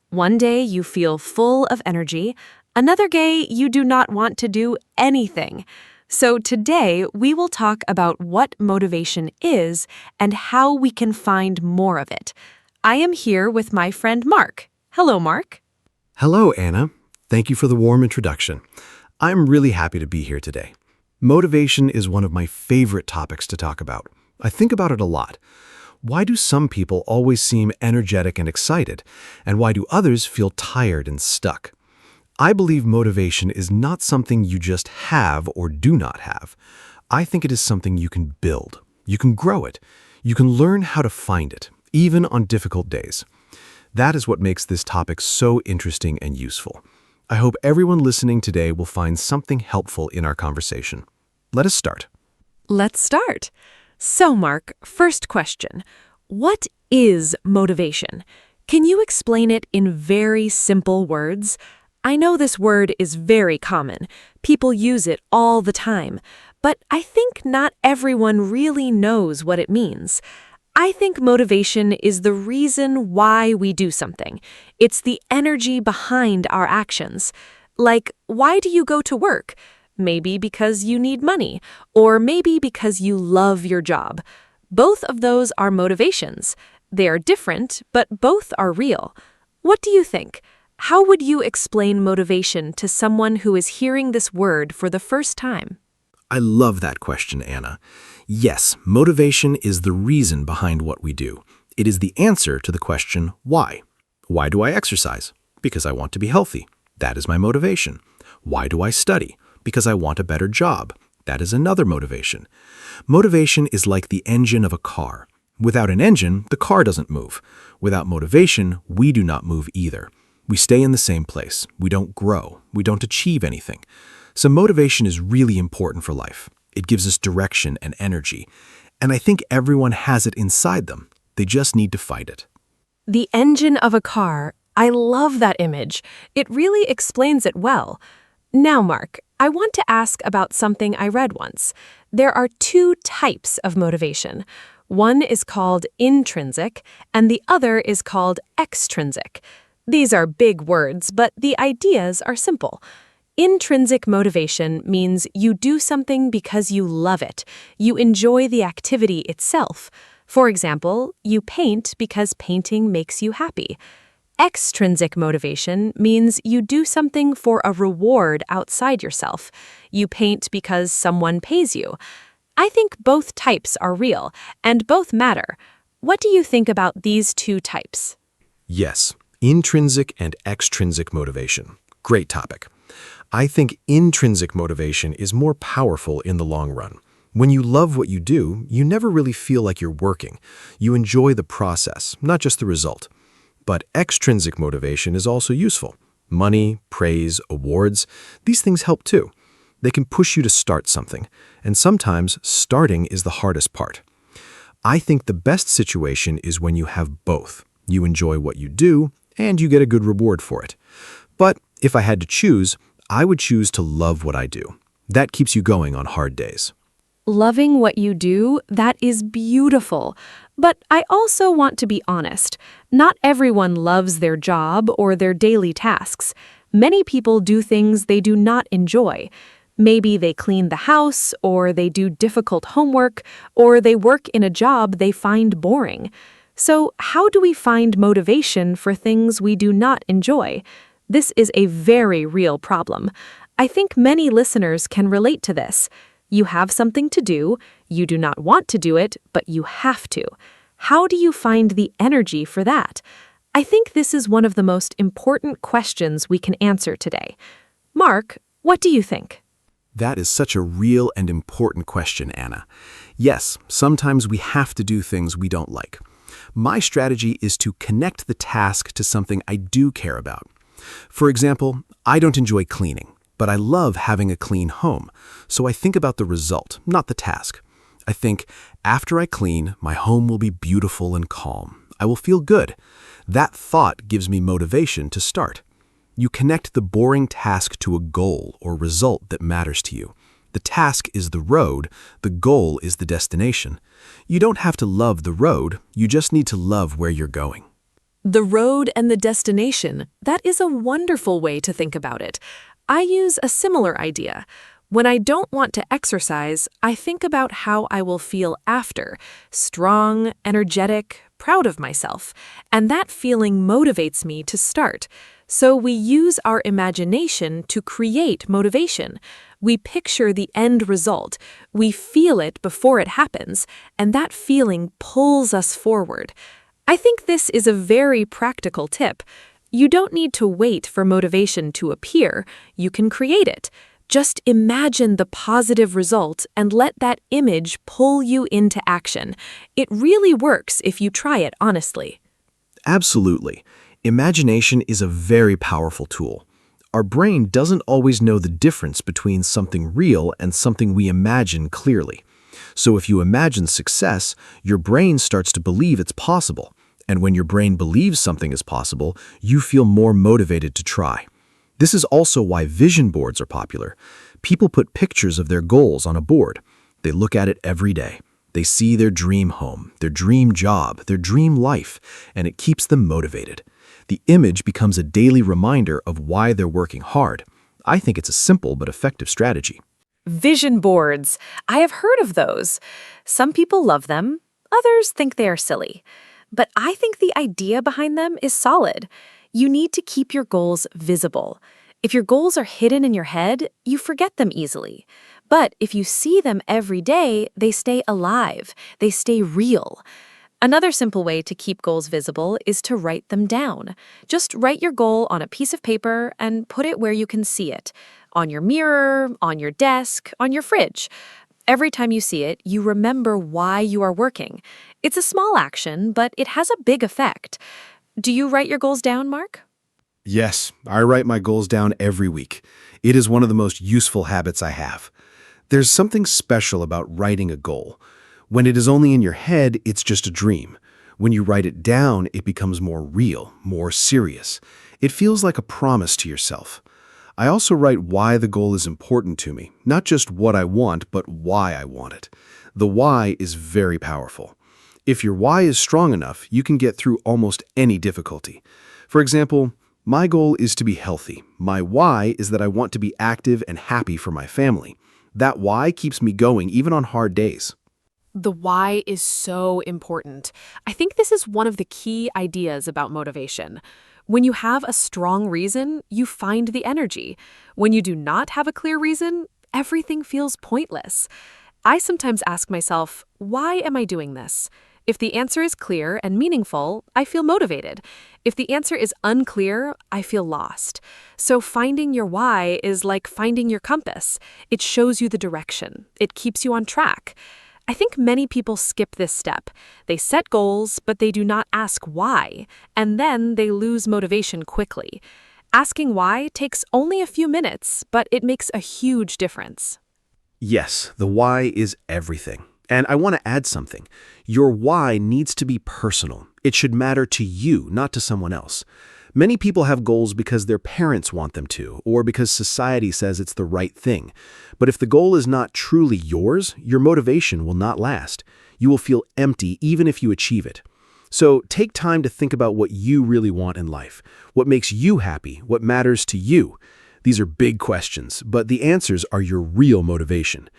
One day you feel full of energy, another day you do not want to do anything. So today we will talk about what motivation is and how we can find more of it. I am here with my friend Mark. Hello, Mark. Hello, Anna. Thank you for the warm introduction. I'm really happy to be here today. Motivation is one of my favorite topics to talk about. I think about it a lot. Why do some people always seem energetic and excited, and why do others feel tired and stuck? I believe motivation is not something you just have or do not have. I think it is something you can build. You can grow it. You can learn how to find it, even on difficult days. That is what makes this topic so interesting and useful. I hope everyone listening today will find something helpful in our conversation. Let us start. Let's start. So, Mark, first question. What is motivation? Can you explain it in very simple words? I know this word is very common. People use it all the time. But I think not everyone really knows what it means. I think motivation is the reason why we do something. It's the energy behind our actions. Like, why do you go to work? Maybe because you need money, or maybe because you love your job. Both of those are motivations. They are different, but both are real. What do you think? How would you explain motivation to someone who is hearing this word for the first time? I love that question, Anna. Yes, motivation is the reason behind what we do. It is the answer to the question, why? Why do I exercise? Because I want to be healthy. That is my motivation. Why do I study? Because I want a better job. That is another motivation. Motivation is like the engine of a car. Without an engine, the car doesn't move. Without motivation, we do not move either. We stay in the same place. We don't grow. We don't achieve anything. So motivation is really important for life. It gives us direction and energy. And I think everyone has it inside them. They just need to fight it. The engine of a car. I love that image. It really explains it well. Now, Mark, I want to ask about something I read once. There are two types of motivation. One is called intrinsic, and the other is called extrinsic. These are big words, but the ideas are simple. Intrinsic motivation means you do something because you love it. You enjoy the activity itself. For example, you paint because painting makes you happy. Extrinsic motivation means you do something for a reward outside yourself. You paint because someone pays you. I think both types are real, and both matter. What do you think about these two types? Yes, intrinsic and extrinsic motivation. Great topic. I think intrinsic motivation is more powerful in the long run. When you love what you do, you never really feel like you're working. You enjoy the process, not just the result. But extrinsic motivation is also useful. Money, praise, awards, these things help too. They can push you to start something, and sometimes starting is the hardest part. I think the best situation is when you have both. You enjoy what you do, and you get a good reward for it. But if I had to choose, I would choose to love what I do. That keeps you going on hard days. Loving what you do, that is beautiful. But I also want to be honest. Not everyone loves their job or their daily tasks. Many people do things they do not enjoy. Maybe they clean the house, or they do difficult homework, or they work in a job they find boring. So how do we find motivation for things we do not enjoy? This is a very real problem. I think many listeners can relate to this. You have something to do, you do not want to do it, but you have to. How do you find the energy for that? I think this is one of the most important questions we can answer today. Mark, what do you think? That is such a real and important question, Anna. Yes, sometimes we have to do things we don't like. My strategy is to connect the task to something I do care about. For example, I don't enjoy cleaning, but I love having a clean home, so I think about the result, not the task. I think, after I clean, my home will be beautiful and calm. I will feel good. That thought gives me motivation to start. You connect the boring task to a goal or result that matters to you. The task is the road, the goal is the destination. You don't have to love the road, you just need to love where you're going. The road and the destination, that is a wonderful way to think about it. I use a similar idea. When I don't want to exercise, I think about how I will feel after, strong, energetic, proud of myself, and that feeling motivates me to start. So we use our imagination to create motivation. We picture the end result, we feel it before it happens, and that feeling pulls us forward. I think this is a very practical tip. You don't need to wait for motivation to appear, you can create it. Just imagine the positive result and let that image pull you into action. It really works if you try it honestly. Absolutely. Imagination is a very powerful tool. Our brain doesn't always know the difference between something real and something we imagine clearly. So if you imagine success, your brain starts to believe it's possible. And when your brain believes something is possible, you feel more motivated to try. This is also why vision boards are popular. People put pictures of their goals on a board. They look at it every day. They see their dream home, their dream job, their dream life, and it keeps them motivated. The image becomes a daily reminder of why they're working hard. I think it's a simple but effective strategy. Vision boards. I have heard of those. Some people love them, others think they are silly. But I think the idea behind them is solid. You need to keep your goals visible. If your goals are hidden in your head, you forget them easily. But if you see them every day, they stay alive. They stay real. Another simple way to keep goals visible is to write them down. Just write your goal on a piece of paper and put it where you can see it. On your mirror, on your desk, on your fridge. Every time you see it, you remember why you are working. It's a small action, but it has a big effect. Do you write your goals down, Mark? Yes, I write my goals down every week. It is one of the most useful habits I have. There's something special about writing a goal. When it is only in your head, it's just a dream. When you write it down, it becomes more real, more serious. It feels like a promise to yourself. I also write why the goal is important to me, not just what I want, but why I want it. The why is very powerful. If your why is strong enough, you can get through almost any difficulty. For example, my goal is to be healthy. My why is that I want to be active and happy for my family. That why keeps me going even on hard days. The why is so important. I think this is one of the key ideas about motivation. When you have a strong reason, you find the energy. When you do not have a clear reason, everything feels pointless. I sometimes ask myself, why am I doing this? If the answer is clear and meaningful, I feel motivated. If the answer is unclear, I feel lost. So finding your why is like finding your compass. It shows you the direction. It keeps you on track. I think many people skip this step. They set goals, but they do not ask why, and then they lose motivation quickly. Asking why takes only a few minutes, but it makes a huge difference. Yes, the why is everything. And I want to add something. Your why needs to be personal. It should matter to you, not to someone else. Many people have goals because their parents want them to, or because society says it's the right thing. But if the goal is not truly yours, your motivation will not last. You will feel empty even if you achieve it. So take time to think about what you really want in life, what makes you happy, what matters to you. These are big questions, but the answers are your real motivation.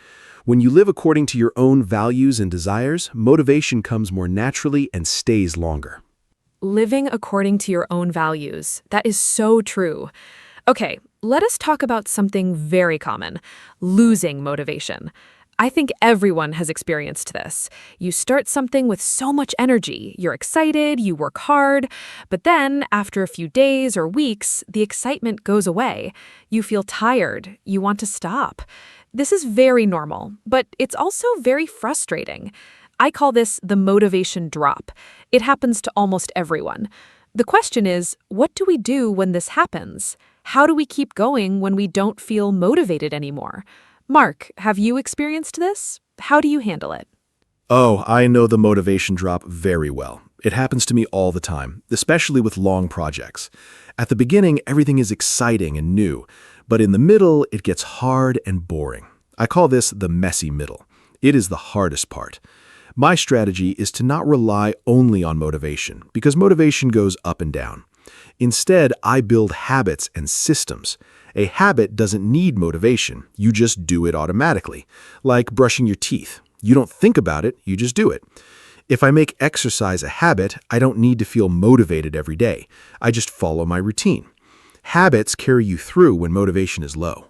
When you live according to your own values and desires, motivation comes more naturally and stays longer. Living according to your own values. That is so true. Okay, let us talk about something very common, losing motivation. I think everyone has experienced this. You start something with so much energy, you're excited, you work hard, but then after a few days or weeks, the excitement goes away. You feel tired, you want to stop. This is very normal, but it's also very frustrating. I call this the motivation drop. It happens to almost everyone. The question is, what do we do when this happens? How do we keep going when we don't feel motivated anymore? Mark, have you experienced this? How do you handle it? Oh, I know the motivation drop very well. It happens to me all the time, especially with long projects. At the beginning, everything is exciting and new, but in the middle, it gets hard and boring. I call this the messy middle. It is the hardest part. My strategy is to not rely only on motivation, because motivation goes up and down. Instead, I build habits and systems. A habit doesn't need motivation. You just do it automatically, like brushing your teeth. You don't think about it, you just do it. If I make exercise a habit, I don't need to feel motivated every day. I just follow my routine. Habits carry you through when motivation is low.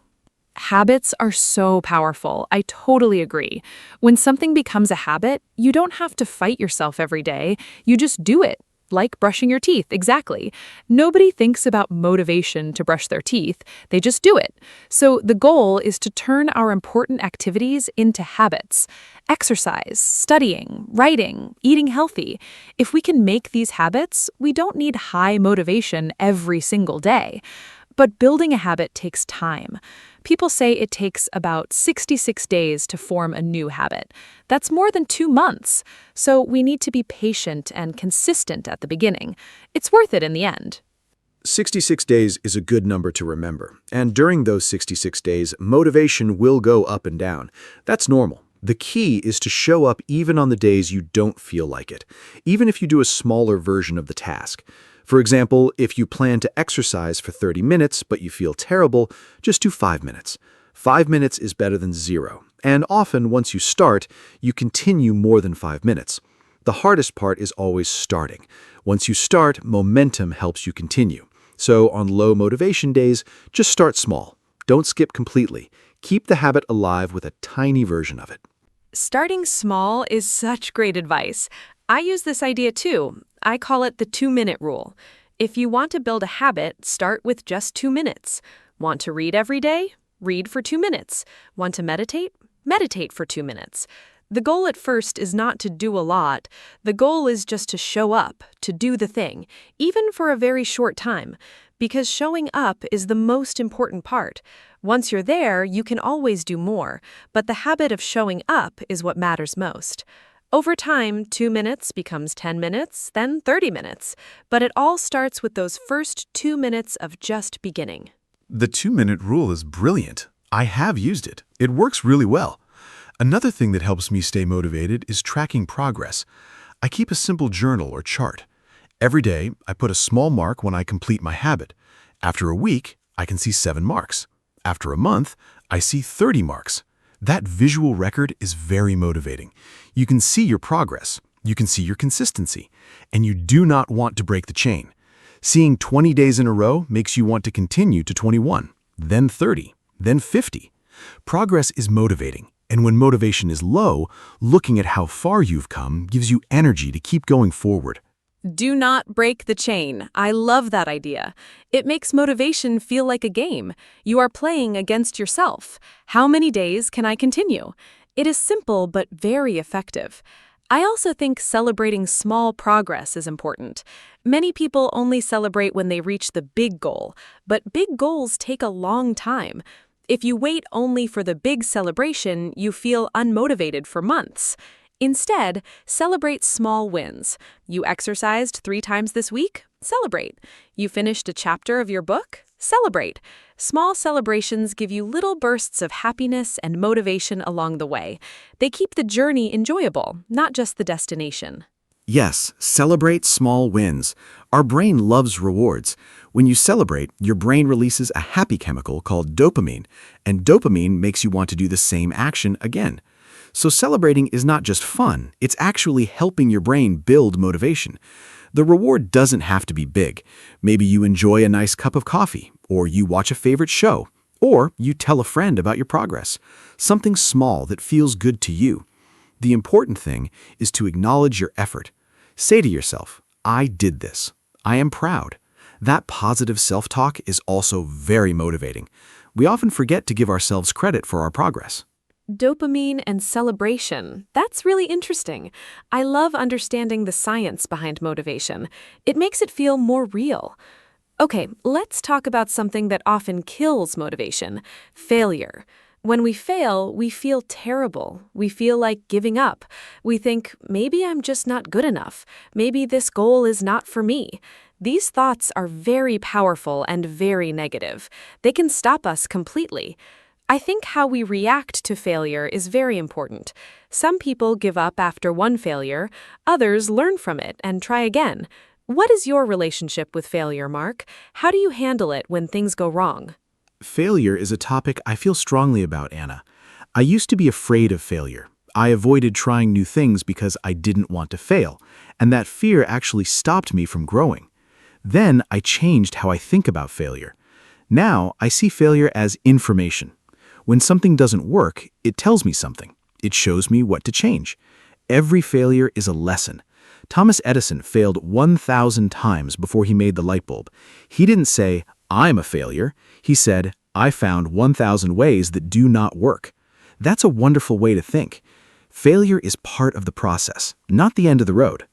Habits are so powerful. I totally agree. When something becomes a habit, you don't have to fight yourself every day. You just do it. Like brushing your teeth, exactly. Nobody thinks about motivation to brush their teeth, they just do it. So the goal is to turn our important activities into habits. Exercise, studying, writing, eating healthy. If we can make these habits, we don't need high motivation every single day. But building a habit takes time. People say it takes about 66 days to form a new habit. That's more than 2 months. So we need to be patient and consistent at the beginning. It's worth it in the end. 66 days is a good number to remember, and during those 66 days, motivation will go up and down. That's normal. The key is to show up even on the days you don't feel like it, even if you do a smaller version of the task. For example, if you plan to exercise for 30 minutes but you feel terrible, just do 5 minutes. 5 minutes is better than 0, and often once you start, you continue more than 5 minutes. The hardest part is always starting. Once you start, momentum helps you continue. So on low motivation days, just start small. Don't skip completely. Keep the habit alive with a tiny version of it. Starting small is such great advice. I use this idea too. I call it the 2-minute rule. If you want to build a habit, start with just 2 minutes. Want to read every day? Read for 2 minutes. Want to meditate? Meditate for 2 minutes. The goal at first is not to do a lot. The goal is just to show up, to do the thing, even for a very short time. Because showing up is the most important part. Once you're there, you can always do more, but the habit of showing up is what matters most. Over time, 2 minutes becomes 10 minutes, then 30 minutes. But it all starts with those first 2 minutes of just beginning. The 2-minute rule is brilliant. I have used it. It works really well. Another thing that helps me stay motivated is tracking progress. I keep a simple journal or chart. Every day, I put a small mark when I complete my habit. After a week, I can see 7 marks. After a month, I see 30 marks. That visual record is very motivating. You can see your progress, you can see your consistency, and you do not want to break the chain. Seeing 20 days in a row makes you want to continue to 21, then 30, then 50. Progress is motivating, and when motivation is low, looking at how far you've come gives you energy to keep going forward. Do not break the chain. I love that idea. It makes motivation feel like a game. You are playing against yourself. How many days can I continue? It is simple but very effective. I also think celebrating small progress is important. Many people only celebrate when they reach the big goal, but big goals take a long time. If you wait only for the big celebration, you feel unmotivated for months. Instead, celebrate small wins. You exercised 3 times this week? Celebrate. You finished a chapter of your book? Celebrate. Small celebrations give you little bursts of happiness and motivation along the way. They keep the journey enjoyable, not just the destination. Yes, celebrate small wins. Our brain loves rewards. When you celebrate, your brain releases a happy chemical called dopamine, and dopamine makes you want to do the same action again. So celebrating is not just fun, it's actually helping your brain build motivation. The reward doesn't have to be big. Maybe you enjoy a nice cup of coffee, or you watch a favorite show, or you tell a friend about your progress. Something small that feels good to you. The important thing is to acknowledge your effort. Say to yourself, I did this. I am proud. That positive self-talk is also very motivating. We often forget to give ourselves credit for our progress. Dopamine and celebration. That's really interesting. I love understanding the science behind motivation. It makes it feel more real. Okay, let's talk about something that often kills motivation: failure. When we fail, we feel terrible. We feel like giving up. We think, maybe I'm just not good enough. Maybe this goal is not for me. These thoughts are very powerful and very negative. They can stop us completely. I think how we react to failure is very important. Some people give up after one failure, others learn from it and try again. What is your relationship with failure, Mark? How do you handle it when things go wrong? Failure is a topic I feel strongly about, Anna. I used to be afraid of failure. I avoided trying new things because I didn't want to fail, and that fear actually stopped me from growing. Then I changed how I think about failure. Now I see failure as information. When something doesn't work, it tells me something. It shows me what to change. Every failure is a lesson. Thomas Edison failed 1,000 times before he made the light bulb. He didn't say, "I'm a failure." He said, "I found 1,000 ways that do not work." That's a wonderful way to think. Failure is part of the process, not the end of the road.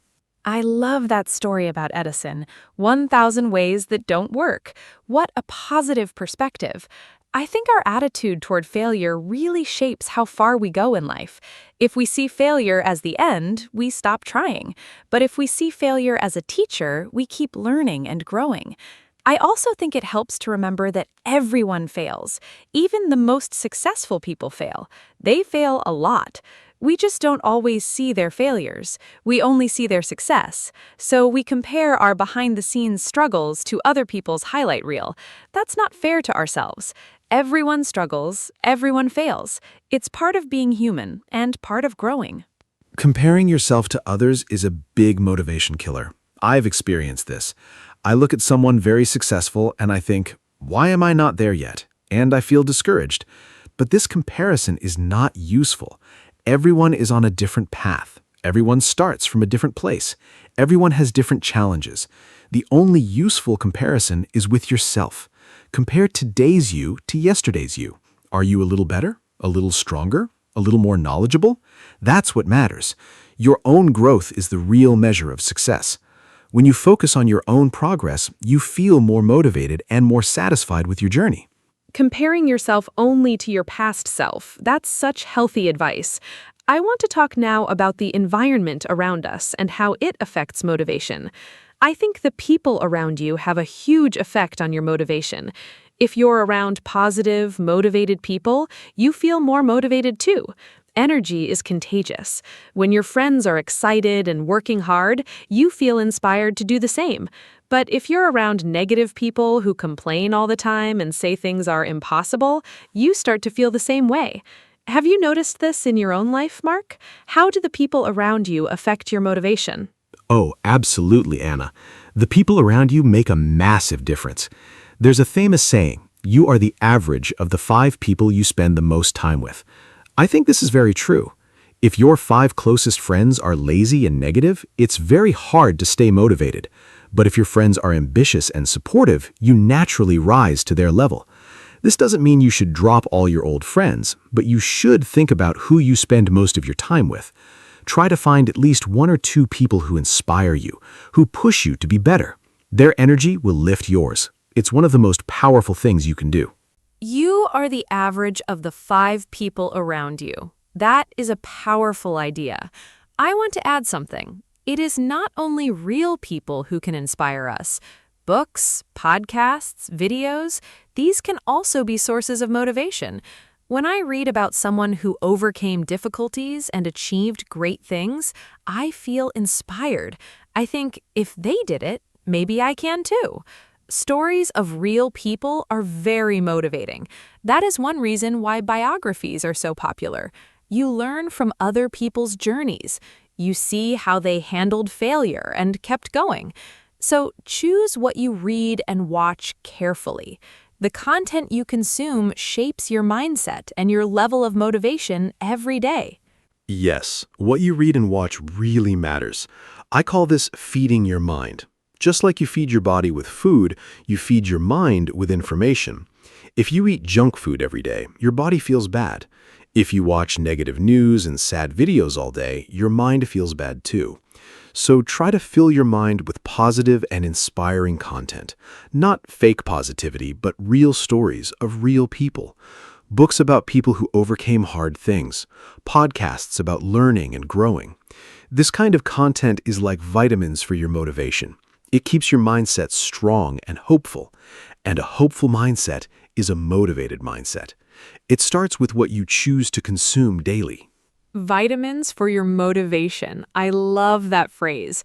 I love that story about Edison. 1,000 ways that don't work. What a positive perspective. I think our attitude toward failure really shapes how far we go in life. If we see failure as the end, we stop trying. But if we see failure as a teacher, we keep learning and growing. I also think it helps to remember that everyone fails. Even the most successful people fail. They fail a lot. We just don't always see their failures. We only see their success. So we compare our behind-the-scenes struggles to other people's highlight reel. That's not fair to ourselves. Everyone struggles, everyone fails. It's part of being human and part of growing. Comparing yourself to others is a big motivation killer. I've experienced this. I look at someone very successful and I think, why am I not there yet? And I feel discouraged. But this comparison is not useful. Everyone is on a different path. Everyone starts from a different place. Everyone has different challenges. The only useful comparison is with yourself. Compare today's you to yesterday's you. Are you a little better? A little stronger? A little more knowledgeable? That's what matters. Your own growth is the real measure of success. When you focus on your own progress, you feel more motivated and more satisfied with your journey. Comparing yourself only to your past self, that's such healthy advice. I want to talk now about the environment around us and how it affects motivation. I think the people around you have a huge effect on your motivation. If you're around positive, motivated people, you feel more motivated too. Energy is contagious. When your friends are excited and working hard, you feel inspired to do the same. But if you're around negative people who complain all the time and say things are impossible, you start to feel the same way. Have you noticed this in your own life, Mark? How do the people around you affect your motivation? Oh, absolutely, Anna. The people around you make a massive difference. There's a famous saying, you are the average of the 5 people you spend the most time with. I think this is very true. If your 5 closest friends are lazy and negative, it's very hard to stay motivated. But if your friends are ambitious and supportive, you naturally rise to their level. This doesn't mean you should drop all your old friends, but you should think about who you spend most of your time with. Try to find at least 1 or 2 people who inspire you, who push you to be better. Their energy will lift yours. It's one of the most powerful things you can do. You are the average of the 5 people around you. That is a powerful idea. I want to add something. It is not only real people who can inspire us. Books, podcasts, videos, these can also be sources of motivation. When I read about someone who overcame difficulties and achieved great things, I feel inspired. I think if they did it, maybe I can too. Stories of real people are very motivating. That is one reason why biographies are so popular. You learn from other people's journeys. You see how they handled failure and kept going. So choose what you read and watch carefully. The content you consume shapes your mindset and your level of motivation every day. Yes, what you read and watch really matters. I call this feeding your mind. Just like you feed your body with food, you feed your mind with information. If you eat junk food every day, your body feels bad. If you watch negative news and sad videos all day, your mind feels bad too. So try to fill your mind with positive and inspiring content. Not fake positivity, but real stories of real people. Books about people who overcame hard things. Podcasts about learning and growing. This kind of content is like vitamins for your motivation. It keeps your mindset strong and hopeful. And a hopeful mindset is a motivated mindset. It starts with what you choose to consume daily. Vitamins for your motivation. I love that phrase.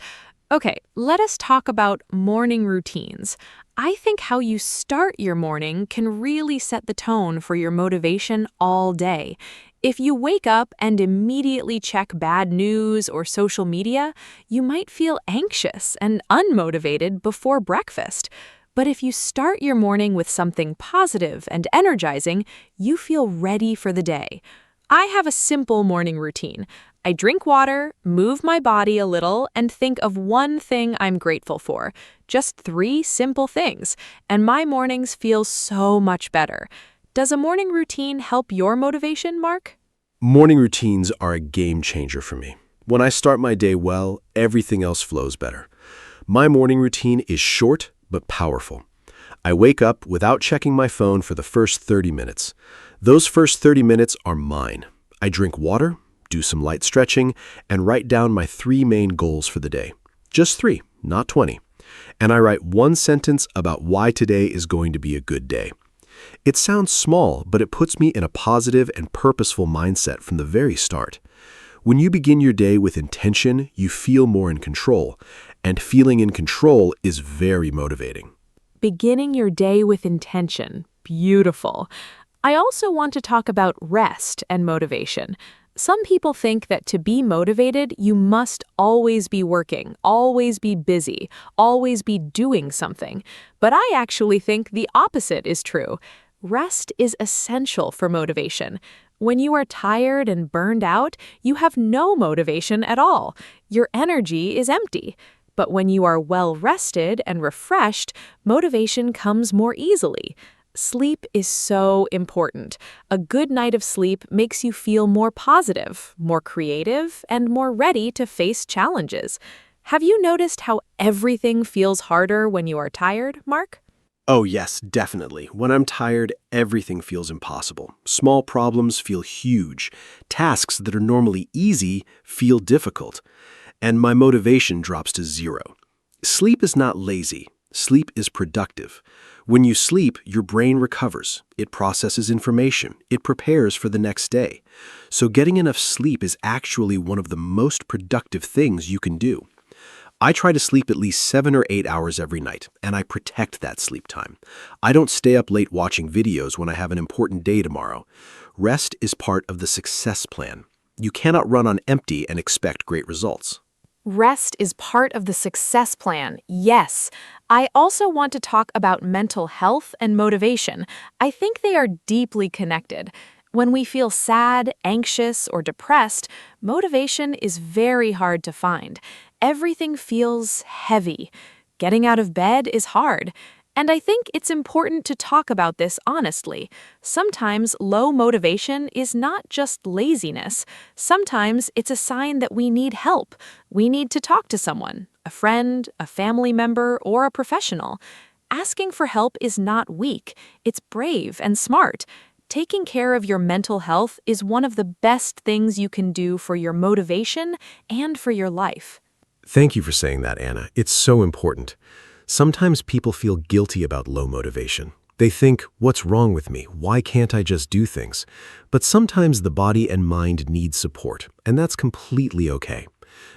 Okay, let us talk about morning routines. I think how you start your morning can really set the tone for your motivation all day. If you wake up and immediately check bad news or social media, you might feel anxious and unmotivated before breakfast. But if you start your morning with something positive and energizing, you feel ready for the day. I have a simple morning routine. I drink water, move my body a little, and think of one thing I'm grateful for. Just 3 simple things, and my mornings feel so much better. Does a morning routine help your motivation, Mark? Morning routines are a game changer for me. When I start my day well, everything else flows better. My morning routine is short but powerful. I wake up without checking my phone for the first 30 minutes. Those first 30 minutes are mine. I drink water, do some light stretching, and write down my 3 main goals for the day. Just 3, not 20. And I write 1 sentence about why today is going to be a good day. It sounds small, but it puts me in a positive and purposeful mindset from the very start. When you begin your day with intention, you feel more in control, and feeling in control is very motivating. Beginning your day with intention. Beautiful. I also want to talk about rest and motivation. Some people think that to be motivated, you must always be working, always be busy, always be doing something. But I actually think the opposite is true. Rest is essential for motivation. When you are tired and burned out, you have no motivation at all. Your energy is empty. But when you are well rested and refreshed, motivation comes more easily. Sleep is so important. A good night of sleep makes you feel more positive, more creative, and more ready to face challenges. Have you noticed how everything feels harder when you are tired, Mark? Oh yes, definitely. When I'm tired, everything feels impossible. Small problems feel huge. Tasks that are normally easy feel difficult. And my motivation drops to 0. Sleep is not lazy. Sleep is productive. When you sleep, your brain recovers. It processes information. It prepares for the next day. So getting enough sleep is actually one of the most productive things you can do. I try to sleep at least 7 or 8 hours every night, and I protect that sleep time. I don't stay up late watching videos when I have an important day tomorrow. Rest is part of the success plan. You cannot run on empty and expect great results. Rest is part of the success plan, yes. I also want to talk about mental health and motivation. I think they are deeply connected. When we feel sad, anxious, or depressed, motivation is very hard to find. Everything feels heavy. Getting out of bed is hard. And I think it's important to talk about this honestly. Sometimes low motivation is not just laziness. Sometimes it's a sign that we need help. We need to talk to someone, a friend, a family member, or a professional. Asking for help is not weak. It's brave and smart. Taking care of your mental health is one of the best things you can do for your motivation and for your life. Thank you for saying that, Anna. It's so important. Sometimes people feel guilty about low motivation. They think, what's wrong with me? Why can't I just do things? But sometimes the body and mind need support, and that's completely okay.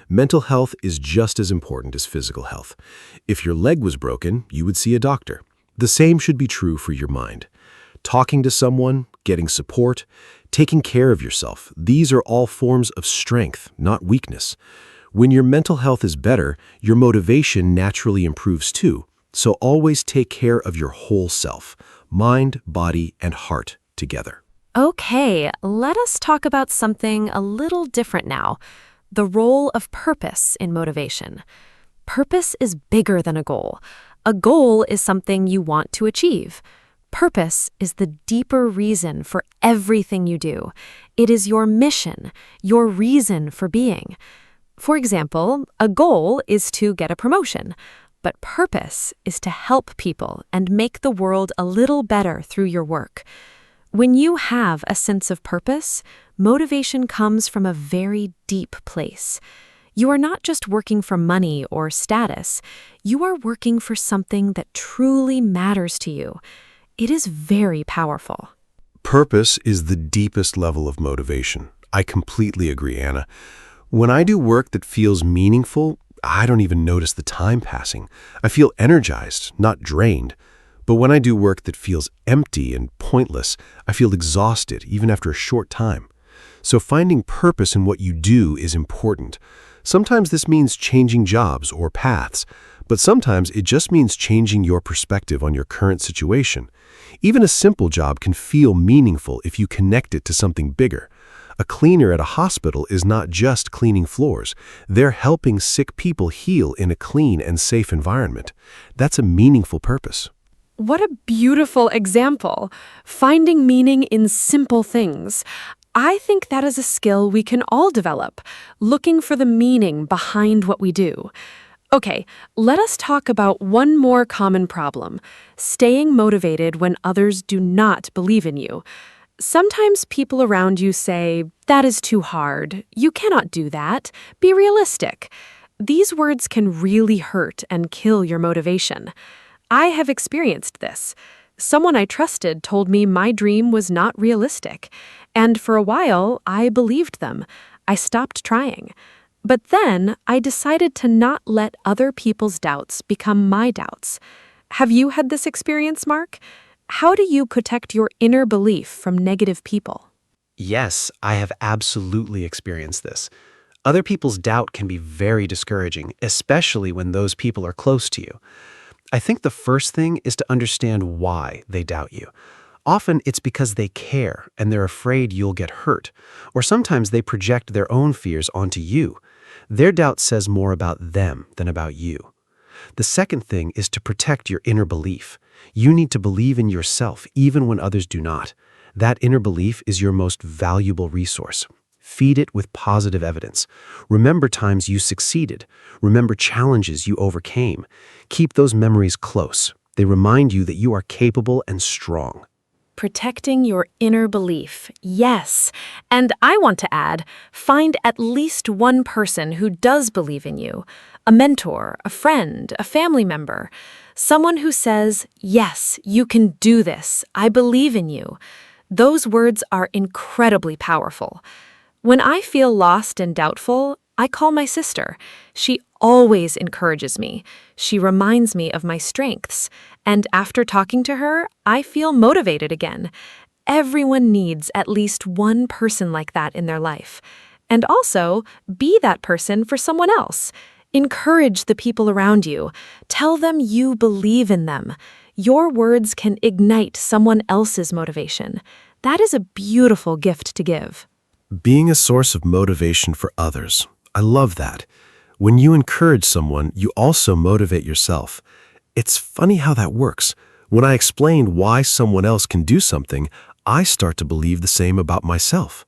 Mental health is just as important as physical health. If your leg was broken, you would see a doctor. The same should be true for your mind. Talking to someone, getting support, taking care of yourself, these are all forms of strength, not weakness. When your mental health is better, your motivation naturally improves too. So always take care of your whole self, mind, body, and heart together. Okay, let us talk about something a little different now. The role of purpose in motivation. Purpose is bigger than a goal. A goal is something you want to achieve. Purpose is the deeper reason for everything you do. It is your mission, your reason for being. For example, a goal is to get a promotion, but purpose is to help people and make the world a little better through your work. When you have a sense of purpose, motivation comes from a very deep place. You are not just working for money or status. You are working for something that truly matters to you. It is very powerful. Purpose is the deepest level of motivation. I completely agree, Anna. When I do work that feels meaningful, I don't even notice the time passing. I feel energized, not drained. But when I do work that feels empty and pointless, I feel exhausted, even after a short time. So finding purpose in what you do is important. Sometimes this means changing jobs or paths, but sometimes it just means changing your perspective on your current situation. Even a simple job can feel meaningful if you connect it to something bigger. A cleaner at a hospital is not just cleaning floors. They're helping sick people heal in a clean and safe environment. That's a meaningful purpose. What a beautiful example. Finding meaning in simple things. I think that is a skill we can all develop, looking for the meaning behind what we do. Okay, let us talk about one more common problem, staying motivated when others do not believe in you. Sometimes people around you say, "That is too hard. You cannot do that. Be realistic." These words can really hurt and kill your motivation. I have experienced this. Someone I trusted told me my dream was not realistic, and for a while I believed them. I stopped trying. But then I decided to not let other people's doubts become my doubts. Have you had this experience, Mark? How do you protect your inner belief from negative people? Yes, I have absolutely experienced this. Other people's doubt can be very discouraging, especially when those people are close to you. I think the first thing is to understand why they doubt you. Often it's because they care and they're afraid you'll get hurt, or sometimes they project their own fears onto you. Their doubt says more about them than about you. The second thing is to protect your inner belief. You need to believe in yourself even when others do not. That inner belief is your most valuable resource. Feed it with positive evidence. Remember times you succeeded. Remember challenges you overcame. Keep those memories close. They remind you that you are capable and strong. Protecting your inner belief, yes. And I want to add, find at least one person who does believe in you. A mentor, a friend, a family member. Someone who says, "Yes, you can do this. I believe in you." Those words are incredibly powerful. When I feel lost and doubtful, I call my sister. She always encourages me. She reminds me of my strengths. And after talking to her, I feel motivated again. Everyone needs at least one person like that in their life. And also, be that person for someone else. Encourage the people around you. Tell them you believe in them. Your words can ignite someone else's motivation. That is a beautiful gift to give. Being a source of motivation for others. I love that. When you encourage someone, you also motivate yourself. It's funny how that works. When I explain why someone else can do something, I start to believe the same about myself.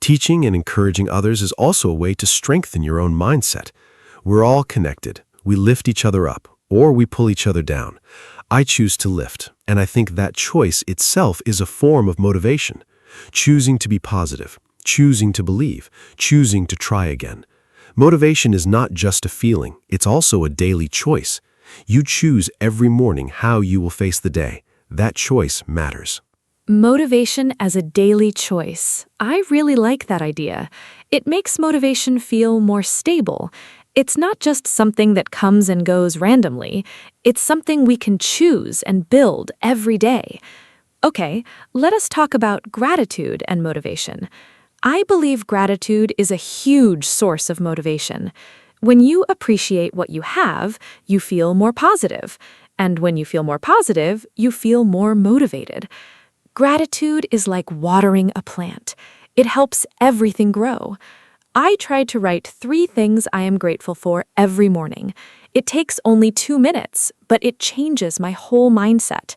Teaching and encouraging others is also a way to strengthen your own mindset. We're all connected. We lift each other up, or we pull each other down. I choose to lift, and I think that choice itself is a form of motivation. Choosing to be positive, choosing to believe, choosing to try again. Motivation is not just a feeling, it's also a daily choice. You choose every morning how you will face the day. That choice matters. Motivation as a daily choice. I really like that idea. It makes motivation feel more stable. It's not just something that comes and goes randomly. It's something we can choose and build every day. Okay, let us talk about gratitude and motivation. I believe gratitude is a huge source of motivation. When you appreciate what you have, you feel more positive. And when you feel more positive, you feel more motivated. Gratitude is like watering a plant. It helps everything grow. I try to write 3 things I am grateful for every morning. It takes only 2 minutes, but it changes my whole mindset.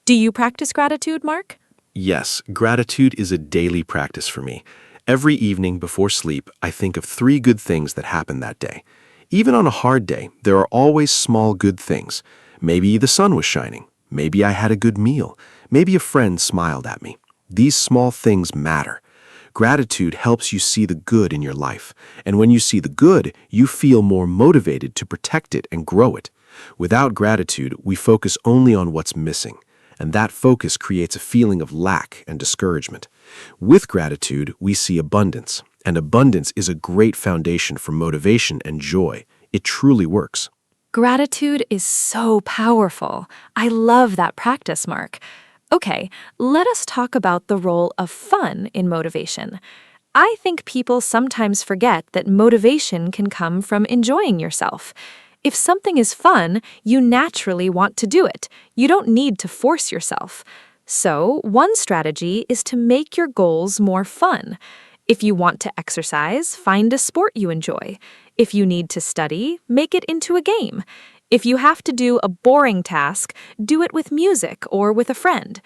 Do you practice gratitude, Mark? Yes, gratitude is a daily practice for me. Every evening before sleep, I think of 3 good things that happened that day. Even on a hard day, there are always small good things. Maybe the sun was shining. Maybe I had a good meal. Maybe a friend smiled at me. These small things matter. Gratitude helps you see the good in your life. And when you see the good, you feel more motivated to protect it and grow it. Without gratitude, we focus only on what's missing. and that focus creates a feeling of lack and discouragement. With gratitude, we see abundance, and abundance is a great foundation for motivation and joy. It truly works. Gratitude is so powerful. I love that practice, Mark. Okay, let us talk about the role of fun in motivation. I think people sometimes forget that motivation can come from enjoying yourself. If something is fun, you naturally want to do it. You don't need to force yourself. So, one strategy is to make your goals more fun. If you want to exercise, find a sport you enjoy. If you need to study, make it into a game. If you have to do a boring task, do it with music or with a friend.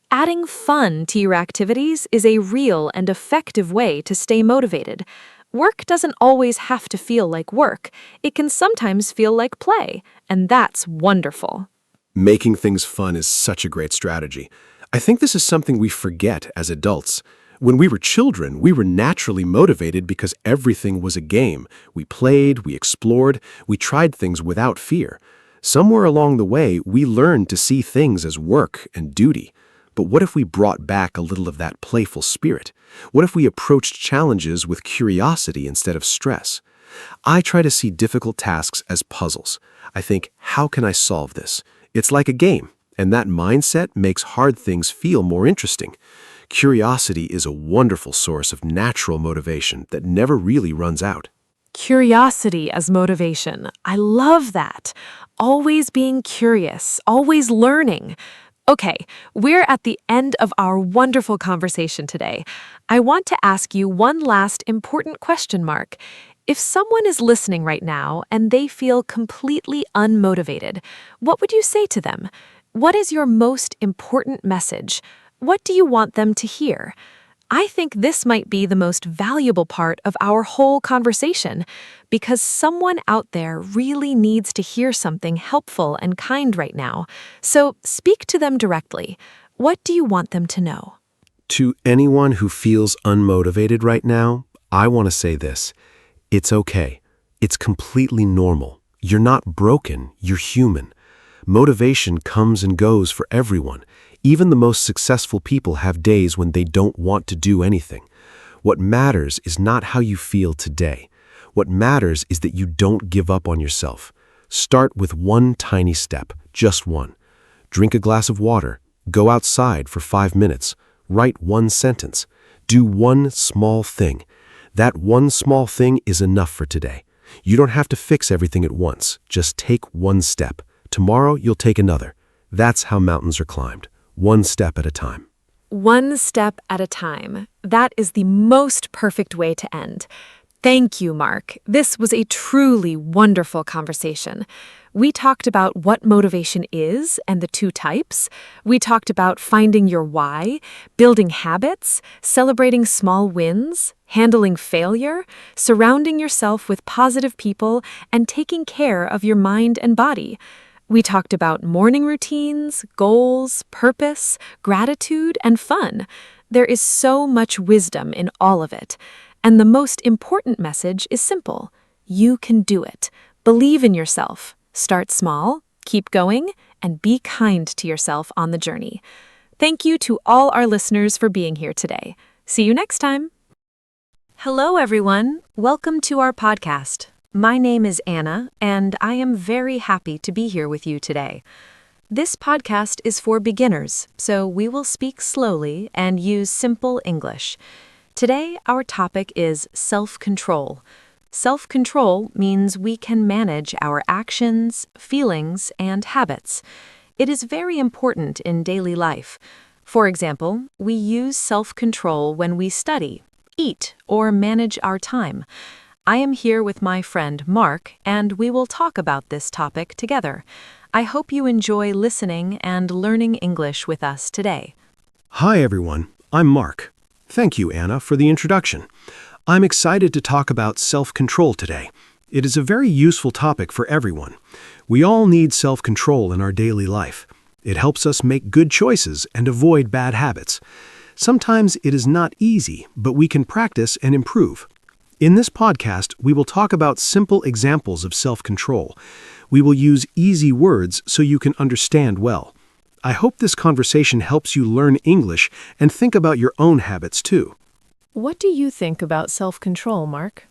Adding fun to your activities is a real and effective way to stay motivated. Work doesn't always have to feel like work. It can sometimes feel like play, and that's wonderful. Making things fun is such a great strategy. I think this is something we forget as adults. When we were children, we were naturally motivated because everything was a game. We played, we explored, we tried things without fear. Somewhere along the way, we learned to see things as work and duty. But what if we brought back a little of that playful spirit? What if we approached challenges with curiosity instead of stress? I try to see difficult tasks as puzzles. I think, how can I solve this? It's like a game, and that mindset makes hard things feel more interesting. Curiosity is a wonderful source of natural motivation that never really runs out. Curiosity as motivation. I love that. Always being curious, always learning. Okay, we're at the end of our wonderful conversation today. I want to ask you one last important question, Mark. If someone is listening right now and they feel completely unmotivated, what would you say to them? What is your most important message? What do you want them to hear? I think this might be the most valuable part of our whole conversation, because someone out there really needs to hear something helpful and kind right now. So speak to them directly. What do you want them to know? To anyone who feels unmotivated right now, I want to say this. It's okay. It's completely normal. You're not broken. You're human. Motivation comes and goes for everyone. Even the most successful people have days when they don't want to do anything. What matters is not how you feel today. What matters is that you don't give up on yourself. Start with one tiny step, just one. Drink a glass of water. Go outside for 5 minutes. Write one sentence. Do one small thing. That one small thing is enough for today. You don't have to fix everything at once. Just take one step. Tomorrow, you'll take another. That's how mountains are climbed. One step at a time. One step at a time. That is the most perfect way to end. Thank you, Mark. This was a truly wonderful conversation. We talked about what motivation is and the two types. We talked about finding your why, building habits, celebrating small wins, handling failure, surrounding yourself with positive people, and taking care of your mind and body. We talked about morning routines, goals, purpose, gratitude, and fun. There is so much wisdom in all of it. And the most important message is simple. You can do it. Believe in yourself. Start small, keep going, and be kind to yourself on the journey. Thank you to all our listeners for being here today. See you next time. Hello, everyone. Welcome to our podcast. My name is Anna, and I am very happy to be here with you today. This podcast is for beginners, so we will speak slowly and use simple English. Today, our topic is self-control. Self-control means we can manage our actions, feelings, and habits. It is very important in daily life. For example, we use self-control when we study, eat, or manage our time. I am here with my friend Mark, and we will talk about this topic together. I hope you enjoy listening and learning English with us today. Hi, everyone. I'm Mark. Thank you, Anna, for the introduction. I'm excited to talk about self-control today. It is a very useful topic for everyone. We all need self-control in our daily life. It helps us make good choices and avoid bad habits. Sometimes it is not easy, but we can practice and improve. In this podcast, we will talk about simple examples of self-control. We will use easy words so you can understand well. I hope this conversation helps you learn English and think about your own habits too. What do you think about self-control, Mark?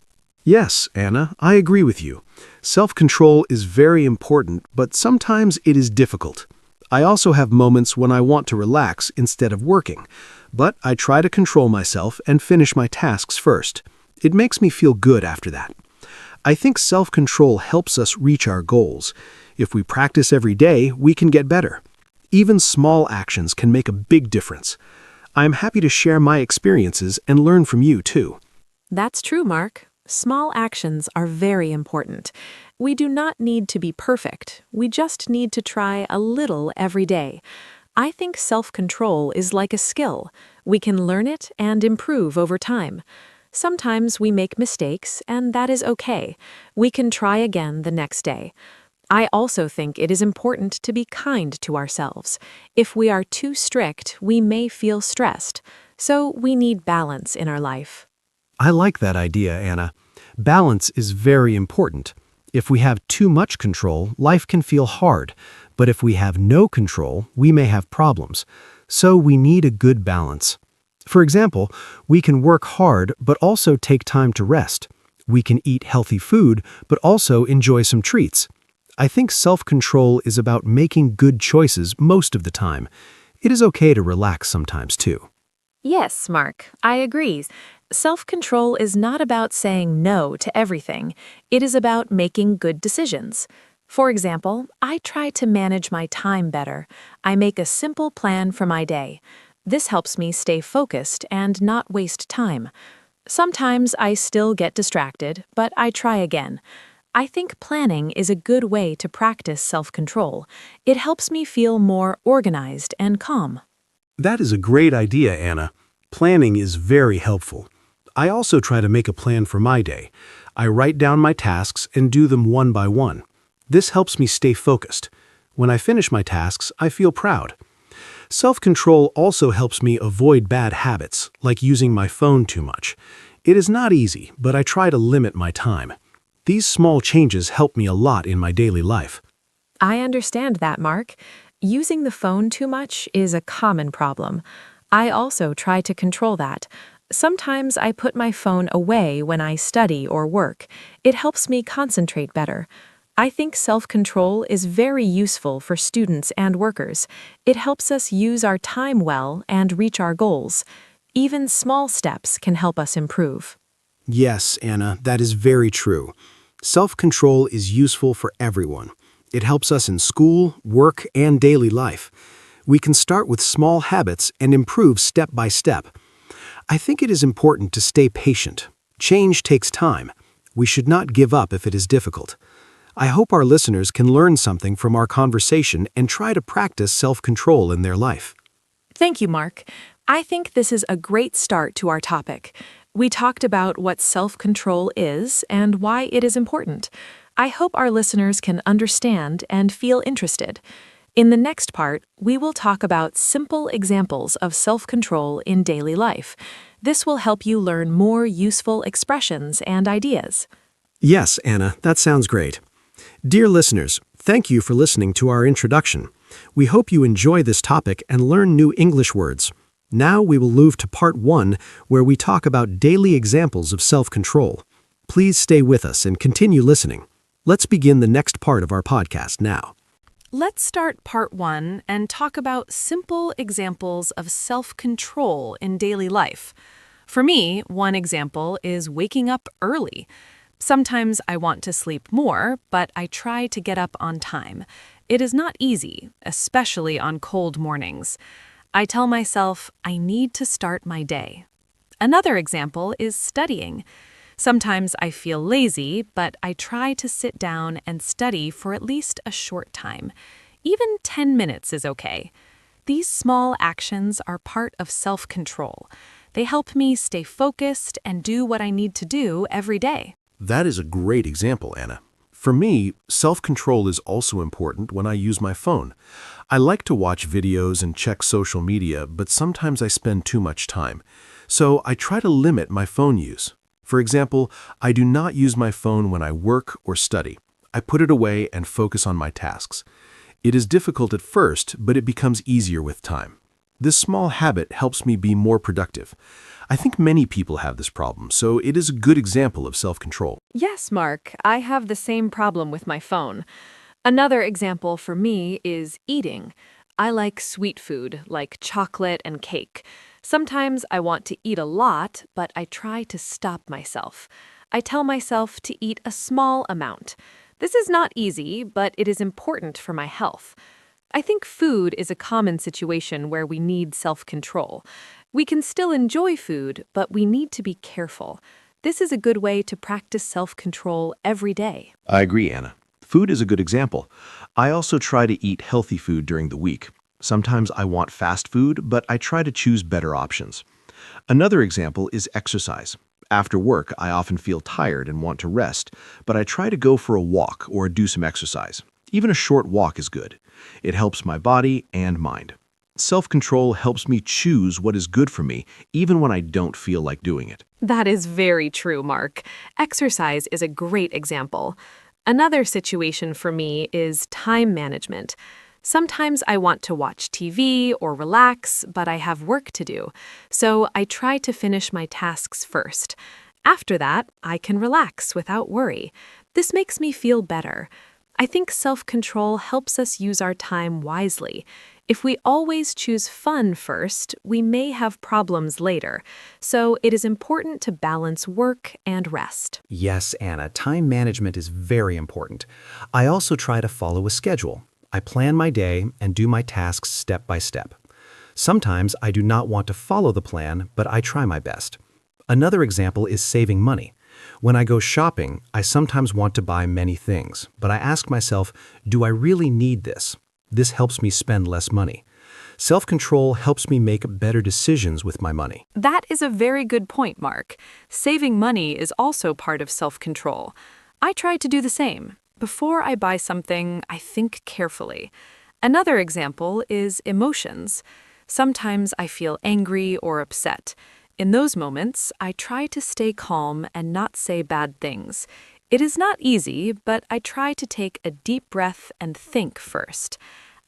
Yes, Anna, I agree with you. Self-control is very important, but sometimes it is difficult. I also have moments when I want to relax instead of working, but I try to control myself and finish my tasks first. It makes me feel good after that. I think self-control helps us reach our goals. If we practice every day, we can get better. Even small actions can make a big difference. I'm happy to share my experiences and learn from you too. That's true, Mark. Small actions are very important. We do not need to be perfect. We just need to try a little every day. I think self-control is like a skill. We can learn it and improve over time. Sometimes we make mistakes, and that is okay. We can try again the next day. I also think it is important to be kind to ourselves. If we are too strict, we may feel stressed. So we need balance in our life. I like that idea, Anna. Balance is very important. If we have too much control, life can feel hard. But if we have no control, we may have problems. So we need a good balance. For example, we can work hard but also take time to rest. We can eat healthy food but also enjoy some treats. I think self-control is about making good choices most of the time. It is okay to relax sometimes too. Yes, Mark, I agree. Self-control is not about saying no to everything. It is about making good decisions. For example, I try to manage my time better. I make a simple plan for my day. This helps me stay focused and not waste time. Sometimes I still get distracted, but I try again. I think planning is a good way to practice self-control. It helps me feel more organized and calm. That is a great idea, Anna. Planning is very helpful. I also try to make a plan for my day. I write down my tasks and do them one by one. This helps me stay focused. When I finish my tasks, I feel proud. Self-control also helps me avoid bad habits, like using my phone too much. It is not easy, but I try to limit my time. These small changes help me a lot in my daily life. I understand that, Mark. Using the phone too much is a common problem. I also try to control that. Sometimes I put my phone away when I study or work. It helps me concentrate better. I think self-control is very useful for students and workers. It helps us use our time well and reach our goals. Even small steps can help us improve. Yes, Anna, that is very true. Self-control is useful for everyone. It helps us in school, work, and daily life. We can start with small habits and improve step by step. I think it is important to stay patient. Change takes time. We should not give up if it is difficult. I hope our listeners can learn something from our conversation and try to practice self-control in their life. Thank you, Mark. I think this is a great start to our topic. We talked about what self-control is and why it is important. I hope our listeners can understand and feel interested. In the next part, we will talk about simple examples of self-control in daily life. This will help you learn more useful expressions and ideas. Yes, Anna, that sounds great. Dear listeners, thank you for listening to our introduction. We hope you enjoy this topic and learn new English words. Now we will move to part 1, where we talk about daily examples of self-control. Please stay with us and continue listening. Let's begin the next part of our podcast now. Let's start part 1 and talk about simple examples of self-control in daily life. For me, one example is waking up early. Sometimes I want to sleep more, but I try to get up on time. It is not easy, especially on cold mornings. I tell myself I need to start my day. Another example is studying. Sometimes I feel lazy, but I try to sit down and study for at least a short time. Even 10 minutes is okay. These small actions are part of self-control. They help me stay focused and do what I need to do every day. That is a great example, Anna. For me, self-control is also important when I use my phone. I like to watch videos and check social media, but sometimes I spend too much time. So I try to limit my phone use. For example, I do not use my phone when I work or study. I put it away and focus on my tasks. It is difficult at first, but it becomes easier with time. This small habit helps me be more productive. I think many people have this problem, so it is a good example of self-control. Yes, Mark, I have the same problem with my phone. Another example for me is eating. I like sweet food, like chocolate and cake. Sometimes I want to eat a lot, but I try to stop myself. I tell myself to eat a small amount. This is not easy, but it is important for my health. I think food is a common situation where we need self-control. We can still enjoy food, but we need to be careful. This is a good way to practice self-control every day. I agree, Anna. Food is a good example. I also try to eat healthy food during the week. Sometimes I want fast food, but I try to choose better options. Another example is exercise. After work, I often feel tired and want to rest, but I try to go for a walk or do some exercise. Even a short walk is good. It helps my body and mind. Self-control helps me choose what is good for me, even when I don't feel like doing it. That is very true, Mark. Exercise is a great example. Another situation for me is time management. Sometimes I want to watch TV or relax, but I have work to do, so I try to finish my tasks first. After that, I can relax without worry. This makes me feel better. I think self-control helps us use our time wisely. If we always choose fun first, we may have problems later. So it is important to balance work and rest. Yes, Anna, time management is very important. I also try to follow a schedule. I plan my day and do my tasks step by step. Sometimes I do not want to follow the plan, but I try my best. Another example is saving money. When I go shopping, I sometimes want to buy many things, but I ask myself, do I really need this? This helps me spend less money. Self-control helps me make better decisions with my money. That is a very good point, Mark. Saving money is also part of self-control. I try to do the same. Before I buy something, I think carefully. Another example is emotions. Sometimes I feel angry or upset. In those moments, I try to stay calm and not say bad things. It is not easy, but I try to take a deep breath and think first.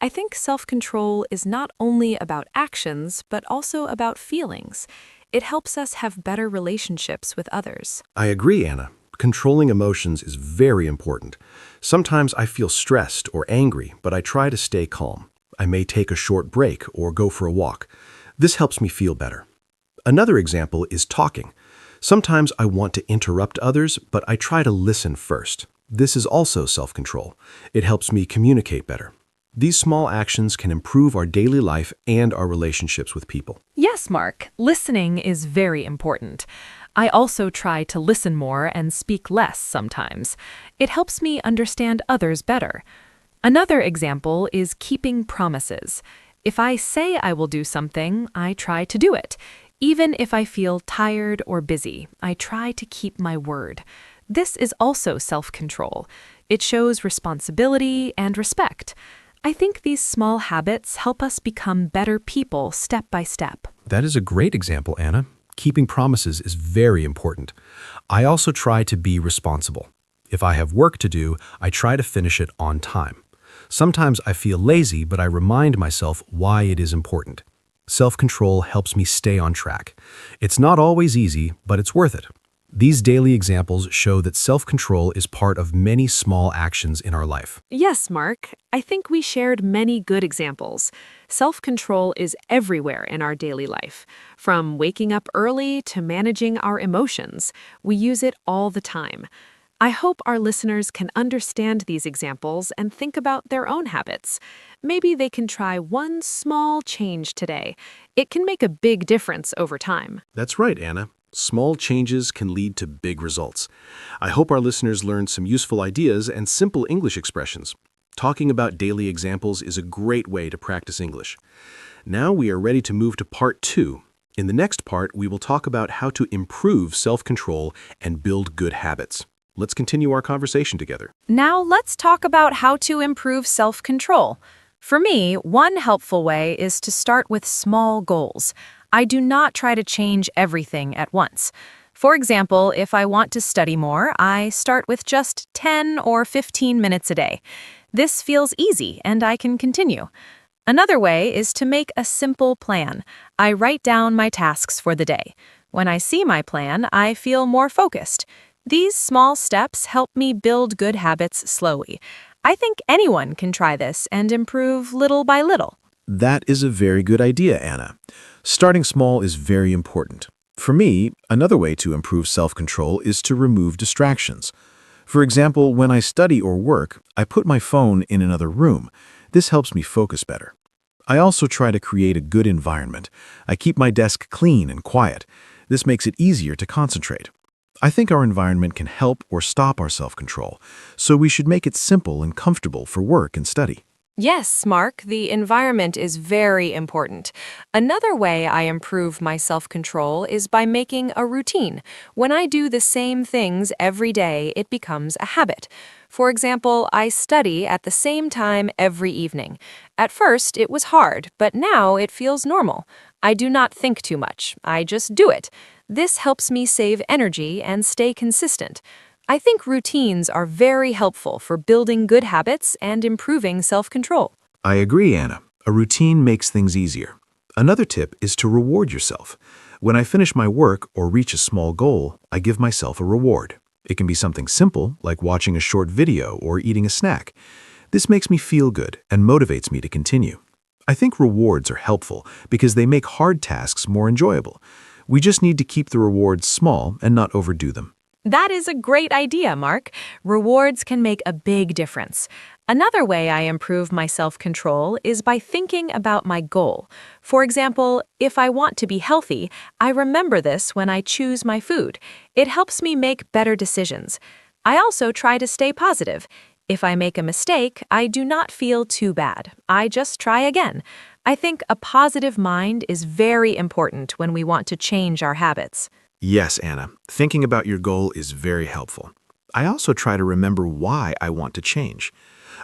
I think self-control is not only about actions, but also about feelings. It helps us have better relationships with others. I agree, Anna. Controlling emotions is very important. Sometimes I feel stressed or angry, but I try to stay calm. I may take a short break or go for a walk. This helps me feel better. Another example is talking. Sometimes I want to interrupt others, but I try to listen first. This is also self-control. It helps me communicate better. These small actions can improve our daily life and our relationships with people. Yes, Mark, listening is very important. I also try to listen more and speak less sometimes. It helps me understand others better. Another example is keeping promises. If I say I will do something, I try to do it. Even if I feel tired or busy, I try to keep my word. This is also self-control. It shows responsibility and respect. I think these small habits help us become better people step by step. That is a great example, Anna. Keeping promises is very important. I also try to be responsible. If I have work to do, I try to finish it on time. Sometimes I feel lazy, but I remind myself why it is important. Self-control helps me stay on track. It's not always easy, but it's worth it. These daily examples show that self-control is part of many small actions in our life. Yes, Mark, I think we shared many good examples. Self-control is everywhere in our daily life. From waking up early to managing our emotions, we use it all the time. I hope our listeners can understand these examples and think about their own habits. Maybe they can try one small change today. It can make a big difference over time. That's right, Anna. Small changes can lead to big results. I hope our listeners learned some useful ideas and simple English expressions. Talking about daily examples is a great way to practice English. Now we are ready to move to part 2. In the next part, we will talk about how to improve self-control and build good habits. Let's continue our conversation together. Now let's talk about how to improve self-control. For me, one helpful way is to start with small goals. I do not try to change everything at once. For example, if I want to study more, I start with just 10 or 15 minutes a day. This feels easy and I can continue. Another way is to make a simple plan. I write down my tasks for the day. When I see my plan, I feel more focused. These small steps help me build good habits slowly. I think anyone can try this and improve little by little. That is a very good idea, Anna. Starting small is very important. For me, another way to improve self-control is to remove distractions. For example, when I study or work, I put my phone in another room. This helps me focus better. I also try to create a good environment. I keep my desk clean and quiet. This makes it easier to concentrate. I think our environment can help or stop our self-control, so we should make it simple and comfortable for work and study. Yes, Mark, the environment is very important. Another way I improve my self-control is by making a routine. When I do the same things every day, it becomes a habit. For example, I study at the same time every evening. At first, it was hard, but now it feels normal. I do not think too much. I just do it. This helps me save energy and stay consistent. I think routines are very helpful for building good habits and improving self-control. I agree, Anna. A routine makes things easier. Another tip is to reward yourself. When I finish my work or reach a small goal, I give myself a reward. It can be something simple, like watching a short video or eating a snack. This makes me feel good and motivates me to continue. I think rewards are helpful because they make hard tasks more enjoyable. We just need to keep the rewards small and not overdo them. That is a great idea, Mark. Rewards can make a big difference. Another way I improve my self-control is by thinking about my goal. For example, if I want to be healthy, I remember this when I choose my food. It helps me make better decisions. I also try to stay positive. If I make a mistake, I do not feel too bad. I just try again. I think a positive mind is very important when we want to change our habits. Yes, Anna. Thinking about your goal is very helpful. I also try to remember why I want to change.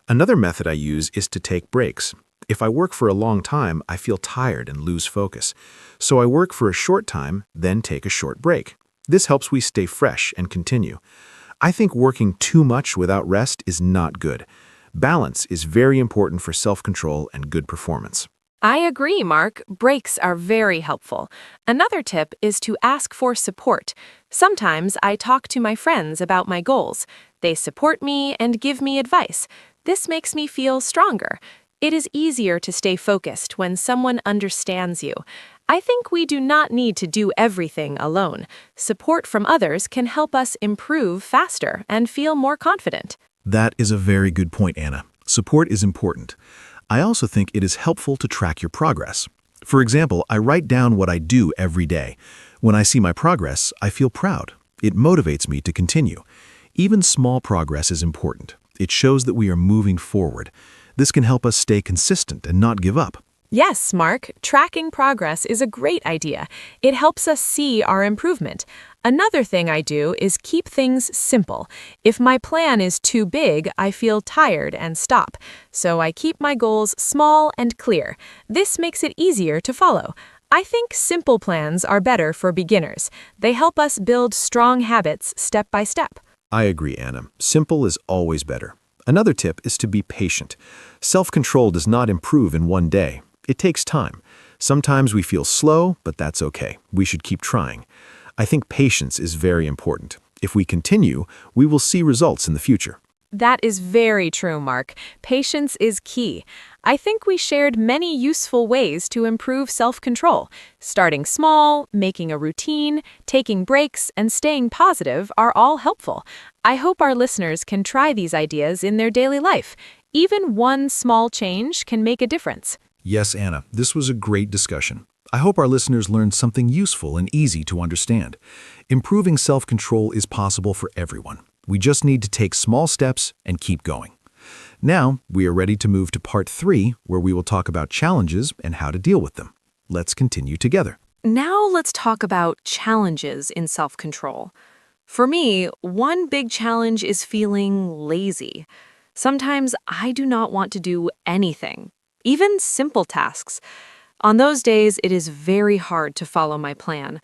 Another method I use is to take breaks. If I work for a long time, I feel tired and lose focus. So I work for a short time, then take a short break. This helps me stay fresh and continue. I think working too much without rest is not good. Balance is very important for self-control and good performance. I agree, Mark. Breaks are very helpful. Another tip is to ask for support. Sometimes I talk to my friends about my goals. They support me and give me advice. This makes me feel stronger. It is easier to stay focused when someone understands you. I think we do not need to do everything alone. Support from others can help us improve faster and feel more confident. That is a very good point, Anna. Support is important. I also think it is helpful to track your progress. For example, I write down what I do every day. When I see my progress, I feel proud. It motivates me to continue. Even small progress is important. It shows that we are moving forward. This can help us stay consistent and not give up. Yes, Mark, tracking progress is a great idea. It helps us see our improvement. Another thing I do is keep things simple. If my plan is too big, I feel tired and stop. So I keep my goals small and clear. This makes it easier to follow. I think simple plans are better for beginners. They help us build strong habits step by step. I agree, Anna. Simple is always better. Another tip is to be patient. Self-control does not improve in one day. It takes time. Sometimes we feel slow, but that's okay. We should keep trying. I think patience is very important. If we continue, we will see results in the future. That is very true, Mark. Patience is key. I think we shared many useful ways to improve self-control. Starting small, making a routine, taking breaks, and staying positive are all helpful. I hope our listeners can try these ideas in their daily life. Even one small change can make a difference. Yes, Anna, this was a great discussion. I hope our listeners learned something useful and easy to understand. Improving self-control is possible for everyone. We just need to take small steps and keep going. Now, we are ready to move to part 3, where we will talk about challenges and how to deal with them. Let's continue together. Now let's talk about challenges in self-control. For me, one big challenge is feeling lazy. Sometimes I do not want to do anything, even simple tasks. On those days, it is very hard to follow my plan.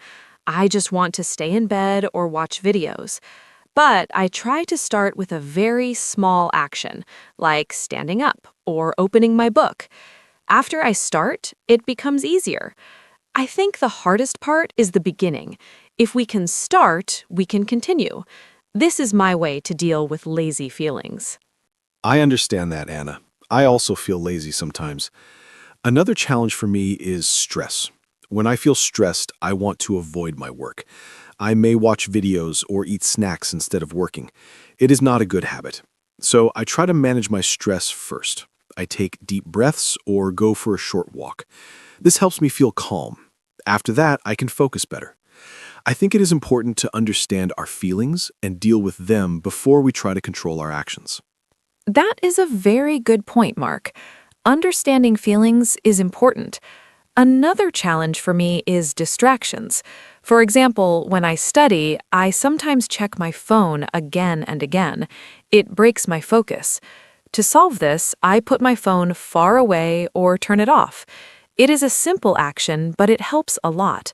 I just want to stay in bed or watch videos. But I try to start with a very small action, like standing up or opening my book. After I start, it becomes easier. I think the hardest part is the beginning. If we can start, we can continue. This is my way to deal with lazy feelings. I understand that, Anna. I also feel lazy sometimes. Another challenge for me is stress. When I feel stressed, I want to avoid my work. I may watch videos or eat snacks instead of working. It is not a good habit. So I try to manage my stress first. I take deep breaths or go for a short walk. This helps me feel calm. After that, I can focus better. I think it is important to understand our feelings and deal with them before we try to control our actions. That is a very good point, Mark. Understanding feelings is important. Another challenge for me is distractions. For example, when I study, I sometimes check my phone again and again. It breaks my focus. To solve this, I put my phone far away or turn it off. It is a simple action, but it helps a lot.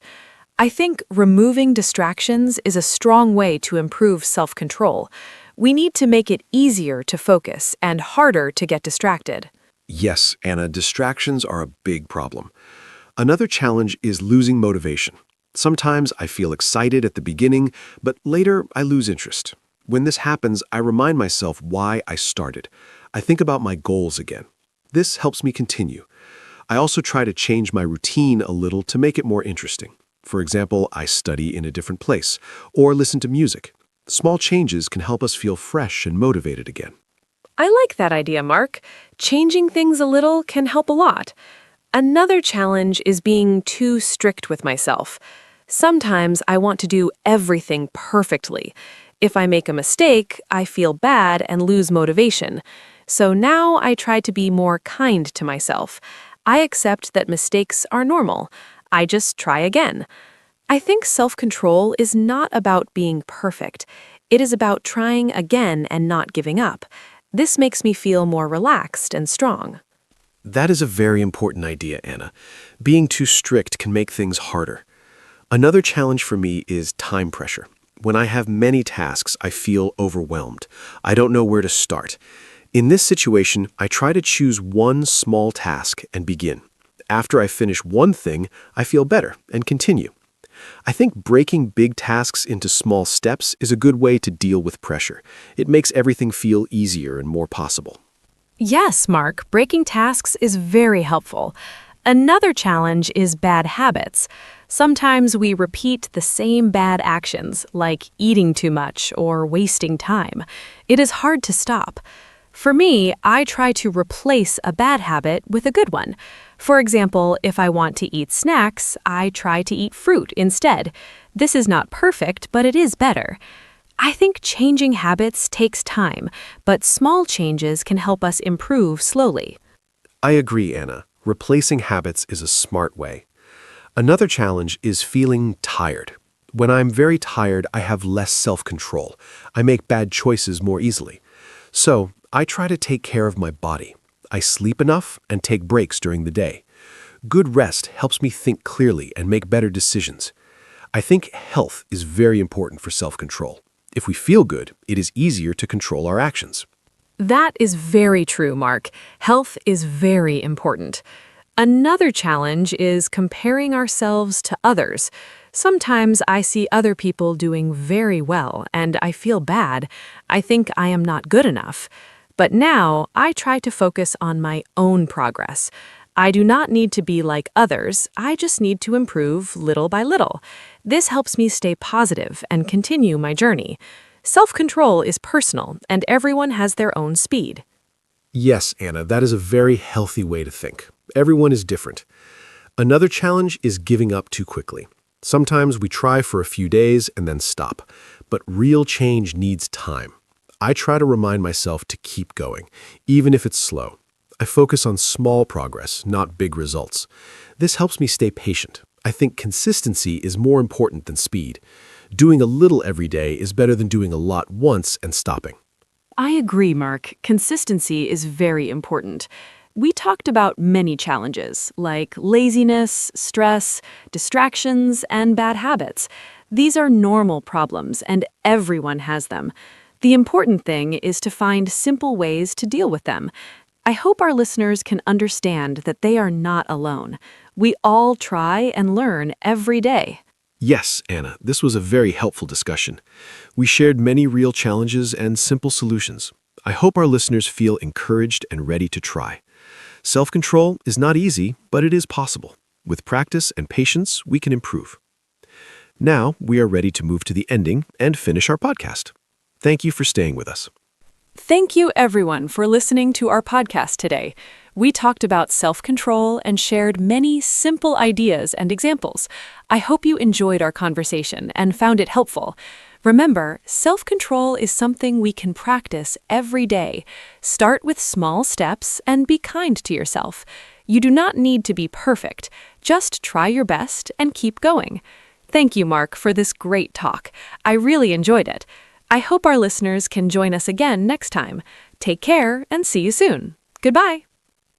I think removing distractions is a strong way to improve self-control. We need to make it easier to focus and harder to get distracted. Yes, Anna, distractions are a big problem. Another challenge is losing motivation. Sometimes I feel excited at the beginning, but later I lose interest. When this happens, I remind myself why I started. I think about my goals again. This helps me continue. I also try to change my routine a little to make it more interesting. For example, I study in a different place or listen to music. Small changes can help us feel fresh and motivated again. I like that idea, Mark. Changing things a little can help a lot. Another challenge is being too strict with myself. Sometimes I want to do everything perfectly. If I make a mistake, I feel bad and lose motivation. So now I try to be more kind to myself. I accept that mistakes are normal. I just try again. I think self-control is not about being perfect. It is about trying again and not giving up. This makes me feel more relaxed and strong. That is a very important idea, Anna. Being too strict can make things harder. Another challenge for me is time pressure. When I have many tasks, I feel overwhelmed. I don't know where to start. In this situation, I try to choose one small task and begin. After I finish one thing, I feel better and continue. I think breaking big tasks into small steps is a good way to deal with pressure. It makes everything feel easier and more possible. Yes, Mark, breaking tasks is very helpful. Another challenge is bad habits. Sometimes we repeat the same bad actions, like eating too much or wasting time. It is hard to stop. For me, I try to replace a bad habit with a good one. For example, if I want to eat snacks, I try to eat fruit instead. This is not perfect, but it is better. I think changing habits takes time, but small changes can help us improve slowly. I agree, Anna. Replacing habits is a smart way. Another challenge is feeling tired. When I'm very tired, I have less self-control. I make bad choices more easily. So, I try to take care of my body. I sleep enough and take breaks during the day. Good rest helps me think clearly and make better decisions. I think health is very important for self-control. If we feel good, it is easier to control our actions. That is very true, Mark. Health is very important. Another challenge is comparing ourselves to others. Sometimes I see other people doing very well and I feel bad. I think I am not good enough. But now I try to focus on my own progress. I do not need to be like others. I just need to improve little by little. This helps me stay positive and continue my journey. Self-control is personal, and everyone has their own speed. Yes, Anna, that is a very healthy way to think. Everyone is different. Another challenge is giving up too quickly. Sometimes we try for a few days and then stop, but real change needs time. I try to remind myself to keep going, even if it's slow. I focus on small progress, not big results. This helps me stay patient. I think consistency is more important than speed. Doing a little every day is better than doing a lot once and stopping. I agree, Mark. Consistency is very important. we talked about many challenges, like laziness, stress, distractions, and bad habits. These are normal problems, and everyone has them. The important thing is to find simple ways to deal with them. I hope our listeners can understand that they are not alone. We all try and learn every day. Yes, Anna, this was a very helpful discussion. We shared many real challenges and simple solutions. I hope our listeners feel encouraged and ready to try. Self-control is not easy, but it is possible. With practice and patience, we can improve. Now, we are ready to move to the ending and finish our podcast. Thank you for staying with us. Thank you, everyone, for listening to our podcast today. We talked about self-control and shared many simple ideas and examples. I hope you enjoyed our conversation and found it helpful. Remember, self-control is something we can practice every day. Start with small steps and be kind to yourself. You do not need to be perfect. Just try your best and keep going. Thank you, Mark, for this great talk. I really enjoyed it. I hope our listeners can join us again next time. Take care and see you soon. Goodbye.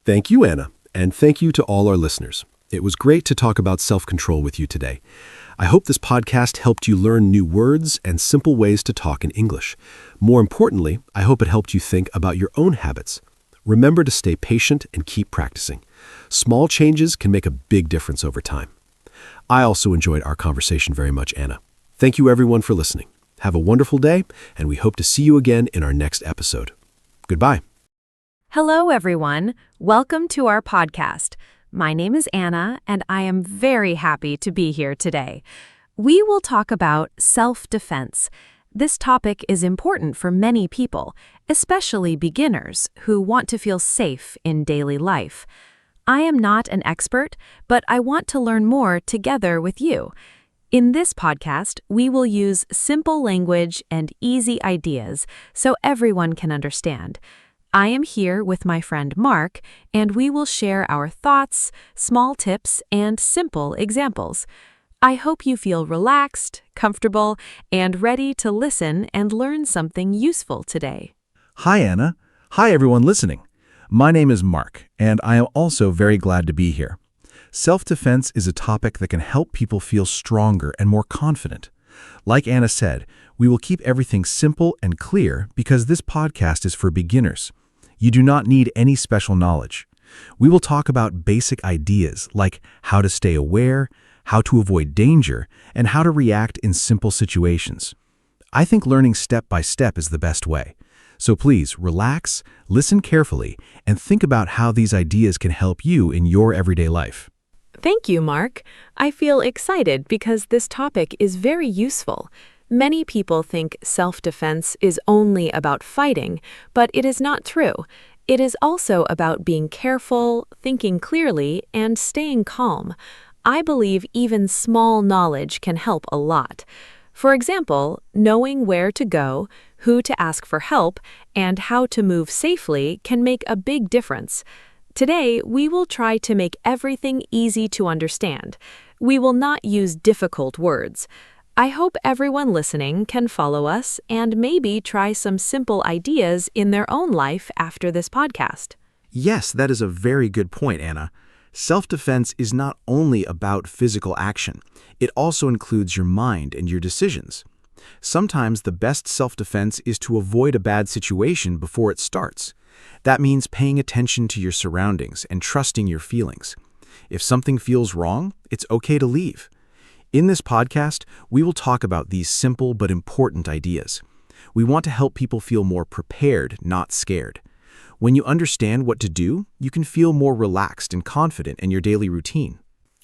Thank you, Anna, and thank you to all our listeners. It was great to talk about self-control with you today. I hope this podcast helped you learn new words and simple ways to talk in English. More importantly, I hope it helped you think about your own habits. Remember to stay patient and keep practicing. Small changes can make a big difference over time. I also enjoyed our conversation very much, Anna. Thank you, everyone, for listening. Have a wonderful day, and we hope to see you again in our next episode. Goodbye. Hello, everyone. Welcome to our podcast. My name is Anna, and I am very happy to be here today. We will talk about self-defense. This topic is important for many people, especially beginners who want to feel safe in daily life. I am not an expert, but I want to learn more together with you. In this podcast, we will use simple language and easy ideas so everyone can understand. I am here with my friend Mark, and we will share our thoughts, small tips, and simple examples. I hope you feel relaxed, comfortable, and ready to listen and learn something useful today. Hi, Anna. Hi, everyone listening. My name is Mark, and I am also very glad to be here. Self-defense is a topic that can help people feel stronger and more confident. Like Anna said, we will keep everything simple and clear because this podcast is for beginners. You do not need any special knowledge. We will talk about basic ideas like how to stay aware, how to avoid danger, and how to react in simple situations. I think learning step by step is the best way. So please relax, listen carefully, and think about how these ideas can help you in your everyday life. Thank you, Mark. I feel excited because this topic is very useful. Many people think self-defense is only about fighting, but it is not true. It is also about being careful, thinking clearly, and staying calm. I believe even small knowledge can help a lot. For example, knowing where to go, who to ask for help, and how to move safely can make a big difference. Today, we will try to make everything easy to understand. We will not use difficult words. I hope everyone listening can follow us and maybe try some simple ideas in their own life after this podcast. Yes, that is a very good point, Anna. Self-defense is not only about physical action. It also includes your mind and your decisions. Sometimes the best self-defense is to avoid a bad situation before it starts. That means paying attention to your surroundings and trusting your feelings. If something feels wrong, it's okay to leave. In this podcast, we will talk about these simple but important ideas. We want to help people feel more prepared, not scared. When you understand what to do, you can feel more relaxed and confident in your daily routine.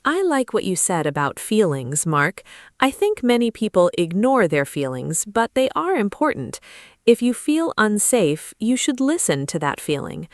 I like what you said about feelings, Mark. I think many people ignore their feelings, but they are important. If you feel unsafe, you should listen to that feeling.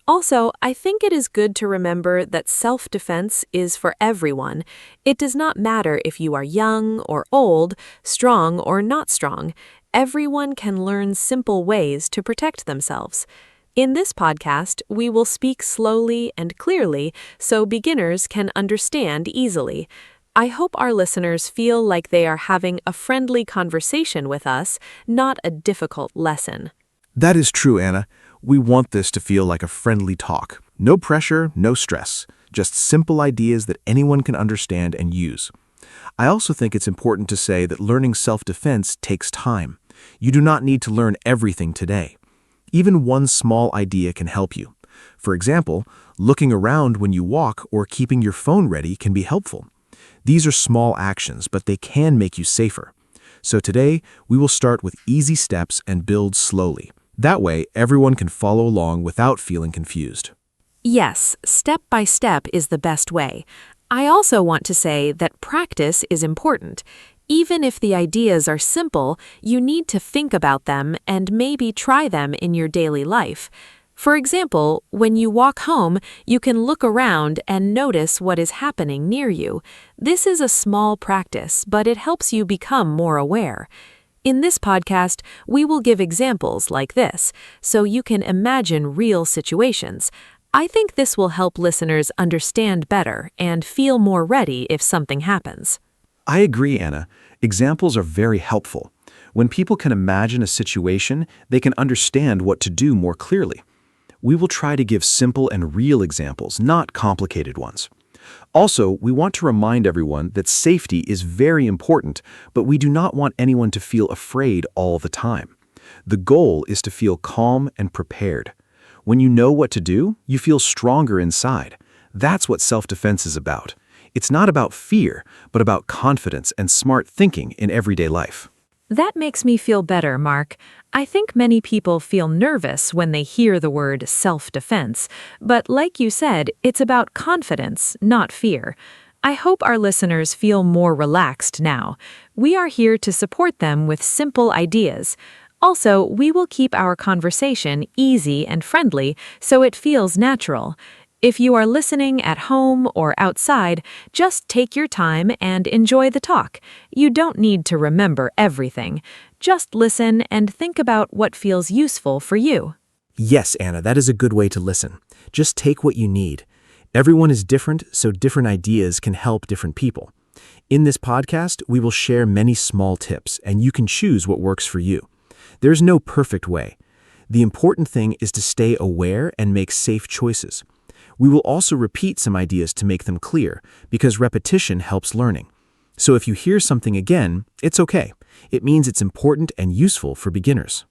Also, I think it is good to remember that self-defense is for everyone. It does not matter if you are young or old, strong or not strong. Everyone can learn simple ways to protect themselves. In this podcast, we will speak slowly and clearly so beginners can understand easily. I hope our listeners feel like they are having a friendly conversation with us, not a difficult lesson. That is true, Anna. We want this to feel like a friendly talk. No pressure, no stress, just simple ideas that anyone can understand and use. I also think it's important to say that learning self-defense takes time. You do not need to learn everything today. Even one small idea can help you. For example, looking around when you walk or keeping your phone ready can be helpful. These are small actions, but they can make you safer. So today, we will start with easy steps and build slowly. That way, everyone can follow along without feeling confused. Yes, step by step is the best way. I also want to say that practice is important. Even if the ideas are simple, you need to think about them and maybe try them in your daily life. For example, when you walk home, you can look around and notice what is happening near you. This is a small practice, but it helps you become more aware. In this podcast, we will give examples like this, so you can imagine real situations. I think this will help listeners understand better and feel more ready if something happens. I agree, Anna. Examples are very helpful. When people can imagine a situation, they can understand what to do more clearly. We will try to give simple and real examples, not complicated ones. Also, we want to remind everyone that safety is very important, but we do not want anyone to feel afraid all the time. The goal is to feel calm and prepared. When you know what to do, you feel stronger inside. That's what self-defense is about. It's not about fear, but about confidence and smart thinking in everyday life. That makes me feel better, Mark. I think many people feel nervous when they hear the word self-defense, but like you said, it's about confidence, not fear. I hope our listeners feel more relaxed now. We are here to support them with simple ideas. Also, we will keep our conversation easy and friendly so it feels natural. If you are listening at home or outside, just take your time and enjoy the talk. You don't need to remember everything. Just listen and think about what feels useful for you. Yes, Anna, that is a good way to listen. Just take what you need. Everyone is different, so different ideas can help different people. In this podcast, we will share many small tips, and you can choose what works for you. There's no perfect way. The important thing is to stay aware and make safe choices. We will also repeat some ideas to make them clear, because repetition helps learning. So if you hear something again, it's okay. It means it's important and useful for beginners.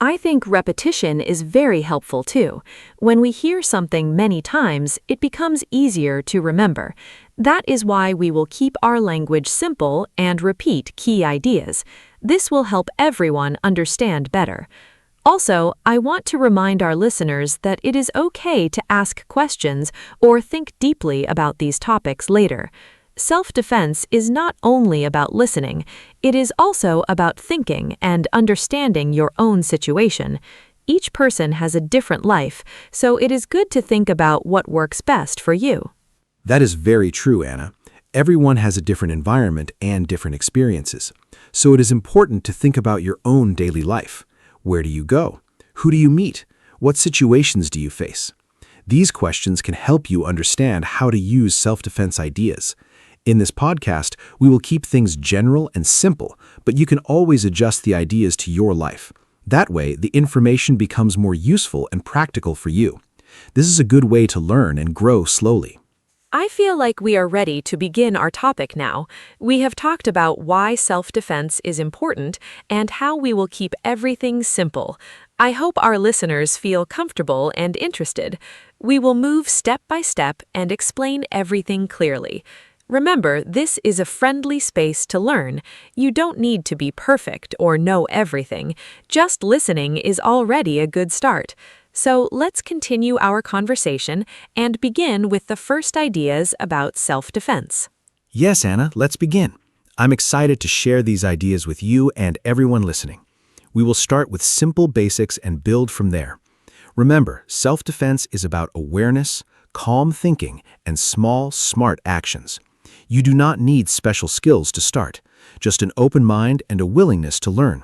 I think repetition is very helpful too. When we hear something many times, it becomes easier to remember. That is why we will keep our language simple and repeat key ideas. This will help everyone understand better. Also, I want to remind our listeners that it is okay to ask questions or think deeply about these topics later. Self-defense is not only about listening, it is also about thinking and understanding your own situation. Each person has a different life, so it is good to think about what works best for you. That is very true, Anna. Everyone has a different environment and different experiences. So it is important to think about your own daily life. Where do you go? Who do you meet? What situations do you face? These questions can help you understand how to use self-defense ideas. In this podcast, we will keep things general and simple, but you can always adjust the ideas to your life. That way, the information becomes more useful and practical for you. This is a good way to learn and grow slowly. I feel like we are ready to begin our topic now. We have talked about why self-defense is important and how we will keep everything simple. I hope our listeners feel comfortable and interested. We will move step by step and explain everything clearly. Remember, this is a friendly space to learn. You don't need to be perfect or know everything. Just listening is already a good start. So let's continue our conversation and begin with the first ideas about self-defense. Yes, Anna, let's begin. I'm excited to share these ideas with you and everyone listening. We will start with simple basics and build from there. Remember, self-defense is about awareness, calm thinking, and small, smart actions. You do not need special skills to start, just an open mind and a willingness to learn.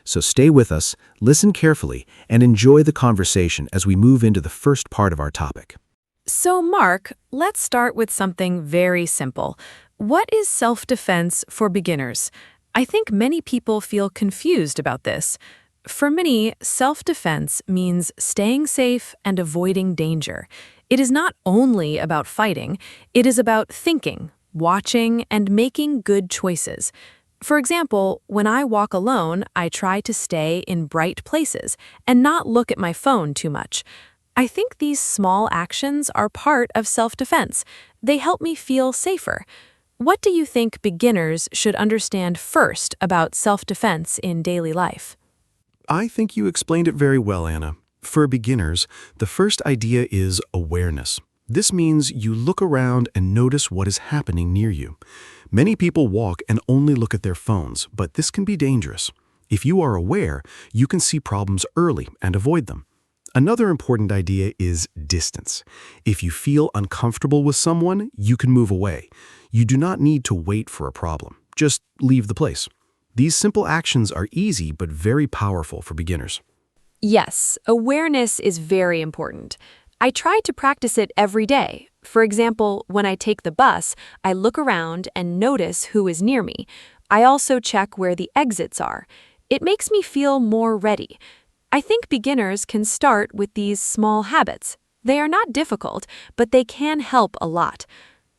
So stay with us, listen carefully, and enjoy the conversation as we move into the first part of our topic. So, Mark, let's start with something very simple. What is self-defense for beginners? I think many people feel confused about this. For many, self-defense means staying safe and avoiding danger. It is not only about fighting, it is about thinking, watching, and making good choices. For example, when I walk alone, I try to stay in bright places and not look at my phone too much. I think these small actions are part of self-defense. They help me feel safer. What do you think beginners should understand first about self-defense in daily life? I think you explained it very well, Anna. For beginners, the first idea is awareness. This means you look around and notice what is happening near you. Many people walk and only look at their phones, but this can be dangerous. If you are aware, you can see problems early and avoid them. Another important idea is distance. If you feel uncomfortable with someone, you can move away. You do not need to wait for a problem. Just leave the place. These simple actions are easy but very powerful for beginners. Yes, awareness is very important. I try to practice it every day. For example, when I take the bus, I look around and notice who is near me. I also check where the exits are. It makes me feel more ready. I think beginners can start with these small habits. They are not difficult, but they can help a lot.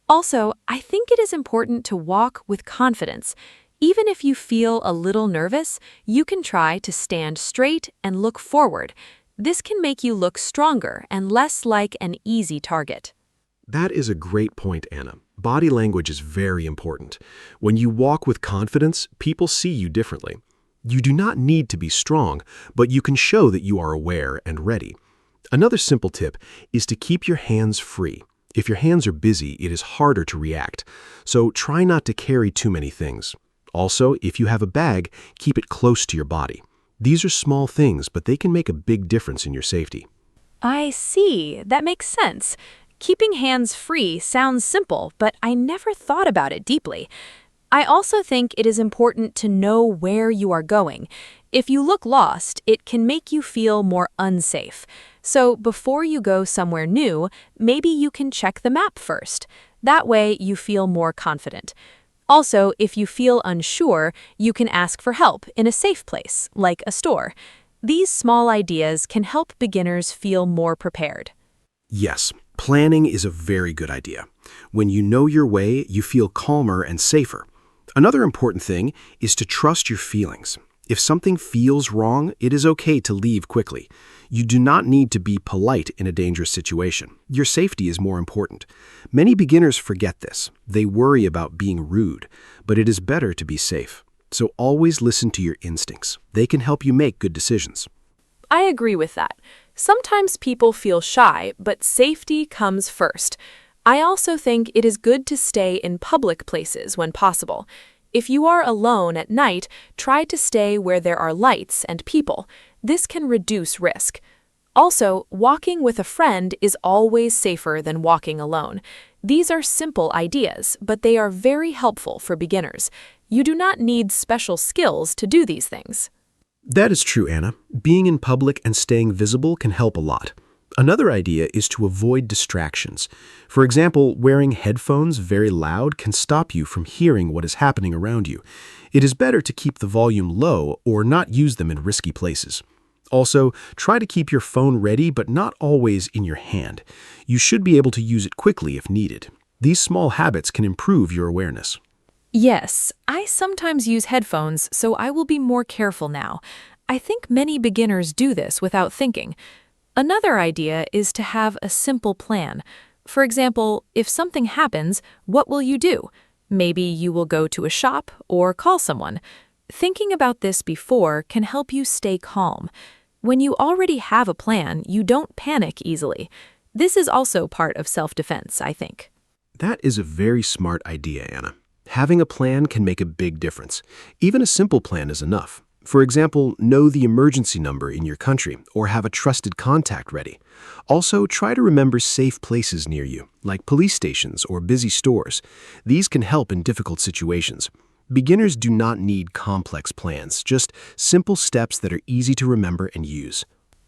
Also, I think it is important to walk with confidence. Even if you feel a little nervous, you can try to stand straight and look forward. This can make you look stronger and less like an easy target. That is a great point, Anna. Body language is very important. When you walk with confidence, people see you differently. You do not need to be strong, but you can show that you are aware and ready. Another simple tip is to keep your hands free. If your hands are busy, it is harder to react, so try not to carry too many things. Also, if you have a bag, keep it close to your body. These are small things, but they can make a big difference in your safety. I see. That makes sense. Keeping hands free sounds simple, but I never thought about it deeply. I also think it is important to know where you are going. If you look lost, it can make you feel more unsafe. So before you go somewhere new, maybe you can check the map first. That way you feel more confident. Also, if you feel unsure, you can ask for help in a safe place, like a store. These small ideas can help beginners feel more prepared. Yes, planning is a very good idea. When you know your way, you feel calmer and safer. Another important thing is to trust your feelings. If something feels wrong, it is okay to leave quickly. You do not need to be polite in a dangerous situation. Your safety is more important. Many beginners forget this. They worry about being rude, but it is better to be safe. So always listen to your instincts. They can help you make good decisions. I agree with that. Sometimes people feel shy, but safety comes first. I also think it is good to stay in public places when possible. If you are alone at night, try to stay where there are lights and people. This can reduce risk. Also, walking with a friend is always safer than walking alone. These are simple ideas, but they are very helpful for beginners. You do not need special skills to do these things. That is true, Anna. Being in public and staying visible can help a lot. Another idea is to avoid distractions. For example, wearing headphones very loud can stop you from hearing what is happening around you. It is better to keep the volume low or not use them in risky places. Also, try to keep your phone ready but not always in your hand. You should be able to use it quickly if needed. These small habits can improve your awareness. Yes, I sometimes use headphones, so I will be more careful now. I think many beginners do this without thinking. Another idea is to have a simple plan. For example, if something happens, what will you do? Maybe you will go to a shop or call someone. Thinking about this before can help you stay calm. When you already have a plan, you don't panic easily. This is also part of self-defense, I think. That is a very smart idea, Anna. Having a plan can make a big difference. Even a simple plan is enough. For example, know the emergency number in your country or have a trusted contact ready. Also, try to remember safe places near you, like police stations or busy stores. These can help in difficult situations. Beginners do not need complex plans, just simple steps that are easy to remember and use.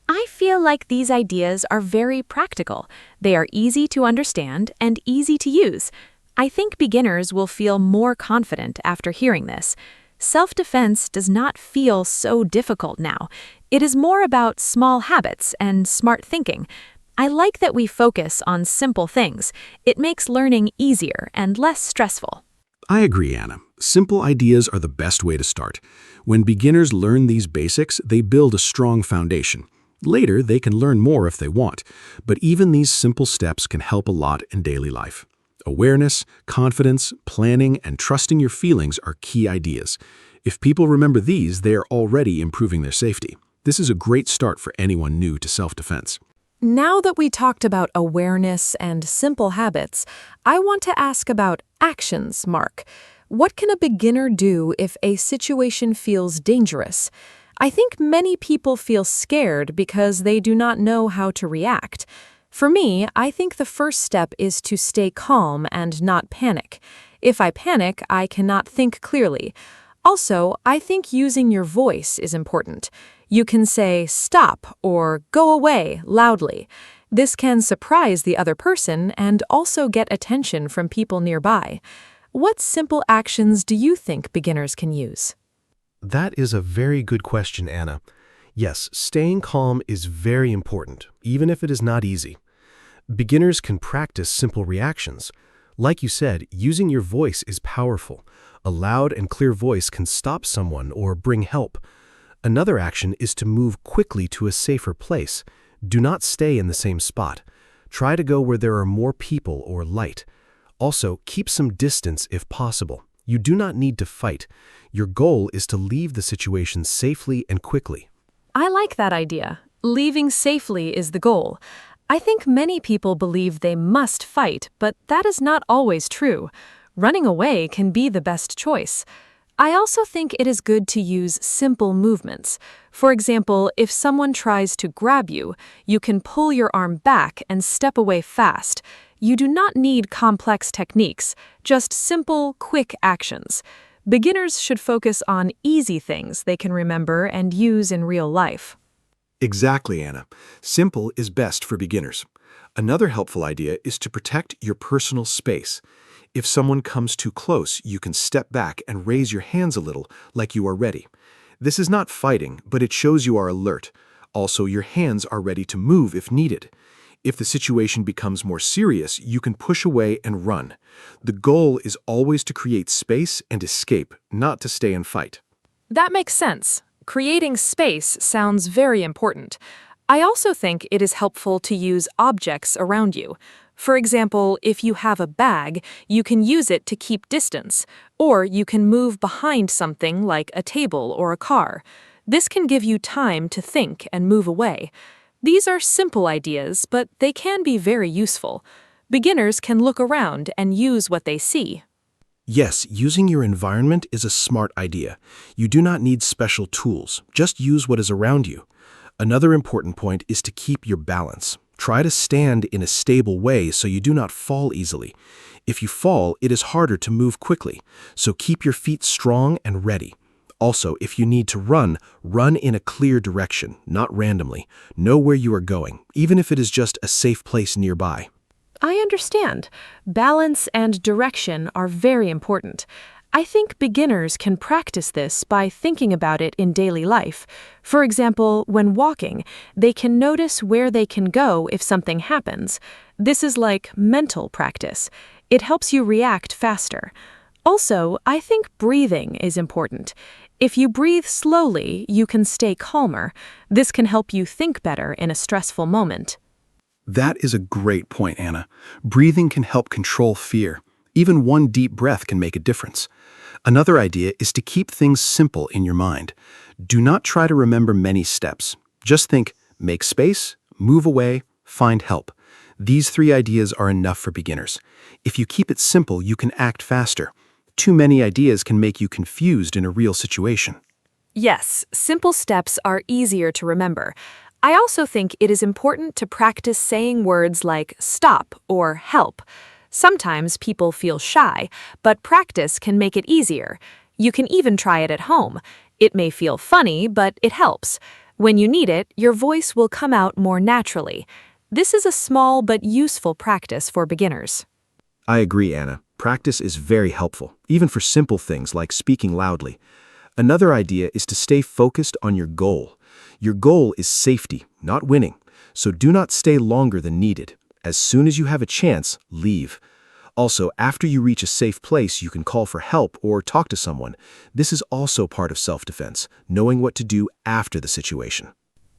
I feel like these ideas are very practical. They are easy to understand and easy to use. I think beginners will feel more confident after hearing this. Self-defense does not feel so difficult now. It is more about small habits and smart thinking. I like that we focus on simple things. It makes learning easier and less stressful. I agree, Anna. Simple ideas are the best way to start. When beginners learn these basics, they build a strong foundation. Later, they can learn more if they want, but even these simple steps can help a lot in daily life. Awareness, confidence, planning, and trusting your feelings are key ideas. If people remember these, they are already improving their safety. This is a great start for anyone new to self-defense. Now that we talked about awareness and simple habits, I want to ask about actions, Mark. What can a beginner do if a situation feels dangerous? I think many people feel scared because they do not know how to react. For me, I think the first step is to stay calm and not panic. If I panic, I cannot think clearly. Also, I think using your voice is important. You can say stop or go away loudly. This can surprise the other person and also get attention from people nearby. What simple actions do you think beginners can use? That is a very good question, Anna. Yes, staying calm is very important, even if it is not easy. Beginners can practice simple reactions. Like you said, using your voice is powerful. A loud and clear voice can stop someone or bring help. Another action is to move quickly to a safer place. Do not stay in the same spot. Try to go where there are more people or light. Also, keep some distance if possible. You do not need to fight. Your goal is to leave the situation safely and quickly. I like that idea. Leaving safely is the goal. I think many people believe they must fight, but that is not always true. Running away can be the best choice. I also think it is good to use simple movements. For example, if someone tries to grab you, you can pull your arm back and step away fast. You do not need complex techniques, just simple, quick actions. Beginners should focus on easy things they can remember and use in real life. Exactly, Anna. Simple is best for beginners. Another helpful idea is to protect your personal space. If someone comes too close, you can step back and raise your hands a little, like you are ready. This is not fighting, but it shows you are alert. Also, your hands are ready to move if needed. If the situation becomes more serious, you can push away and run. The goal is always to create space and escape, not to stay and fight. That makes sense. Creating space sounds very important. I also think it is helpful to use objects around you. For example, if you have a bag, you can use it to keep distance, or you can move behind something like a table or a car. This can give you time to think and move away. These are simple ideas, but they can be very useful. Beginners can look around and use what they see. Yes, using your environment is a smart idea. You do not need special tools. Just use what is around you. Another important point is to keep your balance. Try to stand in a stable way so you do not fall easily. If you fall, it is harder to move quickly, so keep your feet strong and ready. Also, if you need to run, run in a clear direction, not randomly. Know where you are going, even if it is just a safe place nearby. I understand. Balance and direction are very important. I think beginners can practice this by thinking about it in daily life. For example, when walking, they can notice where they can go if something happens. This is like mental practice. It helps you react faster. Also, I think breathing is important. If you breathe slowly, you can stay calmer. This can help you think better in a stressful moment. That is a great point, Anna. Breathing can help control fear. Even one deep breath can make a difference. Another idea is to keep things simple in your mind. Do not try to remember many steps. Just think, make space, move away, find help. These 3 ideas are enough for beginners. If you keep it simple, you can act faster. Too many ideas can make you confused in a real situation. Yes, simple steps are easier to remember. I also think it is important to practice saying words like stop or help. Sometimes people feel shy, but practice can make it easier. You can even try it at home. It may feel funny, but it helps. When you need it, your voice will come out more naturally. This is a small but useful practice for beginners. I agree, Anna. Practice is very helpful, even for simple things like speaking loudly. Another idea is to stay focused on your goal. Your goal is safety, not winning. so do not stay longer than needed. As soon as you have a chance, leave. Also, after you reach a safe place, you can call for help or talk to someone. This is also part of self-defense, knowing what to do after the situation.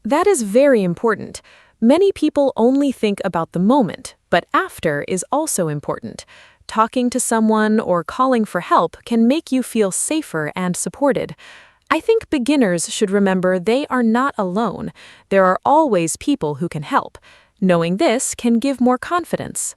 That is very important. Many people only think about the moment, but after is also important. Talking to someone or calling for help can make you feel safer and supported. I think beginners should remember they are not alone. There are always people who can help. Knowing this can give more confidence.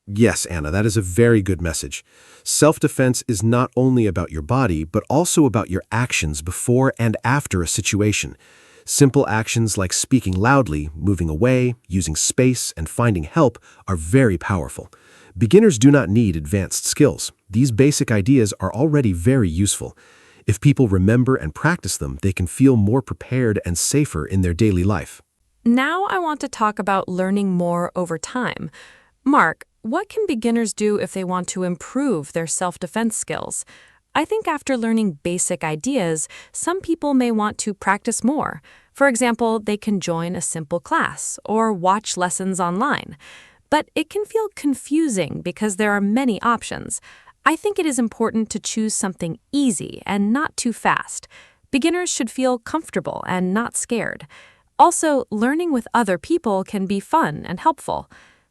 Yes, Anna, that is a very good message. Self-defense is not only about your body, but also about your actions before and after a situation. Simple actions like speaking loudly, moving away, using space, and finding help are very powerful. Beginners do not need advanced skills. These basic ideas are already very useful. If people remember and practice them, they can feel more prepared and safer in their daily life. Now I want to talk about learning more over time. Mark, what can beginners do if they want to improve their self-defense skills? I think after learning basic ideas, some people may want to practice more. For example, they can join a simple class or watch lessons online. But it can feel confusing because there are many options. I think it is important to choose something easy and not too fast. Beginners should feel comfortable and not scared. Also, learning with other people can be fun and helpful.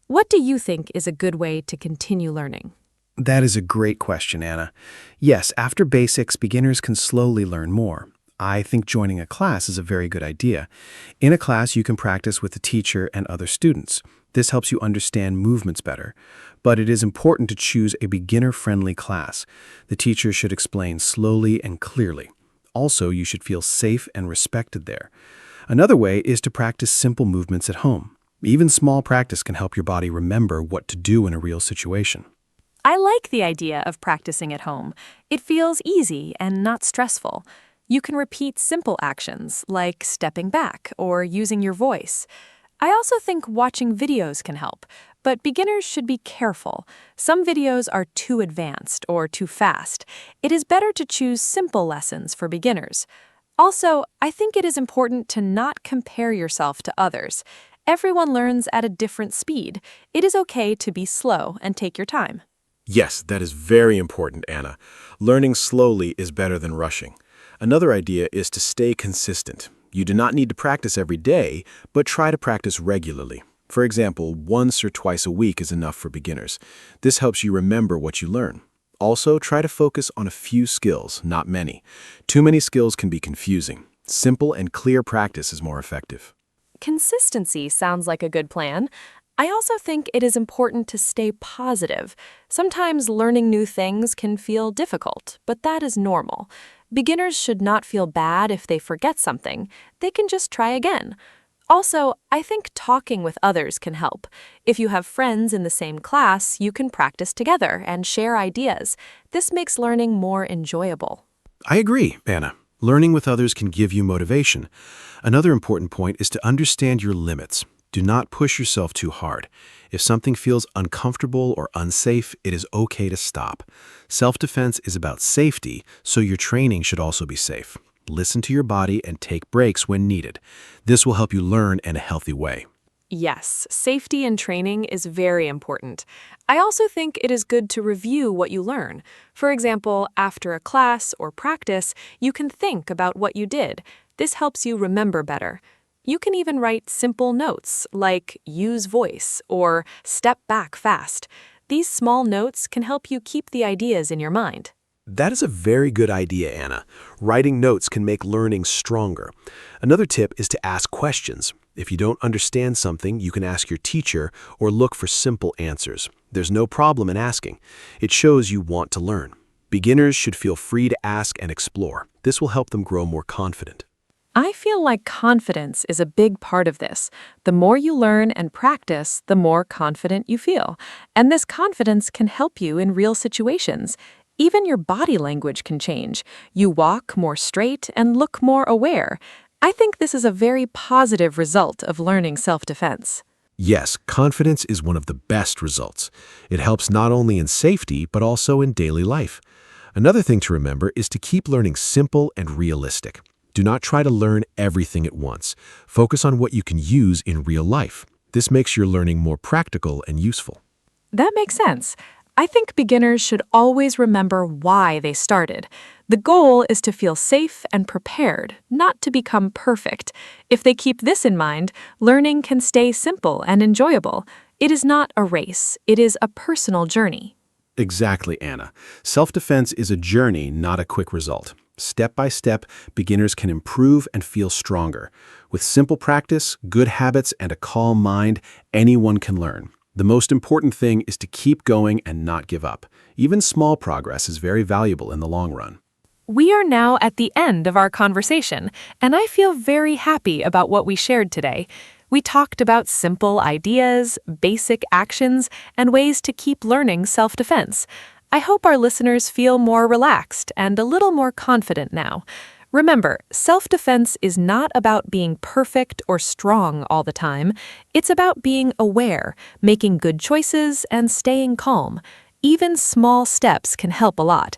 What do you think is a good way to continue learning? That is a great question, Anna. Yes, after basics, beginners can slowly learn more. I think joining a class is a very good idea. In a class, you can practice with the teacher and other students. This helps you understand movements better. But it is important to choose a beginner-friendly class. The teacher should explain slowly and clearly. Also, you should feel safe and respected there. Another way is to practice simple movements at home. Even small practice can help your body remember what to do in a real situation. I like the idea of practicing at home. It feels easy and not stressful. You can repeat simple actions like stepping back or using your voice. I also think watching videos can help, but beginners should be careful. Some videos are too advanced or too fast. It is better to choose simple lessons for beginners. Also, I think it is important to not compare yourself to others. Everyone learns at a different speed. It is okay to be slow and take your time. Yes, that is very important, Anna. Learning slowly is better than rushing. Another idea is to stay consistent. You do not need to practice every day, but try to practice regularly. For example, once or twice a week is enough for beginners. This helps you remember what you learn. Also, try to focus on a few skills, not many. Too many skills can be confusing. Simple and clear practice is more effective. Consistency sounds like a good plan. I also think it is important to stay positive. Sometimes learning new things can feel difficult, but that is normal. Beginners should not feel bad if they forget something. They can just try again. Also, I think talking with others can help. If you have friends in the same class, you can practice together and share ideas. This makes learning more enjoyable. I agree, Anna. Learning with others can give you motivation. Another important point is to understand your limits. Do not push yourself too hard. If something feels uncomfortable or unsafe, it is okay to stop. Self-defense is about safety, so your training should also be safe. Listen to your body and take breaks when needed. This will help you learn in a healthy way. Yes, safety in training is very important. I also think it is good to review what you learn. For example, after a class or practice, you can think about what you did. This helps you remember better. You can even write simple notes like use voice or step back fast. These small notes can help you keep the ideas in your mind. That is a very good idea, Anna. Writing notes can make learning stronger. Another tip is to ask questions. If you don't understand something, you can ask your teacher or look for simple answers. There's no problem in asking. It shows you want to learn. Beginners should feel free to ask and explore. This will help them grow more confident. I feel like confidence is a big part of this. The more you learn and practice, the more confident you feel. And this confidence can help you in real situations. Even your body language can change. You walk more straight and look more aware. I think this is a very positive result of learning self-defense. Yes, confidence is one of the best results. It helps not only in safety, but also in daily life. Another thing to remember is to keep learning simple and realistic. Do not try to learn everything at once. Focus on what you can use in real life. This makes your learning more practical and useful. That makes sense. I think beginners should always remember why they started. The goal is to feel safe and prepared, not to become perfect. If they keep this in mind, learning can stay simple and enjoyable. It is not a race, it is a personal journey. Exactly, Anna. Self-defense is a journey, not a quick result. Step by step, beginners can improve and feel stronger. With simple practice, good habits, and a calm mind, anyone can learn. The most important thing is to keep going and not give up. Even small progress is very valuable in the long run. We are now at the end of our conversation, and I feel very happy about what we shared today. We talked about simple ideas, basic actions, and ways to keep learning self-defense. I hope our listeners feel more relaxed and a little more confident now. Remember, self-defense is not about being perfect or strong all the time. It's about being aware, making good choices, and staying calm. Even small steps can help a lot.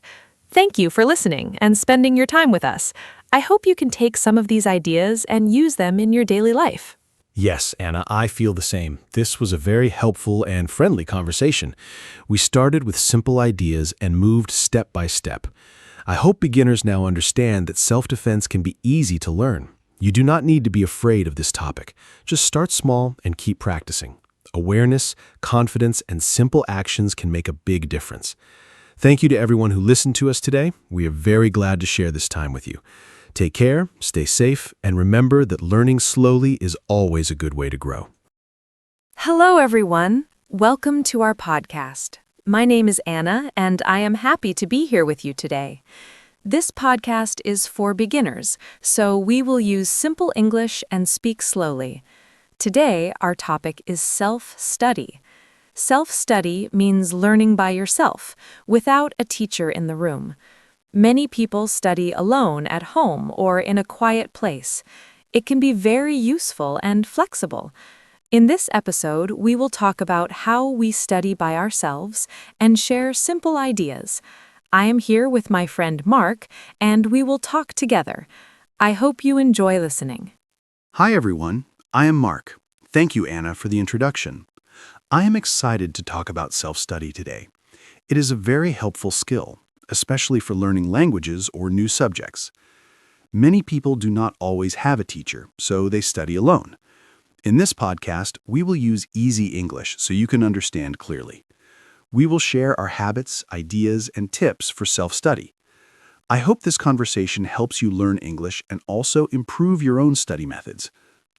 Thank you for listening and spending your time with us. I hope you can take some of these ideas and use them in your daily life. Yes, Anna, I feel the same. This was a very helpful and friendly conversation. We started with simple ideas and moved step by step. I hope beginners now understand that self-defense can be easy to learn. You do not need to be afraid of this topic. Just start small and keep practicing. Awareness, confidence, and simple actions can make a big difference. Thank you to everyone who listened to us today. We are very glad to share this time with you. Take care, stay safe, and remember that learning slowly is always a good way to grow. Hello, everyone. Welcome to our podcast. My name is Anna, and I am happy to be here with you today. This podcast is for beginners, so we will use simple English and speak slowly. Today, our topic is self-study. Self-study means learning by yourself, without a teacher in the room. Many people study alone at home or in a quiet place. It can be very useful and flexible. In this episode, we will talk about how we study by ourselves and share simple ideas. I am here with my friend Mark, and we will talk together. I hope you enjoy listening. Hi everyone, I am Mark. Thank you, Anna, for the introduction. I am excited to talk about self-study today. It is a very helpful skill, especially for learning languages or new subjects. Many people do not always have a teacher, so they study alone. In this podcast, we will use easy English so you can understand clearly. We will share our habits, ideas, and tips for self-study. I hope this conversation helps you learn English and also improve your own study methods.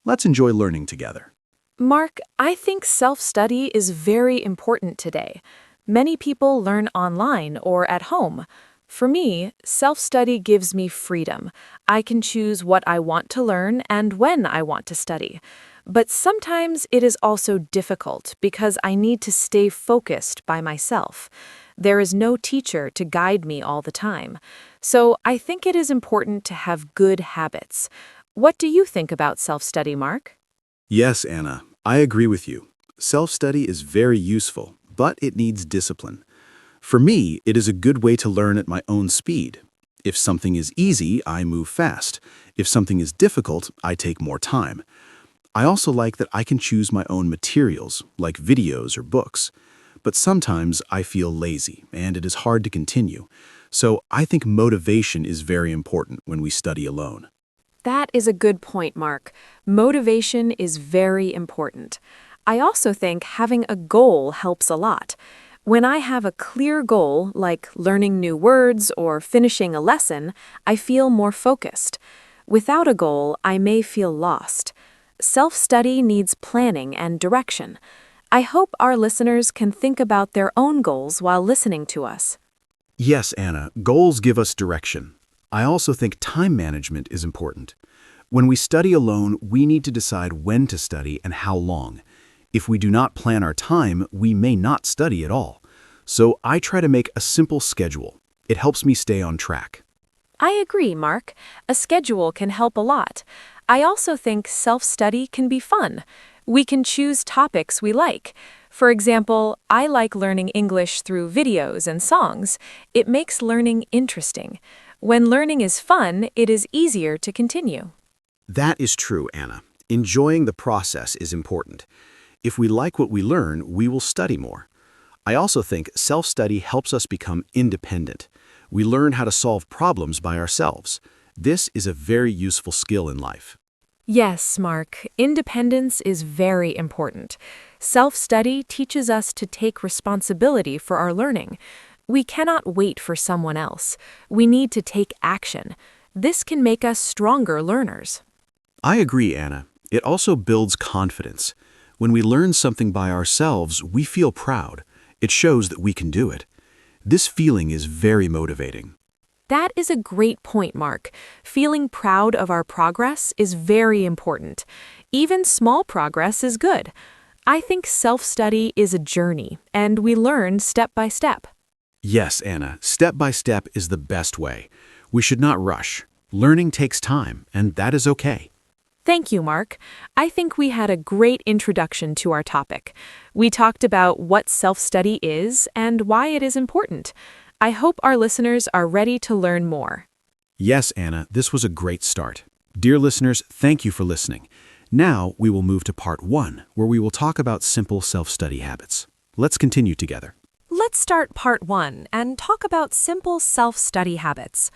Let's enjoy learning together. Mark, I think self-study is very important today. Many people learn online or at home. For me, self-study gives me freedom. I can choose what I want to learn and when I want to study. But sometimes it is also difficult because I need to stay focused by myself. There is no teacher to guide me all the time. So I think it is important to have good habits. What do you think about self-study, Mark? Yes, Anna, I agree with you. Self-study is very useful, but it needs discipline. For me, it is a good way to learn at my own speed. If something is easy, I move fast. If something is difficult, I take more time. I also like that I can choose my own materials, like videos or books. But sometimes I feel lazy, and it is hard to continue. So I think motivation is very important when we study alone. That is a good point, Mark. Motivation is very important. I also think having a goal helps a lot. When I have a clear goal, like learning new words or finishing a lesson, I feel more focused. Without a goal, I may feel lost. Self-study needs planning and direction. I hope our listeners can think about their own goals while listening to us. Yes, Anna, goals give us direction. I also think time management is important. When we study alone, we need to decide when to study and how long. If we do not plan our time, we may not study at all. So I try to make a simple schedule. It helps me stay on track. I agree, Mark. A schedule can help a lot. I also think self-study can be fun. We can choose topics we like. For example, I like learning English through videos and songs. It makes learning interesting. When learning is fun, it is easier to continue. That is true, Anna. Enjoying the process is important. If we like what we learn, we will study more. I also think self-study helps us become independent. We learn how to solve problems by ourselves. This is a very useful skill in life. Yes, Mark, independence is very important. Self-study teaches us to take responsibility for our learning. We cannot wait for someone else. We need to take action. This can make us stronger learners. I agree, Anna. It also builds confidence. When we learn something by ourselves, we feel proud. It shows that we can do it. This feeling is very motivating. That is a great point, Mark. Feeling proud of our progress is very important. Even small progress is good. I think self-study is a journey, and we learn step by step. Yes, Anna, step by step is the best way. We should not rush. Learning takes time, and that is okay. Thank you, Mark. I think we had a great introduction to our topic. We talked about what self-study is and why it is important. I hope our listeners are ready to learn more. Yes, Anna, this was a great start. Dear listeners, thank you for listening. Now we will move to part 1, where we will talk about simple self-study habits. Let's continue together. Let's start part 1 and talk about simple self-study habits.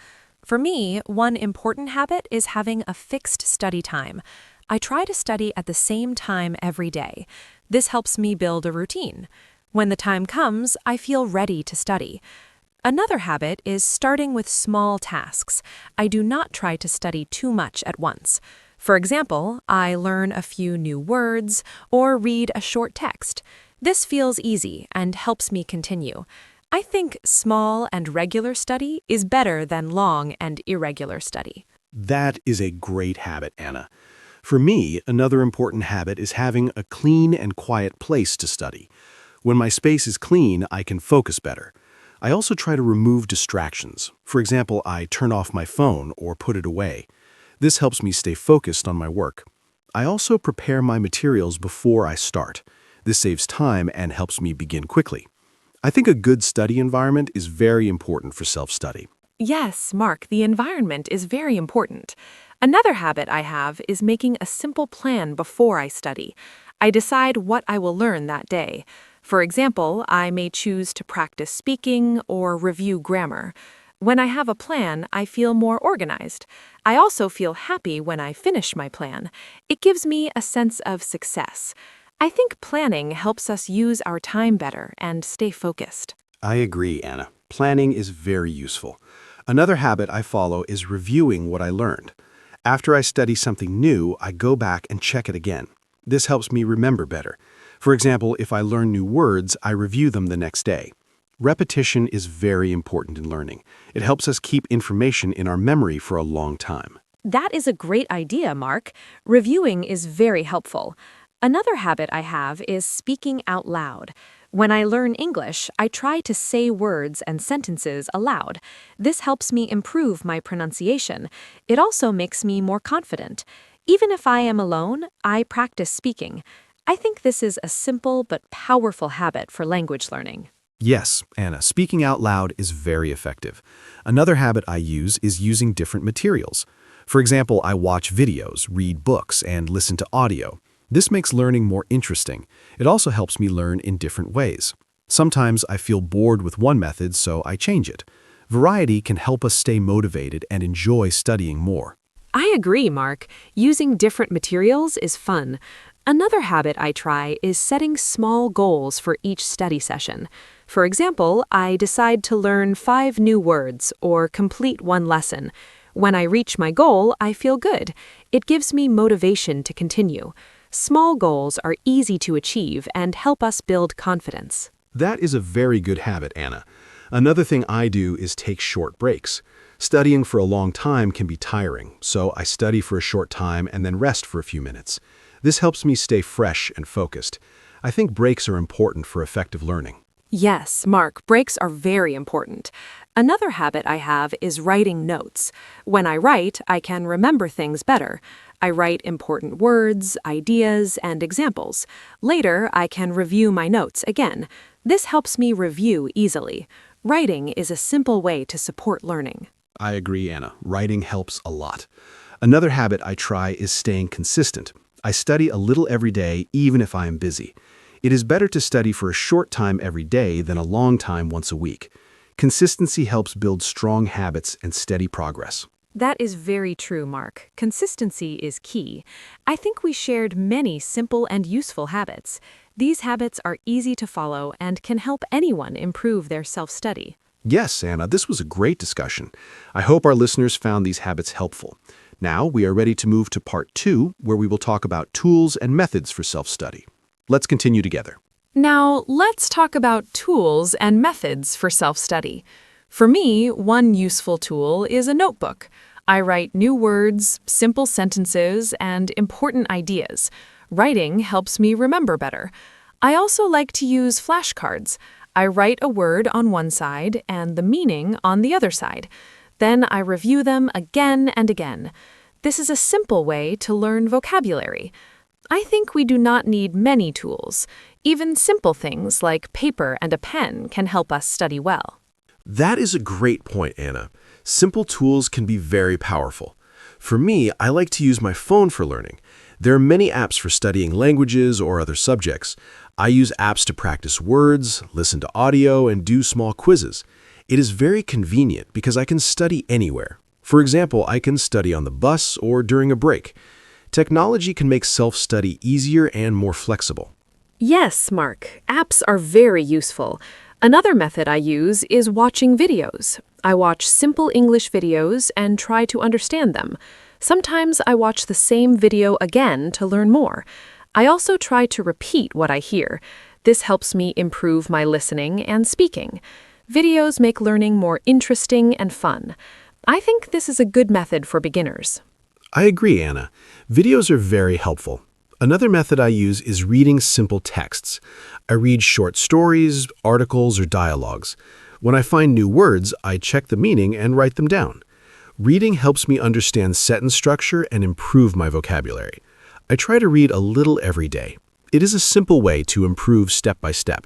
For me, one important habit is having a fixed study time. I try to study at the same time every day. This helps me build a routine. When the time comes, I feel ready to study. Another habit is starting with small tasks. I do not try to study too much at once. For example, I learn a few new words or read a short text. This feels easy and helps me continue. I think small and regular study is better than long and irregular study. That is a great habit, Anna. For me, another important habit is having a clean and quiet place to study. When my space is clean, I can focus better. I also try to remove distractions. For example, I turn off my phone or put it away. This helps me stay focused on my work. I also prepare my materials before I start. This saves time and helps me begin quickly. I think a good study environment is very important for self-study. Yes, Mark, the environment is very important. Another habit I have is making a simple plan before I study. I decide what I will learn that day. For example, I may choose to practice speaking or review grammar. When I have a plan, I feel more organized. I also feel happy when I finish my plan. It gives me a sense of success. I think planning helps us use our time better and stay focused. I agree, Anna. Planning is very useful. Another habit I follow is reviewing what I learned. After I study something new, I go back and check it again. This helps me remember better. For example, if I learn new words, I review them the next day. Repetition is very important in learning. It helps us keep information in our memory for a long time. That is a great idea, Mark. Reviewing is very helpful. Another habit I have is speaking out loud. When I learn English, I try to say words and sentences aloud. This helps me improve my pronunciation. It also makes me more confident. Even if I am alone, I practice speaking. I think this is a simple but powerful habit for language learning. Yes, Anna, speaking out loud is very effective. Another habit I use is using different materials. For example, I watch videos, read books, and listen to audio. This makes learning more interesting. It also helps me learn in different ways. Sometimes I feel bored with one method, so I change it. Variety can help us stay motivated and enjoy studying more. I agree, Mark. Using different materials is fun. Another habit I try is setting small goals for each study session. For example, I decide to learn 5 new words or complete one lesson. When I reach my goal, I feel good. It gives me motivation to continue. Small goals are easy to achieve and help us build confidence. That is a very good habit, Anna. Another thing I do is take short breaks. Studying for a long time can be tiring, so I study for a short time and then rest for a few minutes. This helps me stay fresh and focused. I think breaks are important for effective learning. Yes, Mark, breaks are very important. Another habit I have is writing notes. When I write, I can remember things better. I write important words, ideas, and examples. Later, I can review my notes again. This helps me review easily. Writing is a simple way to support learning. I agree, Anna. Writing helps a lot. Another habit I try is staying consistent. I study a little every day, even if I am busy. It is better to study for a short time every day than a long time once a week. Consistency helps build strong habits and steady progress. That is very true, Mark. Consistency is key. I think we shared many simple and useful habits. These habits are easy to follow and can help anyone improve their self-study. Yes, Anna, this was a great discussion. I hope our listeners found these habits helpful. Now we are ready to move to part 2, where we will talk about tools and methods for self-study. Let's continue together. Now, let's talk about tools and methods for self-study. For me, one useful tool is a notebook. I write new words, simple sentences, and important ideas. Writing helps me remember better. I also like to use flashcards. I write a word on one side and the meaning on the other side. Then I review them again and again. This is a simple way to learn vocabulary. I think we do not need many tools. Even simple things like paper and a pen can help us study well. That is a great point, Anna. Simple tools can be very powerful. For me, I like to use my phone for learning. There are many apps for studying languages or other subjects. I use apps to practice words, listen to audio, and do small quizzes. It is very convenient because I can study anywhere. For example, I can study on the bus or during a break. Technology can make self-study easier and more flexible. Yes, Mark. Apps are very useful. Another method I use is watching videos. I watch simple English videos and try to understand them. Sometimes I watch the same video again to learn more. I also try to repeat what I hear. This helps me improve my listening and speaking. Videos make learning more interesting and fun. I think this is a good method for beginners. I agree, Anna. Videos are very helpful. Another method I use is reading simple texts. I read short stories, articles, or dialogues. When I find new words, I check the meaning and write them down. Reading helps me understand sentence structure and improve my vocabulary. I try to read a little every day. It is a simple way to improve step by step.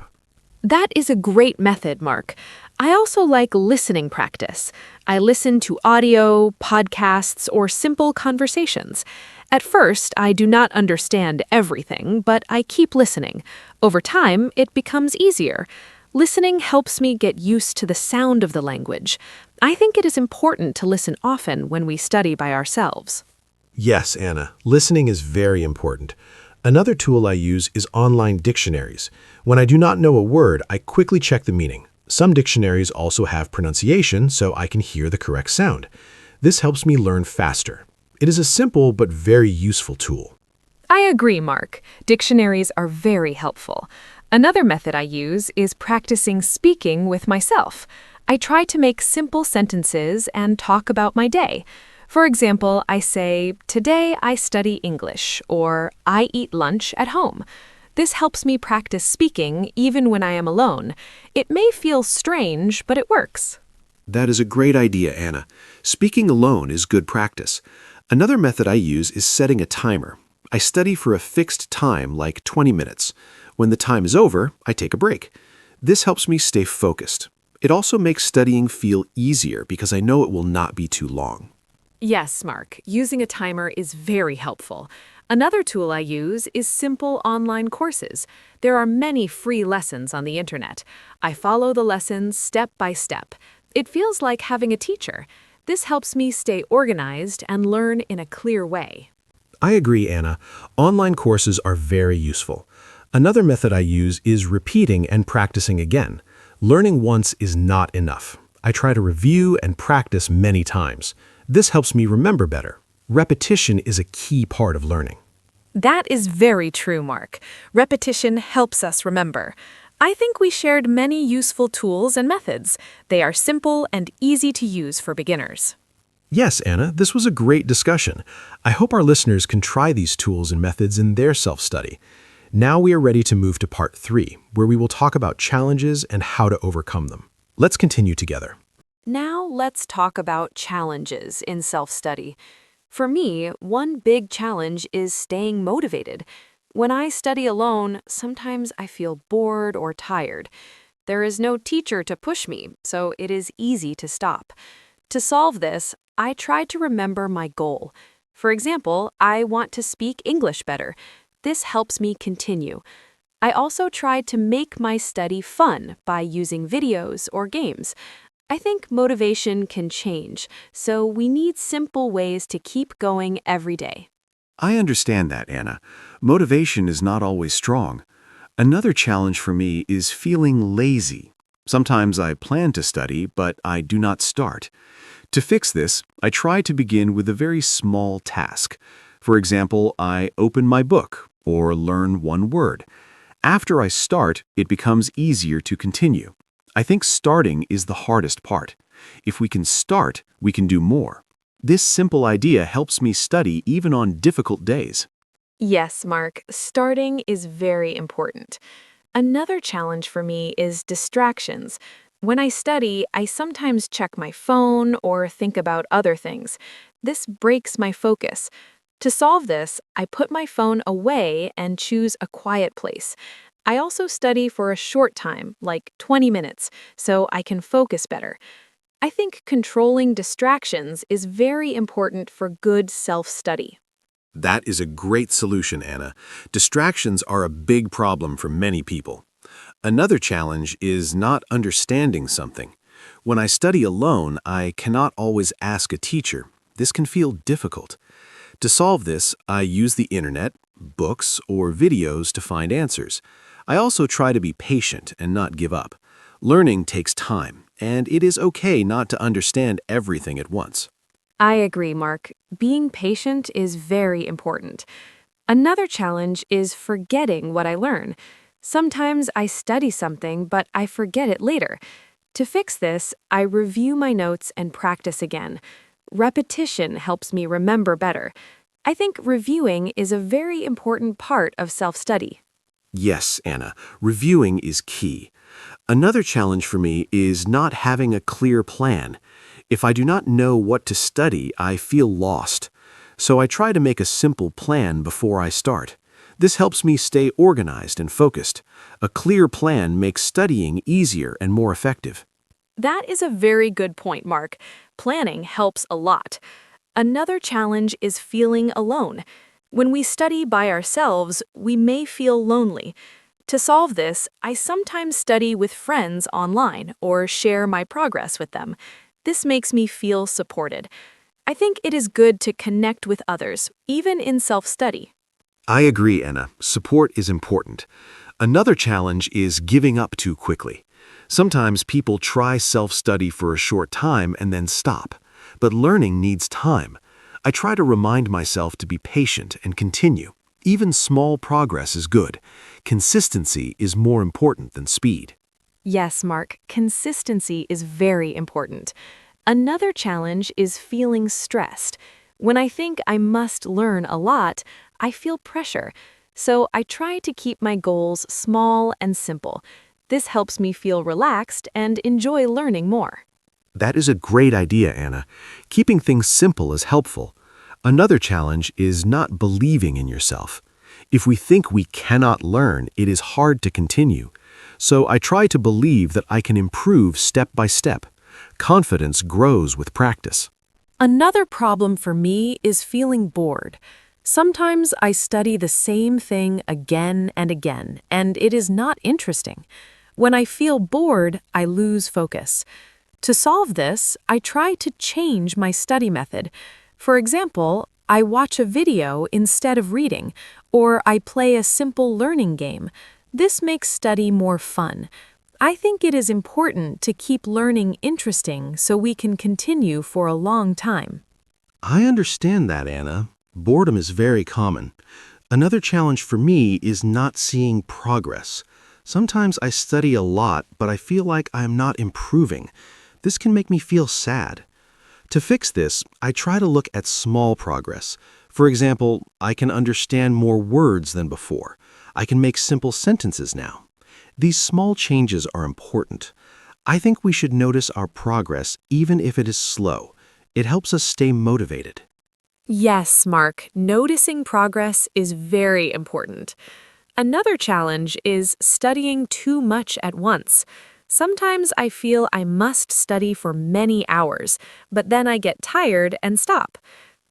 That is a great method, Mark. I also like listening practice. I listen to audio, podcasts, or simple conversations. At first, I do not understand everything, but I keep listening. Over time, it becomes easier. Listening helps me get used to the sound of the language. I think it is important to listen often when we study by ourselves. Yes, Anna, listening is very important. Another tool I use is online dictionaries. When I do not know a word, I quickly check the meaning. Some dictionaries also have pronunciation, so I can hear the correct sound. This helps me learn faster. It is a simple but very useful tool. I agree, Mark. Dictionaries are very helpful. Another method I use is practicing speaking with myself. I try to make simple sentences and talk about my day. For example, I say, "Today I study English," or "I eat lunch at home." This helps me practice speaking even when I am alone. It may feel strange, but it works. That is a great idea, Anna. Speaking alone is good practice. Another method I use is setting a timer. I study for a fixed time, like 20 minutes. When the time is over, I take a break. This helps me stay focused. It also makes studying feel easier because I know it will not be too long. Yes, Mark. Using a timer is very helpful. Another tool I use is simple online courses. There are many free lessons on the internet. I follow the lessons step by step. It feels like having a teacher. This helps me stay organized and learn in a clear way. I agree, Anna. Online courses are very useful. Another method I use is repeating and practicing again. Learning once is not enough. I try to review and practice many times. This helps me remember better. Repetition is a key part of learning. That is very true, Mark. Repetition helps us remember. I think we shared many useful tools and methods. They are simple and easy to use for beginners. Yes, Anna, this was a great discussion. I hope our listeners can try these tools and methods in their self-study. Now we are ready to move to part 3, where we will talk about challenges and how to overcome them. Let's continue together. Now let's talk about challenges in self-study. For me, one big challenge is staying motivated. When I study alone, sometimes I feel bored or tired. There is no teacher to push me, so it is easy to stop. To solve this, I try to remember my goal. For example, I want to speak English better. This helps me continue. I also try to make my study fun by using videos or games. I think motivation can change, so we need simple ways to keep going every day. I understand that, Anna. Motivation is not always strong. Another challenge for me is feeling lazy. Sometimes I plan to study, but I do not start. To fix this, I try to begin with a very small task. For example, I open my book or learn one word. After I start, it becomes easier to continue. I think starting is the hardest part. If we can start, we can do more. This simple idea helps me study even on difficult days. Yes, Mark, starting is very important. Another challenge for me is distractions. When I study, I sometimes check my phone or think about other things. This breaks my focus. To solve this, I put my phone away and choose a quiet place. I also study for a short time, like 20 minutes, so I can focus better. I think controlling distractions is very important for good self-study. That is a great solution, Anna. Distractions are a big problem for many people. Another challenge is not understanding something. When I study alone, I cannot always ask a teacher. This can feel difficult. To solve this, I use the internet, books, or videos to find answers. I also try to be patient and not give up. Learning takes time, and it is okay not to understand everything at once. I agree, Mark. Being patient is very important. Another challenge is forgetting what I learn. Sometimes I study something, but I forget it later. To fix this, I review my notes and practice again. Repetition helps me remember better. I think reviewing is a very important part of self-study. Yes, Anna, reviewing is key. Another challenge for me is not having a clear plan. If I do not know what to study, I feel lost. So I try to make a simple plan before I start. This helps me stay organized and focused. A clear plan makes studying easier and more effective. That is a very good point, Mark. Planning helps a lot. Another challenge is feeling alone. When we study by ourselves, we may feel lonely. To solve this, I sometimes study with friends online or share my progress with them. This makes me feel supported. I think it is good to connect with others, even in self-study. I agree, Anna. Support is important. Another challenge is giving up too quickly. Sometimes people try self-study for a short time and then stop. But learning needs time. I try to remind myself to be patient and continue. Even small progress is good. Consistency is more important than speed. Yes, Mark, consistency is very important. Another challenge is feeling stressed. When I think I must learn a lot, I feel pressure. So I try to keep my goals small and simple. This helps me feel relaxed and enjoy learning more. That is a great idea, Anna. Keeping things simple is helpful. Another challenge is not believing in yourself. If we think we cannot learn, it is hard to continue. So I try to believe that I can improve step by step. Confidence grows with practice. Another problem for me is feeling bored. Sometimes I study the same thing again and again, and it is not interesting. When I feel bored, I lose focus. To solve this, I try to change my study method. For example, I watch a video instead of reading, or I play a simple learning game. This makes study more fun. I think it is important to keep learning interesting so we can continue for a long time. I understand that, Anna. Boredom is very common. Another challenge for me is not seeing progress. Sometimes I study a lot, but I feel like I am not improving. This can make me feel sad. To fix this, I try to look at small progress. For example, I can understand more words than before. I can make simple sentences now. These small changes are important. I think we should notice our progress even if it is slow. It helps us stay motivated. Yes, Mark, noticing progress is very important. Another challenge is studying too much at once. Sometimes I feel I must study for many hours, but then I get tired and stop.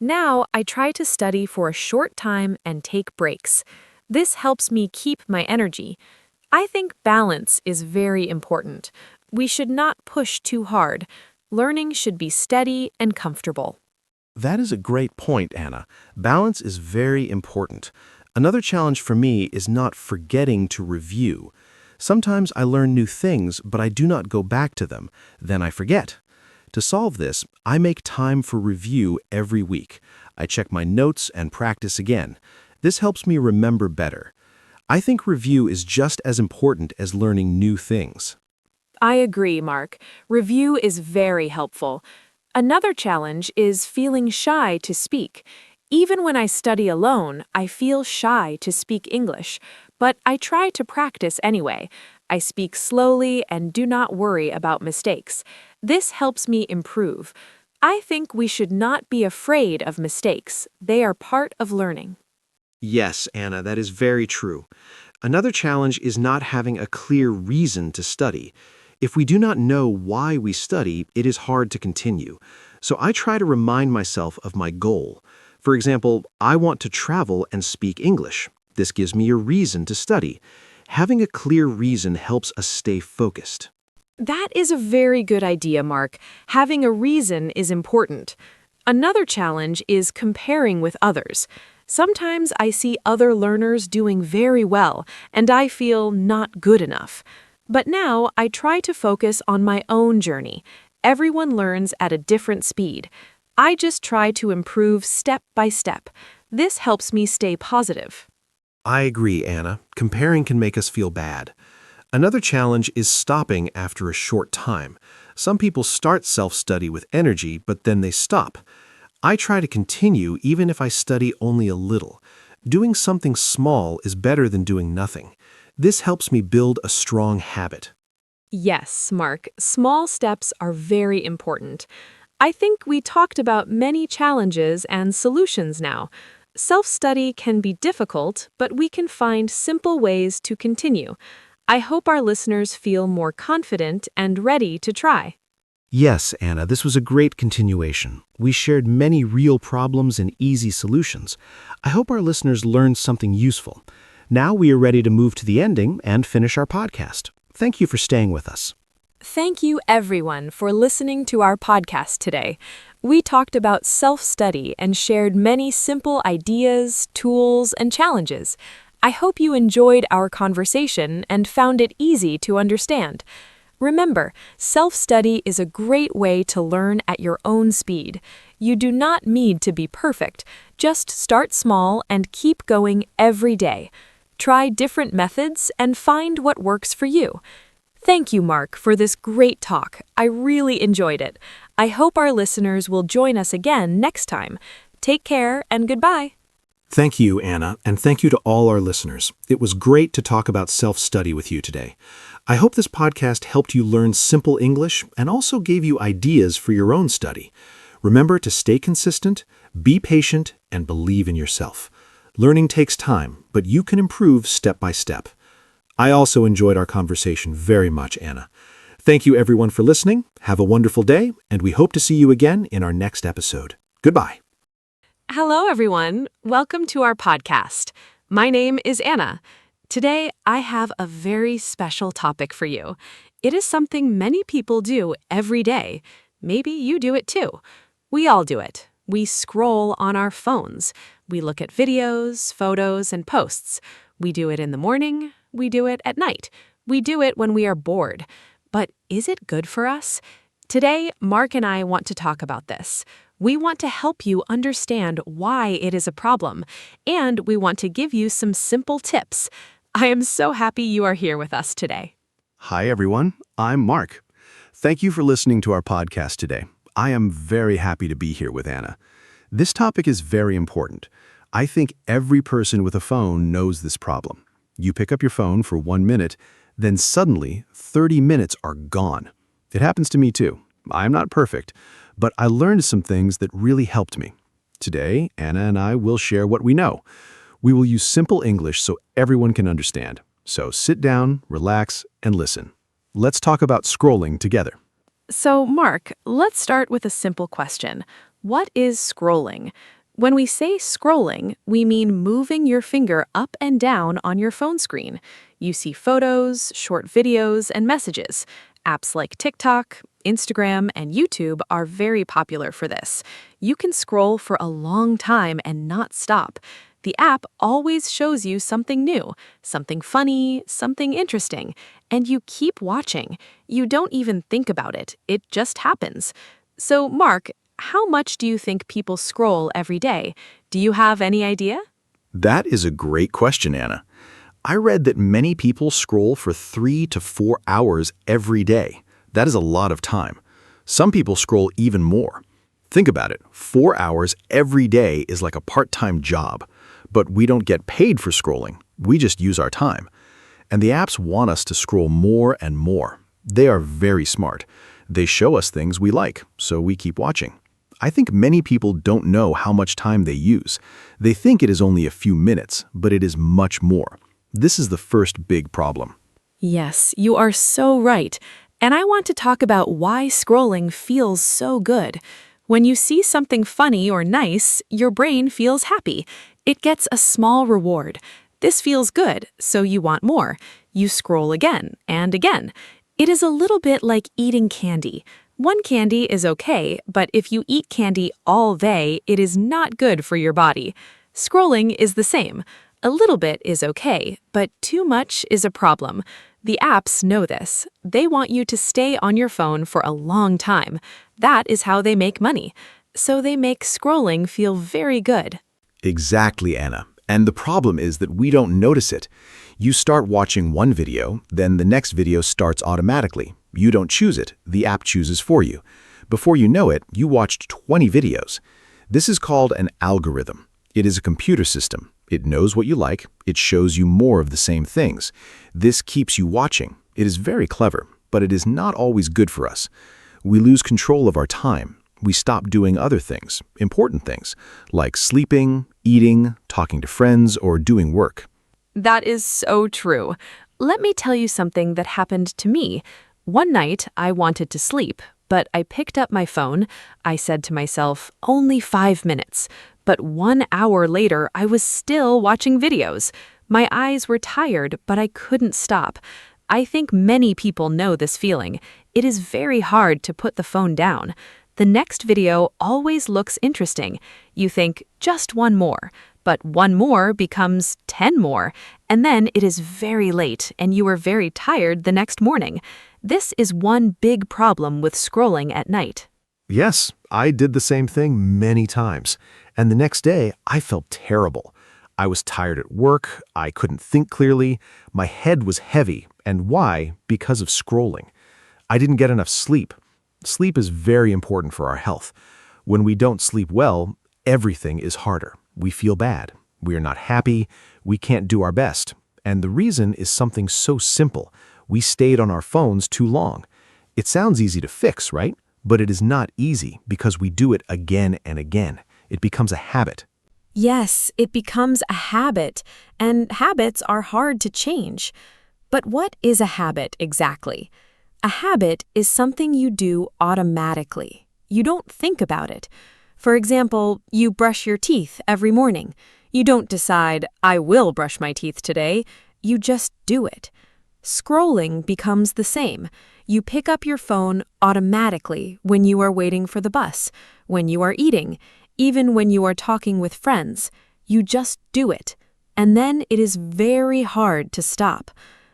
Now I try to study for a short time and take breaks. This helps me keep my energy. I think balance is very important. We should not push too hard. Learning should be steady and comfortable. That is a great point, Anna. Balance is very important. Another challenge for me is not forgetting to review. Sometimes I learn new things, but I do not go back to them. Then I forget. To solve this, I make time for review every week. I check my notes and practice again. This helps me remember better. I think review is just as important as learning new things. I agree, Mark. Review is very helpful. Another challenge is feeling shy to speak. Even when I study alone, I feel shy to speak English, but I try to practice anyway. I speak slowly and do not worry about mistakes. This helps me improve. I think we should not be afraid of mistakes. They are part of learning. Yes, Anna, that is very true. Another challenge is not having a clear reason to study. If we do not know why we study, it is hard to continue. So I try to remind myself of my goal. For example, I want to travel and speak English. This gives me a reason to study. Having a clear reason helps us stay focused. That is a very good idea, Mark. Having a reason is important. Another challenge is comparing with others. Sometimes I see other learners doing very well, and I feel not good enough. But now I try to focus on my own journey. Everyone learns at a different speed. I just try to improve step by step. This helps me stay positive. I agree, Anna. Comparing can make us feel bad. Another challenge is stopping after a short time. Some people start self-study with energy, but then they stop. I try to continue even if I study only a little. Doing something small is better than doing nothing. This helps me build a strong habit. Yes, Mark, small steps are very important. I think we talked about many challenges and solutions now. Self-study can be difficult, but we can find simple ways to continue. I hope our listeners feel more confident and ready to try. Yes, Anna, this was a great continuation. We shared many real problems and easy solutions. I hope our listeners learned something useful. Now we are ready to move to the ending and finish our podcast. Thank you for staying with us. Thank you, everyone, for listening to our podcast today. We talked about self-study and shared many simple ideas, tools, and challenges. I hope you enjoyed our conversation and found it easy to understand. Remember, self-study is a great way to learn at your own speed. You do not need to be perfect. Just start small and keep going every day. Try different methods and find what works for you. Thank you, Mark, for this great talk. I really enjoyed it. I hope our listeners will join us again next time. Take care and goodbye. Thank you, Anna, and thank you to all our listeners. It was great to talk about self-study with you today. I hope this podcast helped you learn simple English and also gave you ideas for your own study. Remember to stay consistent, be patient, and believe in yourself. Learning takes time, but you can improve step by step. I also enjoyed our conversation very much, Anna. Thank you everyone for listening. Have a wonderful day, and we hope to see you again in our next episode. Goodbye. Hello, everyone. Welcome to our podcast. My name is Anna. Today, I have a very special topic for you. It is something many people do every day. Maybe you do it too. We all do it. We scroll on our phones. We look at videos, photos, and posts. We do it in the morning. We do it at night. We do it when we are bored. But is it good for us? Today, Mark and I want to talk about this. We want to help you understand why it is a problem, and we want to give you some simple tips. I am so happy you are here with us today. Hi, everyone. I'm Mark. Thank you for listening to our podcast today. I am very happy to be here with Anna. This topic is very important. I think every person with a phone knows this problem. You pick up your phone for 1 minute, then suddenly 30 minutes are gone. It happens to me too. I'm not perfect, but I learned some things that really helped me. Today, Anna and I will share what we know. We will use simple English so everyone can understand. So sit down, relax, and listen. Let's talk about scrolling together. So, Mark, let's start with a simple question. What is scrolling? When we say scrolling, we mean moving your finger up and down on your phone screen. You see photos, short videos, and messages. Apps like TikTok, Instagram, and YouTube are very popular for this. You can scroll for a long time and not stop. The app always shows you something new, something funny, something interesting, and you keep watching. You don't even think about it, it just happens. So, Mark, how much do you think people scroll every day? Do you have any idea? That is a great question, Anna. I read that many people scroll for 3 to 4 hours every day. That is a lot of time. Some people scroll even more. Think about it, 4 hours every day is like a part-time job. But we don't get paid for scrolling. We just use our time. And the apps want us to scroll more and more. They are very smart. They show us things we like, so we keep watching. I think many people don't know how much time they use. They think it is only a few minutes, but it is much more. This is the first big problem. Yes, you are so right. And I want to talk about why scrolling feels so good. When you see something funny or nice, your brain feels happy. It gets a small reward. This feels good, so you want more. You scroll again and again. It is a little bit like eating candy. One candy is okay, but if you eat candy all day, it is not good for your body. Scrolling is the same. A little bit is okay, but too much is a problem. The apps know this. They want you to stay on your phone for a long time. That is how they make money. So they make scrolling feel very good. Exactly, Anna. And the problem is that we don't notice it. You start watching one video, then the next video starts automatically. You don't choose it, the app chooses for you. Before you know it, you watched 20 videos. This is called an algorithm. It is a computer system. It knows what you like. It shows you more of the same things. This keeps you watching. It is very clever, but it is not always good for us. We lose control of our time. We stop doing other things, important things, like sleeping, eating, talking to friends, or doing work. That is so true. Let me tell you something that happened to me. One night, I wanted to sleep, but I picked up my phone. I said to myself, only 5 minutes. But 1 hour later, I was still watching videos. My eyes were tired, but I couldn't stop. I think many people know this feeling. It is very hard to put the phone down. The next video always looks interesting. You think, just one more. But one more becomes 10 more. And then it is very late, and you are very tired the next morning. This is one big problem with scrolling at night. Yes, I did the same thing many times. And the next day, I felt terrible. I was tired at work, I couldn't think clearly, my head was heavy. And why? Because of scrolling. I didn't get enough sleep. Sleep is very important for our health. When we don't sleep well, everything is harder. We feel bad. We are not happy. We can't do our best. And the reason is something so simple. We stayed on our phones too long. It sounds easy to fix, right? But it is not easy because we do it again and again. It becomes a habit. Yes, it becomes a habit, and habits are hard to change. But what is a habit exactly? A habit is something you do automatically. You don't think about it. For example, you brush your teeth every morning. You don't decide, I will brush my teeth today. You just do it. Scrolling becomes the same. You pick up your phone automatically when you are waiting for the bus, when you are eating, even when you are talking with friends. You just do it. And then it is very hard to stop.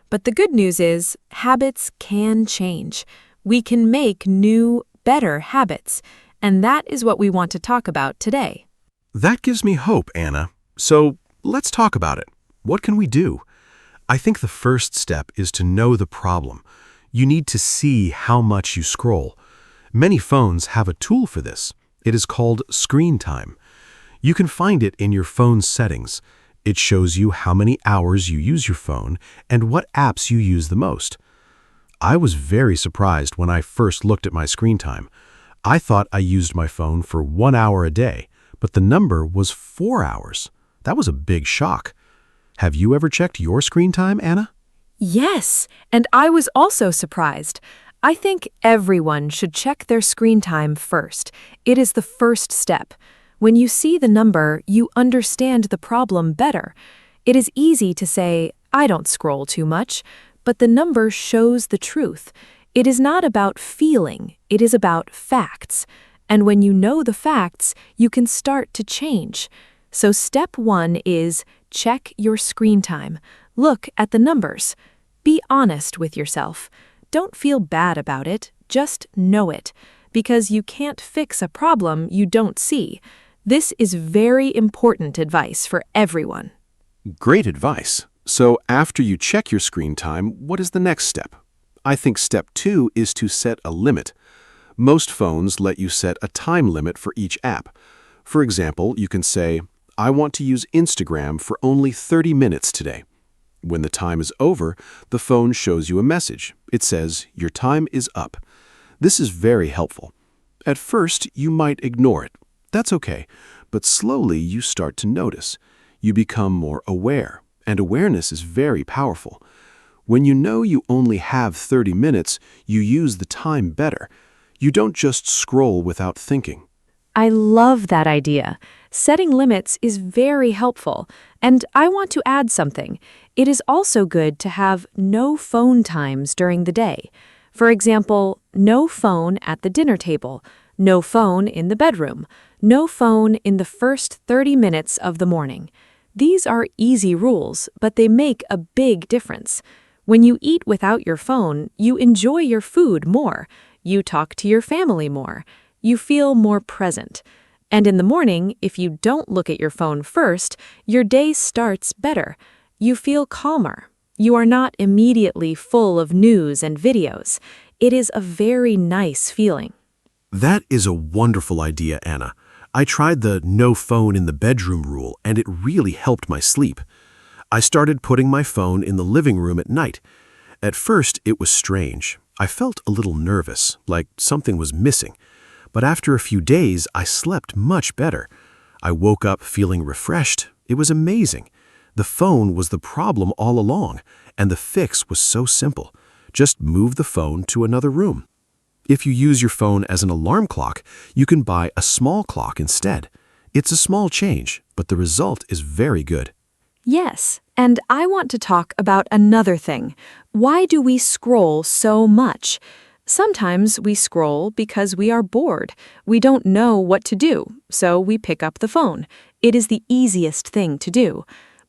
But the good news is, habits can change. We can make new, better habits. And that is what we want to talk about today. That gives me hope, Anna. So let's talk about it. What can we do? I think the first step is to know the problem. You need to see how much you scroll. Many phones have a tool for this. It is called screen time. You can find it in your phone's settings. It shows you how many hours you use your phone and what apps you use the most. I was very surprised when I first looked at my screen time. I thought I used my phone for 1 hour a day, but the number was 4 hours. That was a big shock. Have you ever checked your screen time, Anna? Yes, and I was also surprised. I think everyone should check their screen time first. It is the first step. When you see the number, you understand the problem better. It is easy to say, I don't scroll too much, but the number shows the truth. It is not about feeling, it is about facts. And when you know the facts, you can start to change. So step 1 is check your screen time. Look at the numbers. Be honest with yourself. Don't feel bad about it, just know it, because you can't fix a problem you don't see. This is very important advice for everyone. Great advice. So after you check your screen time, what is the next step? I think step 2 is to set a limit. Most phones let you set a time limit for each app. For example, you can say, I want to use Instagram for only 30 minutes today. When the time is over, the phone shows you a message. It says, your time is up. This is very helpful. At first, you might ignore it. That's okay, but slowly you start to notice. You become more aware, and awareness is very powerful. When you know you only have 30 minutes, you use the time better. You don't just scroll without thinking. I love that idea. Setting limits is very helpful. And I want to add something. It is also good to have no phone times during the day. For example, no phone at the dinner table, no phone in the bedroom, no phone in the first 30 minutes of the morning. These are easy rules, but they make a big difference. When you eat without your phone, you enjoy your food more. You talk to your family more. You feel more present. And in the morning, if you don't look at your phone first, your day starts better. You feel calmer. You are not immediately full of news and videos. It is a very nice feeling. That is a wonderful idea, Anna. I tried the no phone in the bedroom rule, and it really helped my sleep. I started putting my phone in the living room at night. At first, it was strange. I felt a little nervous, like something was missing. But after a few days, I slept much better. I woke up feeling refreshed. It was amazing. The phone was the problem all along, and the fix was so simple. Just move the phone to another room. If you use your phone as an alarm clock, you can buy a small clock instead. It's a small change, but the result is very good. Yes, and I want to talk about another thing. Why do we scroll so much? Sometimes we scroll because we are bored. We don't know what to do, so we pick up the phone. It is the easiest thing to do.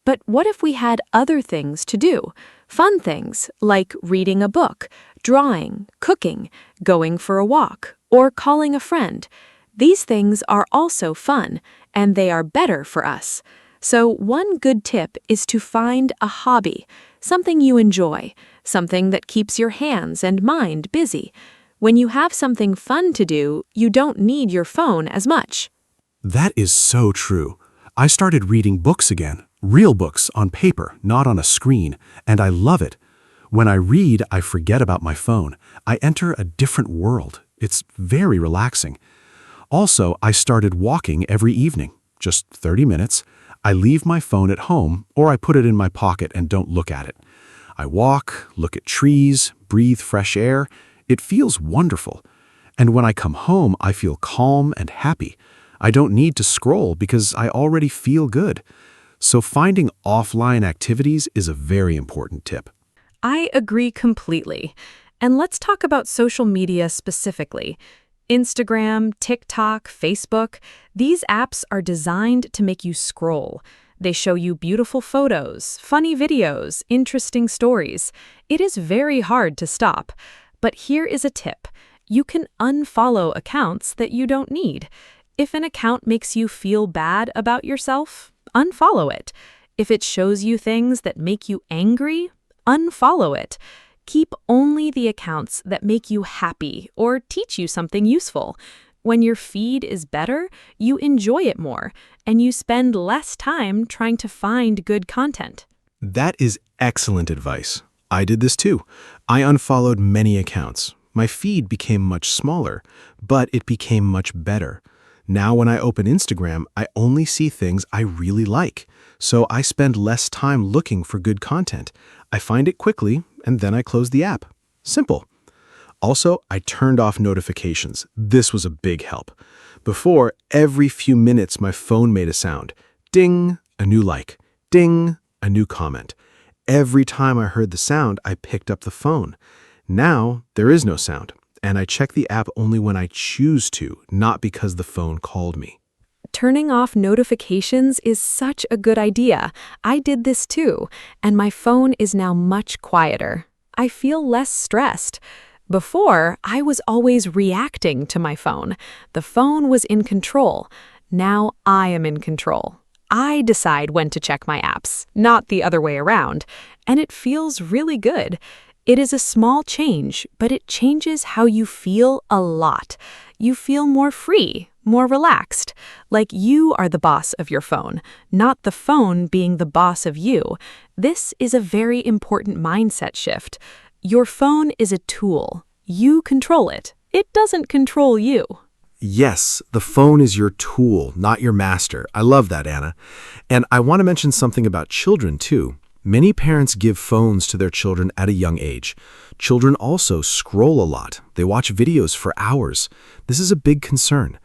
But what if we had other things to do? Fun things like reading a book, drawing, cooking, going for a walk, or calling a friend. These things are also fun, and they are better for us. So one good tip is to find a hobby, something you enjoy, something that keeps your hands and mind busy. When you have something fun to do, you don't need your phone as much. That is so true. I started reading books again, real books on paper, not on a screen, and I love it. When I read, I forget about my phone. I enter a different world. It's very relaxing. Also, I started walking every evening, just 30 minutes. I leave my phone at home, or I put it in my pocket and don't look at it. I walk, look at trees, breathe fresh air. It feels wonderful. And when I come home, I feel calm and happy. I don't need to scroll because I already feel good. So finding offline activities is a very important tip. I agree completely. And let's talk about social media specifically. Instagram, TikTok, Facebook, these apps are designed to make you scroll. They show you beautiful photos, funny videos, interesting stories. It is very hard to stop. But here is a tip. You can unfollow accounts that you don't need. If an account makes you feel bad about yourself, unfollow it. If it shows you things that make you angry, unfollow it. Keep only the accounts that make you happy or teach you something useful. When your feed is better, you enjoy it more, and you spend less time trying to find good content. That is excellent advice. I did this too. I unfollowed many accounts. My feed became much smaller, but it became much better. Now when I open Instagram, I only see things I really like. So I spend less time looking for good content. I find it quickly, and then I close the app. Simple. Also, I turned off notifications. This was a big help. Before, every few minutes my phone made a sound. Ding, a new like. Ding, a new comment. Every time I heard the sound, I picked up the phone. Now, there is no sound, and I check the app only when I choose to, not because the phone called me. Turning off notifications is such a good idea. I did this too, and my phone is now much quieter. I feel less stressed. Before, I was always reacting to my phone. The phone was in control. Now I am in control. I decide when to check my apps, not the other way around, and it feels really good. It is a small change, but it changes how you feel a lot. You feel more free, more relaxed, like you are the boss of your phone, not the phone being the boss of you. This is a very important mindset shift. Your phone is a tool. You control it. It doesn't control you. Yes, the phone is your tool, not your master. I love that, Anna. And I want to mention something about children, too. Many parents give phones to their children at a young age. Children also scroll a lot. They watch videos for hours. This is a big concern.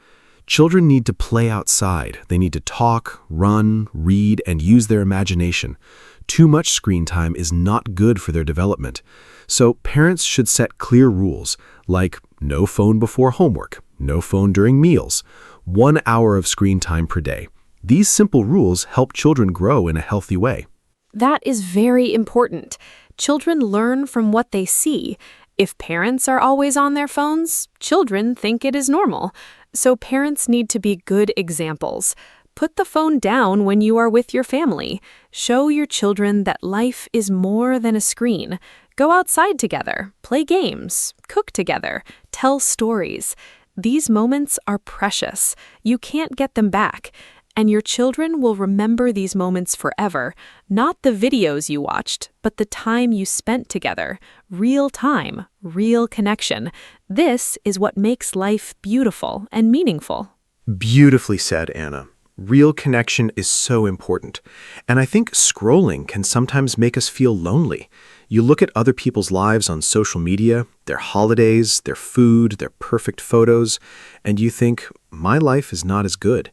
Children need to play outside. They need to talk, run, read, and use their imagination. Too much screen time is not good for their development. So parents should set clear rules, like no phone before homework, no phone during meals, 1 hour of screen time per day. These simple rules help children grow in a healthy way. That is very important. Children learn from what they see. If parents are always on their phones, children think it is normal. So parents need to be good examples. Put the phone down when you are with your family. Show your children that life is more than a screen. Go outside together, play games, cook together, tell stories. These moments are precious. You can't get them back. And your children will remember these moments forever, not the videos you watched, but the time you spent together. Real time, real connection. This is what makes life beautiful and meaningful. Beautifully said, Anna. Real connection is so important. And I think scrolling can sometimes make us feel lonely. You look at other people's lives on social media, their holidays, their food, their perfect photos, and you think, my life is not as good.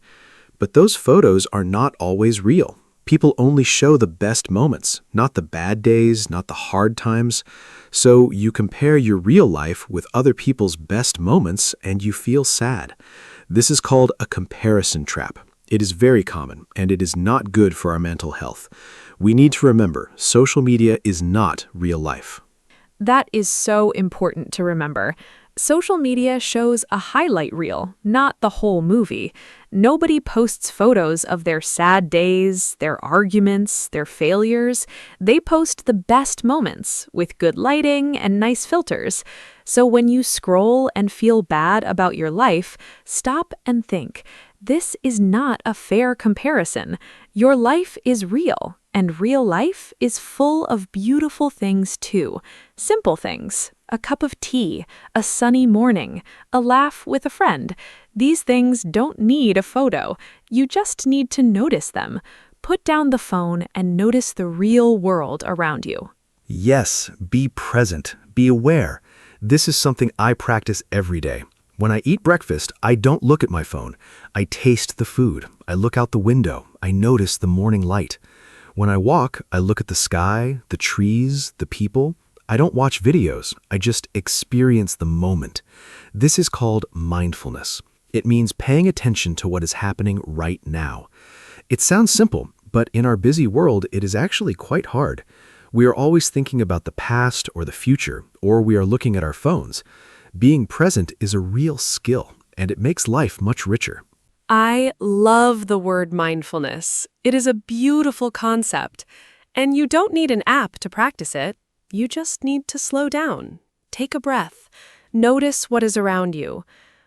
But those photos are not always real. People only show the best moments, not the bad days, not the hard times. So you compare your real life with other people's best moments and you feel sad. This is called a comparison trap. It is very common, and it is not good for our mental health. We need to remember, social media is not real life. That is so important to remember. Social media shows a highlight reel, not the whole movie. Nobody posts photos of their sad days, their arguments, their failures. They post the best moments with good lighting and nice filters. So when you scroll and feel bad about your life, stop and think. This is not a fair comparison. Your life is real, and real life is full of beautiful things too. Simple things. A cup of tea, a sunny morning, a laugh with a friend. These things don't need a photo. You just need to notice them. Put down the phone and notice the real world around you. Yes, be present, be aware. This is something I practice every day. When I eat breakfast, I don't look at my phone. I taste the food. I look out the window. I notice the morning light. When I walk, I look at the sky, the trees, the people. I don't watch videos. I just experience the moment. This is called mindfulness. It means paying attention to what is happening right now. It sounds simple, but in our busy world, it is actually quite hard. We are always thinking about the past or the future, or we are looking at our phones. Being present is a real skill, and it makes life much richer. I love the word mindfulness. It is a beautiful concept, and you don't need an app to practice it. You just need to slow down, take a breath, notice what is around you.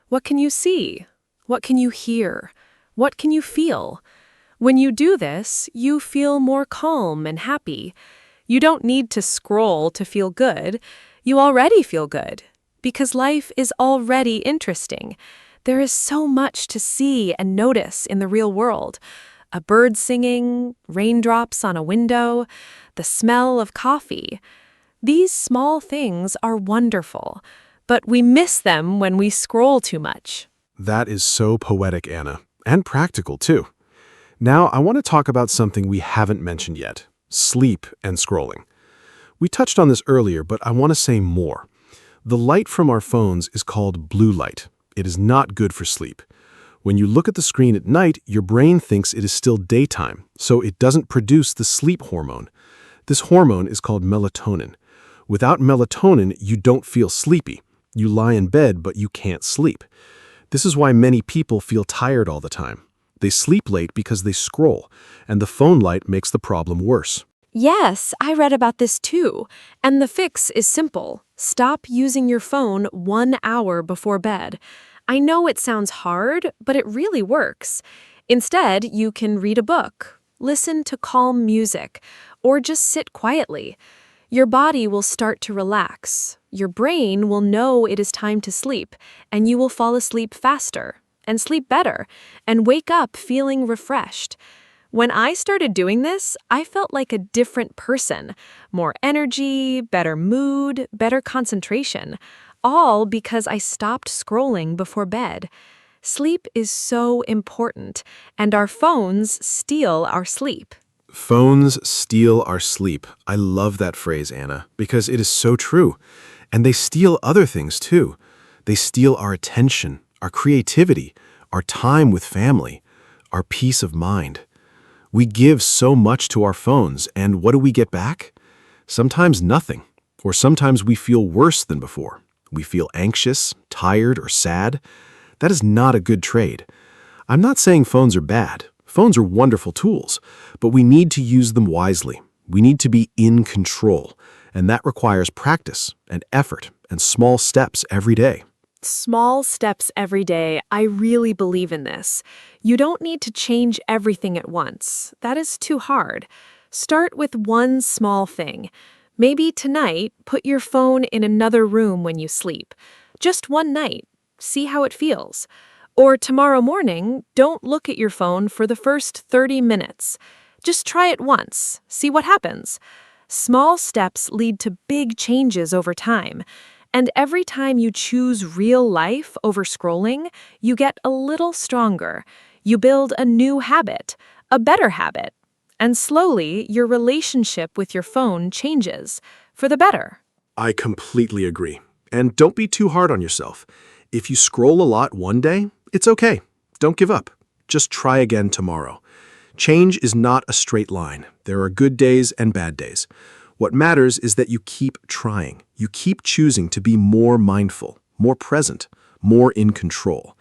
What can you see? What can you hear? What can you feel? When you do this, you feel more calm and happy. You don't need to scroll to feel good. You already feel good, because life is already interesting. There is so much to see and notice in the real world. A bird singing, raindrops on a window, the smell of coffee. These small things are wonderful, but we miss them when we scroll too much. That is so poetic, Anna, and practical too. Now, I want to talk about something we haven't mentioned yet: sleep and scrolling. We touched on this earlier, but I want to say more. The light from our phones is called blue light. It is not good for sleep. When you look at the screen at night, your brain thinks it is still daytime, so it doesn't produce the sleep hormone. This hormone is called melatonin. Without melatonin, you don't feel sleepy. You lie in bed, but you can't sleep. This is why many people feel tired all the time. They sleep late because they scroll, and the phone light makes the problem worse. Yes, I read about this too. And the fix is simple. Stop using your phone 1 hour before bed. I know it sounds hard, but it really works. Instead, you can read a book, listen to calm music, or just sit quietly. Your body will start to relax. Your brain will know it is time to sleep, and you will fall asleep faster, and sleep better, and wake up feeling refreshed. When I started doing this, I felt like a different person. More energy, better mood, better concentration. All because I stopped scrolling before bed. Sleep is so important, and our phones steal our sleep. Phones steal our sleep. I love that phrase, Anna, because it is so true. And they steal other things too. They steal our attention, our creativity, our time with family, our peace of mind. We give so much to our phones, and what do we get back? Sometimes nothing, or sometimes we feel worse than before. We feel anxious, tired, or sad. That is not a good trade. I'm not saying phones are bad. Phones are wonderful tools, but we need to use them wisely. We need to be in control, and that requires practice and effort and small steps every day. Small steps every day. I really believe in this. You don't need to change everything at once. That is too hard. Start with one small thing. Maybe tonight, put your phone in another room when you sleep. Just one night. See how it feels. Or tomorrow morning, don't look at your phone for the first 30 minutes. Just try it once. See what happens. Small steps lead to big changes over time. And every time you choose real life over scrolling, you get a little stronger. You build a new habit, a better habit. And slowly, your relationship with your phone changes for the better. I completely agree. And don't be too hard on yourself. If you scroll a lot one day, it's okay. Don't give up. Just try again tomorrow. Change is not a straight line. There are good days and bad days. What matters is that you keep trying. You keep choosing to be more mindful, more present, more in control.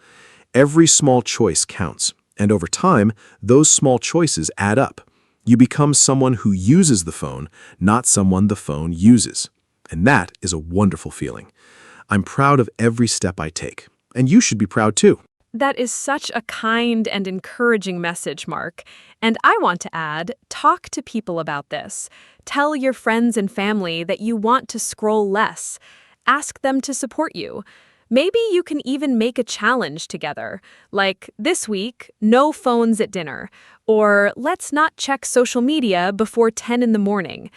Every small choice counts, and over time, those small choices add up. You become someone who uses the phone, not someone the phone uses. And that is a wonderful feeling. I'm proud of every step I take, and you should be proud too. That is such a kind and encouraging message, Mark. And I want to add, talk to people about this. Tell your friends and family that you want to scroll less. Ask them to support you. Maybe you can even make a challenge together, like this week, no phones at dinner, or let's not check social media before 10 in the morning.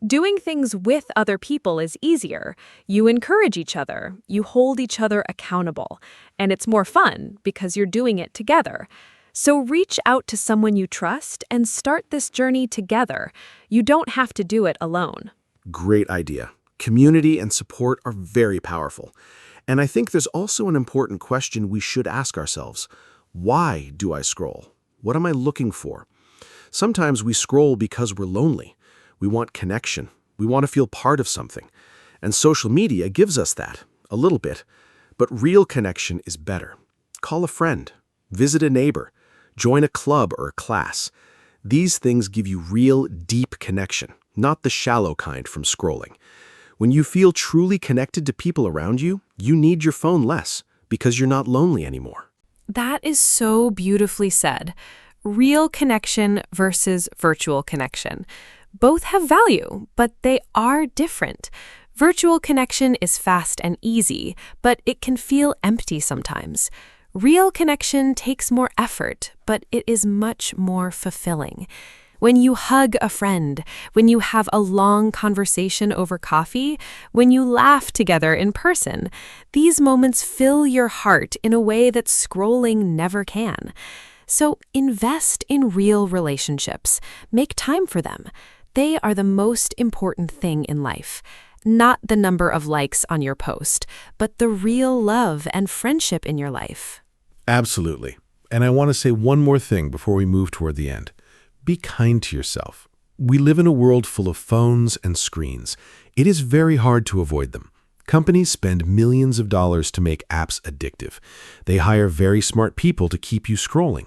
Doing things with other people is easier. You encourage each other, you hold each other accountable, and it's more fun because you're doing it together. So reach out to someone you trust and start this journey together. You don't have to do it alone. Great idea. Community and support are very powerful. And I think there's also an important question we should ask ourselves. Why do I scroll? What am I looking for? Sometimes we scroll because we're lonely. We want connection. We want to feel part of something. And social media gives us that, a little bit. But real connection is better. Call a friend. Visit a neighbor. Join a club or a class. These things give you real, deep connection, not the shallow kind from scrolling. When you feel truly connected to people around you, you need your phone less because you're not lonely anymore. That is so beautifully said. Real connection versus virtual connection. Both have value, but they are different. Virtual connection is fast and easy, but it can feel empty sometimes. Real connection takes more effort, but it is much more fulfilling. When you hug a friend, when you have a long conversation over coffee, when you laugh together in person, these moments fill your heart in a way that scrolling never can. So invest in real relationships. Make time for them. They are the most important thing in life. Not the number of likes on your post, but the real love and friendship in your life. Absolutely. And I want to say one more thing before we move toward the end. Be kind to yourself. We live in a world full of phones and screens. It is very hard to avoid them. Companies spend millions of dollars to make apps addictive. They hire very smart people to keep you scrolling.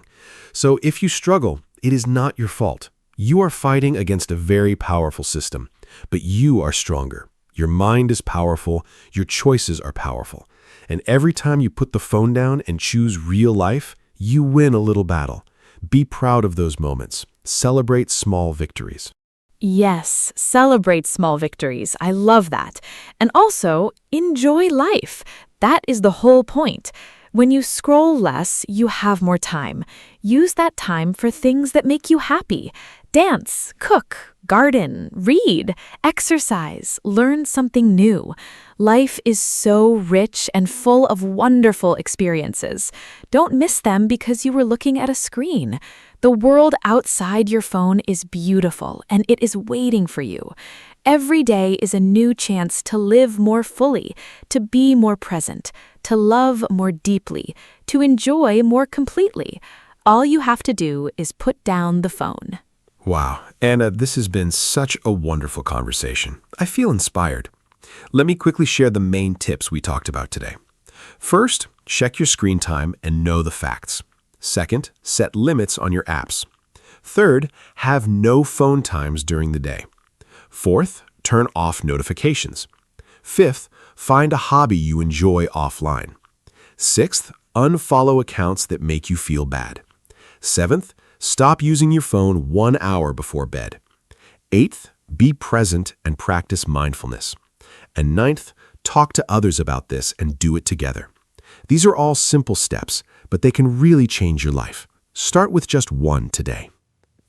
So if you struggle, it is not your fault. You are fighting against a very powerful system, but you are stronger. Your mind is powerful. Your choices are powerful. And every time you put the phone down and choose real life, you win a little battle. Be proud of those moments. Celebrate small victories. Yes, celebrate small victories. I love that. And also, enjoy life. That is the whole point. When you scroll less, you have more time. Use that time for things that make you happy. Dance, cook, garden, read, exercise, learn something new. Life is so rich and full of wonderful experiences. Don't miss them because you were looking at a screen. The world outside your phone is beautiful, and it is waiting for you. Every day is a new chance to live more fully, to be more present, to love more deeply, to enjoy more completely. All you have to do is put down the phone. Wow, Anna, this has been such a wonderful conversation. I feel inspired. Let me quickly share the main tips we talked about today. First, check your screen time and know the facts. Second, set limits on your apps. Third, have no phone times during the day. Fourth, turn off notifications. Fifth, find a hobby you enjoy offline. Sixth, unfollow accounts that make you feel bad. Seventh, stop using your phone 1 hour before bed. Eighth, be present and practice mindfulness. And ninth, talk to others about this and do it together. These are all simple steps, but they can really change your life. Start with just one today.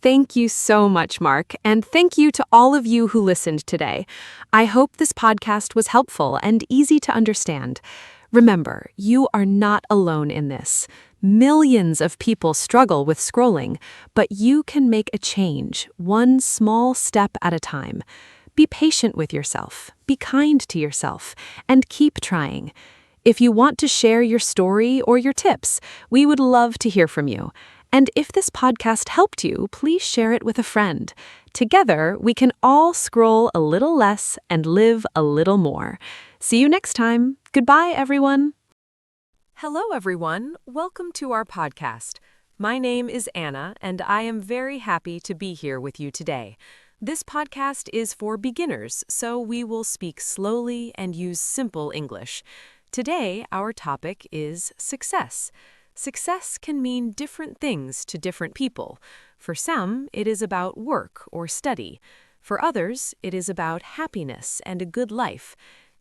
Thank you so much, Mark, and thank you to all of you who listened today. I hope this podcast was helpful and easy to understand. Remember, you are not alone in this. Millions of people struggle with scrolling, but you can make a change, one small step at a time. Be patient with yourself, be kind to yourself, and keep trying. If you want to share your story or your tips, we would love to hear from you. And if this podcast helped you, please share it with a friend. Together, we can all scroll a little less and live a little more. See you next time. Goodbye, everyone. Hello, everyone. Welcome to our podcast. My name is Anna, and I am very happy to be here with you today. This podcast is for beginners, so we will speak slowly and use simple English. Today, our topic is success. Success can mean different things to different people. For some, it is about work or study. For others, it is about happiness and a good life.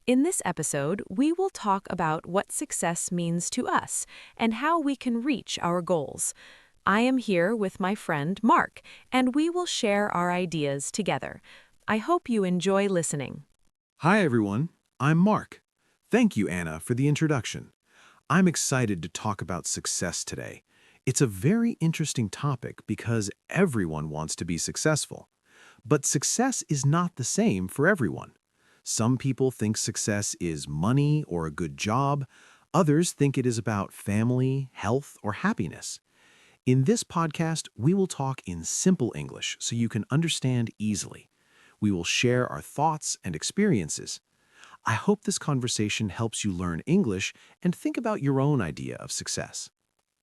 In this episode, we will talk about what success means to us and how we can reach our goals. I am here with my friend Mark, and we will share our ideas together. I hope you enjoy listening. Hi, everyone. I'm Mark. Thank you, Anna, for the introduction. I'm excited to talk about success today. It's a very interesting topic because everyone wants to be successful. But success is not the same for everyone. Some people think success is money or a good job. Others think it is about family, health, or happiness. In this podcast, we will talk in simple English so you can understand easily. We will share our thoughts and experiences. I hope this conversation helps you learn English and think about your own idea of success.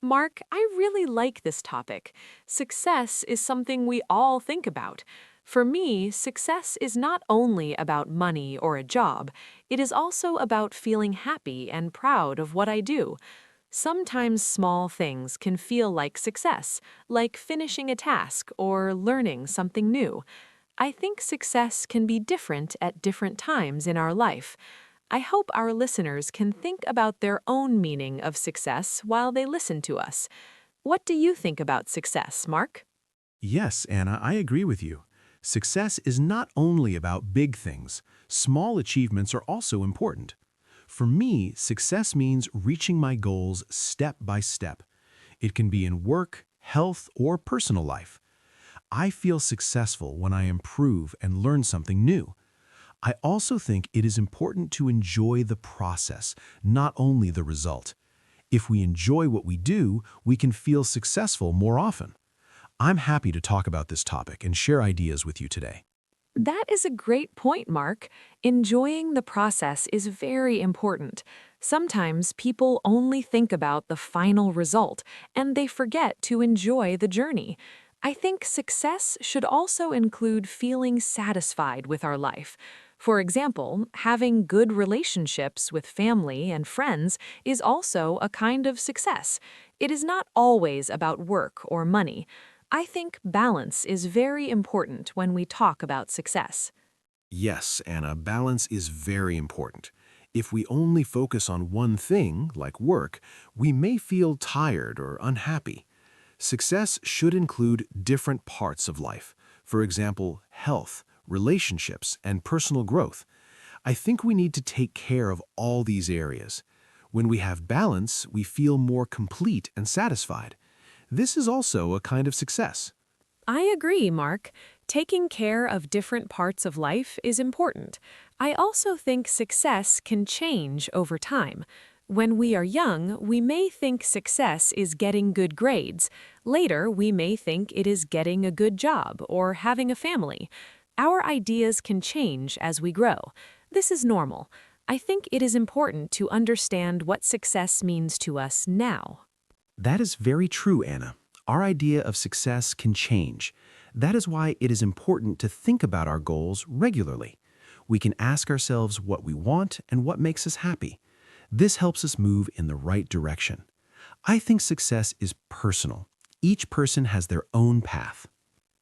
Mark, I really like this topic. Success is something we all think about. For me, success is not only about money or a job, it is also about feeling happy and proud of what I do. Sometimes small things can feel like success, like finishing a task or learning something new. I think success can be different at different times in our life. I hope our listeners can think about their own meaning of success while they listen to us. What do you think about success, Mark? Yes, Anna, I agree with you. Success is not only about big things. Small achievements are also important. For me, success means reaching my goals step by step. It can be in work, health, or personal life. I feel successful when I improve and learn something new. I also think it is important to enjoy the process, not only the result. If we enjoy what we do, we can feel successful more often. I'm happy to talk about this topic and share ideas with you today. That is a great point, Mark. Enjoying the process is very important. Sometimes people only think about the final result, and they forget to enjoy the journey. I think success should also include feeling satisfied with our life. For example, having good relationships with family and friends is also a kind of success. It is not always about work or money. I think balance is very important when we talk about success. Yes, Anna, balance is very important. If we only focus on one thing, like work, we may feel tired or unhappy. Success should include different parts of life, for example, health, relationships, and personal growth. I think we need to take care of all these areas. When we have balance, we feel more complete and satisfied. This is also a kind of success. I agree, Mark. Taking care of different parts of life is important. I also think success can change over time. When we are young, we may think success is getting good grades. Later, we may think it is getting a good job or having a family. Our ideas can change as we grow. This is normal. I think it is important to understand what success means to us now. That is very true, Anna. Our idea of success can change. That is why it is important to think about our goals regularly. We can ask ourselves what we want and what makes us happy. This helps us move in the right direction. I think success is personal. Each person has their own path.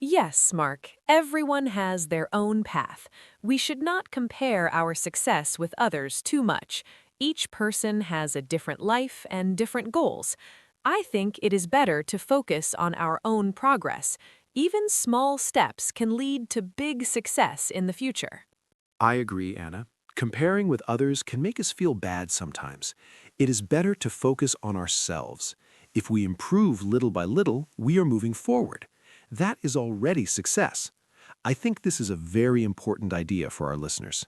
Yes, Mark, everyone has their own path. We should not compare our success with others too much. Each person has a different life and different goals. I think it is better to focus on our own progress. Even small steps can lead to big success in the future. I agree, Anna. Comparing with others can make us feel bad sometimes. It is better to focus on ourselves. If we improve little by little, we are moving forward. That is already success. I think this is a very important idea for our listeners.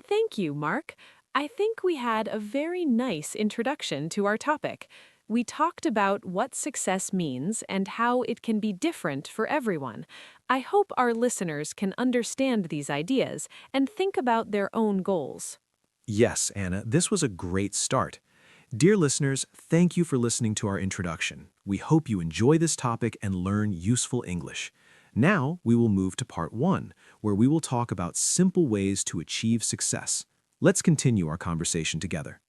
Thank you, Mark. I think we had a very nice introduction to our topic. We talked about what success means and how it can be different for everyone. I hope our listeners can understand these ideas and think about their own goals. Yes, Anna, this was a great start. Dear listeners, thank you for listening to our introduction. We hope you enjoy this topic and learn useful English. Now, we will move to part 1, where we will talk about simple ways to achieve success. Let's continue our conversation together.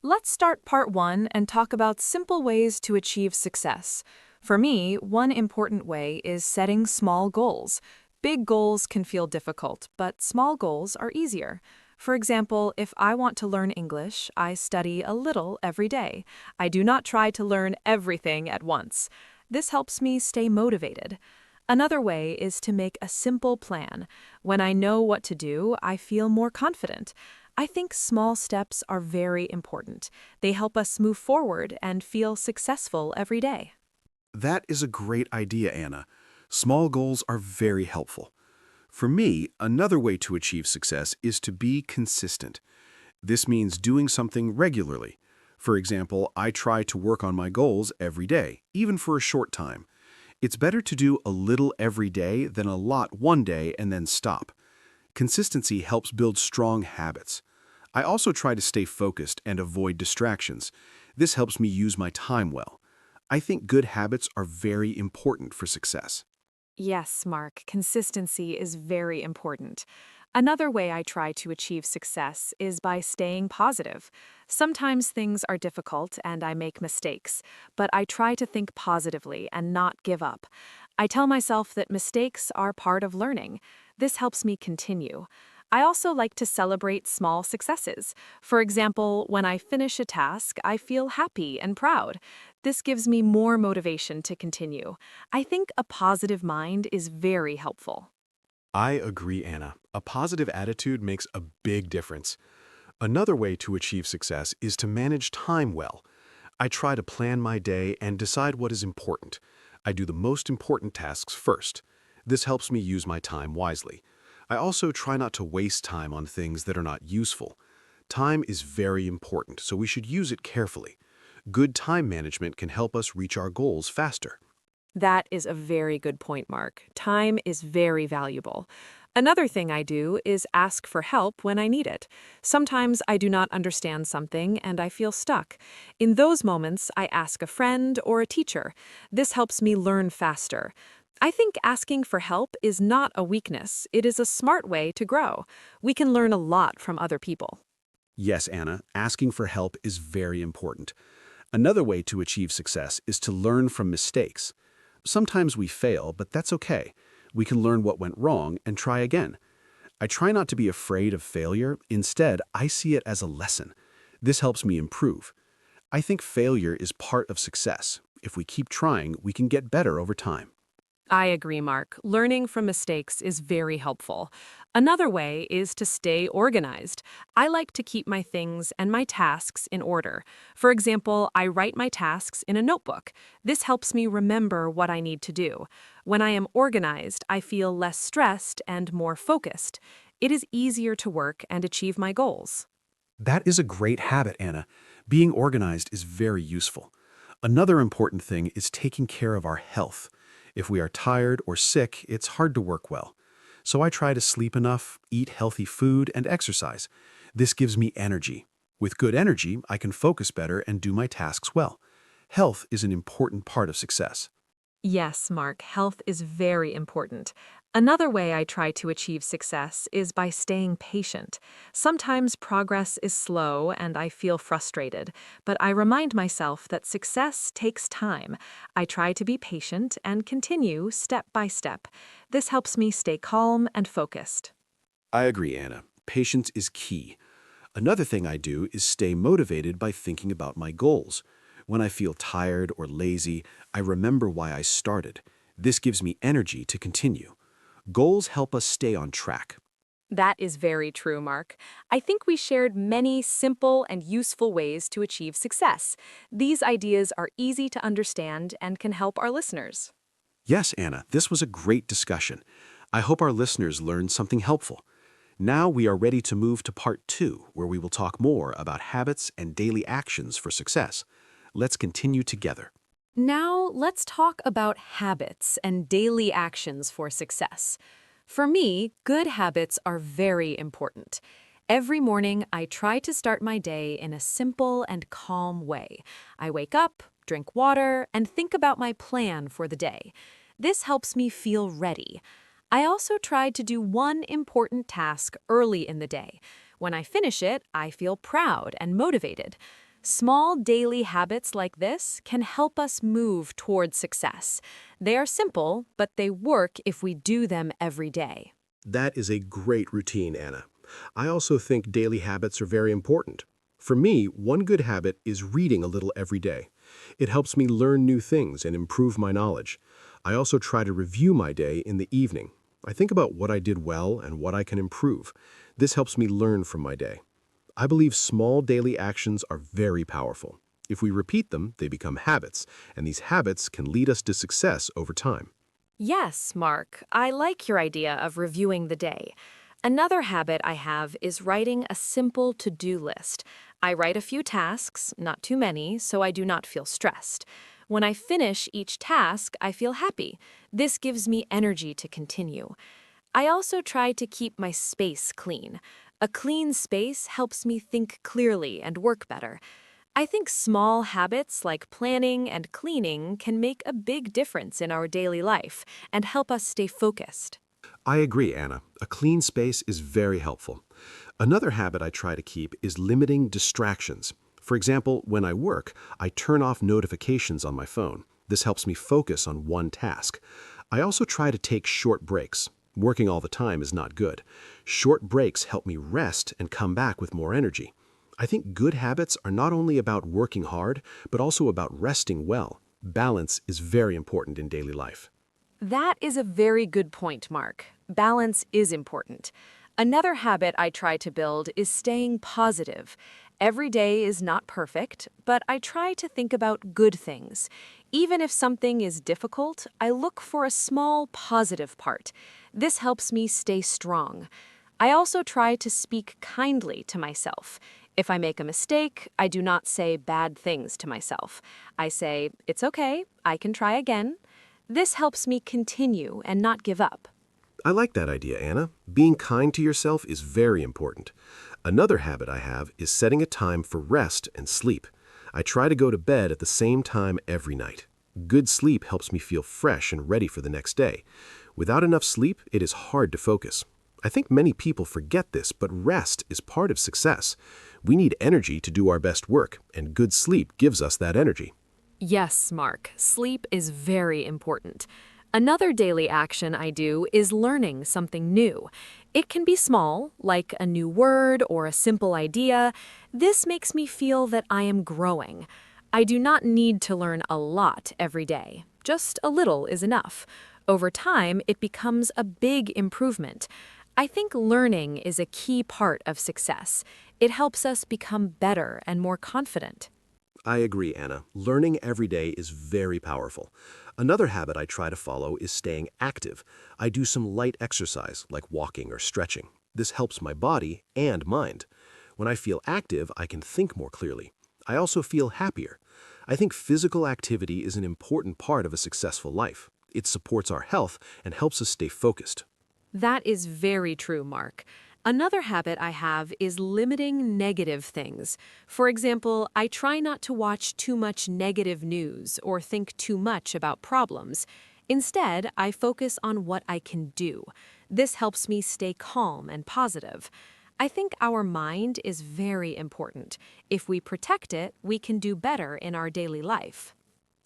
Let's start part 1 and talk about simple ways to achieve success. For me, one important way is setting small goals. Big goals can feel difficult, but small goals are easier. For example, if I want to learn English, I study a little every day. I do not try to learn everything at once. This helps me stay motivated. Another way is to make a simple plan. When I know what to do, I feel more confident. I think small steps are very important. They help us move forward and feel successful every day. That is a great idea, Anna. Small goals are very helpful. For me, another way to achieve success is to be consistent. This means doing something regularly. For example, I try to work on my goals every day, even for a short time. It's better to do a little every day than a lot one day and then stop. Consistency helps build strong habits. I also try to stay focused and avoid distractions. This helps me use my time well. I think good habits are very important for success. Yes, Mark, consistency is very important. Another way I try to achieve success is by staying positive. Sometimes things are difficult and I make mistakes, but I try to think positively and not give up. I tell myself that mistakes are part of learning. This helps me continue. I also like to celebrate small successes. For example, when I finish a task, I feel happy and proud. This gives me more motivation to continue. I think a positive mind is very helpful. I agree, Anna. A positive attitude makes a big difference. Another way to achieve success is to manage time well. I try to plan my day and decide what is important. I do the most important tasks first. This helps me use my time wisely. I also try not to waste time on things that are not useful. Time is very important, so we should use it carefully. Good time management can help us reach our goals faster. That is a very good point, Mark. Time is very valuable. Another thing I do is ask for help when I need it. Sometimes I do not understand something and I feel stuck. In those moments, I ask a friend or a teacher. This helps me learn faster. I think asking for help is not a weakness. It is a smart way to grow. We can learn a lot from other people. Yes, Anna, asking for help is very important. Another way to achieve success is to learn from mistakes. Sometimes we fail, but that's okay. We can learn what went wrong and try again. I try not to be afraid of failure. Instead, I see it as a lesson. This helps me improve. I think failure is part of success. If we keep trying, we can get better over time. I agree, Mark. Learning from mistakes is very helpful. Another way is to stay organized. I like to keep my things and my tasks in order. For example, I write my tasks in a notebook. This helps me remember what I need to do. When I am organized, I feel less stressed and more focused. It is easier to work and achieve my goals. That is a great habit, Anna. Being organized is very useful. Another important thing is taking care of our health. If we are tired or sick, it's hard to work well. So I try to sleep enough, eat healthy food, and exercise. This gives me energy. With good energy, I can focus better and do my tasks well. Health is an important part of success. Yes, Mark, health is very important. Another way I try to achieve success is by staying patient. Sometimes progress is slow and I feel frustrated, but I remind myself that success takes time. I try to be patient and continue step by step. This helps me stay calm and focused. I agree, Anna. Patience is key. Another thing I do is stay motivated by thinking about my goals. When I feel tired or lazy, I remember why I started. This gives me energy to continue. Goals help us stay on track. That is very true, Mark. I think we shared many simple and useful ways to achieve success. These ideas are easy to understand and can help our listeners. Yes, Anna, this was a great discussion. I hope our listeners learned something helpful. Now we are ready to move to part 2, where we will talk more about habits and daily actions for success. Let's continue together. Now, let's talk about habits and daily actions for success. For me, good habits are very important. Every morning, I try to start my day in a simple and calm way. I wake up, drink water, and think about my plan for the day. This helps me feel ready. I also try to do one important task early in the day. When I finish it, I feel proud and motivated. Small daily habits like this can help us move toward success. They are simple, but they work if we do them every day. That is a great routine, Anna. I also think daily habits are very important. For me, one good habit is reading a little every day. It helps me learn new things and improve my knowledge. I also try to review my day in the evening. I think about what I did well and what I can improve. This helps me learn from my day. I believe small daily actions are very powerful. If we repeat them, they become habits, and these habits can lead us to success over time. Yes, Mark, I like your idea of reviewing the day. Another habit I have is writing a simple to-do list. I write a few tasks, not too many, so I do not feel stressed. When I finish each task, I feel happy. This gives me energy to continue. I also try to keep my space clean. A clean space helps me think clearly and work better. I think small habits like planning and cleaning can make a big difference in our daily life and help us stay focused. I agree, Anna. A clean space is very helpful. Another habit I try to keep is limiting distractions. For example, when I work, I turn off notifications on my phone. This helps me focus on one task. I also try to take short breaks. Working all the time is not good. Short breaks help me rest and come back with more energy. I think good habits are not only about working hard, but also about resting well. Balance is very important in daily life. That is a very good point, Mark. Balance is important. Another habit I try to build is staying positive. Every day is not perfect, but I try to think about good things. Even if something is difficult, I look for a small positive part. This helps me stay strong. I also try to speak kindly to myself. If I make a mistake, I do not say bad things to myself. I say, it's okay, I can try again. This helps me continue and not give up. I like that idea, Anna. Being kind to yourself is very important. Another habit I have is setting a time for rest and sleep. I try to go to bed at the same time every night. Good sleep helps me feel fresh and ready for the next day. Without enough sleep, it is hard to focus. I think many people forget this, but rest is part of success. We need energy to do our best work, and good sleep gives us that energy. Yes, Mark, sleep is very important. Another daily action I do is learning something new. It can be small, like a new word or a simple idea. This makes me feel that I am growing. I do not need to learn a lot every day. Just a little is enough. Over time, it becomes a big improvement. I think learning is a key part of success. It helps us become better and more confident. I agree, Anna. Learning every day is very powerful. Another habit I try to follow is staying active. I do some light exercise, like walking or stretching. This helps my body and mind. When I feel active, I can think more clearly. I also feel happier. I think physical activity is an important part of a successful life. It supports our health and helps us stay focused. That is very true, Mark. Another habit I have is limiting negative things. For example, I try not to watch too much negative news or think too much about problems. Instead, I focus on what I can do. This helps me stay calm and positive. I think our mind is very important. If we protect it, we can do better in our daily life.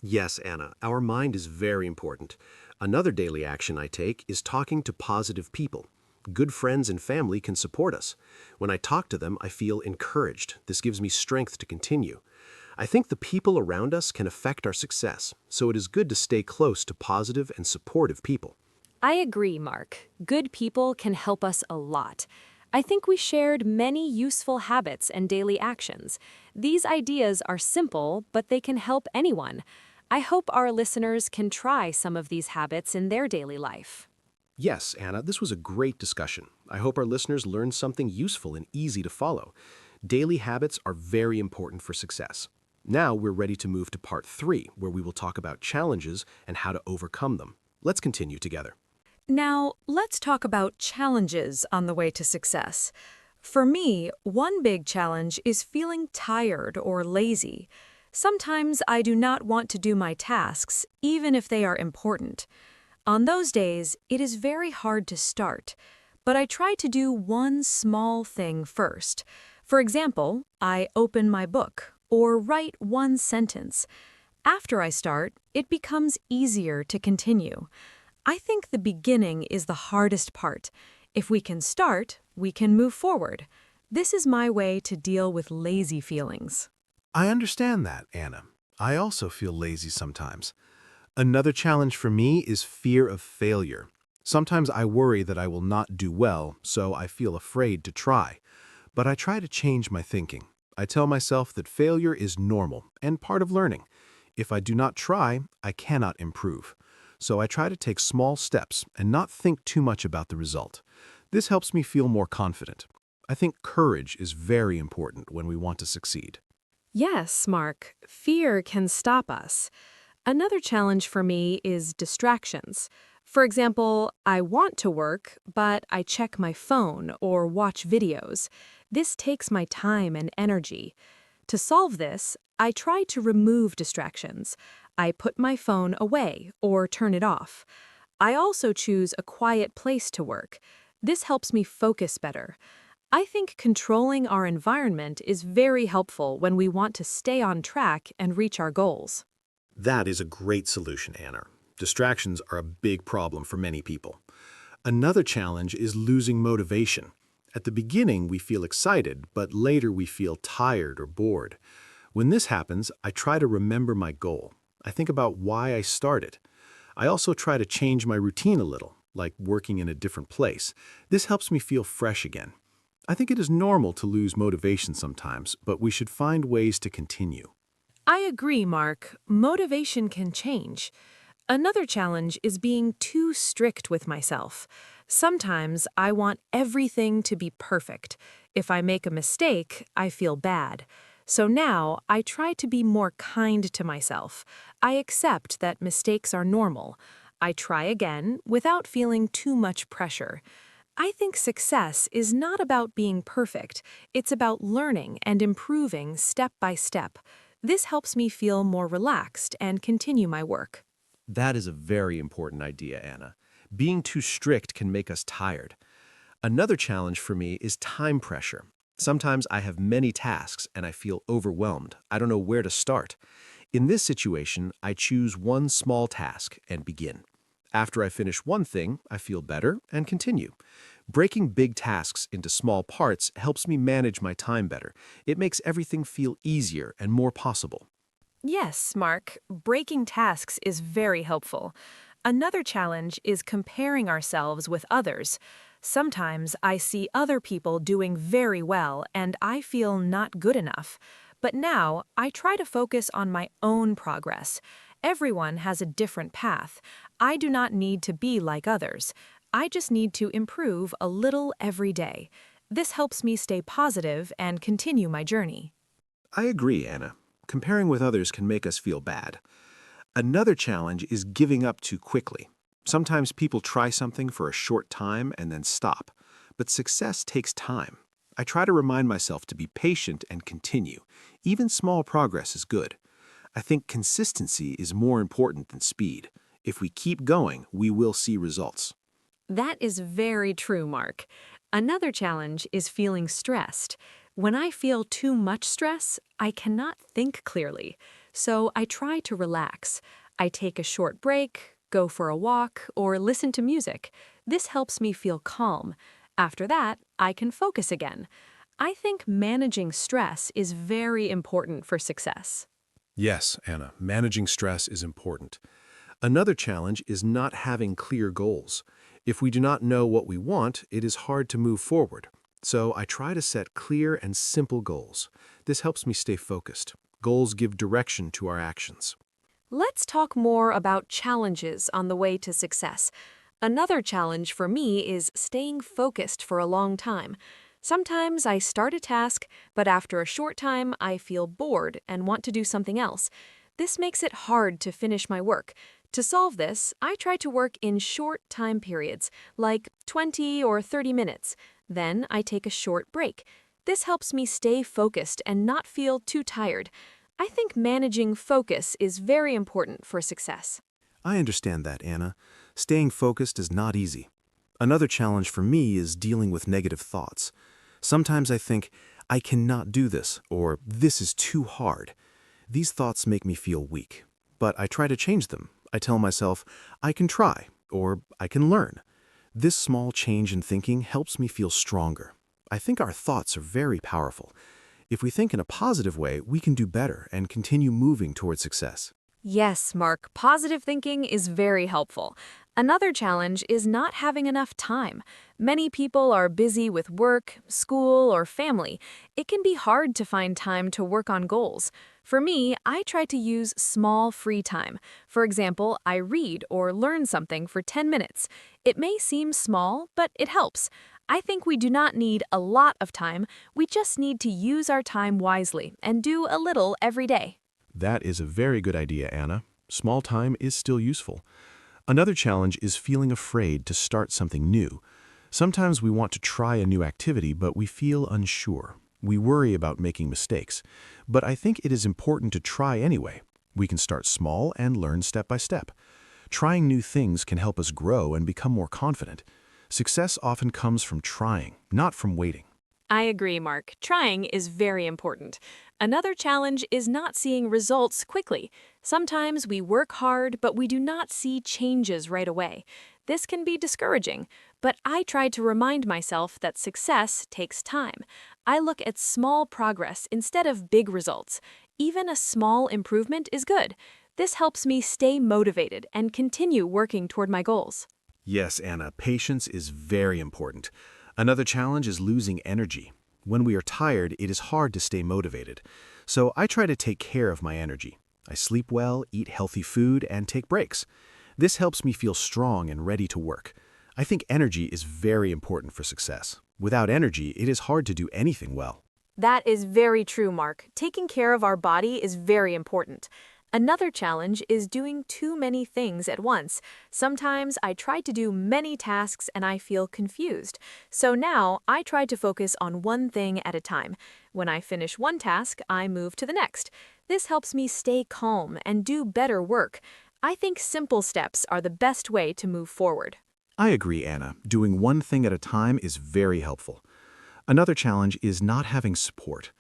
Yes, Anna, our mind is very important. Another daily action I take is talking to positive people. Good friends and family can support us. When I talk to them, I feel encouraged. This gives me strength to continue. I think the people around us can affect our success, so it is good to stay close to positive and supportive people. I agree, Mark. Good people can help us a lot. I think we shared many useful habits and daily actions. These ideas are simple, but they can help anyone. I hope our listeners can try some of these habits in their daily life. Yes, Anna, this was a great discussion. I hope our listeners learned something useful and easy to follow. Daily habits are very important for success. Now we're ready to move to part 3, where we will talk about challenges and how to overcome them. Let's continue together. Now, let's talk about challenges on the way to success. For me, one big challenge is feeling tired or lazy. Sometimes I do not want to do my tasks, even if they are important. On those days, it is very hard to start, but I try to do one small thing first. For example, I open my book or write one sentence. After I start, it becomes easier to continue. I think the beginning is the hardest part. If we can start, we can move forward. This is my way to deal with lazy feelings. I understand that, Anna. I also feel lazy sometimes. Another challenge for me is fear of failure. Sometimes I worry that I will not do well, so I feel afraid to try. But I try to change my thinking. I tell myself that failure is normal and part of learning. If I do not try, I cannot improve. So I try to take small steps and not think too much about the result. This helps me feel more confident. I think courage is very important when we want to succeed. Yes, Mark, fear can stop us. Another challenge for me is distractions. For example, I want to work, but I check my phone or watch videos. This takes my time and energy. To solve this, I try to remove distractions. I put my phone away or turn it off. I also choose a quiet place to work. This helps me focus better. I think controlling our environment is very helpful when we want to stay on track and reach our goals. That is a great solution, Anna. Distractions are a big problem for many people. Another challenge is losing motivation. At the beginning, we feel excited, but later we feel tired or bored. When this happens, I try to remember my goal. I think about why I started. I also try to change my routine a little, like working in a different place. This helps me feel fresh again. I think it is normal to lose motivation sometimes, but we should find ways to continue. I agree, Mark. Motivation can change. Another challenge is being too strict with myself. Sometimes I want everything to be perfect. If I make a mistake, I feel bad. So now I try to be more kind to myself. I accept that mistakes are normal. I try again without feeling too much pressure. I think success is not about being perfect. It's about learning and improving step by step. This helps me feel more relaxed and continue my work. That is a very important idea, Anna. Being too strict can make us tired. Another challenge for me is time pressure. Sometimes I have many tasks and I feel overwhelmed. I don't know where to start. In this situation, I choose one small task and begin. After I finish one thing, I feel better and continue. Breaking big tasks into small parts helps me manage my time better. It makes everything feel easier and more possible. Yes, Mark, breaking tasks is very helpful. Another challenge is comparing ourselves with others. Sometimes I see other people doing very well and I feel not good enough. But now I try to focus on my own progress. Everyone has a different path. I do not need to be like others. I just need to improve a little every day. This helps me stay positive and continue my journey. I agree, Anna. Comparing with others can make us feel bad. Another challenge is giving up too quickly. Sometimes people try something for a short time and then stop, but success takes time. I try to remind myself to be patient and continue. Even small progress is good. I think consistency is more important than speed. If we keep going, we will see results. That is very true, Mark. Another challenge is feeling stressed. When I feel too much stress, I cannot think clearly. So I try to relax. I take a short break, go for a walk, or listen to music. This helps me feel calm. After that, I can focus again. I think managing stress is very important for success. Yes, Anna, managing stress is important. Another challenge is not having clear goals. If we do not know what we want, it is hard to move forward. So I try to set clear and simple goals. This helps me stay focused. Goals give direction to our actions. Let's talk more about challenges on the way to success. Another challenge for me is staying focused for a long time. Sometimes I start a task, but after a short time I feel bored and want to do something else. This makes it hard to finish my work. To solve this, I try to work in short time periods, like 20 or 30 minutes. Then I take a short break. This helps me stay focused and not feel too tired. I think managing focus is very important for success. I understand that, Anna. Staying focused is not easy. Another challenge for me is dealing with negative thoughts. Sometimes I think, I cannot do this, or this is too hard. These thoughts make me feel weak, but I try to change them. I tell myself, I can try, or I can learn. This small change in thinking helps me feel stronger. I think our thoughts are very powerful. If we think in a positive way, we can do better and continue moving toward success. Yes, Mark, positive thinking is very helpful. Another challenge is not having enough time. Many people are busy with work, school, or family. It can be hard to find time to work on goals. For me, I try to use small free time. For example, I read or learn something for 10 minutes. It may seem small, but it helps. I think we do not need a lot of time. We just need to use our time wisely and do a little every day. That is a very good idea, Anna. Small time is still useful. Another challenge is feeling afraid to start something new. Sometimes we want to try a new activity, but we feel unsure. We worry about making mistakes. But I think it is important to try anyway. We can start small and learn step by step. Trying new things can help us grow and become more confident. Success often comes from trying, not from waiting. I agree, Mark. Trying is very important. Another challenge is not seeing results quickly. Sometimes we work hard, but we do not see changes right away. This can be discouraging, but I try to remind myself that success takes time. I look at small progress instead of big results. Even a small improvement is good. This helps me stay motivated and continue working toward my goals. Yes, Anna, patience is very important. Another challenge is losing energy. When we are tired, it is hard to stay motivated. So I try to take care of my energy. I sleep well, eat healthy food, and take breaks. This helps me feel strong and ready to work. I think energy is very important for success. Without energy, it is hard to do anything well. That is very true, Mark. Taking care of our body is very important. Another challenge is doing too many things at once. Sometimes I try to do many tasks and I feel confused. So now I try to focus on one thing at a time. When I finish one task, I move to the next. This helps me stay calm and do better work. I think simple steps are the best way to move forward. I agree, Anna. Doing one thing at a time is very helpful. Another challenge is not having support.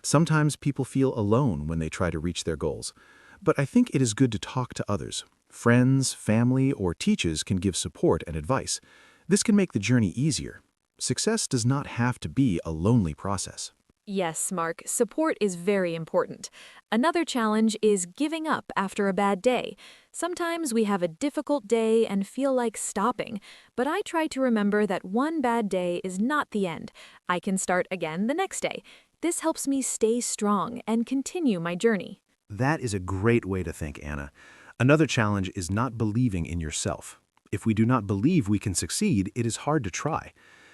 Sometimes people feel alone when they try to reach their goals. But I think it is good to talk to others. Friends, family, or teachers can give support and advice. This can make the journey easier. Success does not have to be a lonely process. Yes, Mark, support is very important. Another challenge is giving up after a bad day. Sometimes we have a difficult day and feel like stopping, but I try to remember that one bad day is not the end. I can start again the next day. This helps me stay strong and continue my journey. That is a great way to think, Anna. Another challenge is not believing in yourself. If we do not believe we can succeed, it is hard to try.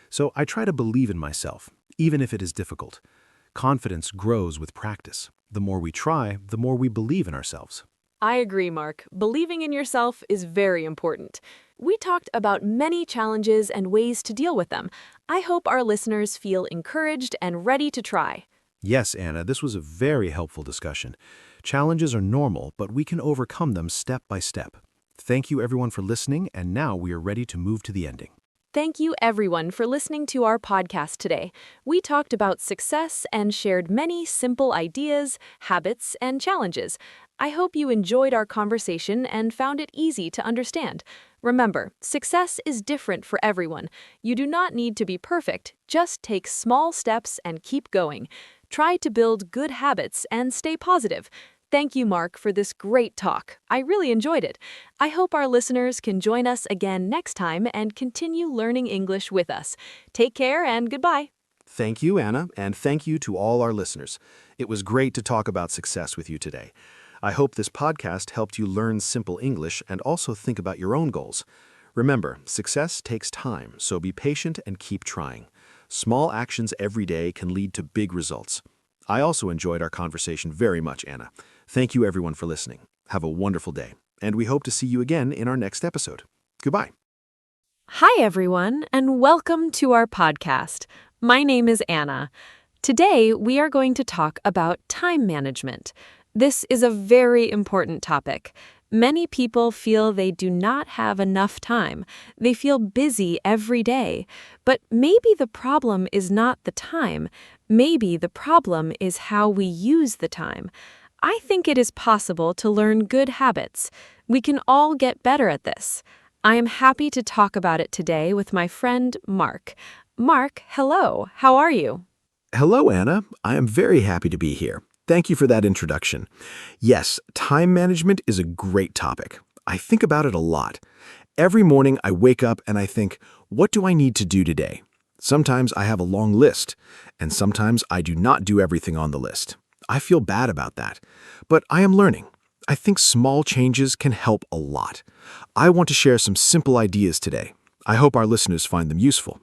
So I try to believe in myself, even if it is difficult. Confidence grows with practice. The more we try, the more we believe in ourselves. I agree, Mark. Believing in yourself is very important. We talked about many challenges and ways to deal with them. I hope our listeners feel encouraged and ready to try. Yes, Anna, this was a very helpful discussion. Challenges are normal, but we can overcome them step by step. Thank you everyone for listening, and now we are ready to move to the ending. Thank you, everyone, for listening to our podcast today. We talked about success and shared many simple ideas, habits, and challenges. I hope you enjoyed our conversation and found it easy to understand. Remember, success is different for everyone. You do not need to be perfect. Just take small steps and keep going. Try to build good habits and stay positive. Thank you, Mark, for this great talk. I really enjoyed it. I hope our listeners can join us again next time and continue learning English with us. Take care and goodbye. Thank you, Anna, and thank you to all our listeners. It was great to talk about success with you today. I hope this podcast helped you learn simple English and also think about your own goals. Remember, success takes time, so be patient and keep trying. Small actions every day can lead to big results. I also enjoyed our conversation very much, Anna. Thank you everyone for listening. Have a wonderful day, and we hope to see you again in our next episode. Goodbye. Hi, everyone, and welcome to our podcast. My name is Anna. Today, we are going to talk about time management. This is a very important topic. Many people feel they do not have enough time. They feel busy every day. But maybe the problem is not the time. Maybe the problem is how we use the time. I think it is possible to learn good habits. We can all get better at this. I am happy to talk about it today with my friend Mark. Mark, hello. How are you? Hello, Anna. I am very happy to be here. Thank you for that introduction. Yes, time management is a great topic. I think about it a lot. Every morning I wake up and I think, what do I need to do today? Sometimes I have a long list, and sometimes I do not do everything on the list. I feel bad about that, but I am learning. I think small changes can help a lot. I want to share some simple ideas today. I hope our listeners find them useful.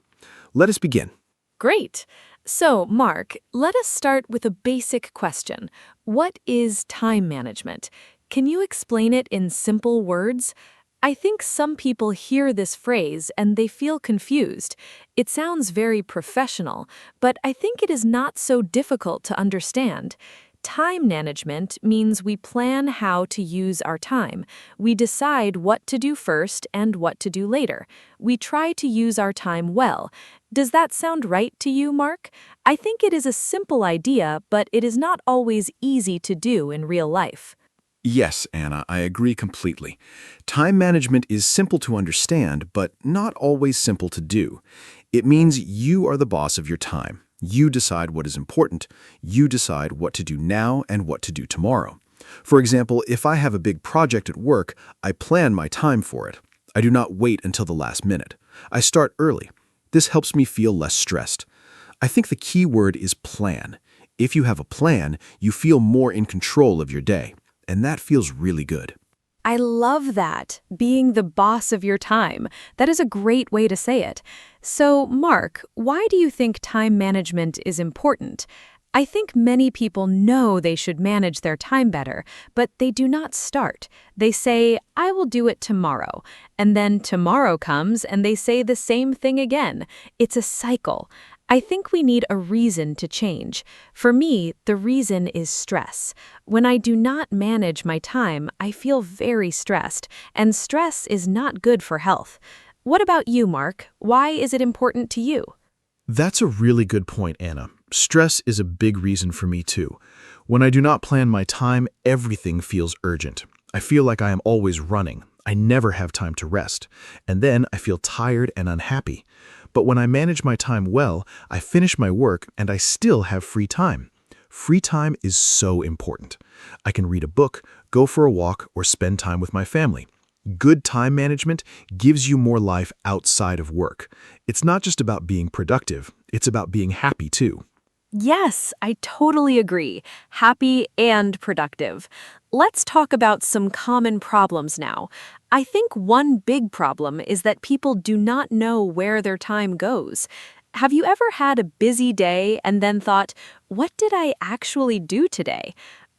Let us begin. Great. So, Mark, let us start with a basic question. What is time management? Can you explain it in simple words? I think some people hear this phrase and they feel confused. It sounds very professional, but I think it is not so difficult to understand. Time management means we plan how to use our time. We decide what to do first and what to do later. We try to use our time well. Does that sound right to you, Mark? I think it is a simple idea, but it is not always easy to do in real life. Yes, Anna, I agree completely. Time management is simple to understand, but not always simple to do. It means you are the boss of your time. You decide what is important. You decide what to do now and what to do tomorrow. For example, if I have a big project at work, I plan my time for it. I do not wait until the last minute. I start early. This helps me feel less stressed. I think the key word is plan. If you have a plan, you feel more in control of your day, and that feels really good. I love that, being the boss of your time. That is a great way to say it. So, Mark, why do you think time management is important? I think many people know they should manage their time better, but they do not start. They say, I will do it tomorrow. And then tomorrow comes and they say the same thing again. It's a cycle. I think we need a reason to change. For me, the reason is stress. When I do not manage my time, I feel very stressed, and stress is not good for health. What about you, Mark? Why is it important to you? That's a really good point, Anna. Stress is a big reason for me too. When I do not plan my time, everything feels urgent. I feel like I am always running. I never have time to rest. And then I feel tired and unhappy. But when I manage my time well, I finish my work and I still have free time. Free time is so important. I can read a book, go for a walk, or spend time with my family. Good time management gives you more life outside of work. It's not just about being productive, it's about being happy too. Yes, I totally agree. Happy and productive. Let's talk about some common problems now. I think one big problem is that people do not know where their time goes. Have you ever had a busy day and then thought, what did I actually do today?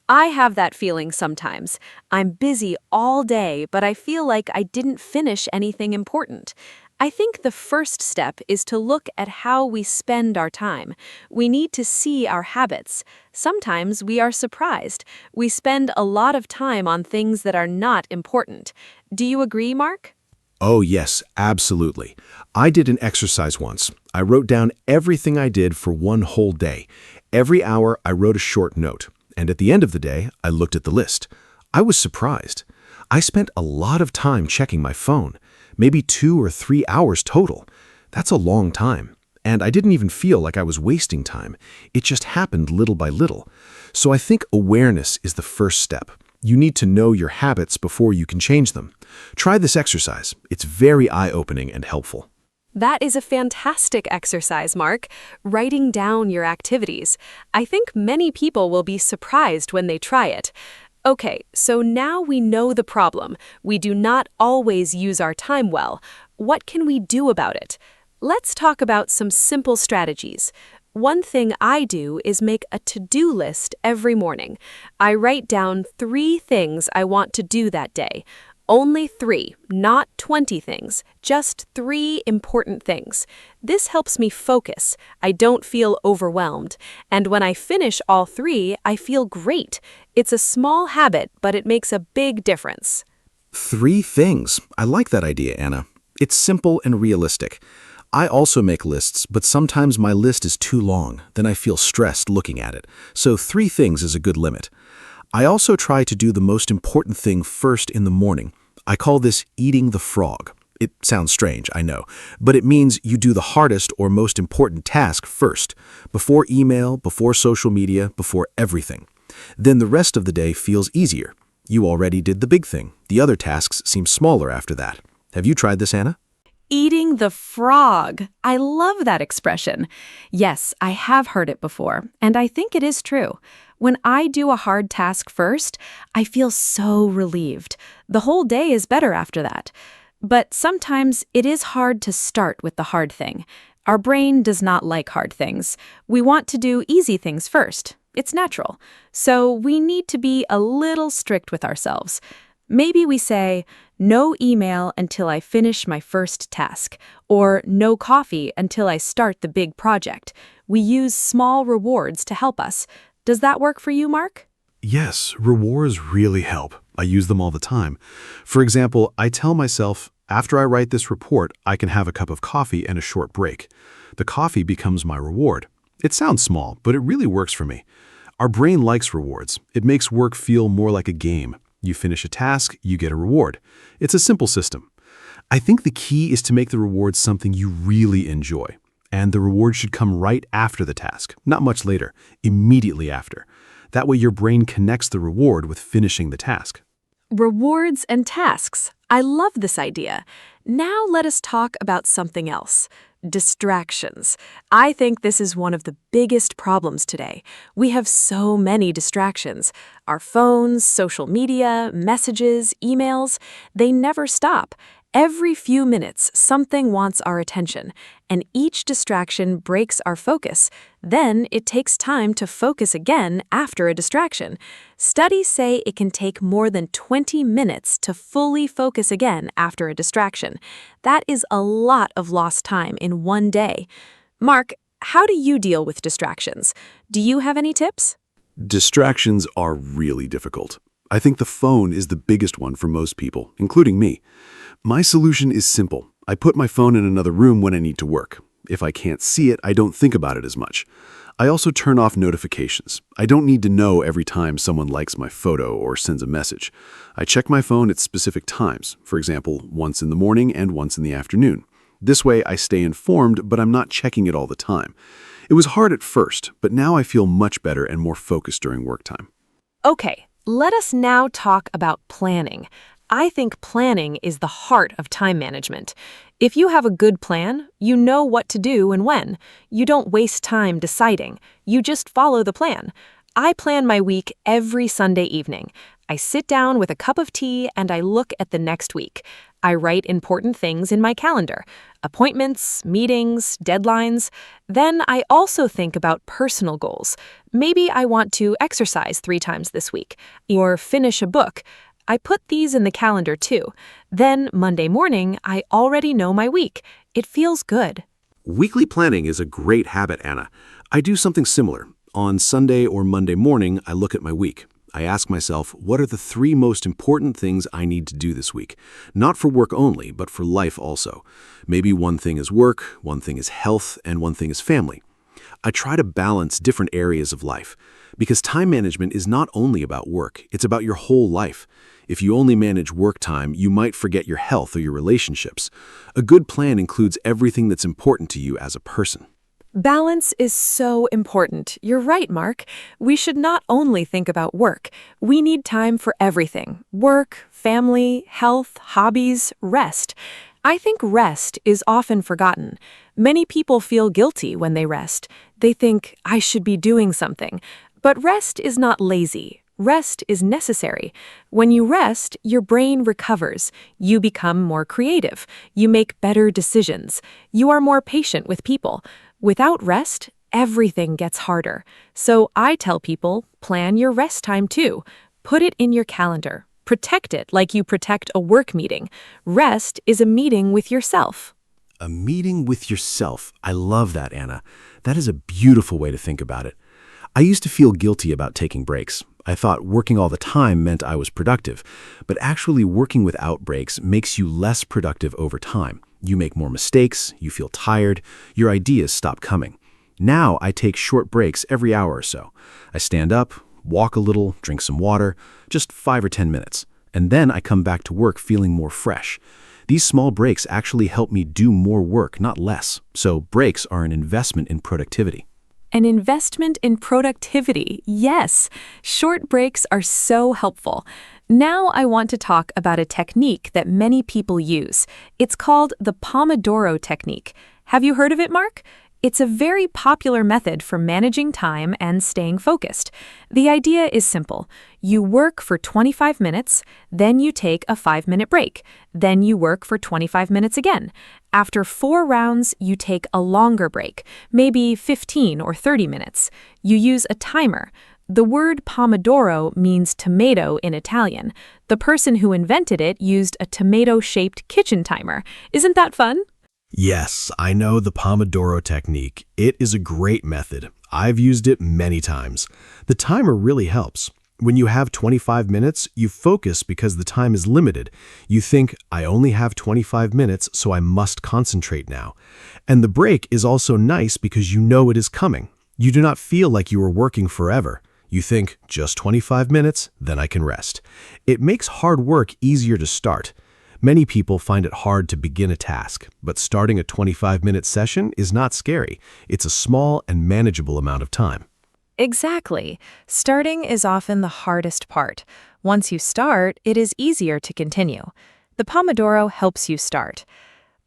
I have that feeling sometimes. I'm busy all day, but I feel like I didn't finish anything important. I think the first step is to look at how we spend our time. We need to see our habits. Sometimes we are surprised. We spend a lot of time on things that are not important. Do you agree, Mark? Oh, yes, absolutely. I did an exercise once. I wrote down everything I did for one whole day. Every hour, I wrote a short note. And at the end of the day, I looked at the list. I was surprised. I spent a lot of time checking my phone, maybe 2 or 3 hours total. That's a long time. And I didn't even feel like I was wasting time. It just happened little by little. So I think awareness is the first step. You need to know your habits before you can change them. Try this exercise. It's very eye-opening and helpful. That is a fantastic exercise, Mark. Writing down your activities. I think many people will be surprised when they try it. Okay, so now we know the problem. We do not always use our time well. What can we do about it? Let's talk about some simple strategies. One thing I do is make a to-do list every morning. I write down 3 things I want to do that day. Only 3, not 20 things, just 3 important things. This helps me focus. I don't feel overwhelmed. And when I finish all 3, I feel great. It's a small habit, but it makes a big difference. 3 things. I like that idea, Anna. It's simple and realistic. I also make lists, but sometimes my list is too long. Then I feel stressed looking at it. So 3 things is a good limit. I also try to do the most important thing first in the morning. I call this eating the frog. It sounds strange, I know, but it means you do the hardest or most important task first, before email, before social media, before everything. Then the rest of the day feels easier. You already did the big thing. The other tasks seem smaller after that. Have you tried this, Anna? Eating the frog. I love that expression. Yes, I have heard it before, and I think it is true. When I do a hard task first, I feel so relieved. The whole day is better after that. But sometimes it is hard to start with the hard thing. Our brain does not like hard things. We want to do easy things first. It's natural. So we need to be a little strict with ourselves. Maybe we say, no email until I finish my first task, or no coffee until I start the big project. We use small rewards to help us. Does that work for you, Mark? Yes, rewards really help. I use them all the time. For example, I tell myself, after I write this report, I can have a cup of coffee and a short break. The coffee becomes my reward. It sounds small, but it really works for me. Our brain likes rewards. It makes work feel more like a game. You finish a task, you get a reward. It's a simple system. I think the key is to make the reward something you really enjoy. And the reward should come right after the task, not much later, immediately after. That way your brain connects the reward with finishing the task. Rewards and tasks. I love this idea. Now let us talk about something else. Distractions. I think this is one of the biggest problems today. We have so many distractions. Our phones, social media, messages, emails, they never stop. Every few minutes, something wants our attention, and each distraction breaks our focus. Then it takes time to focus again after a distraction. Studies say it can take more than 20 minutes to fully focus again after a distraction. That is a lot of lost time in one day. Mark, how do you deal with distractions? Do you have any tips? Distractions are really difficult. I think the phone is the biggest one for most people, including me. My solution is simple. I put my phone in another room when I need to work. If I can't see it, I don't think about it as much. I also turn off notifications. I don't need to know every time someone likes my photo or sends a message. I check my phone at specific times, for example, once in the morning and once in the afternoon. This way I stay informed, but I'm not checking it all the time. It was hard at first, but now I feel much better and more focused during work time. Okay, let us now talk about planning. I think planning is the heart of time management. If you have a good plan, you know what to do and when. You don't waste time deciding. You just follow the plan. I plan my week every Sunday evening. I sit down with a cup of tea and I look at the next week. I write important things in my calendar, appointments, meetings, deadlines. Then I also think about personal goals. Maybe I want to exercise 3 times this week or finish a book. I put these in the calendar too. Then Monday morning, I already know my week. It feels good. Weekly planning is a great habit, Anna. I do something similar. On Sunday or Monday morning, I look at my week. I ask myself, what are the 3 most important things I need to do this week? Not for work only, but for life also. Maybe one thing is work, one thing is health, and one thing is family. I try to balance different areas of life, because time management is not only about work, it's about your whole life. If you only manage work time, you might forget your health or your relationships. A good plan includes everything that's important to you as a person. Balance is so important. You're right, Mark. We should not only think about work. We need time for everything: work, family, health, hobbies, rest. I think rest is often forgotten. Many people feel guilty when they rest. They think, I should be doing something. But rest is not lazy. Rest is necessary. When you rest, your brain recovers. You become more creative. You make better decisions. You are more patient with people. Without rest, everything gets harder. So I tell people, plan your rest time too. Put it in your calendar. Protect it like you protect a work meeting. Rest is a meeting with yourself. A meeting with yourself. I love that, Anna. That is a beautiful way to think about it. I used to feel guilty about taking breaks. I thought working all the time meant I was productive, but actually working without breaks makes you less productive over time. You make more mistakes, you feel tired, your ideas stop coming. Now I take short breaks every hour or so. I stand up, walk a little, drink some water, just 5 or 10 minutes, and then I come back to work feeling more fresh. These small breaks actually help me do more work, not less. So breaks are an investment in productivity. An investment in productivity, yes. Short breaks are so helpful. Now I want to talk about a technique that many people use. It's called the Pomodoro technique. Have you heard of it, Mark? It's a very popular method for managing time and staying focused. The idea is simple. You work for 25 minutes, then you take a 5-minute break. Then you work for 25 minutes again. After 4 rounds, you take a longer break, maybe 15 or 30 minutes. You use a timer. The word Pomodoro means tomato in Italian. The person who invented it used a tomato-shaped kitchen timer. Isn't that fun? Yes, I know the Pomodoro technique. It is a great method. I've used it many times. The timer really helps. When you have 25 minutes, you focus because the time is limited. You think, I only have 25 minutes, so I must concentrate now. And the break is also nice because you know it is coming. You do not feel like you are working forever. You think, just 25 minutes, then I can rest. It makes hard work easier to start. Many people find it hard to begin a task, but starting a 25-minute session is not scary. It's a small and manageable amount of time. Exactly. Starting is often the hardest part. Once you start, it is easier to continue. The Pomodoro helps you start.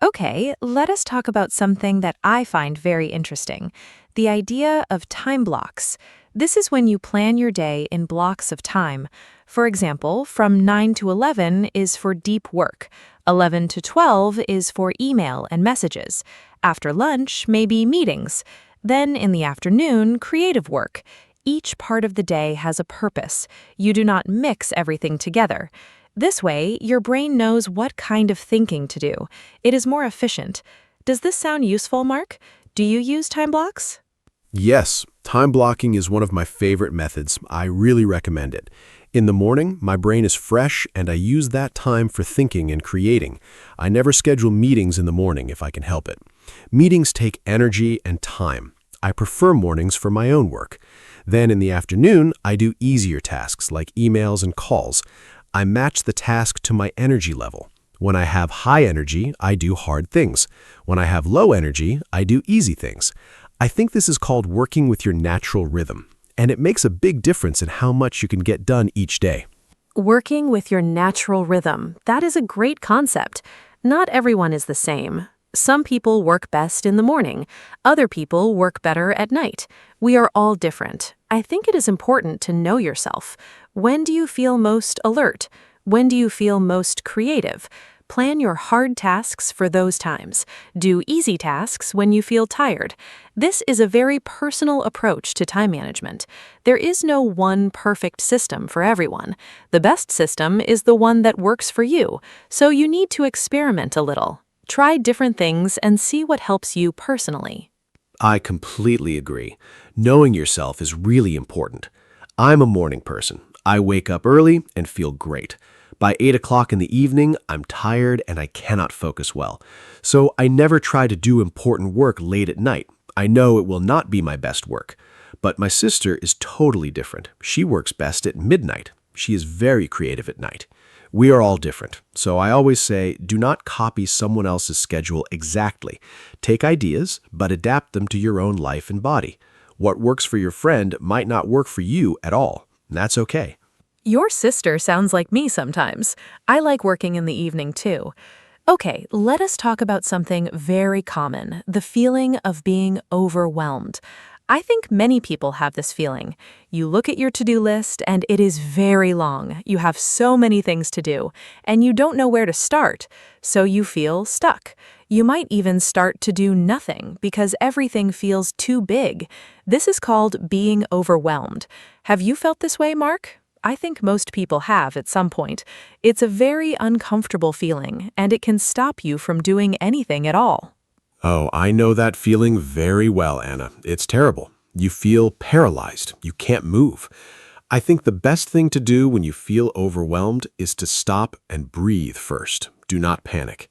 Okay, let us talk about something that I find very interesting, the idea of time blocks. This is when you plan your day in blocks of time. For example, from 9 to 11 is for deep work. 11 to 12 is for email and messages. After lunch, maybe meetings. Then in the afternoon, creative work. Each part of the day has a purpose. You do not mix everything together. This way, your brain knows what kind of thinking to do. It is more efficient. Does this sound useful, Mark? Do you use time blocks? Yes, time blocking is one of my favorite methods. I really recommend it. In the morning, my brain is fresh and I use that time for thinking and creating. I never schedule meetings in the morning if I can help it. Meetings take energy and time. I prefer mornings for my own work. Then in the afternoon, I do easier tasks like emails and calls. I match the task to my energy level. When I have high energy, I do hard things. When I have low energy, I do easy things. I think this is called working with your natural rhythm, and it makes a big difference in how much you can get done each day. Working with your natural rhythm. That is a great concept. Not everyone is the same. Some people work best in the morning. Other people work better at night. We are all different. I think it is important to know yourself. When do you feel most alert? When do you feel most creative? Plan your hard tasks for those times. Do easy tasks when you feel tired. This is a very personal approach to time management. There is no one perfect system for everyone. The best system is the one that works for you, so you need to experiment a little. Try different things and see what helps you personally. I completely agree. Knowing yourself is really important. I'm a morning person. I wake up early and feel great. By 8 o'clock in the evening, I'm tired and I cannot focus well. So I never try to do important work late at night. I know it will not be my best work. But my sister is totally different. She works best at midnight. She is very creative at night. We are all different. So I always say, do not copy someone else's schedule exactly. Take ideas, but adapt them to your own life and body. What works for your friend might not work for you at all. That's okay. Your sister sounds like me sometimes. I like working in the evening too. Okay, let us talk about something very common, the feeling of being overwhelmed. I think many people have this feeling. You look at your to-do list and it is very long. You have so many things to do, and you don't know where to start, so you feel stuck. You might even start to do nothing because everything feels too big. This is called being overwhelmed. Have you felt this way, Mark? I think most people have at some point. It's a very uncomfortable feeling, and it can stop you from doing anything at all. Oh, I know that feeling very well, Anna. It's terrible. You feel paralyzed. You can't move. I think the best thing to do when you feel overwhelmed is to stop and breathe first. Do not panic.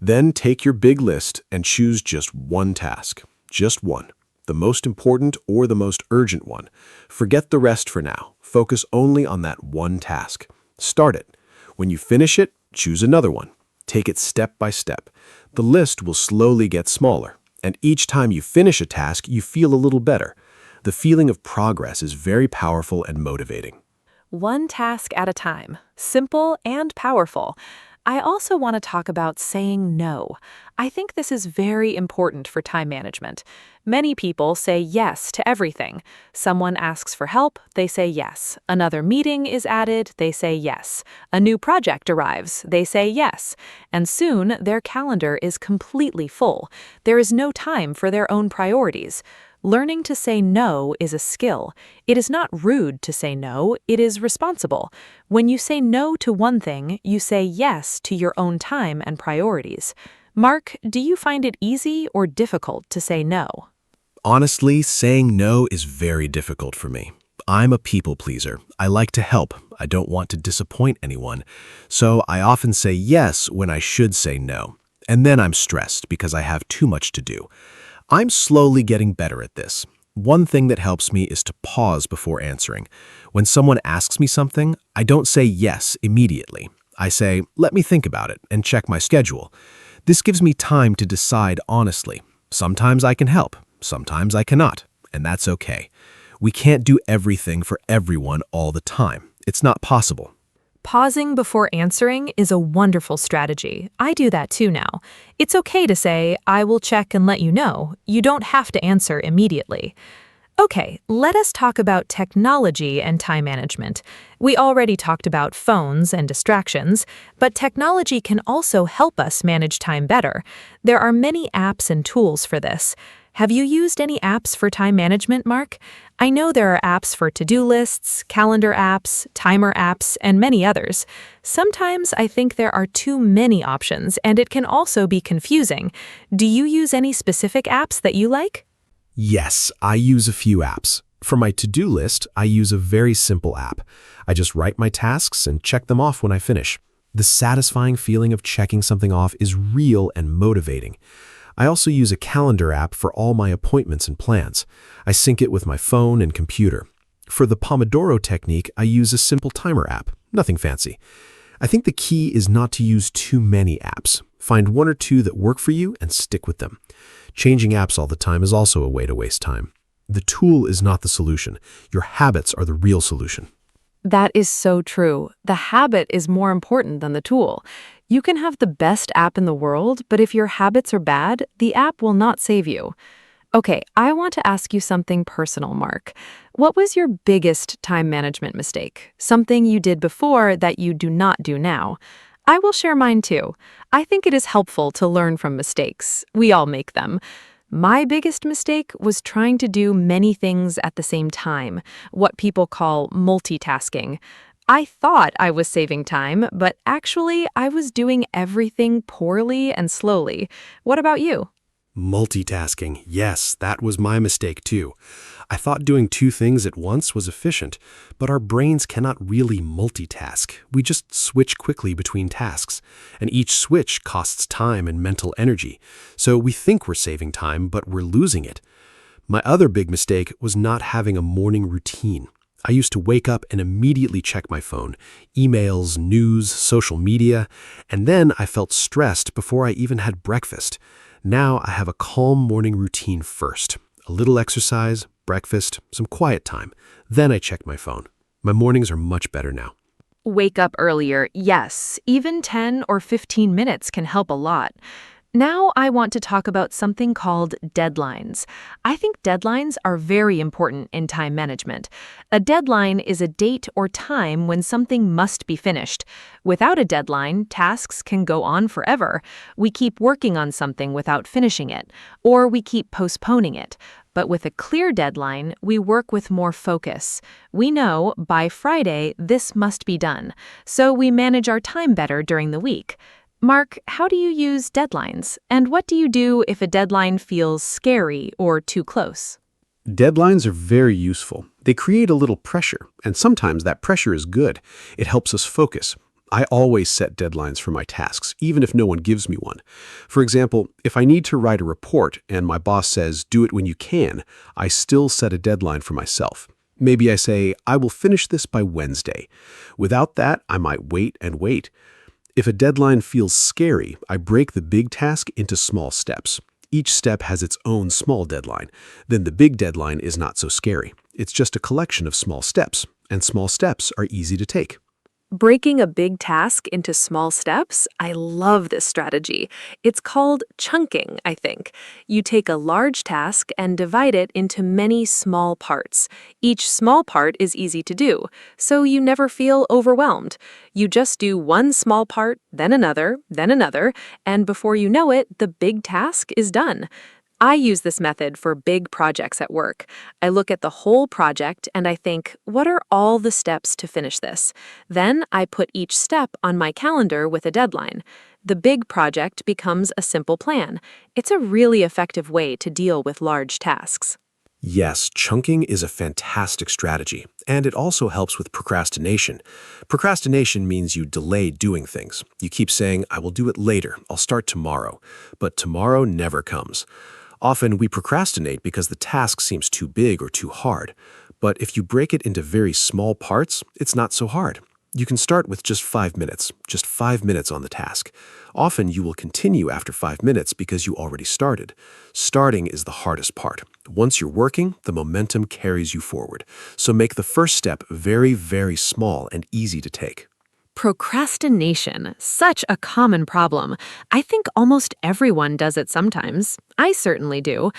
Then take your big list and choose just one task. Just one. The most important or the most urgent one. Forget the rest for now. Focus only on that one task. Start it. When you finish it, choose another one. Take it step by step. The list will slowly get smaller, and each time you finish a task, you feel a little better. The feeling of progress is very powerful and motivating. One task at a time. Simple and powerful. I also want to talk about saying no. I think this is very important for time management. Many people say yes to everything. Someone asks for help, they say yes. Another meeting is added, they say yes. A new project arrives, they say yes. And soon, their calendar is completely full. There is no time for their own priorities. Learning to say no is a skill. It is not rude to say no, it is responsible. When you say no to one thing, you say yes to your own time and priorities. Mark, do you find it easy or difficult to say no? Honestly, saying no is very difficult for me. I'm a people pleaser. I like to help. I don't want to disappoint anyone. So I often say yes when I should say no. And then I'm stressed because I have too much to do. I'm slowly getting better at this. One thing that helps me is to pause before answering. When someone asks me something, I don't say yes immediately. I say, let me think about it and check my schedule. This gives me time to decide honestly. Sometimes I can help, sometimes I cannot, and that's okay. We can't do everything for everyone all the time. It's not possible. Pausing before answering is a wonderful strategy. I do that too now. It's okay to say, I will check and let you know. You don't have to answer immediately. Okay, let us talk about technology and time management. We already talked about phones and distractions, but technology can also help us manage time better. There are many apps and tools for this. Have you used any apps for time management, Mark? I know there are apps for to-do lists, calendar apps, timer apps, and many others. Sometimes I think there are too many options, and it can also be confusing. Do you use any specific apps that you like? Yes, I use a few apps. For my to-do list, I use a very simple app. I just write my tasks and check them off when I finish. The satisfying feeling of checking something off is real and motivating. I also use a calendar app for all my appointments and plans. I sync it with my phone and computer. For the Pomodoro technique, I use a simple timer app, nothing fancy. I think the key is not to use too many apps. Find one or two that work for you and stick with them. Changing apps all the time is also a way to waste time. The tool is not the solution. Your habits are the real solution. That is so true. The habit is more important than the tool. You can have the best app in the world, but if your habits are bad, the app will not save you. Okay, I want to ask you something personal, Mark. What was your biggest time management mistake? Something you did before that you do not do now? I will share mine too. I think it is helpful to learn from mistakes. We all make them. My biggest mistake was trying to do many things at the same time, what people call multitasking. I thought I was saving time, but actually I was doing everything poorly and slowly. What about you? Multitasking. Yes, that was my mistake too. I thought doing two things at once was efficient, but our brains cannot really multitask. We just switch quickly between tasks, and each switch costs time and mental energy. So we think we're saving time, but we're losing it. My other big mistake was not having a morning routine. I used to wake up and immediately check my phone, emails, news, social media, and then I felt stressed before I even had breakfast. Now I have a calm morning routine first. A little exercise, breakfast, some quiet time. Then I check my phone. My mornings are much better now. Wake up earlier, yes. Even 10 or 15 minutes can help a lot. Now I want to talk about something called deadlines. I think deadlines are very important in time management. A deadline is a date or time when something must be finished. Without a deadline, tasks can go on forever. We keep working on something without finishing it, or we keep postponing it. But with a clear deadline, we work with more focus. We know by Friday this must be done, so we manage our time better during the week. Mark, how do you use deadlines? And what do you do if a deadline feels scary or too close? Deadlines are very useful. They create a little pressure, and sometimes that pressure is good. It helps us focus. I always set deadlines for my tasks, even if no one gives me one. For example, if I need to write a report and my boss says, do it when you can, I still set a deadline for myself. Maybe I say, I will finish this by Wednesday. Without that, I might wait and wait. If a deadline feels scary, I break the big task into small steps. Each step has its own small deadline. Then the big deadline is not so scary. It's just a collection of small steps, and small steps are easy to take. Breaking a big task into small steps, I love this strategy. It's called chunking, I think. You take a large task and divide it into many small parts. Each small part is easy to do, so you never feel overwhelmed. You just do one small part, then another, and before you know it, the big task is done. I use this method for big projects at work. I look at the whole project and I think, what are all the steps to finish this? Then I put each step on my calendar with a deadline. The big project becomes a simple plan. It's a really effective way to deal with large tasks. Yes, chunking is a fantastic strategy, and it also helps with procrastination. Procrastination means you delay doing things. You keep saying, I will do it later, I'll start tomorrow. But tomorrow never comes. Often we procrastinate because the task seems too big or too hard. But if you break it into very small parts, it's not so hard. You can start with just 5 minutes, just 5 minutes on the task. Often you will continue after 5 minutes because you already started. Starting is the hardest part. Once you're working, the momentum carries you forward. So make the first step very, very small and easy to take. Procrastination, such a common problem. I think almost everyone does it sometimes. I certainly do.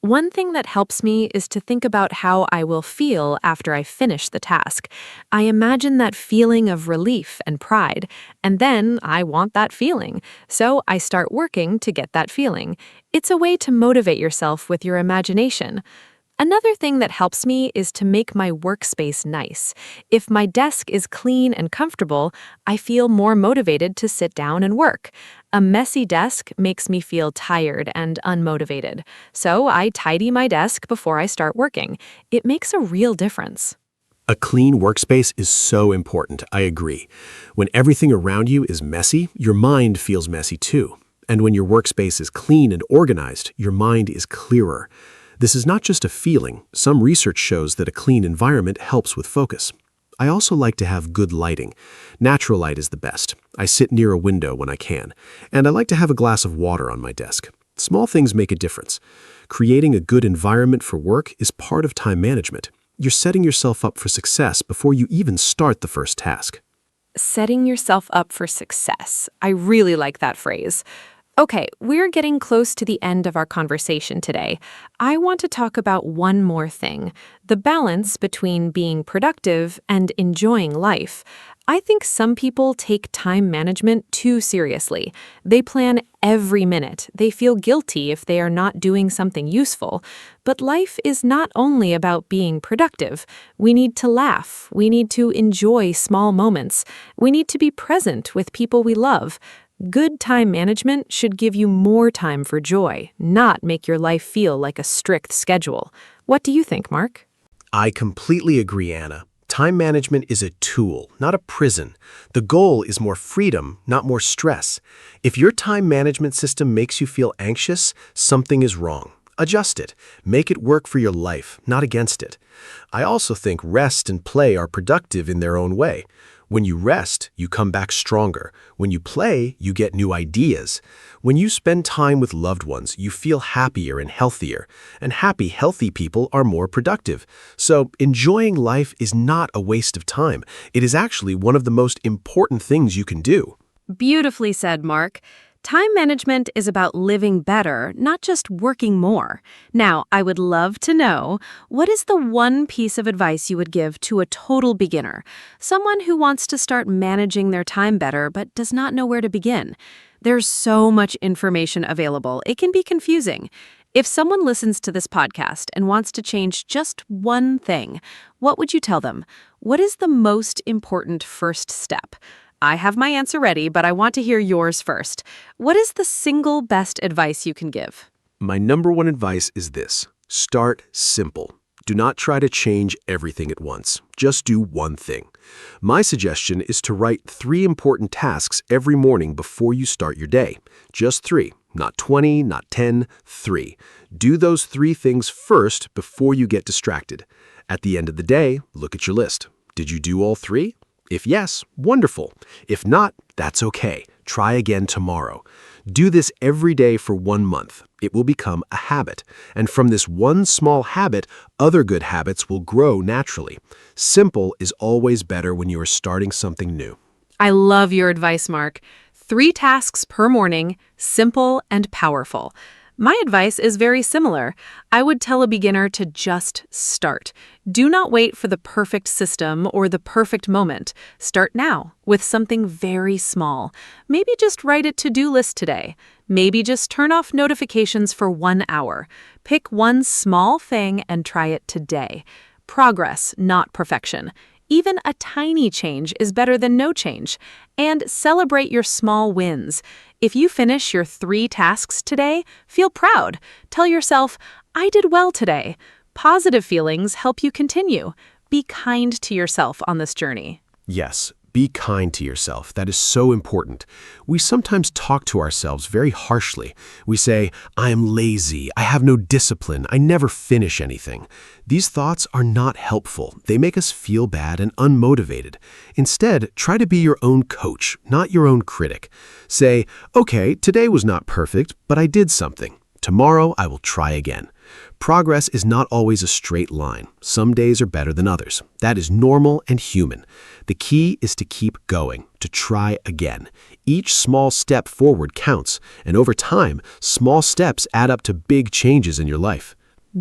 One thing that helps me is to think about how I will feel after I finish the task. I imagine that feeling of relief and pride, and then I want that feeling. So I start working to get that feeling. It's a way to motivate yourself with your imagination. Another thing that helps me is to make my workspace nice. If my desk is clean and comfortable, I feel more motivated to sit down and work. A messy desk makes me feel tired and unmotivated. So I tidy my desk before I start working. It makes a real difference. A clean workspace is so important, I agree. When everything around you is messy, your mind feels messy too. And when your workspace is clean and organized, your mind is clearer. This is not just a feeling. Some research shows that a clean environment helps with focus. I also like to have good lighting. Natural light is the best. I sit near a window when I can. And I like to have a glass of water on my desk. Small things make a difference. Creating a good environment for work is part of time management. You're setting yourself up for success before you even start the first task. Setting yourself up for success. I really like that phrase. Okay, we're getting close to the end of our conversation today. I want to talk about one more thing, the balance between being productive and enjoying life. I think some people take time management too seriously. They plan every minute. They feel guilty if they are not doing something useful. But life is not only about being productive. We need to laugh. We need to enjoy small moments. We need to be present with people we love. Good time management should give you more time for joy, not make your life feel like a strict schedule. What do you think, Mark? I completely agree, Anna. Time management is a tool, not a prison. The goal is more freedom, not more stress. If your time management system makes you feel anxious, something is wrong. Adjust it. Make it work for your life, not against it. I also think rest and play are productive in their own way. When you rest, you come back stronger. When you play, you get new ideas. When you spend time with loved ones, you feel happier and healthier. And happy, healthy people are more productive. So enjoying life is not a waste of time. It is actually one of the most important things you can do. Beautifully said, Mark. Time management is about living better, not just working more. Now, I would love to know, what is the one piece of advice you would give to a total beginner? Someone who wants to start managing their time better but does not know where to begin. There's so much information available, it can be confusing. If someone listens to this podcast and wants to change just one thing, what would you tell them? What is the most important first step? I have my answer ready, but I want to hear yours first. What is the single best advice you can give? My number one advice is this: start simple. Do not try to change everything at once. Just do one thing. My suggestion is to write 3 important tasks every morning before you start your day. Just 3, not 20, not 10, 3. Do those 3 things first before you get distracted. At the end of the day, look at your list. Did you do all 3? If yes, wonderful. If not, that's okay. Try again tomorrow. Do this every day for 1 month. It will become a habit. And from this one small habit, other good habits will grow naturally. Simple is always better when you are starting something new. I love your advice, Mark. 3 tasks per morning, simple and powerful. My advice is very similar. I would tell a beginner to just start. Do not wait for the perfect system or the perfect moment. Start now with something very small. Maybe just write a to-do list today. Maybe just turn off notifications for 1 hour. Pick one small thing and try it today. Progress, not perfection. Even a tiny change is better than no change. And celebrate your small wins. If you finish your 3 tasks today, feel proud. Tell yourself, I did well today. Positive feelings help you continue. Be kind to yourself on this journey. Yes, be kind to yourself. That is so important. We sometimes talk to ourselves very harshly. We say, I am lazy, I have no discipline, I never finish anything. These thoughts are not helpful. They make us feel bad and unmotivated. Instead, try to be your own coach, not your own critic. Say, okay, today was not perfect, but I did something. Tomorrow I will try again. Progress is not always a straight line. Some days are better than others. That is normal and human. The key is to keep going, to try again. Each small step forward counts, and over time, small steps add up to big changes in your life.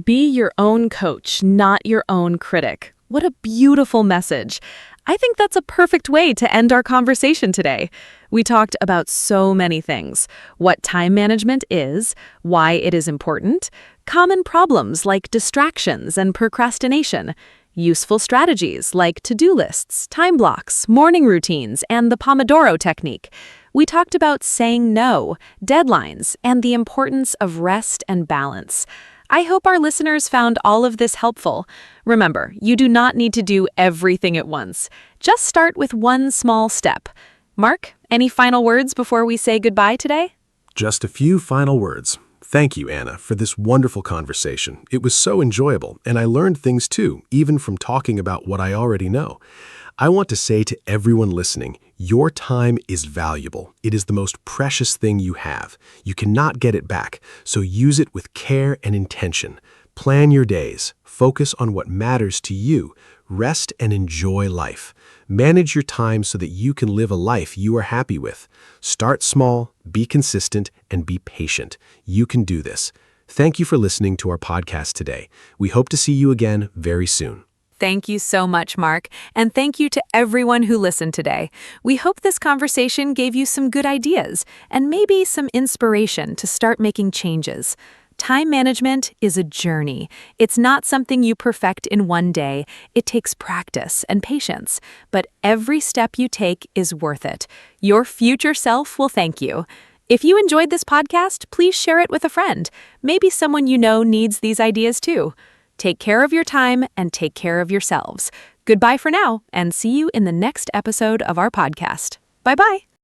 Be your own coach, not your own critic. What a beautiful message. I think that's a perfect way to end our conversation today. We talked about so many things: what time management is, why it is important, common problems like distractions and procrastination, useful strategies like to-do lists, time blocks, morning routines, and the Pomodoro technique. We talked about saying no, deadlines, and the importance of rest and balance. I hope our listeners found all of this helpful. Remember, you do not need to do everything at once. Just start with one small step. Mark, any final words before we say goodbye today? Just a few final words. Thank you, Anna, for this wonderful conversation. It was so enjoyable, and I learned things too, even from talking about what I already know. I want to say to everyone listening, your time is valuable. It is the most precious thing you have. You cannot get it back, so use it with care and intention. Plan your days. Focus on what matters to you. Rest and enjoy life. Manage your time so that you can live a life you are happy with. Start small, be consistent, and be patient. You can do this. Thank you for listening to our podcast today. We hope to see you again very soon. Thank you so much, Mark, and thank you to everyone who listened today. We hope this conversation gave you some good ideas and maybe some inspiration to start making changes. Time management is a journey. It's not something you perfect in one day. It takes practice and patience, but every step you take is worth it. Your future self will thank you. If you enjoyed this podcast, please share it with a friend. Maybe someone you know needs these ideas too. Take care of your time and take care of yourselves. Goodbye for now, and see you in the next episode of our podcast. Bye-bye.